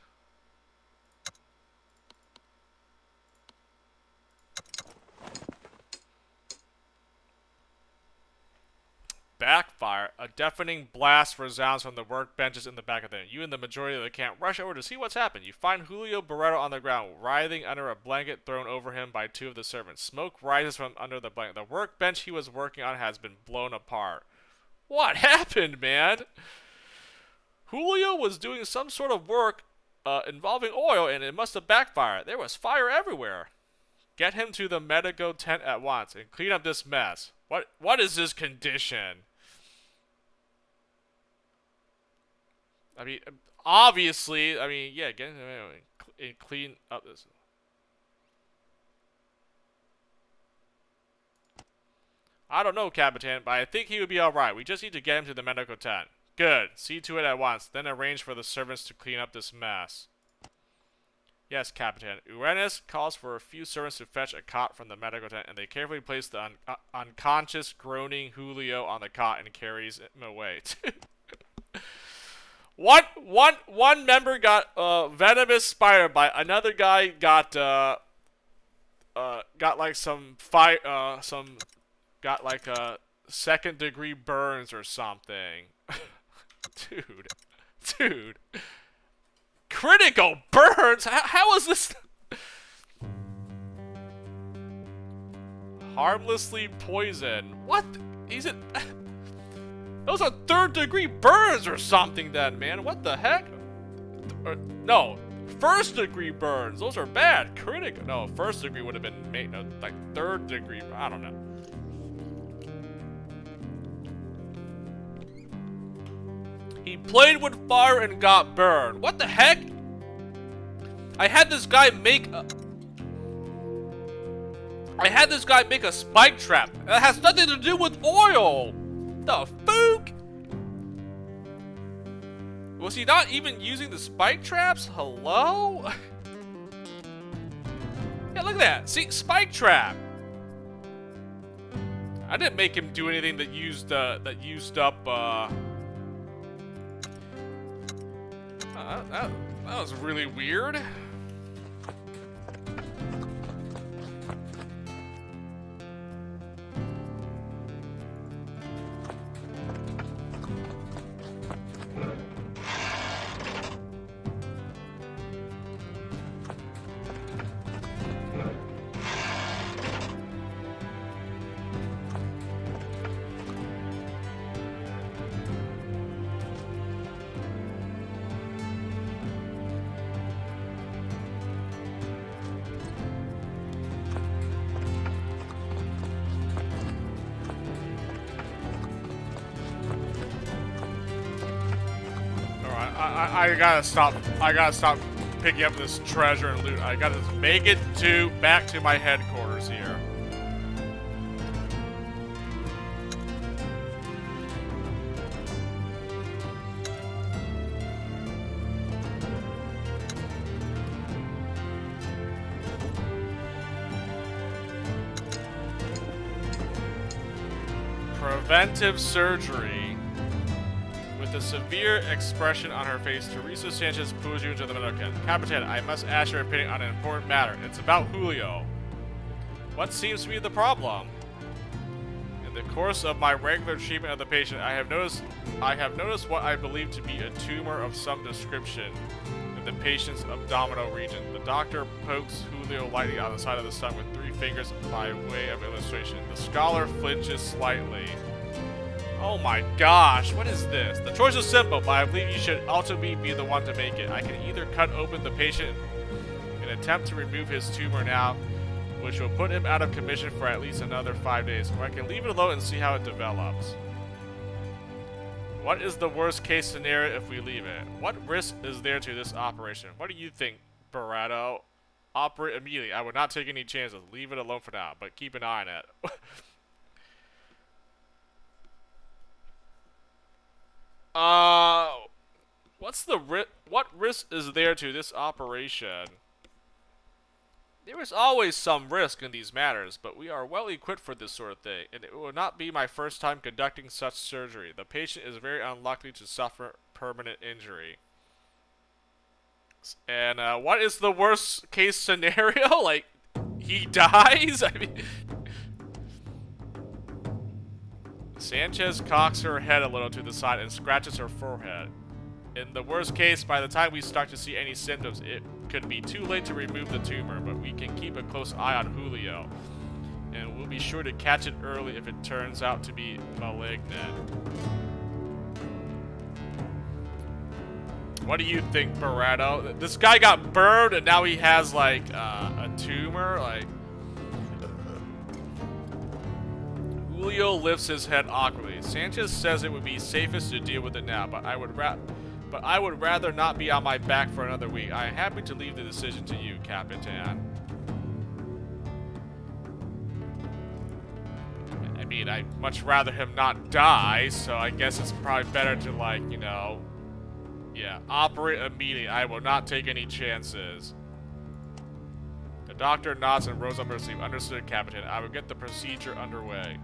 Backfire. A deafening blast resounds from the workbenches in the back of them. You and the majority of the camp rush over to see what's happened. You find Julio Barreto on the ground, writhing under a blanket thrown over him by two of the servants. Smoke rises from under the blanket. The workbench he was working on has been blown apart. What happened, man? Julio was doing some sort of work involving oil, and it must have backfired. There was fire everywhere. Get him to the medico tent at once and clean up this mess. What is his condition? I mean, obviously, I mean, yeah, get him and clean up this. I don't know, Capitan, but I think he would be alright. We just need to get him to the medical tent. Good. See to it at once. Then arrange for the servants to clean up this mess. Yes, Capitan. Uranus calls for a few servants to fetch a cot from the medical tent, and they carefully place the unconscious, groaning Julio on the cot and carries him away. One member got venomous spider bite. Another guy got like some got like a second-degree burns or something. Dude. Critical burns? How is this? Harmlessly poisoned. What? Those are third-degree burns or something then, man. What the heck? No. First-degree burns. Those are bad. Critical. No, first-degree would have been made. No, like third-degree. I don't know. He played with fire and got burned. What the heck? I had this guy make a spike trap. That has nothing to do with oil. The fook? Was he not even using the spike traps? Hello? Yeah, look at that. See, spike trap. I didn't make him do anything that used up that was really weird. I gotta stop picking up this treasure and loot. I gotta make it back to my headquarters here. Preventive surgery. With a severe expression on her face, Teresa Sanchez pulls you into the medical tent. Capitan, I must ask your opinion on an important matter. It's about Julio. What seems to be the problem? In the course of my regular treatment of the patient, I have noticed what I believe to be a tumor of some description in the patient's abdominal region. The doctor pokes Julio lightly on the side of the stomach with 3 fingers by way of illustration. The scholar flinches slightly. Oh my gosh, what is this? The choice is simple, but I believe you should ultimately be the one to make it. I can either cut open the patient and attempt to remove his tumor now, which will put him out of commission for at least another 5 days, or I can leave it alone and see how it develops. What is the worst case scenario if we leave it? What risk is there to this operation? What do you think, Barato? Operate immediately. I would not take any chances. Leave it alone for now, but keep an eye on it. What risk is there to this operation? There is always some risk in these matters, but we are well equipped for this sort of thing, and it will not be my first time conducting such surgery. The patient is very unlikely to suffer permanent injury. And what is the worst case scenario? Like, he dies? I mean... Sanchez cocks her head a little to the side and scratches her forehead. In the worst case, by the time we start to see any symptoms, it could be too late to remove the tumor, but we can keep a close eye on Julio. And we'll be sure to catch it early if it turns out to be malignant. What do you think, Barato? This guy got burned and now he has, like, a tumor? Like... Julio lifts his head awkwardly. Sanchez says it would be safest to deal with it now, but I would rather not be on my back for another week. I am happy to leave the decision to you, Capitan. I mean, I'd much rather him not die, so I guess it's probably better to, like, you know... Yeah, operate immediately. I will not take any chances. The doctor nods and rolls up her sleeve. Understood, Capitan. I will get the procedure underway.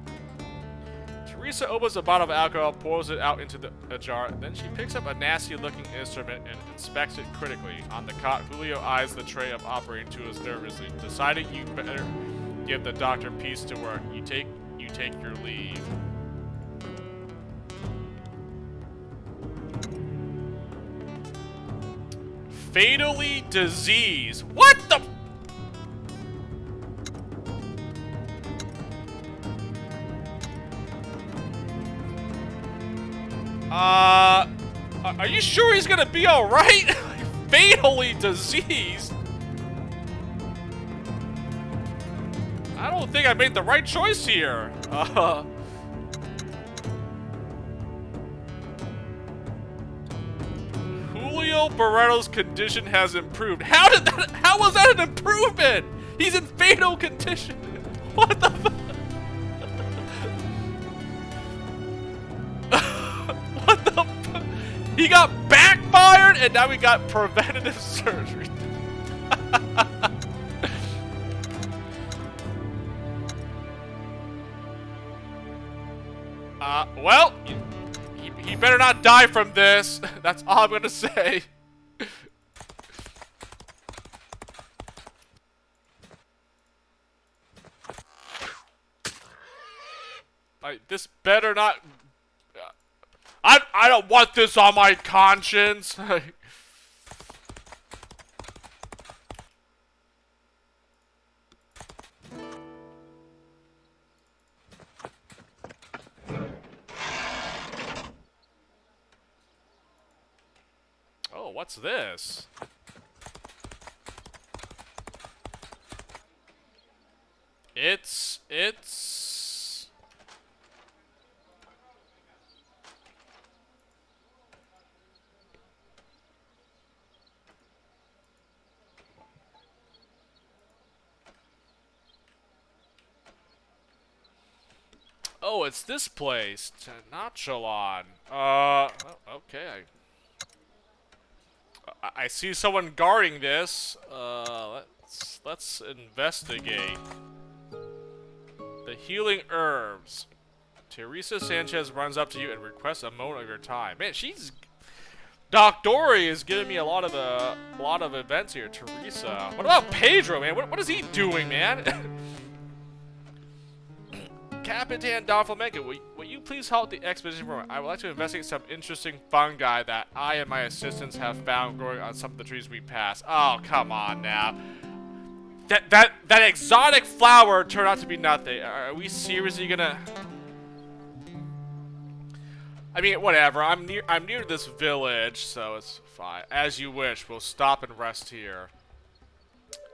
Teresa opens a bottle of alcohol, pours it out into a jar, then she picks up a nasty-looking instrument and inspects it critically. On the cot, Julio eyes the tray of operating tools nervously, deciding you better give the doctor peace to work. You take your leave. Fatally diseased. What the? Are you sure he's gonna be alright? Fatally diseased? I don't think I made the right choice here. Julio Barreto's condition has improved. How was that an improvement? He's in fatal condition. What the fuck? What the fuck? He got backfired and now we got preventative surgery. Well, he better not die from this. That's all I'm gonna say. This better not... I don't want this on my conscience. Oh, what's this? It's... Oh, it's this place. Notchalon. Okay. I see someone guarding this. Let's investigate. The healing herbs. Teresa Sanchez runs up to you and requests a moment of your time. Man, she's... Doc Dory is giving me a lot of events here. Teresa. What about Pedro, man? What is he doing, man? Capitan Don Flamenco, will you please halt the expedition for a moment? I would like to investigate some interesting fungi that I and my assistants have found growing on some of the trees we pass. Oh, come on now. That exotic flower turned out to be nothing. Are we seriously gonna... I mean, whatever. I'm near this village, so it's fine. As you wish. We'll stop and rest here.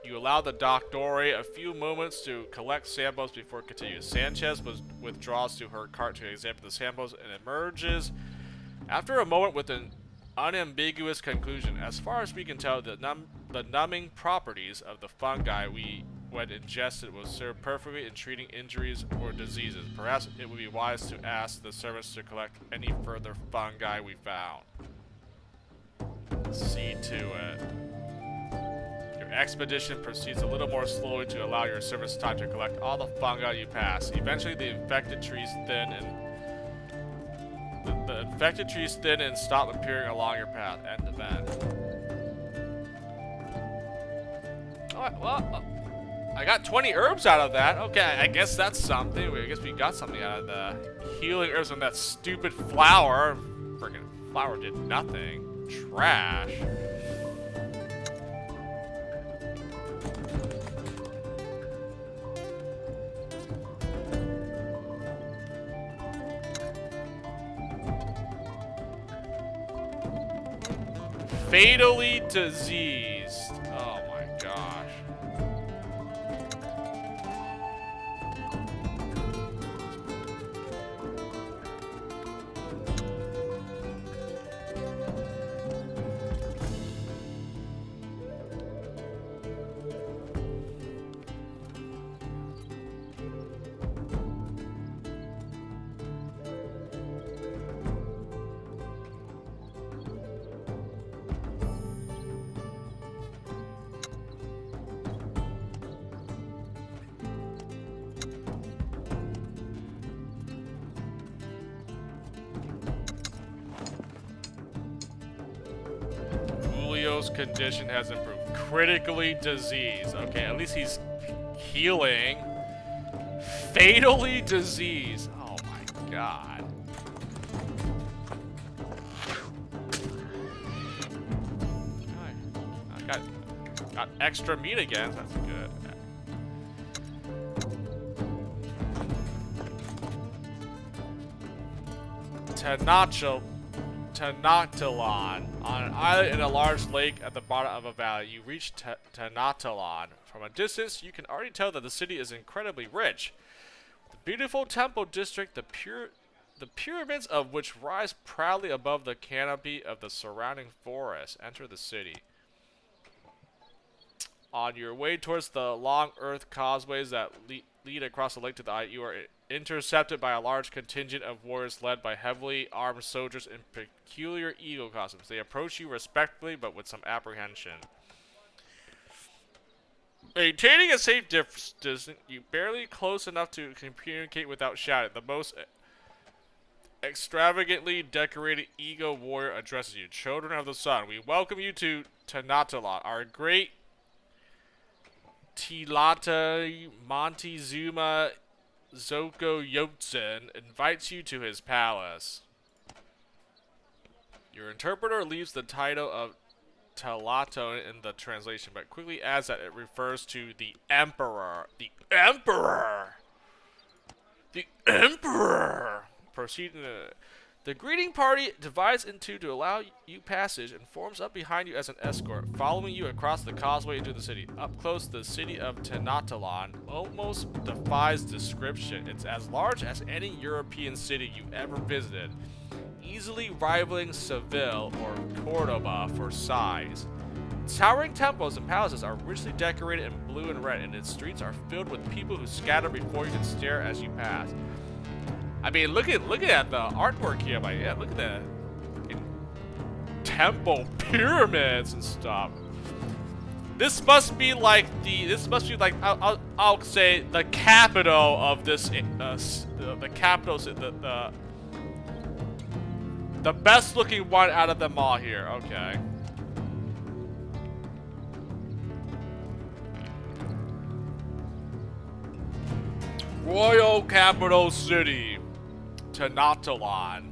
You allow the Doctore a few moments to collect samples before continuing. Sanchez withdraws to her cart to examine the samples and emerges after a moment with an unambiguous conclusion. As far as we can tell, the numbing properties of the fungi when ingested will serve perfectly in treating injuries or diseases. Perhaps it would be wise to ask the servants to collect any further fungi we found. See to it. Expedition proceeds a little more slowly to allow your servants time to collect all the fungi you pass. Eventually, the infected trees thin and stop appearing along your path. End event. Alright, well, I got 20 herbs out of that. Okay, I guess that's something. I guess we got something out of the healing herbs from that stupid flower. Freaking flower did nothing. Trash. Fatally diseased. Oh my gosh. Julio's condition has improved. Critically diseased. Okay, at least he's healing. Fatally diseased. Oh my god. I got extra meat again. That's good. Tenoctilon. On an island in a large lake at the bottom of a valley, you reach Tenoctilon. From a distance, you can already tell that the city is incredibly rich. The beautiful temple district, the pyramids of which rise proudly above the canopy of the surrounding forest, enter the city. On your way towards the long earth causeways that lead across the lake to the eye, you are intercepted by a large contingent of warriors led by heavily armed soldiers in peculiar eagle costumes. They approach you respectfully, but with some apprehension. Maintaining a safe distance, you barely close enough to communicate without shouting. The most extravagantly decorated eagle warrior addresses you. Children of the sun, we welcome you to Tenoctilon. Our great Tilata Montezuma Zoko Yotzen invites you to his palace. Your interpreter leaves the title of Talato in the translation, but quickly adds that it refers to the Emperor. The Emperor! The Emperor! Proceeding to... The greeting party divides in two to allow you passage and forms up behind you as an escort, following you across the causeway into the city. Up close, the city of Tenoctilon almost defies description. It's as large as any European city you've ever visited, easily rivaling Seville or Cordoba for size. Towering temples and palaces are richly decorated in blue and red, and its streets are filled with people who scatter before you and stare as you pass. I mean, look at the artwork here. Like, yeah, look at the temple pyramids and stuff. This must be like I'll say the capital of this the capital, the best looking one out of them all here. Okay. Royal capital city, Tenochtitlan.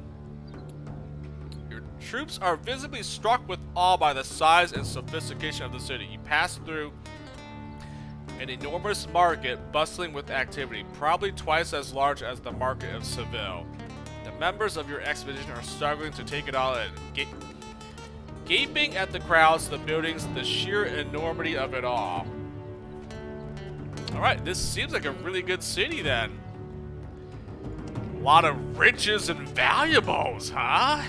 Your troops are visibly struck with awe by the size and sophistication of the city. You pass through an enormous market bustling with activity, probably twice as large as the market of Seville. The members of your expedition are struggling to take it all in, gaping at the crowds, the buildings, the sheer enormity of it all. Alright, this seems like a really good city then. A lot of riches and valuables, huh?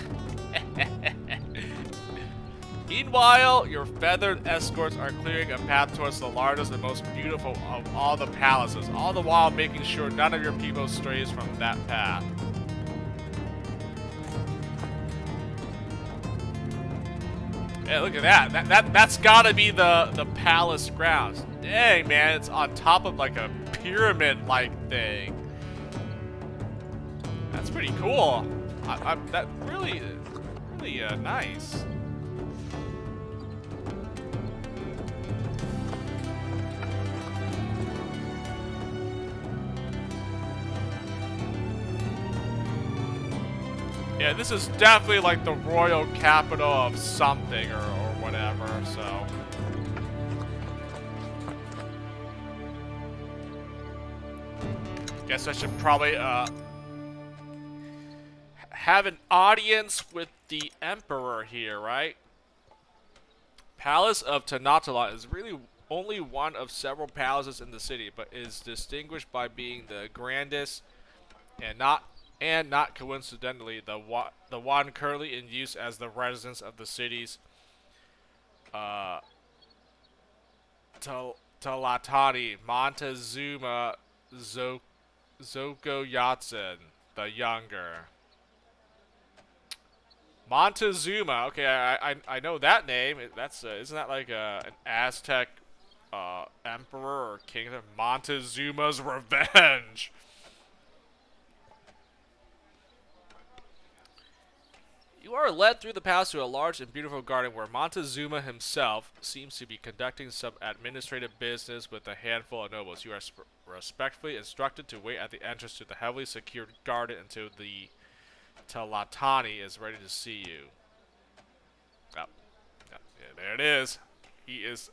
Meanwhile, your feathered escorts are clearing a path towards the largest and most beautiful of all the palaces, all the while making sure none of your people strays from that path. Yeah, look at that. That's gotta be the palace grounds. Dang, man, it's on top of like a pyramid-like thing. That's pretty cool. That really nice. Yeah, this is definitely like the royal capital of something or whatever, so. Guess I should probably have an audience with the emperor here, right? Palace of Tenochtitlan is really only one of several palaces in the city, but is distinguished by being the grandest and not coincidentally the one currently in use as the residence of the city's Talatani Montezuma Zogoyatsen the Younger. Montezuma, okay, I know that name. That's isn't that like an Aztec emperor or kingdom? Montezuma's Revenge. You are led through the palace to a large and beautiful garden where Montezuma himself seems to be conducting some administrative business with a handful of nobles. You are respectfully instructed to wait at the entrance to the heavily secured garden until the Talatani is ready to see you. Oh, yeah, there it is. He is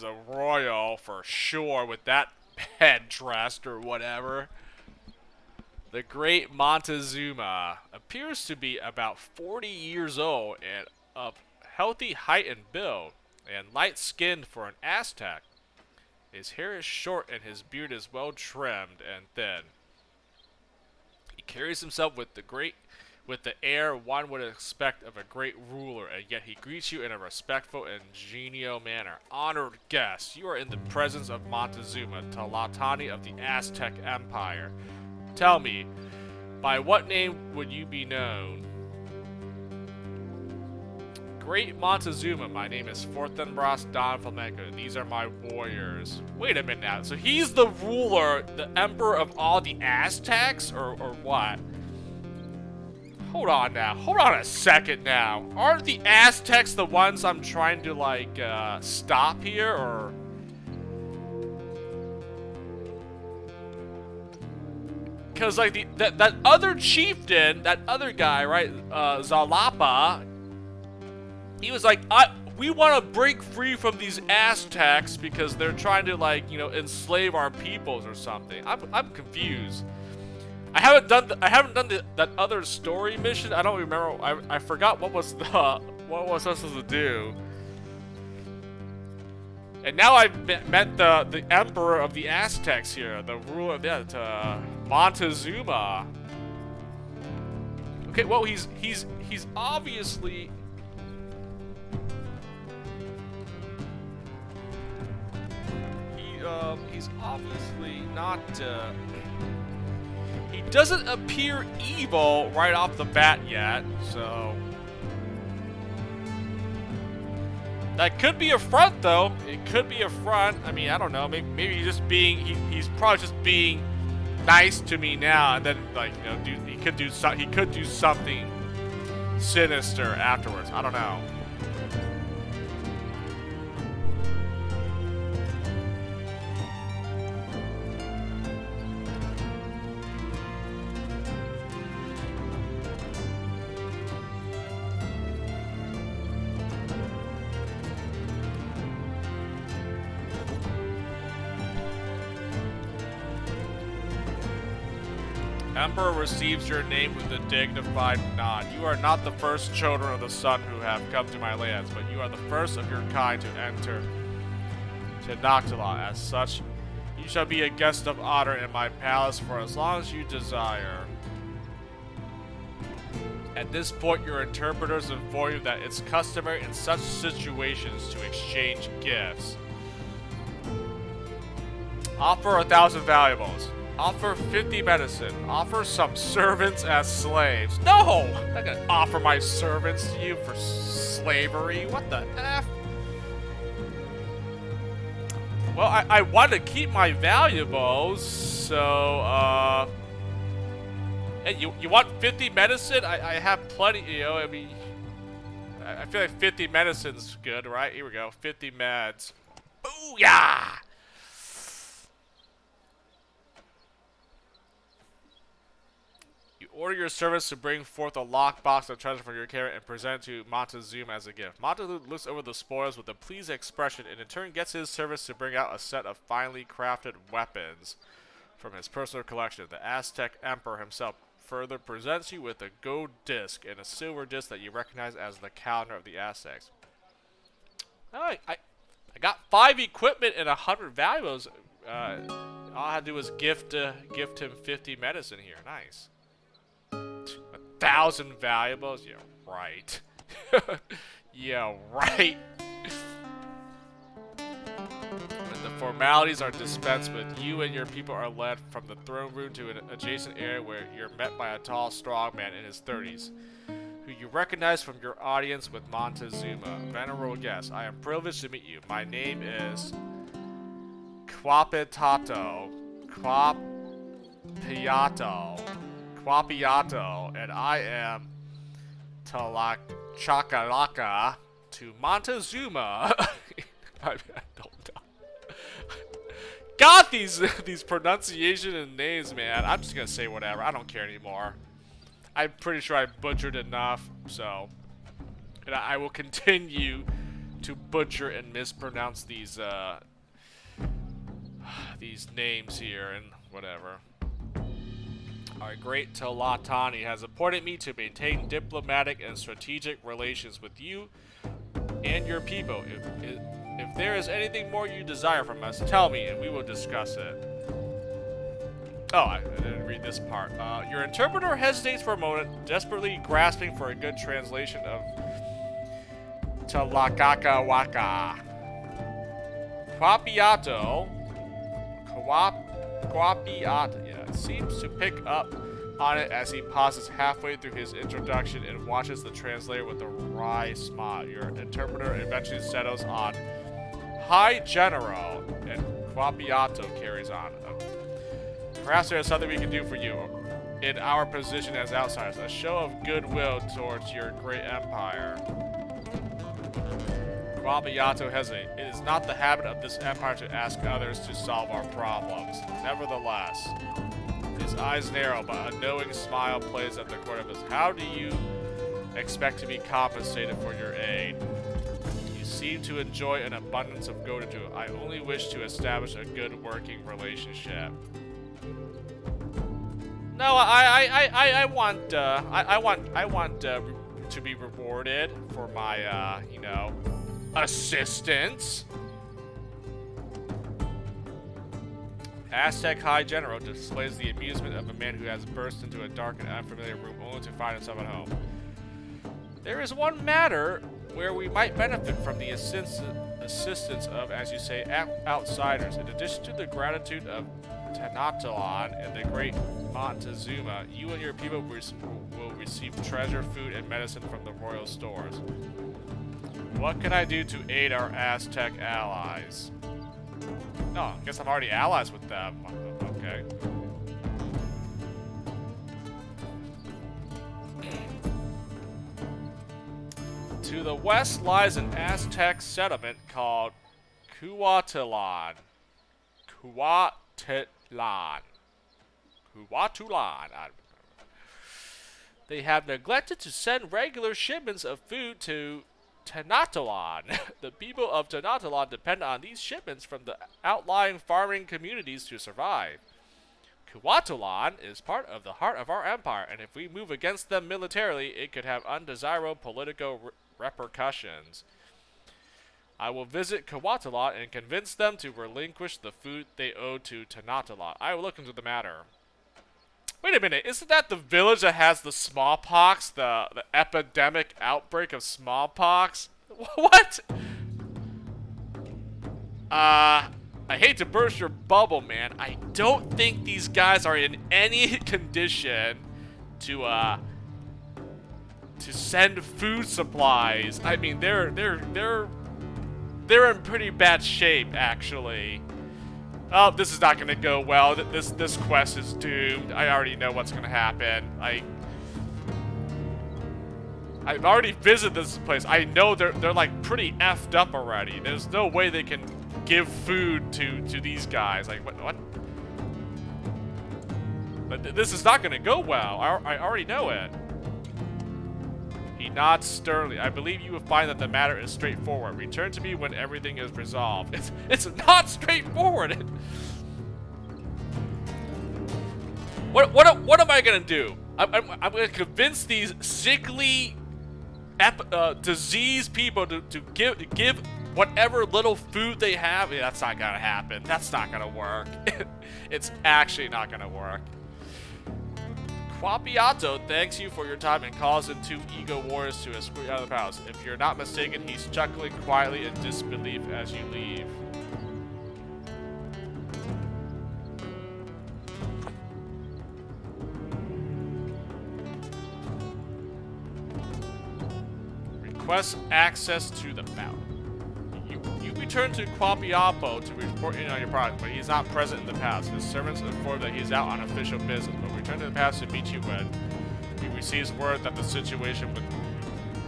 a royal for sure with that headdress or whatever. The great Montezuma appears to be about 40 years old and of healthy height and build, and light-skinned for an Aztec. His hair is short and his beard is well trimmed and thin. He carries himself with the air one would expect of a great ruler, and yet he greets you in a respectful and genial manner. Honored guests, you are in the presence of Montezuma, Talatani of the Aztec Empire. Tell me, by what name would you be known? Great Montezuma, my name is Fortinbras Don Flamenco. These are my warriors. Wait a minute now. So he's the ruler, the emperor of all the Aztecs, or what? Hold on now. Hold on a second now. Aren't the Aztecs the ones I'm trying to, like, stop here, or... Because, like, that other chieftain, that other guy, right, Zalapa, he was like, we want to break free from these Aztecs because they're trying to, like, you know, enslave our peoples or something. I'm confused. I haven't done that other story mission. I don't remember. I forgot what was I supposed to do. And now I've met the emperor of the Aztecs here, the ruler of that, Montezuma. Okay, well he's obviously he's obviously not he doesn't appear evil right off the bat yet, so that could be a front, though. It could be a front. I mean, I don't know. Maybe he's just being. He's probably just being nice to me now, and then, like, you know, he could do something sinister afterwards. I don't know. Emperor receives your name with a dignified nod. You are not the first children of the sun who have come to my lands, but you are the first of your kind to enter Tenoctila. As such, you shall be a guest of honor in my palace for as long as you desire. At this point, your interpreters inform you that it's customary in such situations to exchange gifts. Offer 1,000 valuables. Offer 50 medicine. Offer some servants as slaves. No! I'm not gonna offer my servants to you for slavery. What the F? Well, I want to keep my valuables, so, hey, you want 50 medicine? I have plenty, you know, I mean, I feel like 50 medicine's good, right? Here we go, 50 meds. Booyah! You order your servants to bring forth a lockbox of treasure from your care and present it to Montezuma as a gift. Montezuma looks over the spoils with a pleased expression and in turn gets his servants to bring out a set of finely crafted weapons from his personal collection. The Aztec Emperor himself further presents you with a gold disc and a silver disc that you recognize as the calendar of the Aztecs. I got 5 equipment and 100 valuables. All I had to do was gift him 50 medicine here. Nice. 1,000 valuables? Yeah, right. Yeah, right. When the formalities are dispensed with, you and your people are led from the throne room to an adjacent area where you're met by a tall, strong man in his 30s, who you recognize from your audience with Montezuma. Venerable guest, I am privileged to meet you. My name is Quapitato. Quapiato, and I am Chakalaka to Montezuma. I don't know. God, these pronunciation and names, man. I'm just gonna say whatever. I don't care anymore. I'm pretty sure I butchered enough, so, and I will continue to butcher and mispronounce these names here and whatever. Our great Telatani has appointed me to maintain diplomatic and strategic relations with you and your people. If there is anything more you desire from us, tell me and we will discuss it. Oh, I didn't read this part. Your interpreter hesitates for a moment, desperately grasping for a good translation of Telakakawaka. Quapiato, yeah, seems to pick up on it as he pauses halfway through his introduction and watches the translator with a wry smile. Your interpreter eventually settles on High General, and Quapiato carries on. Perhaps there is something we can do for you in our position as outsiders, a show of goodwill towards your great empire. Quapiato hesitates. It is not the habit of this empire to ask others to solve our problems. Nevertheless, his eyes narrow, but a knowing smile plays at the corner of his. How do you expect to be compensated for your aid? You seem to enjoy an abundance of gotitu. I only wish to establish a good working relationship. No, I want to be rewarded for my you know, assistance. Aztec High General displays the amusement of a man who has burst into a dark and unfamiliar room only to find himself at home. There is one matter where we might benefit from the assistance of, as you say, outsiders. In addition to the gratitude of Tenochtitlan and the great Montezuma, you and your people will receive treasure, food, and medicine from the royal stores. What can I do to aid our Aztec allies? No, I guess I'm already allies with them. Okay. To the west lies an Aztec settlement called Cuauhtitlán. They have neglected to send regular shipments of food to Tenochtitlan. The people of Tenochtitlan depend on these shipments from the outlying farming communities to survive. Kuwatolan is part of the heart of our empire, and if we move against them militarily, it could have undesirable political repercussions. I will visit Kuwatolan and convince them to relinquish the food they owe to Tanatalan. I will look into the matter. Wait a minute, isn't that the village that has the smallpox? The epidemic outbreak of smallpox? What? I hate to burst your bubble, man. I don't think these guys are in any condition to send food supplies. I mean, they're in pretty bad shape, actually. Oh, this is not gonna go well. This quest is doomed. I already know what's gonna happen. I've already visited this place. I know they're like pretty effed up already. There's no way they can give food to these guys. Like what? But this is not gonna go well. I already know it. He nods sternly. I believe you will find that the matter is straightforward. Return to me when everything is resolved. It's not straightforward. What am I gonna do? I'm gonna convince these sickly, diseased people to give whatever little food they have. Yeah, that's not gonna happen. That's not gonna work. It's actually not gonna work. Quapiato thanks you for your time and calls in 2 ego warriors to escort you out of the palace. If you're not mistaken, he's chuckling quietly in disbelief as you leave. Request access to the mountain. You return to Quapiapo to report in on your product, but he's not present in the palace. His servants inform that he's out on official business, but return to the palace to meet you when he receives word that the situation with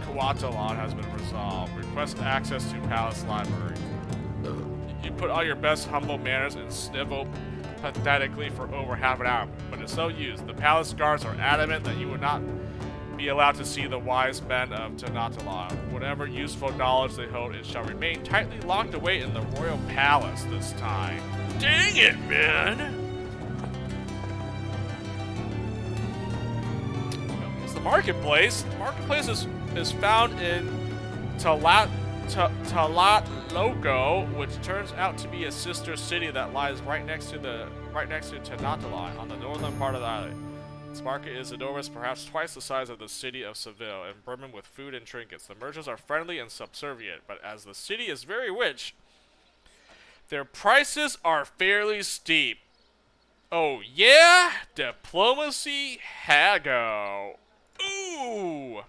Kuwatolan has been resolved. Request access to palace library. You put all your best humble manners and snivel pathetically for over half an hour, but it's no use. The palace guards are adamant that you will not be allowed to see the wise men of Tanatalan. Whatever useful knowledge they hold, it shall remain tightly locked away in the royal palace this time. Dang it, man! It's the marketplace. The marketplace is found in Talatloco, which turns out to be a sister city that lies right next to Tanatalan on the northern part of the island. This market is enormous, perhaps twice the size of the city of Seville, and brimming with food and trinkets. The merchants are friendly and subservient, but as the city is very rich, their prices are fairly steep. Oh yeah? Diplomacy Hago. Ooh!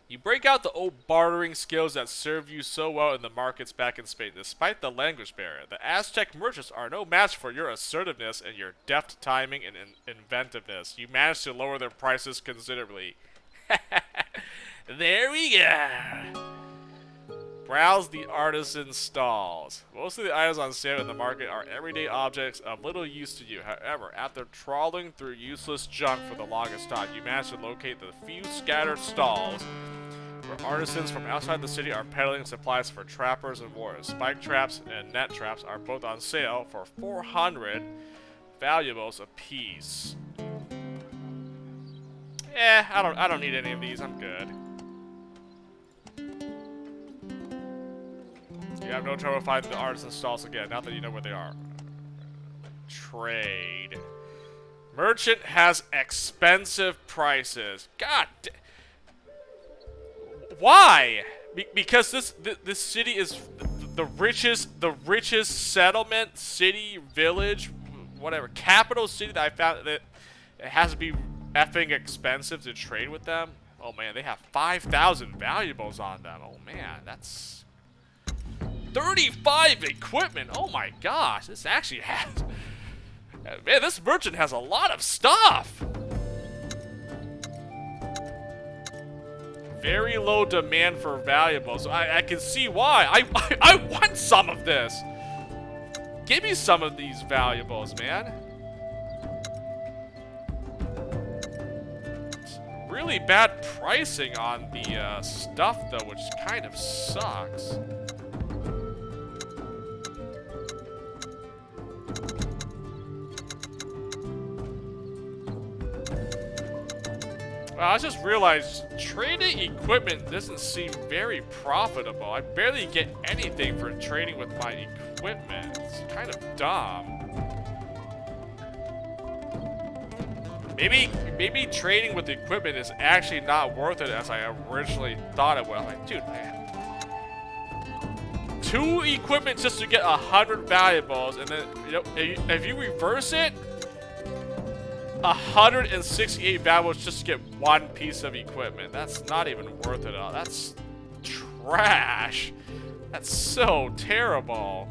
You break out the old bartering skills that served you so well in the markets back in Spain. Despite the language barrier, the Aztec merchants are no match for your assertiveness and your deft timing and inventiveness. You managed to lower their prices considerably. There we go. Browse the artisan stalls. Most of the items on sale in the market are everyday objects of little use to you. However, after trawling through useless junk for the longest time, you managed to locate the few scattered stalls where artisans from outside the city are peddling supplies for trappers and warriors. Spike traps and net traps are both on sale for 400 valuables apiece. I don't need any of these. I'm good. You have no trouble finding the artisan stalls again, now that you know where they are. Trade. Merchant has expensive prices. God. Why? Because this city is the richest settlement, city, village, whatever, capital city that I found that it has to be effing expensive to trade with them. Oh man, they have 5,000 valuables on them. Oh man, that's 35 equipment. Oh my gosh, this actually has. Man, this merchant has a lot of stuff. Very low demand for valuables. I can see why. I want some of this. Give me some of these valuables, man. It's really bad pricing on the stuff, though, which kind of sucks. Wow, I just realized trading equipment doesn't seem very profitable. I barely get anything for trading with my equipment. It's kind of dumb. Maybe trading with equipment is actually not worth it as I originally thought it was. Like, dude, man. 2 equipment just to get 100 valuables, and then, you know, if you reverse it, 168 valuables just to get 1 piece of equipment. That's not even worth it at all. That's trash. That's so terrible.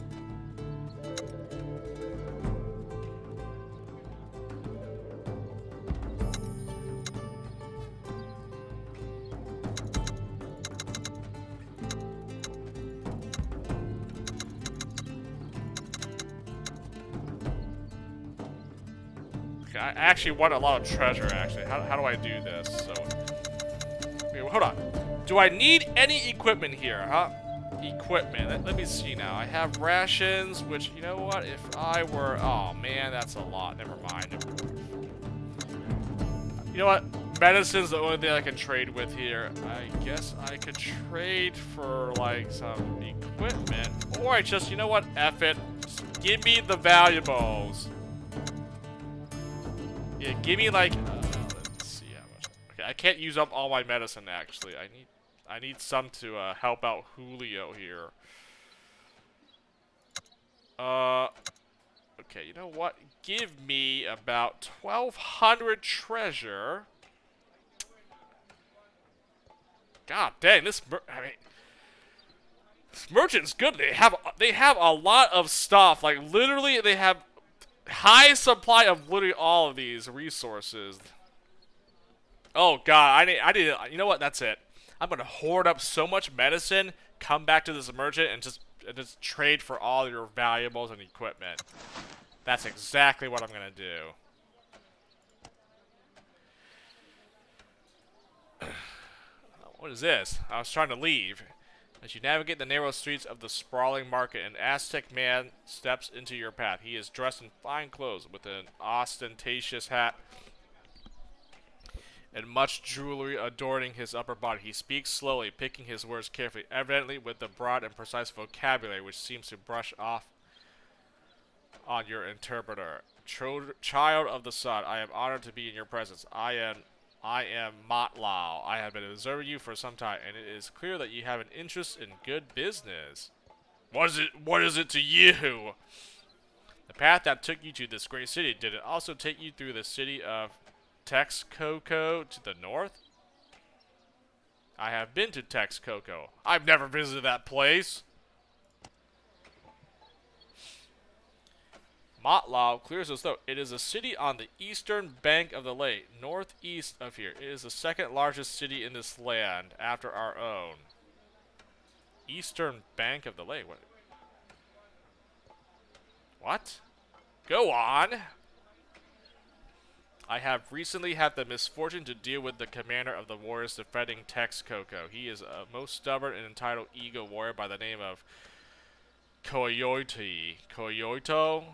I actually want a lot of treasure, actually. How do I do this? So, wait, hold on. Do I need any equipment here, huh? Equipment. Let me see now. I have rations, which, you know what? If I were... Oh, man, that's a lot. Never mind. You know what? Medicine's the only thing I can trade with here. I guess I could trade for, like, some equipment. Or I just, you know what? F it. Just give me the valuables. Yeah, give me like, let's see how much. Okay, I can't use up all my medicine actually. I need some to help out Julio here. Okay, you know what? Give me about 1,200 treasure. God dang, this merchant's good. They have a lot of stuff. Like literally, they have high supply of literally all of these resources. Oh god, I need. You know what? That's it. I'm gonna hoard up so much medicine, come back to this merchant, and just trade for all your valuables and equipment. That's exactly what I'm gonna do. What is this? I was trying to leave. As you navigate the narrow streets of the sprawling market, an Aztec man steps into your path. He is dressed in fine clothes with an ostentatious hat and much jewelry adorning his upper body. He speaks slowly, picking his words carefully, evidently with the broad and precise vocabulary which seems to brush off on your interpreter. Child of the sun, I am honored to be in your presence. I am Matlau. I have been observing you for some time, and it is clear that you have an interest in good business. What is it to you? The path that took you to this great city, did it also take you through the city of Texcoco to the north? I have been to Texcoco. I've never visited that place. Matlau clears as though it is a city on the eastern bank of the lake, northeast of here. It is the second largest city in this land, after our own. Eastern bank of the lake? What? Go on! I have recently had the misfortune to deal with the commander of the warriors defending Texcoco. He is a most stubborn and entitled ego warrior by the name of Coyote. Coyote?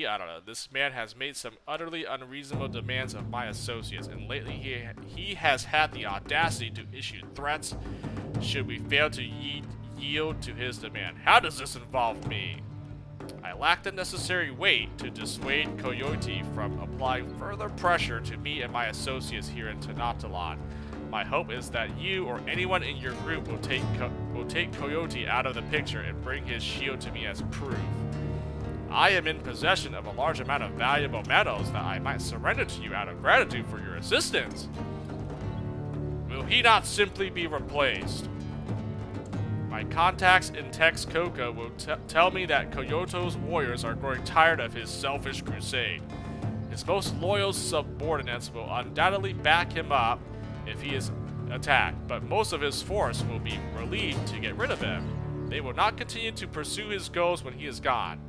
I don't know. This man has made some utterly unreasonable demands of my associates, and lately he has had the audacity to issue threats should we fail to yield to his demand. How does this involve me? I lack the necessary weight to dissuade Coyote from applying further pressure to me and my associates here in Tenochtitlan. My hope is that you or anyone in your group will take Coyote out of the picture and bring his shield to me as proof. I am in possession of a large amount of valuable metals that I might surrender to you out of gratitude for your assistance. Will he not simply be replaced? My contacts in Texcoco will tell me that Coyote's warriors are growing tired of his selfish crusade. His most loyal subordinates will undoubtedly back him up if he is attacked, but most of his force will be relieved to get rid of him. They will not continue to pursue his goals when he is gone.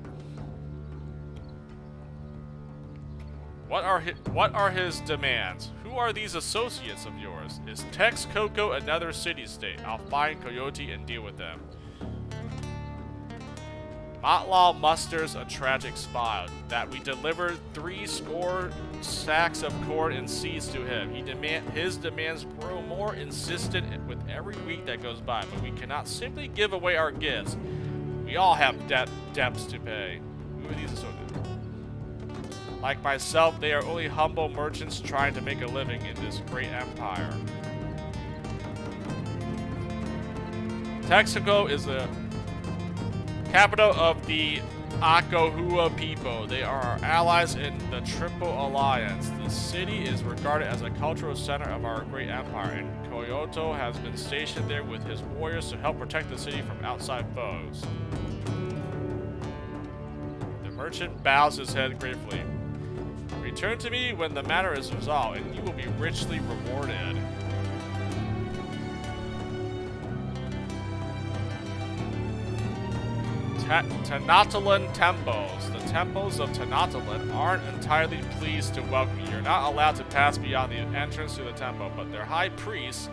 What are his demands? Who are these associates of yours? Is Texcoco another city-state? I'll find Coyote and deal with them. Matlaw musters a tragic spot that we deliver 60 sacks of corn and seeds to him. His demands grow more insistent with every week that goes by, but we cannot simply give away our gifts. We all have debts to pay. Who are these associated? Like myself, they are only humble merchants trying to make a living in this great empire. Texaco is the capital of the Acohua people. They are our allies in the Triple Alliance. The city is regarded as a cultural center of our great empire, and Kyoto has been stationed there with his warriors to help protect the city from outside foes. The merchant bows his head gratefully. Return to me when the matter is resolved, and you will be richly rewarded. Tenatalan temples. The temples of Tenatalan aren't entirely pleased to welcome you. You're not allowed to pass beyond the entrance to the temple, but their high priest,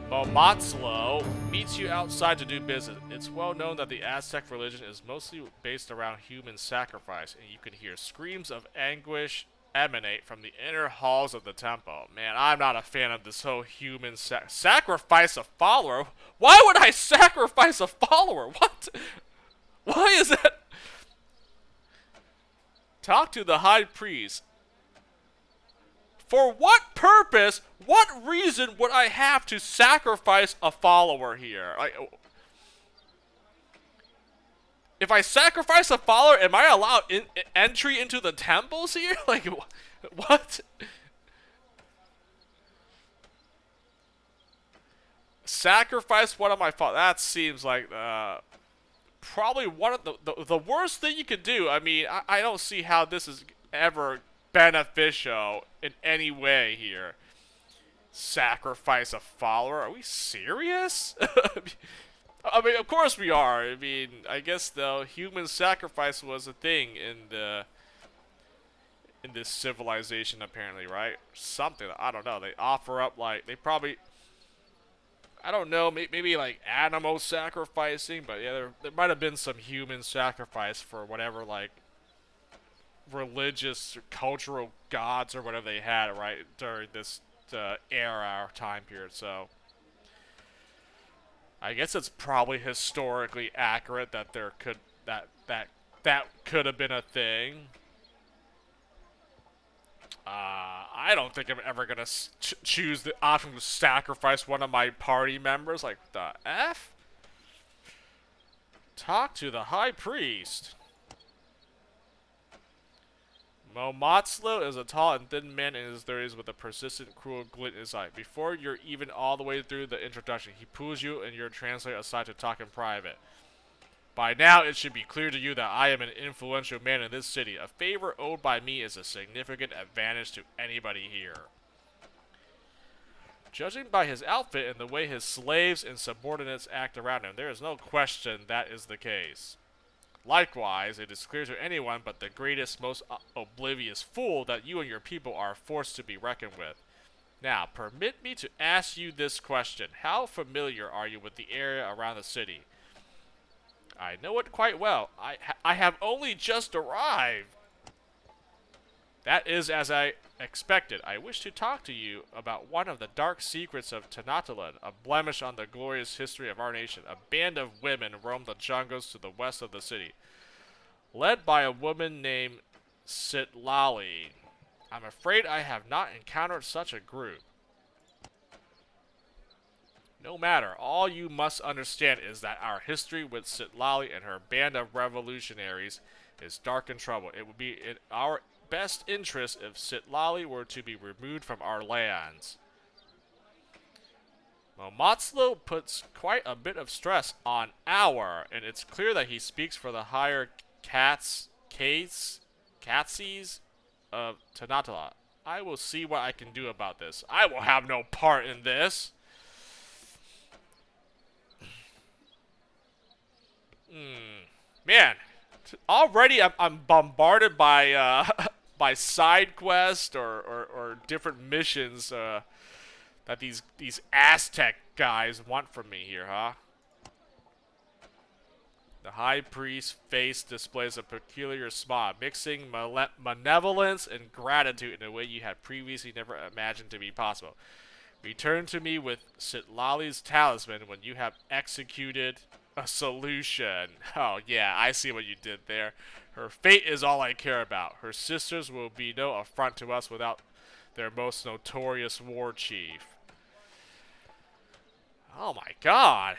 Momatslo, meets you outside to do business. It's well known that the Aztec religion is mostly based around human sacrifice, and you can hear screams of anguish emanate from the inner halls of the temple. Man, I'm not a fan of this whole human sacrifice a follower. Why would I sacrifice a follower? What? Why is that? Talk to the high priest. For what purpose? What reason would I have to sacrifice a follower here? If I sacrifice a follower, am I allowed entry into the temples here? Like, what? Sacrifice one of my followers. That seems like probably one of the worst thing you could do. I mean, I don't see how this is ever beneficial in any way here. Sacrifice a follower? Are we serious? I mean, of course we are. I mean, I guess the human sacrifice was a thing in this civilization, apparently, right? Something. I don't know. They offer up like they probably. I don't know. Maybe like animal sacrificing, but yeah, there might have been some human sacrifice for whatever like religious or cultural gods or whatever they had, right, during this era or time period. So I guess it's probably historically accurate that there could that could have been a thing. I don't think I'm ever gonna choose the option to sacrifice one of my party members. Like the F? Talk to the high priest. Momatslo is a tall and thin man in his 30s with a persistent, cruel glint in his eye. Before you're even all the way through the introduction, he pulls you and your translator aside to talk in private. By now, it should be clear to you that I am an influential man in this city. A favor owed by me is a significant advantage to anybody here. Judging by his outfit and the way his slaves and subordinates act around him, there is no question that is the case. Likewise, it is clear to anyone but the greatest, most oblivious fool that you and your people are forced to be reckoned with. Now, permit me to ask you this question. How familiar are you with the area around the city? I know it quite well. I have only just arrived. That is as I expected. I wish to talk to you about one of the dark secrets of Tenatalan, a blemish on the glorious history of our nation. A band of women roam the jungles to the west of the city, led by a woman named Sitlali. I'm afraid I have not encountered such a group. No matter, all you must understand is that our history with Sitlali and her band of revolutionaries is dark and troubled. It would be in our best interest if Sitlali were to be removed from our lands. Momatslo puts quite a bit of stress on our, and it's clear that he speaks for the higher Katsis of Tenatala. I will see what I can do about this. I will have no part in this. Man, already I'm bombarded by by side quests or different missions that these Aztec guys want from me here, huh? The high priest's face displays a peculiar smile, mixing malevolence and gratitude in a way you had previously never imagined to be possible. Return to me with Sitlali's talisman when you have executed a solution. Oh, yeah, I see what you did there. Her fate is all I care about. Her sisters will be no affront to us without their most notorious war chief. Oh my god.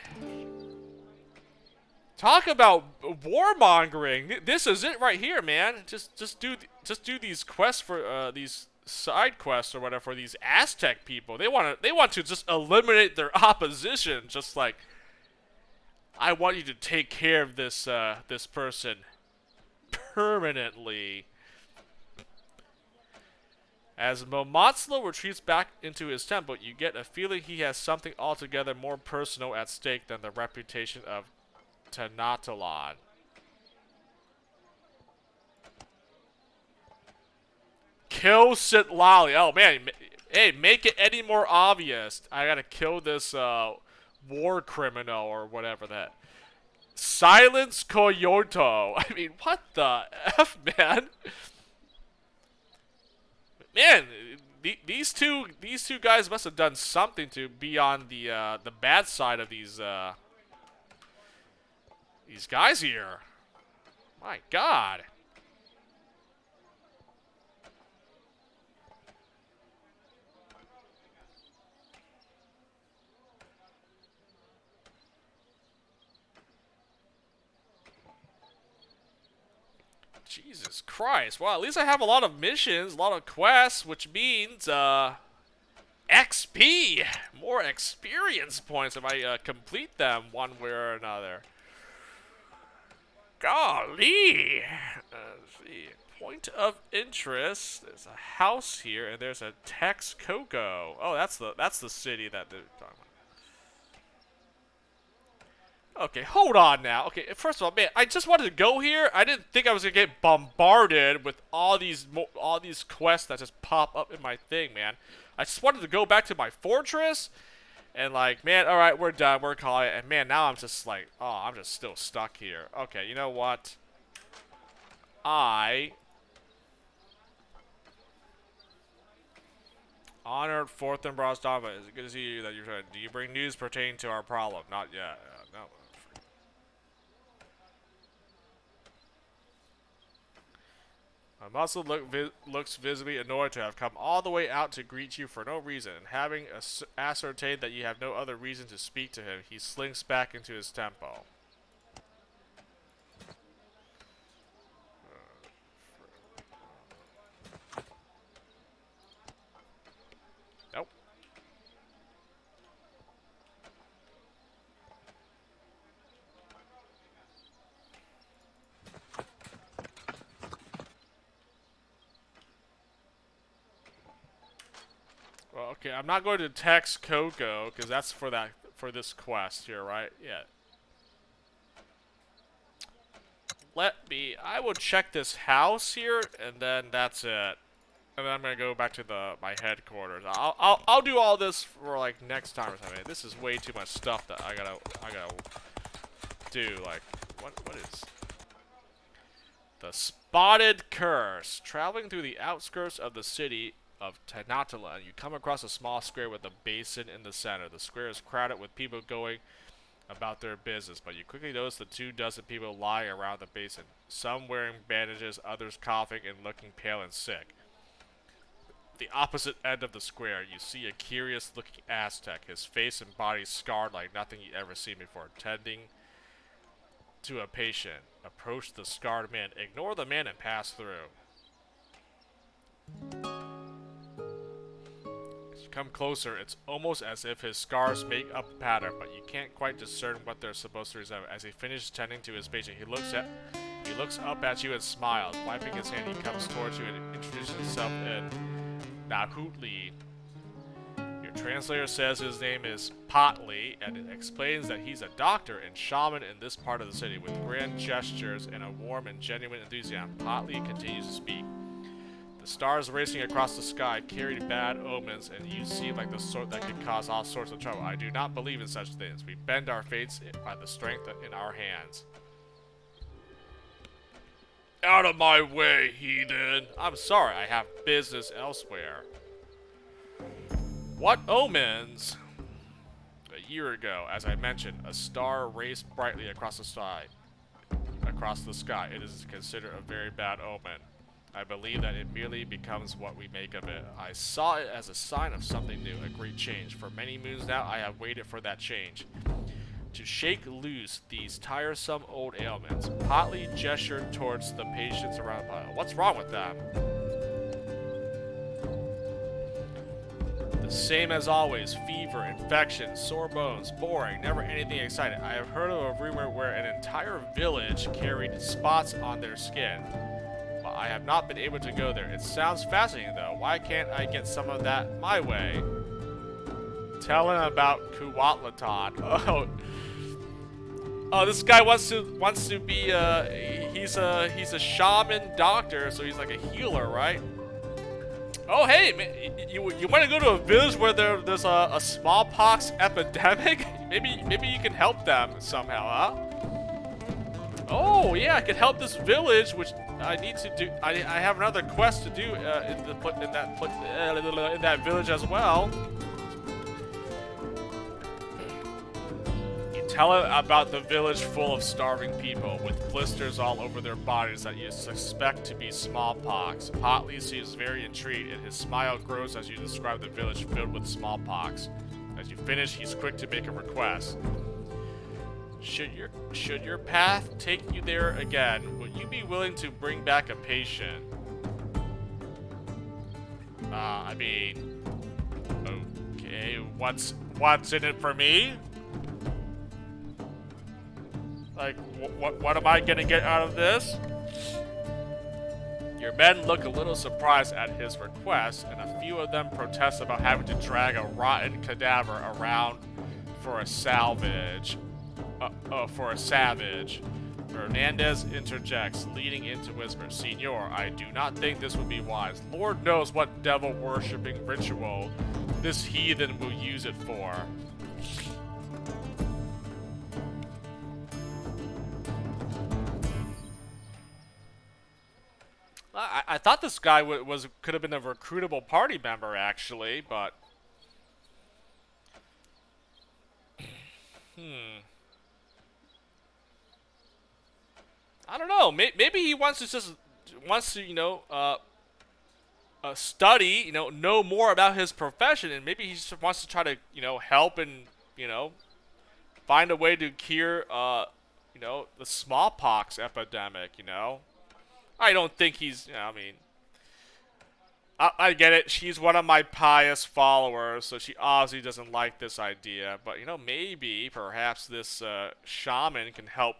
Talk about warmongering. This is it right here, man. Just do these quests for these side quests or whatever for these Aztec people. They want to just eliminate their opposition. Just like, I want you to take care of this this person permanently. As Momotslo retreats back into his temple, you get a feeling he has something altogether more personal at stake than the reputation of Tenochtitlan. Kill Sitlali. Oh man, hey, make it any more obvious. I gotta kill this war criminal or whatever that. Silence Coyoto. I mean, what the F, man? Man, these two guys must have done something to be on the bad side of these guys here. My God. Jesus Christ. Well, at least I have a lot of missions, a lot of quests, which means, XP! More experience points if I complete them one way or another. Golly! Let's see. Point of interest. There's a house here, and there's a Texcoco. Oh, that's the city that they're talking about. Okay, hold on now. Okay, first of all, man, I just wanted to go here. I didn't think I was gonna get bombarded with all these quests that just pop up in my thing, man. I just wanted to go back to my fortress, and like, man, all right, we're done. We're calling it. And man, now I'm just like, oh, I'm just still stuck here. Okay, you know what? Honored Fourth and Brosdava, is it good to see you that you're trying? Do you bring news pertaining to our problem? Not yet. No. Muscle looks visibly annoyed to have come all the way out to greet you for no reason, and having ascertained that you have no other reason to speak to him, he slinks back into his tempo. Nope. Well, okay, I'm not going to text Coco because that's for this quest here, right? Yeah. I will check this house here, and then that's it. And then I'm gonna go back to my headquarters. I'll do all this for like next time or something. This is way too much stuff that I gotta do. Like, what is the Spotted Curse? Traveling through the outskirts of the city of Tenochtitlan, you come across a small square with a basin in the center. The square is crowded with people going about their business, but you quickly notice the 24 people lying around the basin, some wearing bandages, others coughing and looking pale and sick. At the opposite end of the square, you see a curious-looking Aztec, his face and body scarred like nothing you'd ever seen before, tending to a patient. Approach the scarred man, ignore the man, and pass through. Come closer, it's almost as if his scars make up a pattern, but you can't quite discern what they're supposed to resemble. As he finishes tending to his patient, he looks up at you and smiles. Wiping his hand, he comes towards you and introduces himself in Nahutli. Your translator says his name is Potli, and it explains that he's a doctor and shaman in this part of the city. With grand gestures and a warm and genuine enthusiasm, Potli continues to speak. The stars racing across the sky carried bad omens, and you seem like the sort that could cause all sorts of trouble. I do not believe in such things. We bend our fates by the strength in our hands. Out of my way, heathen! I'm sorry, I have business elsewhere. What omens? A year ago, as I mentioned, a star raced brightly across the sky. It is considered a very bad omen. I believe that it merely becomes what we make of it. I saw it as a sign of something new, a great change. For many moons now, I have waited for that change. To shake loose these tiresome old ailments, hotly gestured towards the patients around the pile. What's wrong with them? The same as always, fever, infection, sore bones, boring, never anything exciting. I have heard of a rumor where an entire village carried spots on their skin. But I have not been able to go there. It sounds fascinating though. Why can't I get some of that my way? Tell him about Kuatlaton. Oh, this guy wants to be he's a shaman doctor, so he's like a healer, right? Oh, hey, man, you want to go to a village where there's a smallpox epidemic? Maybe you can help them somehow, huh? Oh, yeah, I can help this village, which I need to do. I have another quest to do in that village as well. Tell him about the village full of starving people with blisters all over their bodies that you suspect to be smallpox. Hotly seems very intrigued, and his smile grows as you describe the village filled with smallpox. As you finish, he's quick to make a request. Should your path take you there again, would you be willing to bring back a patient? I mean, okay, what's in it for me? Like, what am I gonna get out of this? Your men look a little surprised at his request, and a few of them protest about having to drag a rotten cadaver around for a savage. Hernandez interjects, leading into whisper, Senor, I do not think this would be wise. Lord knows what devil-worshipping ritual this heathen will use it for. I thought this guy could have been a recruitable party member, actually, but I don't know. Maybe he wants to you know study, know more about his profession, and maybe he just wants to try to help and find a way to cure the smallpox epidemic. I don't think he's, I mean, I get it. She's one of my pious followers, so she obviously doesn't like this idea. But, maybe, perhaps this shaman can help,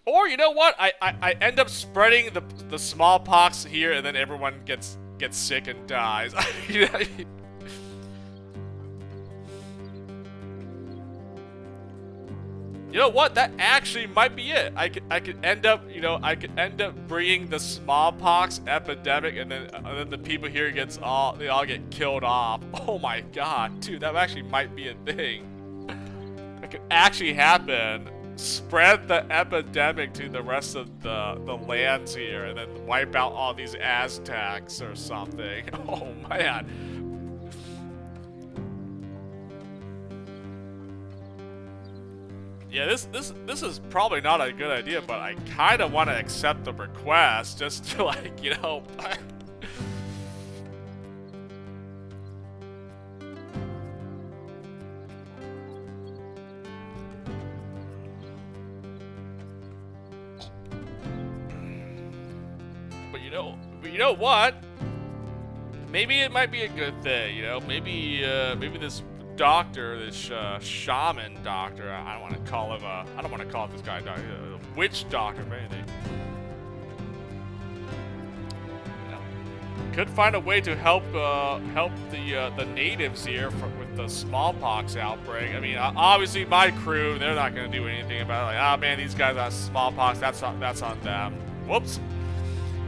Or, you know what? I end up spreading the smallpox here, and then everyone gets sick and dies. You know what? That actually might be it. I could end up, bringing the smallpox epidemic, and then the people here they all get killed off. Oh my god, dude, that actually might be a thing. That could actually happen. Spread the epidemic to the rest of the lands here, and then wipe out all these Aztecs or something. Oh man. Yeah, this is probably not a good idea, but I kind of want to accept the request just to But you know what? Maybe it might be a good thing, Maybe this doctor, this shaman doctor, I don't want to call this guy a doctor, a witch doctor, if anything. Could find a way to help the natives here with the smallpox outbreak. I mean, obviously my crew, they're not going to do anything about it. Like, oh man, these guys have smallpox, that's on them. Whoops.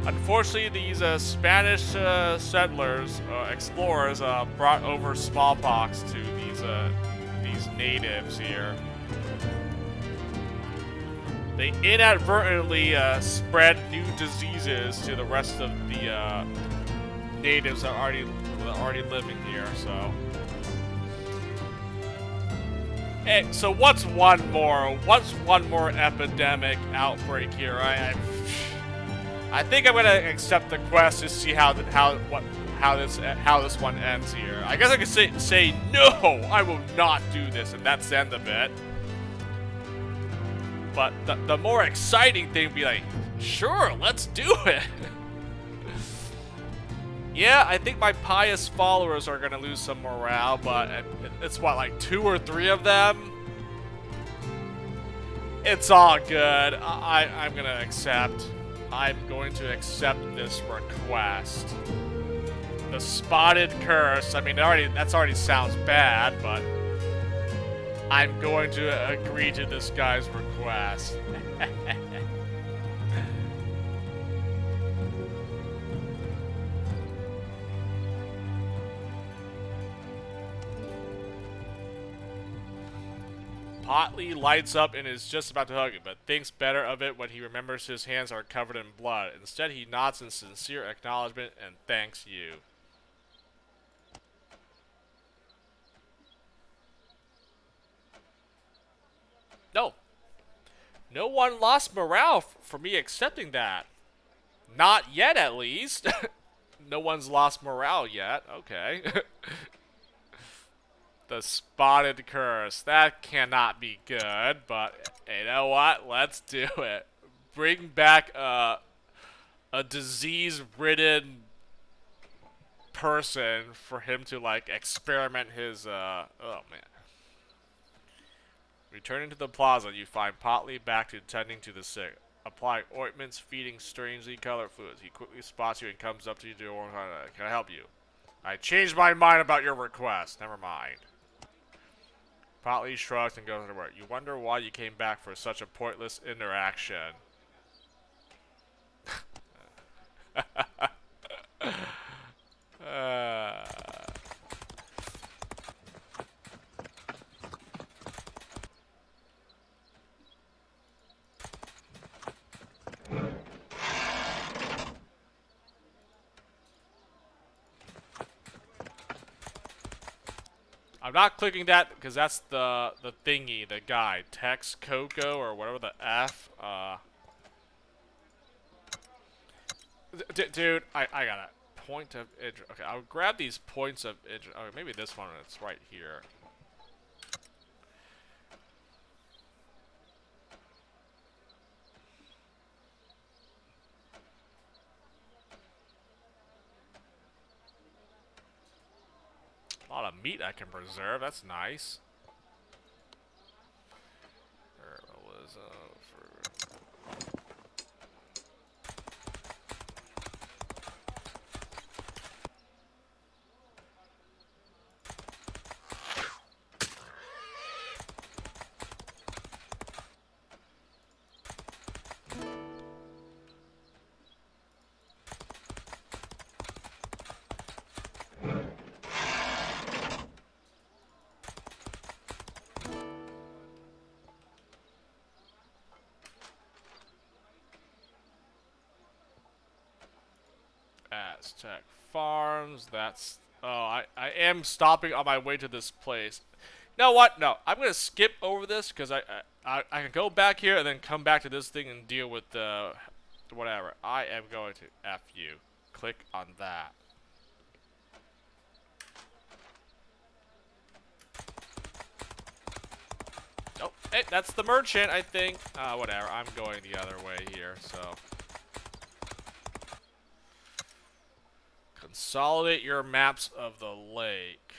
Unfortunately, these Spanish settlers, explorers, brought over smallpox to these natives here. they inadvertently spread new diseases to the rest of the natives that are already living here. So, hey, so what's one more? What's one more epidemic outbreak here? I think I'm gonna accept the quest to see how this one ends here. I guess I could say no, I will not do this, and that's the end of it. But the more exciting thing would be like, sure, let's do it. Yeah, I think my pious followers are gonna lose some morale, but it's what, like 2 or 3 of them? It's all good. I'm gonna accept. I'm going to accept this request. The spotted curse. I mean, that already sounds bad, but I'm going to agree to this guy's request. Potley lights up and is just about to hug it, but thinks better of it when he remembers his hands are covered in blood. Instead, he nods in sincere acknowledgement and thanks you. No. No one lost morale for me accepting that. Not yet, at least. No one's lost morale yet. Okay. The spotted curse. That cannot be good, but you know what? Let's do it. Bring back a disease-ridden person for him to, like, experiment his, oh, man. Returning to the plaza, you find Potley back to tending to the sick. Applying ointments, feeding strangely colored fluids. He quickly spots you and comes up to you to can I help you? I changed my mind about your request. Never mind. Potley shrugs and goes to work. You wonder why you came back for such a pointless interaction. I'm not clicking that because that's the thingy, the guy. Tex Coco or whatever the F. Dude, I got a point of interest. Okay, I'll grab these points of interest. Okay, maybe this one, it's right here. A lot of meat I can preserve. That's nice. Aztec Farms, that's... Oh, I am stopping on my way to this place. You know what? No, I'm going to skip over this because I can go back here and then come back to this thing and deal with the... whatever. I am going to F you. Click on that. Oh, hey, that's the merchant, I think. Whatever, I'm going the other way here, so... Consolidate your maps of the lake.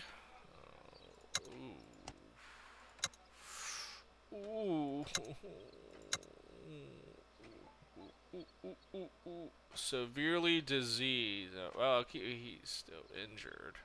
Ooh. Ooh. Severely diseased. Well, he's still injured.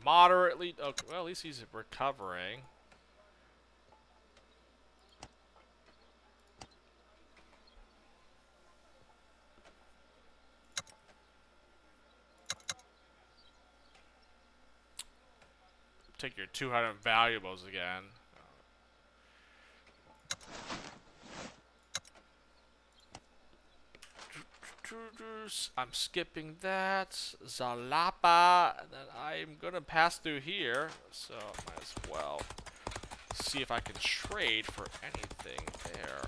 Moderately. Okay, well, at least he's recovering. Take your 200 valuables again. I'm skipping that. Zalapa. And then I'm gonna pass through here, so might as well see if I can trade for anything there.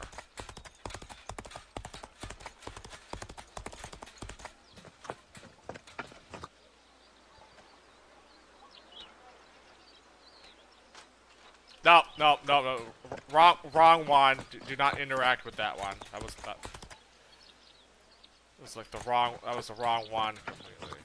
No, no, no, no. Wrong one. Do not interact with that one. That was not. It was like the wrong. That was the wrong one completely.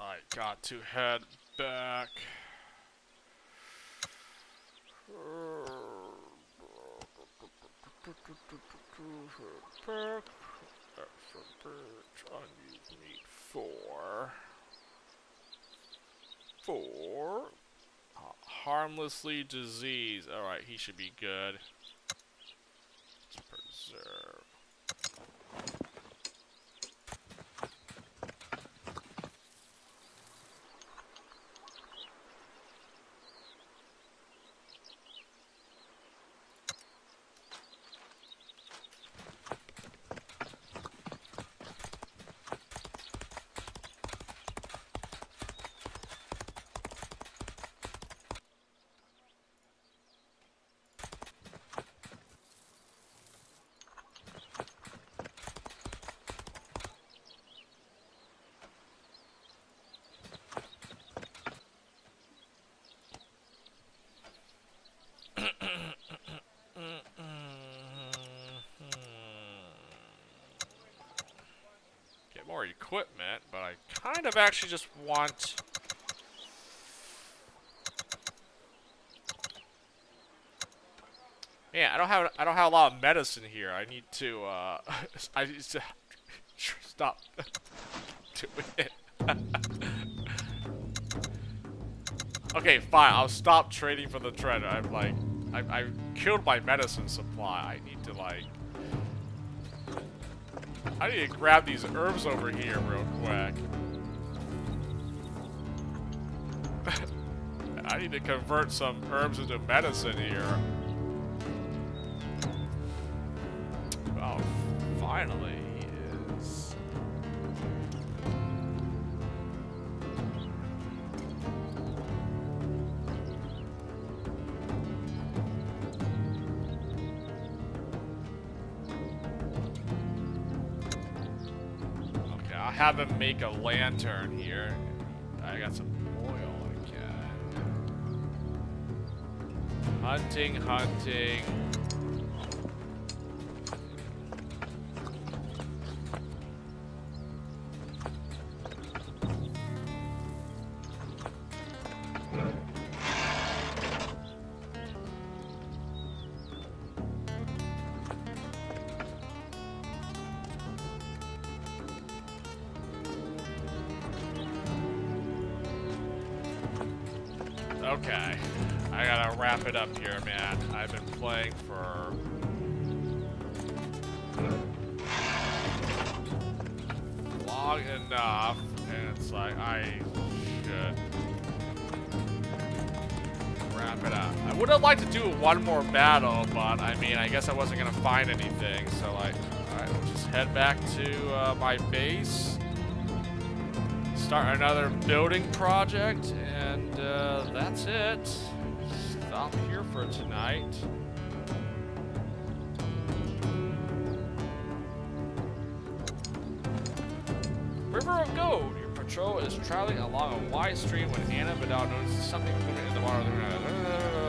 I got to head back. Unused meat 4. Harmlessly diseased. Alright, he should be good. Let's preserve. Get more equipment, but I kind of actually just want... Yeah, I don't have a lot of medicine here. I need to I need to stop doing it. Okay, fine. I'll stop trading for the treasure. I'm like, I killed my medicine supply. I need to like, I need to grab these herbs over here real quick. I need to convert some herbs into medicine here. Oh, finally he is. Okay, I'll have him make a lantern here. I got some oil again. Hunting. Okay. I gotta wrap it up here, man. I've been playing for long enough, and it's like I should wrap it up. I would have liked to do one more battle, but I mean, I guess I wasn't gonna find anything, so like, alright, we'll just head back to my base, start another building project, and that's it. Stop here for tonight. River of Gold. Your patrol is traveling along a wide stream when Anna Vidal notices something moving in the water.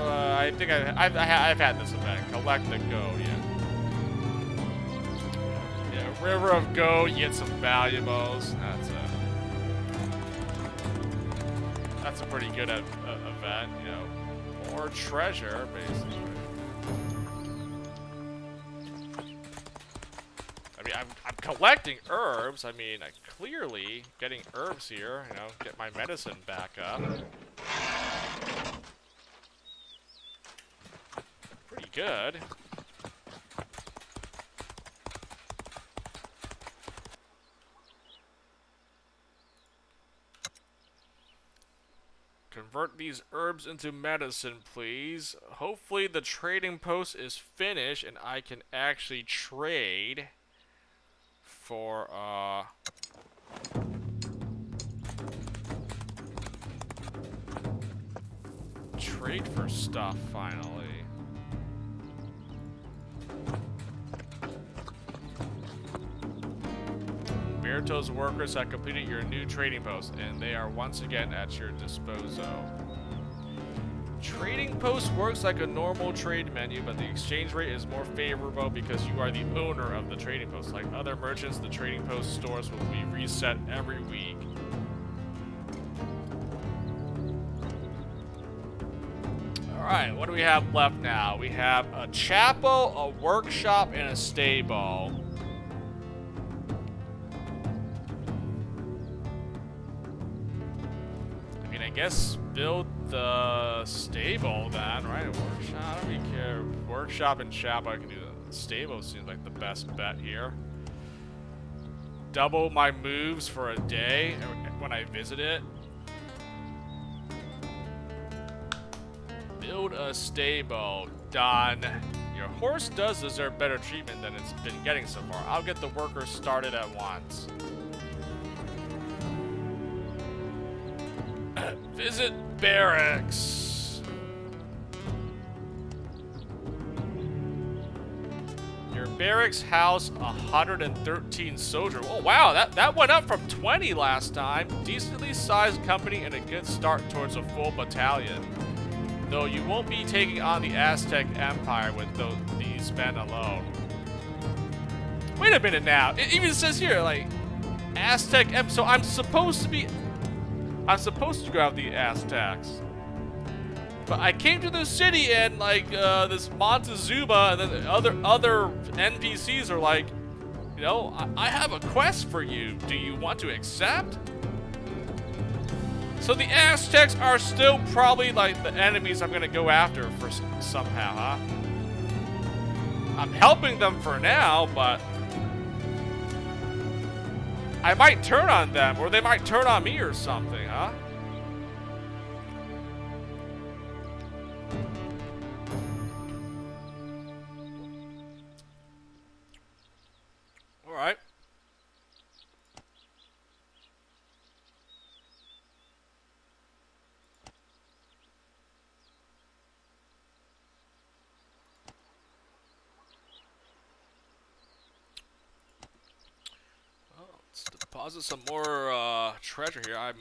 I think I've had this event. Collect the gold, yeah. Yeah, River of Gold. You get some valuables. That's a pretty good event, you know. Or treasure, basically. I mean, I'm collecting herbs. I mean, I clearly getting herbs here, you know, get my medicine back up. Pretty good. Convert these herbs into medicine, please. Hopefully the trading post is finished and I can actually trade for, trade for stuff, finally. Berto's workers have completed your new trading post, and they are once again at your disposal. Trading post works like a normal trade menu, but the exchange rate is more favorable because you are the owner of the trading post. Like other merchants, the trading post stores will be reset every week. Alright, what do we have left now? We have a chapel, a workshop, and a stable. I guess build the stable then, right? Workshop, I don't really care. Workshop and chapel, I can do that. Stable seems like the best bet here. Double my moves for a day when I visit it. Build a stable. Done. Your horse does deserve better treatment than it's been getting so far. I'll get the workers started at once. Visit barracks. Your barracks house 113 soldiers. Oh wow, that went up from 20 last time. Decently sized company and a good start towards a full battalion. Though you won't be taking on the Aztec Empire with these men alone. Wait a minute now. It even says here, like, Aztec Empire. So I'm supposed to go out the Aztecs. But I came to the city and like this Montezuma and then other NPCs are like, you know, I have a quest for you. Do you want to accept? So the Aztecs are still probably like the enemies I'm gonna go after for somehow, huh? I'm helping them for now, but I might turn on them, or they might turn on me or something, huh? Alright. Let's deposit some more treasure here.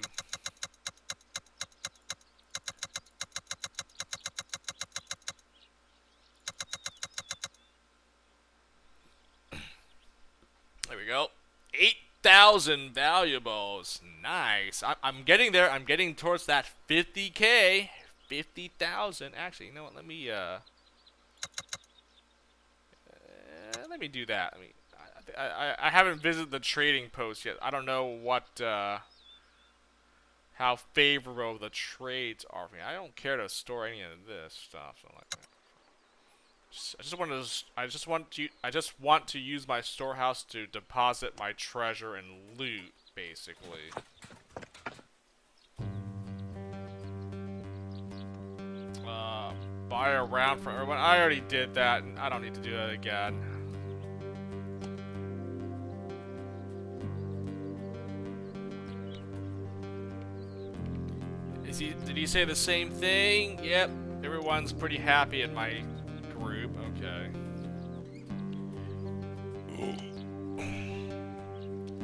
There we go. 8,000 valuables. Nice. I'm getting there. I'm getting towards that 50K. 50,000. Actually, you know what? Let me do that. I mean, I haven't visited the trading post yet. I don't know what how favorable the trades are for me. I don't care to store any of this stuff. So like, I just want to use my storehouse to deposit my treasure and loot, basically. Buy a round for everyone. I already did that, and I don't need to do that again. Did he say the same thing? Yep. Everyone's pretty happy in my group. Okay.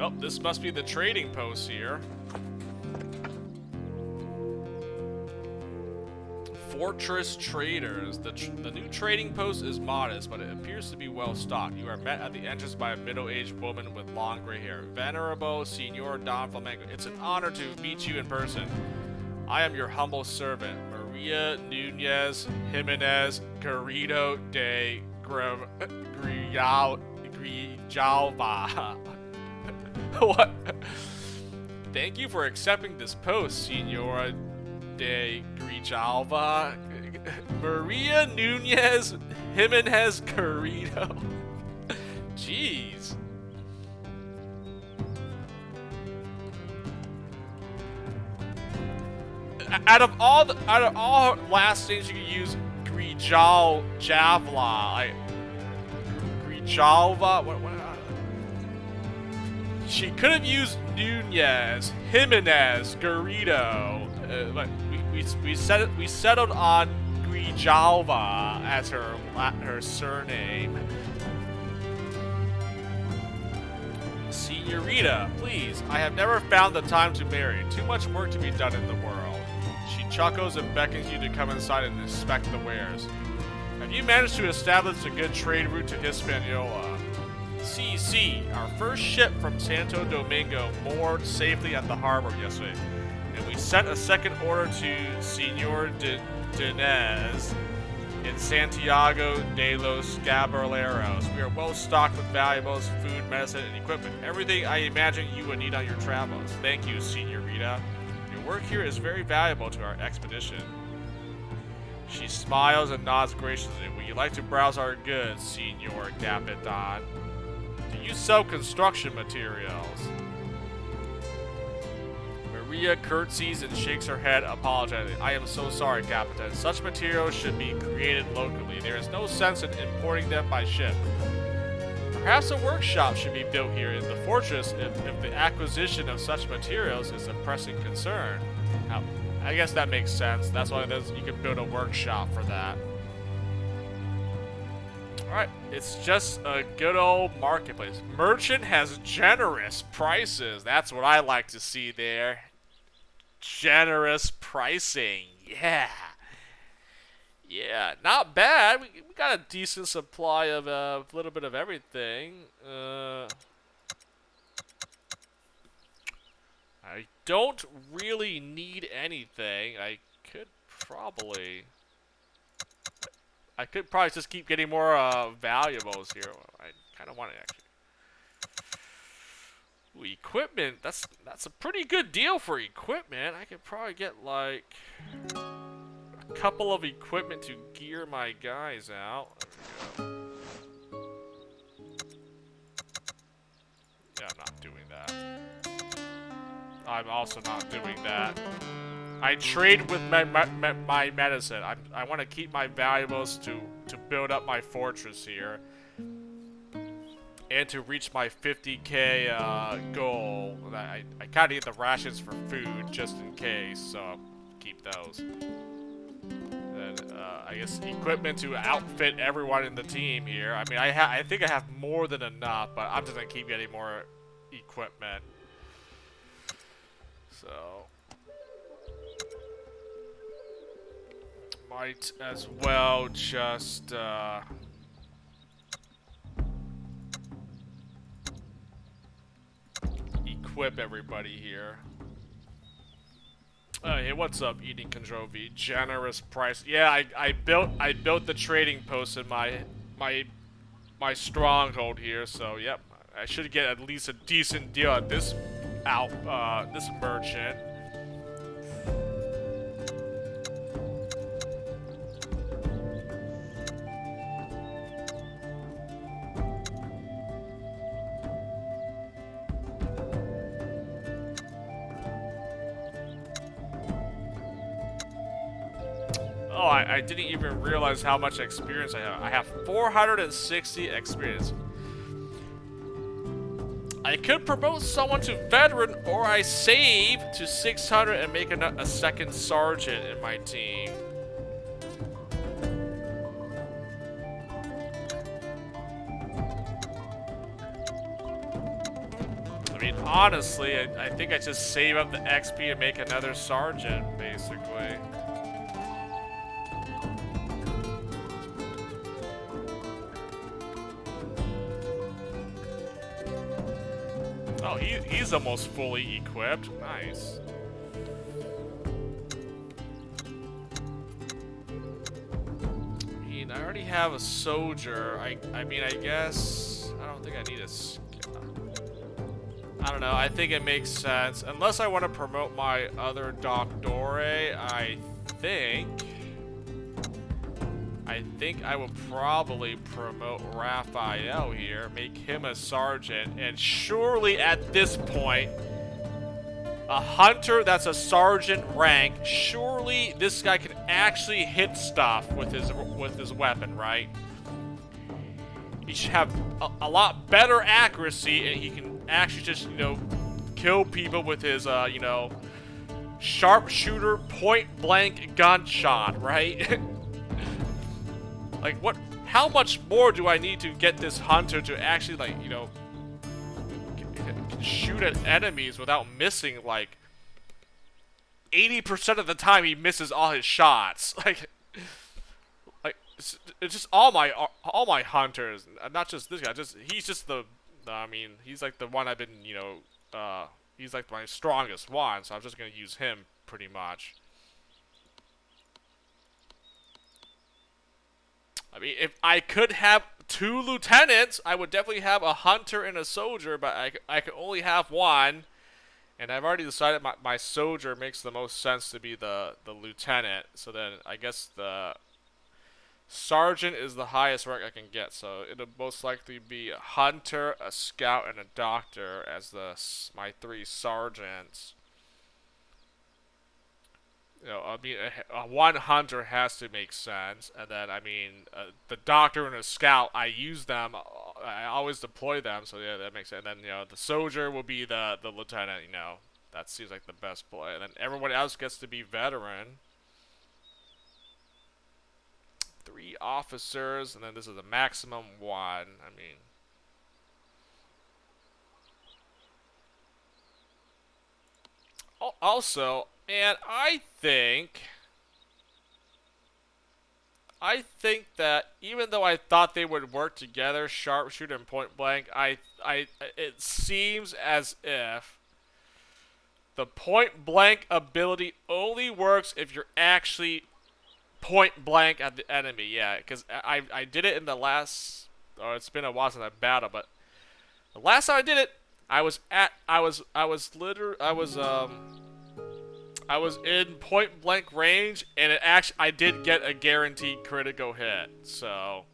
Oh, this must be the trading post here. Fortress Traders. The new trading post is modest, but it appears to be well stocked. You are met at the entrance by a middle-aged woman with long gray hair. Venerable Senor Don Flamenco. It's an honor to meet you in person. I am your humble servant, Maria Nunez Jimenez Garrido de Grijalva. What? Thank you for accepting this post, Senora de Grijalva. Maria Nunez Jimenez Garrido. Jeez. Out of all last names you can use, Grijalva. Grijalva. What? She could have used Nunez, Jimenez, Garrido. But we settled on Grijalva as her surname. Senorita, please. I have never found the time to marry. Too much work to be done in the world. She chuckles and beckons you to come inside and inspect the wares. Have you managed to establish a good trade route to Hispaniola? CC, our first ship from Santo Domingo moored safely at the harbor yesterday, and we sent a second order to Senor Dinez in Santiago de los Caballeros. We are well stocked with valuables, food, medicine, and equipment. Everything I imagine you would need on your travels. Thank you, Senorita. Your work here is very valuable to our expedition. She smiles and nods graciously. Would you like to browse our goods, Senor Capitan? Do you sell construction materials? Maria curtsies and shakes her head apologetically. I am so sorry, Capitan. Such materials should be created locally. There is no sense in importing them by ship. Perhaps a workshop should be built here in the fortress if the acquisition of such materials is a pressing concern. Now, I guess that makes sense. That's why you can build a workshop for that. Alright, it's just a good old marketplace. Merchant has generous prices. That's what I like to see there. Generous pricing. Yeah. Yeah, not bad. We got a decent supply of a little bit of everything. I don't really need anything. I could probably just keep getting more valuables here. I kind of want it actually. Ooh, equipment. That's a pretty good deal for equipment. I could probably get like a couple of equipment to gear my guys out. There we go. Yeah, I'm not doing that. I'm also not doing that. I trade with my medicine. I want to keep my valuables to build up my fortress here. And to reach my 50k goal. I kind of need the rations for food just in case, so I'll keep those. And I guess equipment to outfit everyone in the team here. I mean, I think I have more than enough, but I'm just gonna keep getting more equipment. So might as well just equip everybody here. Hey, what's up, Eating Kondrovi? Generous price. Yeah, I built the trading post in my stronghold here, so yep, I should get at least a decent deal at this merchant. Oh, I didn't even realize how much experience I have. I have 460 experience. I could promote someone to veteran, or I save to 600 and make a second sergeant in my team. I mean, honestly, I think I just save up the XP and make another sergeant, basically. Oh, he's almost fully equipped. Nice. I mean, I already have a soldier. I mean, I guess I don't think I need a. I don't know. I think it makes sense. Unless I want to promote my other Doctore, I think I will probably promote Raphael here, make him a sergeant, and surely at this point, a hunter that's a sergeant rank, surely this guy can actually hit stuff with his weapon, right? He should have a lot better accuracy, and he can actually just, you know, kill people with his, you know, sharpshooter point-blank gunshot, right? Like, what? How much more do I need to get this hunter to actually, like, you know, shoot at enemies without missing, like, 80% of the time he misses all his shots? Like, it's just all my hunters, not just this guy. He's just the, I mean, he's like the one I've been, you know, he's like my strongest one, so I'm just gonna use him pretty much. I mean, if I could have 2 lieutenants, I would definitely have a hunter and a soldier, but I can only have 1. And I've already decided my soldier makes the most sense to be the lieutenant. So then I guess the sergeant is the highest rank I can get. So it'll most likely be a hunter, a scout, and a doctor as my 3 sergeants. You know, I mean, one hunter has to make sense, and then, I mean, the doctor and a scout, I use them, I always deploy them, so yeah, that makes sense. And then, you know, the soldier will be the lieutenant, you know, that seems like the best play. And then everyone else gets to be veteran. 3 officers, and then this is a maximum 1, I mean. Also, and I think that even though I thought they would work together, sharpshooter and point blank, it seems as if the point blank ability only works if you're actually point blank at the enemy. Yeah, because I did it in the last, or it's been a while since I battled, but the last time I did it, I was in point blank range, and I did get a guaranteed critical hit. So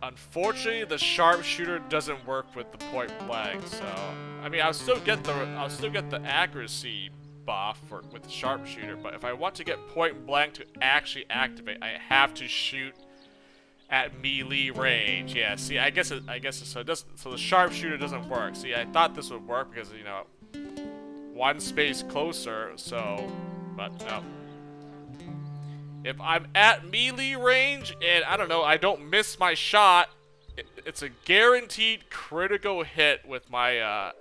unfortunately, the sharpshooter doesn't work with the point blank. So I mean, I'll still get the accuracy buff with the sharpshooter, but if I want to get point blank to actually activate, I have to shoot at melee range. Yeah, see, I guess so the sharpshooter doesn't work. See, I thought this would work because, you know, 1 space closer, so, but no. If I'm at melee range and, I don't know, I don't miss my shot, it's a guaranteed critical hit with my,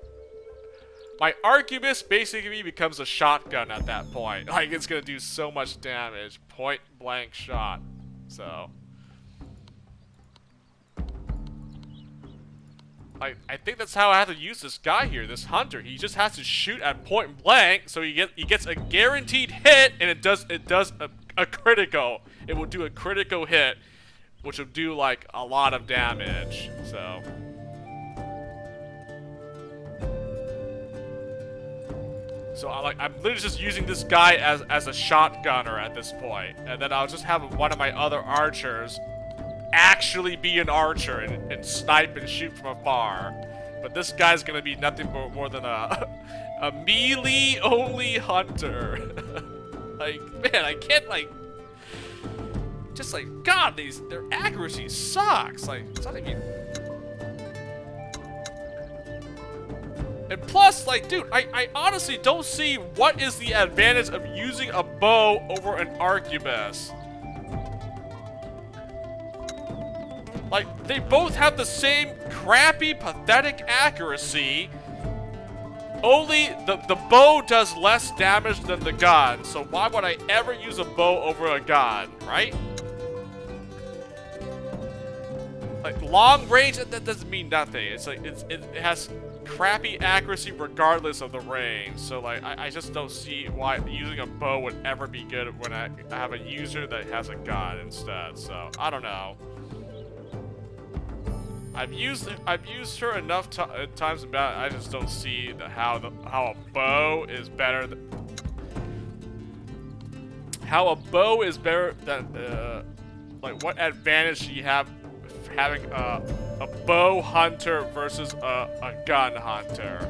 my arquebus basically becomes a shotgun at that point. Like, it's gonna do so much damage. Point blank shot. So I think that's how I have to use this guy here, this hunter. He just has to shoot at point blank, so he gets a guaranteed hit, and it does a critical. It will do a critical hit, which will do like a lot of damage. So I'm literally just using this guy as a shotgunner at this point, and then I'll just have one of my other archers actually be an archer and snipe and shoot from afar. But this guy's gonna be nothing more than a melee only hunter. Like, man, I can't like just like, God, their accuracy sucks. Like, it's not even. And plus, like, dude, I honestly don't see what is the advantage of using a bow over an arquebus. Like, they both have the same crappy, pathetic accuracy. Only the bow does less damage than the gun, so why would I ever use a bow over a gun, right? Like, long range, that doesn't mean nothing. It's like, it has crappy accuracy regardless of the range. So, like, I just don't see why using a bow would ever be good when I have a user that has a gun instead. So, I don't know. I've used her enough times about it. I just don't see how a bow is better than like what advantage do you have having a bow hunter versus a gun hunter?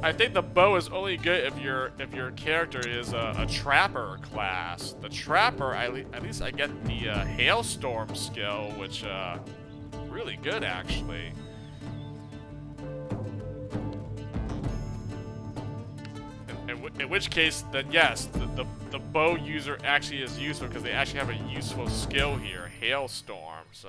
I think the bow is only good if your character is a trapper class. The trapper, at least I get the hailstorm skill, which really good actually. In which case, then yes, the bow user actually is useful because they actually have a useful skill here, hailstorm. So.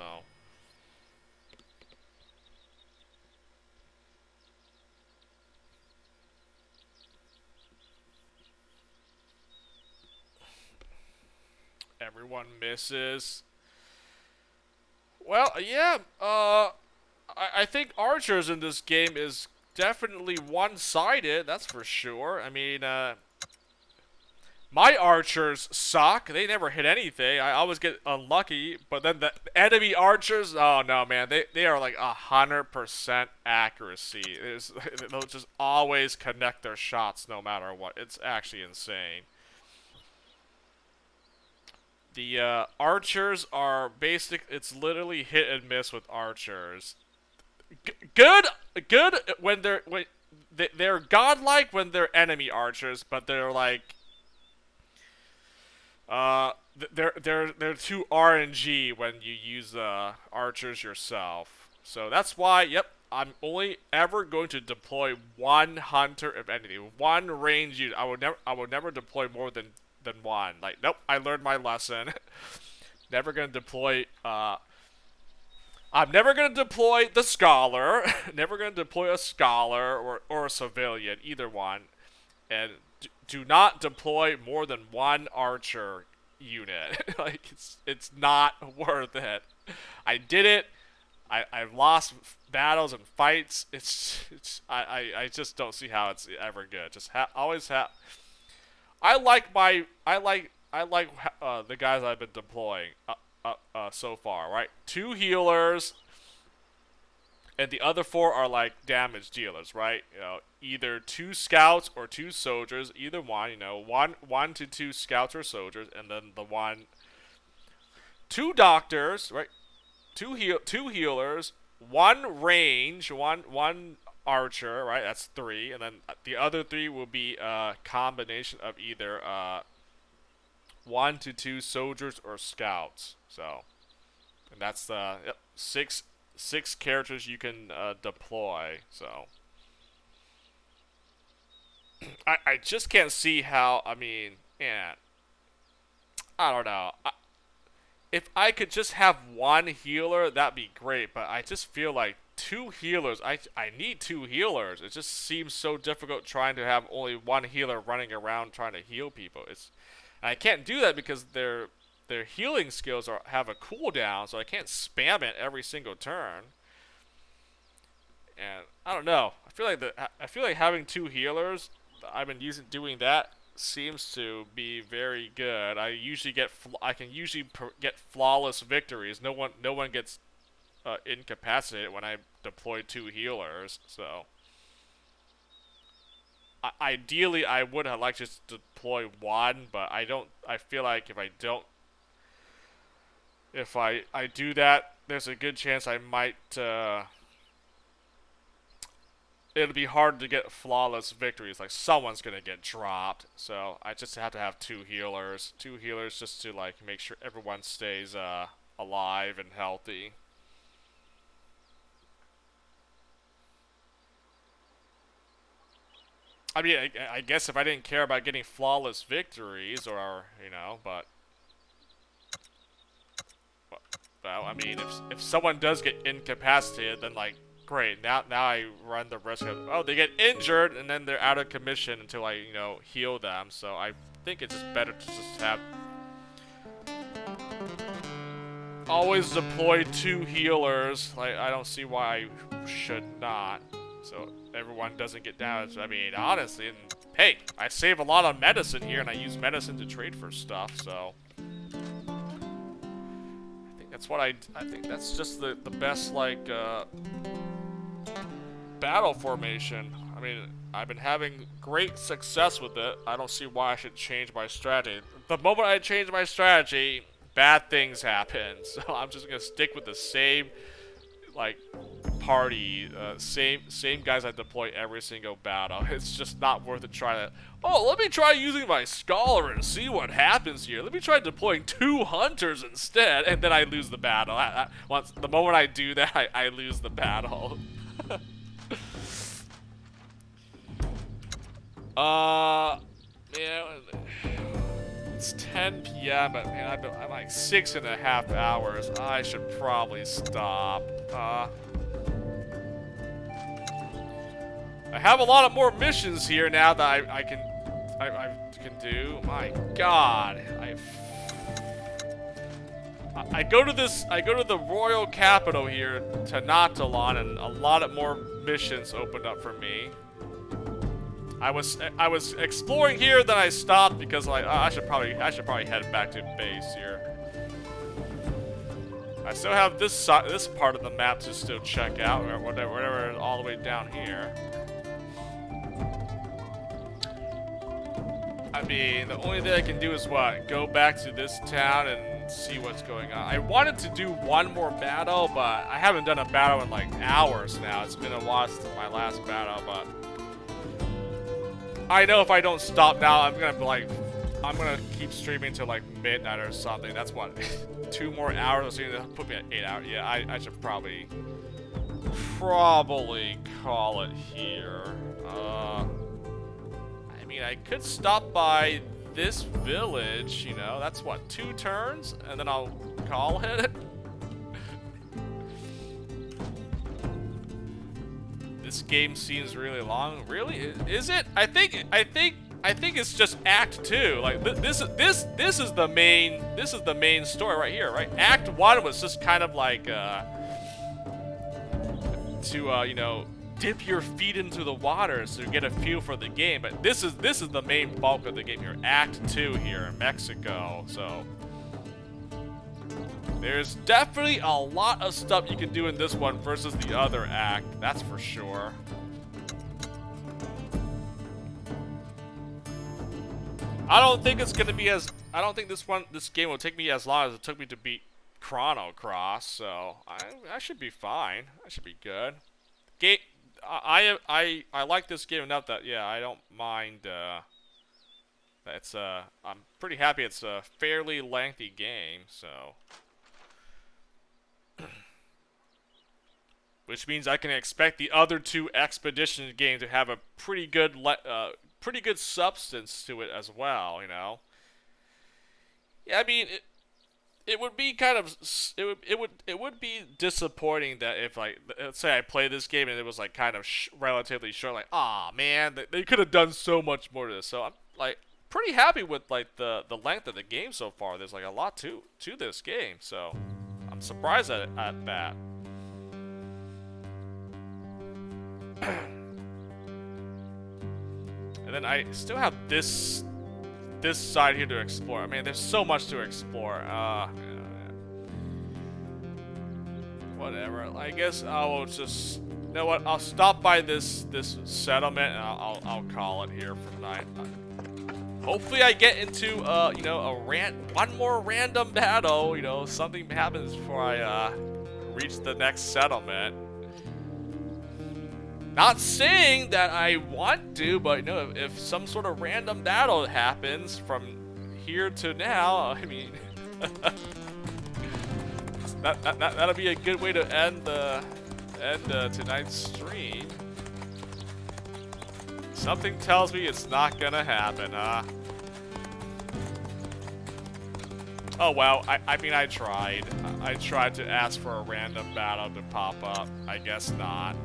Everyone misses. Well, yeah, I think archers in this game is definitely one-sided, that's for sure. I mean, my archers suck. They never hit anything. I always get unlucky, but then the enemy archers, oh no, man, they are like 100% accuracy. They'll just always connect their shots no matter what. It's actually insane. The archers are basic. It's literally hit and miss with archers. Good when they're godlike when they're enemy archers, but they're like they're too RNG when you use archers yourself. So that's why, yep, I'm only ever going to deploy one hunter if anything, one range unit. I would never deploy more than one. Like, nope, I learned my lesson. Never gonna deploy, I'm never gonna deploy the scholar. Never gonna deploy a scholar or a civilian, either one. And do not deploy more than one archer unit. Like, it's not worth it. I did it. I've lost battles and fights. I just don't see how it's ever good. Just always have. I like the guys I've been deploying so far, right? 2 healers, and the other 4 are like damage dealers, right? You know, either 2 scouts or 2 soldiers, either one. You know, one to 2 scouts or soldiers, and then 2 doctors, right? 2 healers, 1 range, one archer, right? That's 3, and then the other 3 will be a combination of either 1 to 2 soldiers or scouts. So, and that's the six characters you can deploy. So, I just can't see how. I mean, yeah, I don't know. If I could just have one healer, that'd be great. But I just feel like 2 healers. I need 2 healers. It just seems so difficult trying to have only one healer running around trying to heal people. And I can't do that because their healing skills have a cooldown, so I can't spam it every single turn. And I don't know. I feel like having 2 healers. I've been doing that. Seems to be very good. I can usually get flawless victories. No one gets incapacitated when I deploy 2 healers. So ideally, I would have liked just to deploy 1, but I don't. I feel like if I do that, there's a good chance I might it'll be hard to get flawless victories. Like someone's gonna get dropped, so I just have to have two healers just to like make sure everyone stays alive and healthy. I mean, I guess if I didn't care about getting flawless victories, or but well, I mean, if someone does get incapacitated, then like great. Now I run the risk of they get injured and then they're out of commission until I heal them. So I think it's just better to just have always deploy two healers. Like I don't see why I should not. So everyone doesn't get damaged. I mean, honestly, and hey, I save a lot of medicine here, and I use medicine to trade for stuff. So I think that's what I think that's just the best like battle formation. I mean, I've been having great success with it. I don't see why I should change my strategy. The moment I change my strategy, bad things happen. So I'm just gonna stick with the same like party, same guys I deploy every single battle. It's just not worth it trying to, let me try using my scholar and see what happens here. Let me try deploying 2 hunters instead, and then I lose the battle. The moment I do that, I lose the battle. Man, it's 10 p.m., but man, I'm like 6.5 hours. I should probably stop. I have a lot of more missions here now that I can do. My God, I go to the royal capital here to Natalon, and a lot of more missions opened up for me. I was exploring here, then I stopped because like I should probably head back to base here. I still have this part of the map to still check out, or whatever all the way down here. I mean, the only thing I can do is what? Go back to this town and see what's going on. I wanted to do one more battle, but I haven't done a battle in like hours now. It's been a while since my last battle, but I know if I don't stop now, I'm gonna keep streaming till like midnight or something. That's what, 2 more hours. So gonna put me at 8 hours. Yeah, I should probably call it here. I mean, I could stop by this village. That's what, 2 turns, and then I'll call it. This game seems really long. Really? Is it? I think it's just Act 2. Like this is the main story right here, right? Act 1 was just kind of like to dip your feet into the water so you get a feel for the game. But this is the main bulk of the game here. Act 2 here in Mexico. So there's definitely a lot of stuff you can do in this one versus the other act, that's for sure. I don't think this game will take me as long as it took me to beat Chrono Cross, so I should be fine. I should be good. I like this game enough that yeah, I don't mind I'm pretty happy it's a fairly lengthy game, so which means I can expect the other 2 expedition games to have a pretty good substance to it as well, Yeah, I mean, it would be kind of it would be disappointing that if like let's say I play this game and it was like kind of relatively short, like man, they could have done so much more to this. So I'm like pretty happy with like the length of the game so far. There's like a lot to this game, so I'm surprised at that. And then I still have this side here to explore. I mean, there's so much to explore. Whatever. I guess I will just. You know what? I'll stop by this settlement and I'll call it here for tonight. Hopefully, I get into one more random battle. Something happens before I reach the next settlement. Not saying that I want to, but you know, if some sort of random battle happens from here to now, I mean, that'll be a good way to end tonight's stream. Something tells me it's not gonna happen, huh? Oh well, I mean I tried. I tried to ask for a random battle to pop up. I guess not.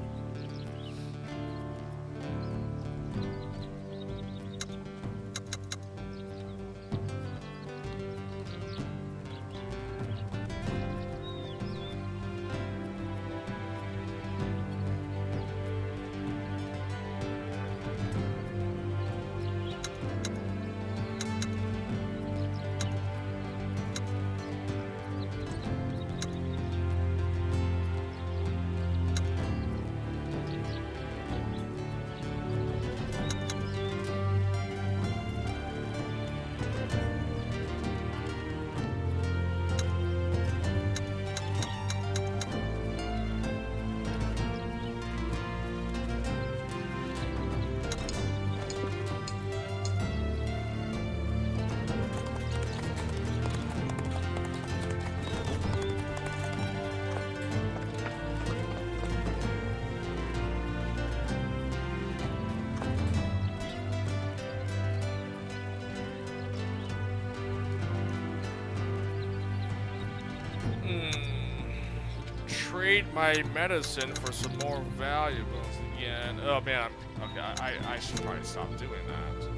Trade my medicine for some more valuables again. Oh man, okay, I should probably stop doing that.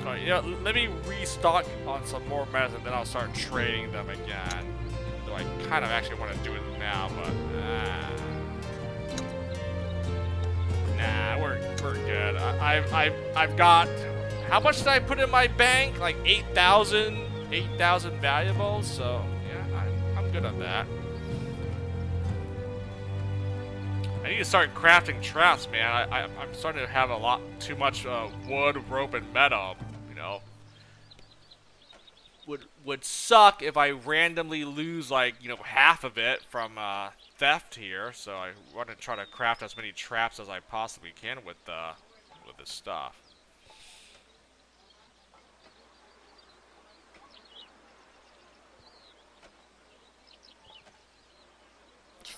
Alright, yeah, let me restock on some more medicine, then I'll start trading them again. Though I kind of actually want to do it now, but nah, we're good. I've got, how much did I put in my bank? Like 8,000 valuables. So I'm good on that. I need to start crafting traps, man. I'm starting to have a lot too much wood, rope, and metal. You know, would suck if I randomly lose like half of it from theft here. So I want to try to craft as many traps as I possibly can with this stuff.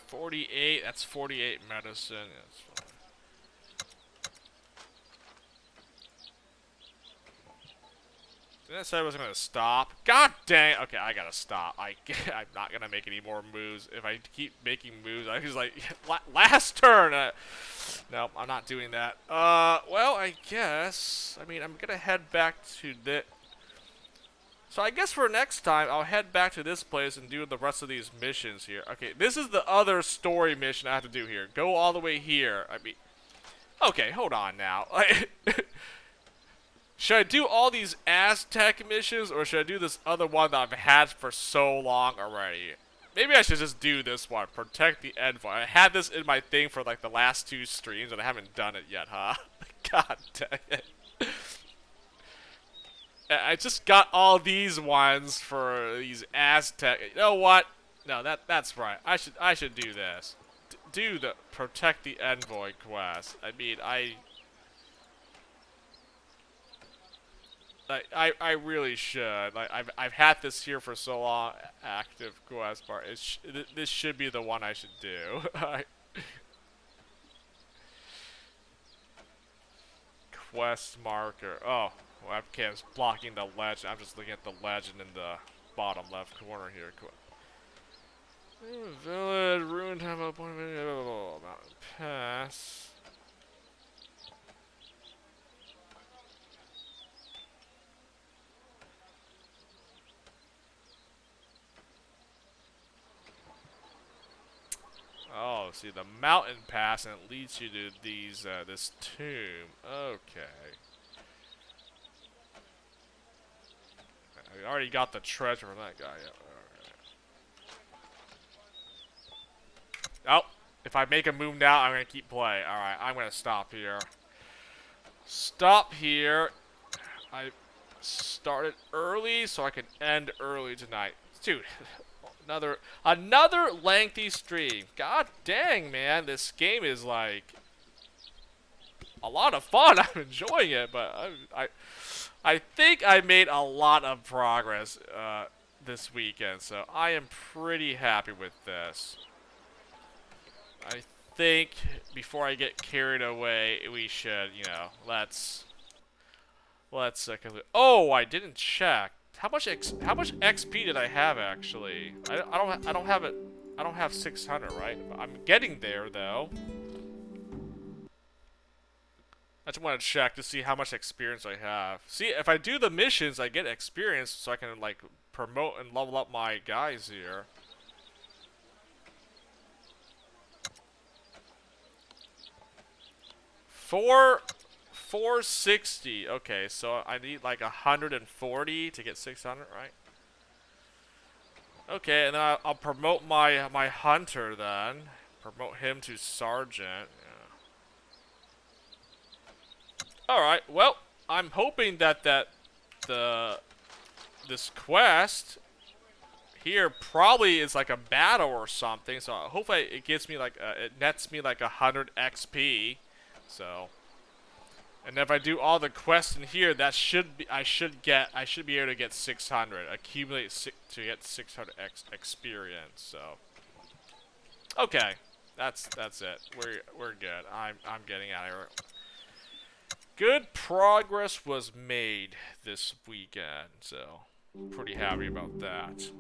48, that's 48 medicine. That's fine. Didn't I say I wasn't gonna stop? God dang! Okay, I gotta stop. I'm not gonna make any more moves. If I keep making moves, I was like, last turn! No, I'm not doing that. Well, I guess, I mean, I'm gonna head back to the... So I guess for next time, I'll head back to this place and do the rest of these missions here. Okay, this is the other story mission I have to do here. Go all the way here. I mean, okay, hold on now. Should I do all these Aztec missions, or should I do this other one that I've had for so long already? Maybe I should just do this one, Protect the Envoy. I had this in my thing for like the last 2 streams, and I haven't done it yet, huh? God dang it. I just got all these ones for these Aztec. You know what? No, that's right. I should do this. Do the Protect the Envoy quest. I mean, I really should. Like I've had this here for so long. Active quest bar. This should be the one I should do. Quest marker. Oh. Webcam's blocking the legend. I'm just looking at the legend in the bottom left corner here. Village, ruined time appointment, mountain pass. Oh, see the mountain pass, and it leads you to this tomb. Okay. I already got the treasure from that guy. Alright. Oh, if I make a move now, I'm going to keep playing. Alright, I'm going to stop here. Stop here. I started early so I can end early tonight. Dude, Another lengthy stream. God dang, man, this game is like a lot of fun. I'm enjoying it, but I think I made a lot of progress this weekend, so I am pretty happy with this. I think before I get carried away, we should, you know, let's conclude. Oh, I didn't check. How much XP did I have actually? I don't have it. I don't have 600, right? I'm getting there though. I just want to check to see how much experience I have. See, if I do the missions, I get experience, so I can like promote and level up my guys here. Four 460. Okay, so I need like 140 to get 600, right? Okay, and then I'll promote my hunter then. Promote him to sergeant. Yeah. All right. Well, I'm hoping that this quest here probably is like a battle or something. So hopefully it gives me like it nets me like 100 XP. So. And if I do all the quests in here, that should be I should be able to get 600, accumulate to get 600 experience. So, okay, that's it. We're good. I'm getting out of here. Good progress was made this weekend, so pretty happy about that.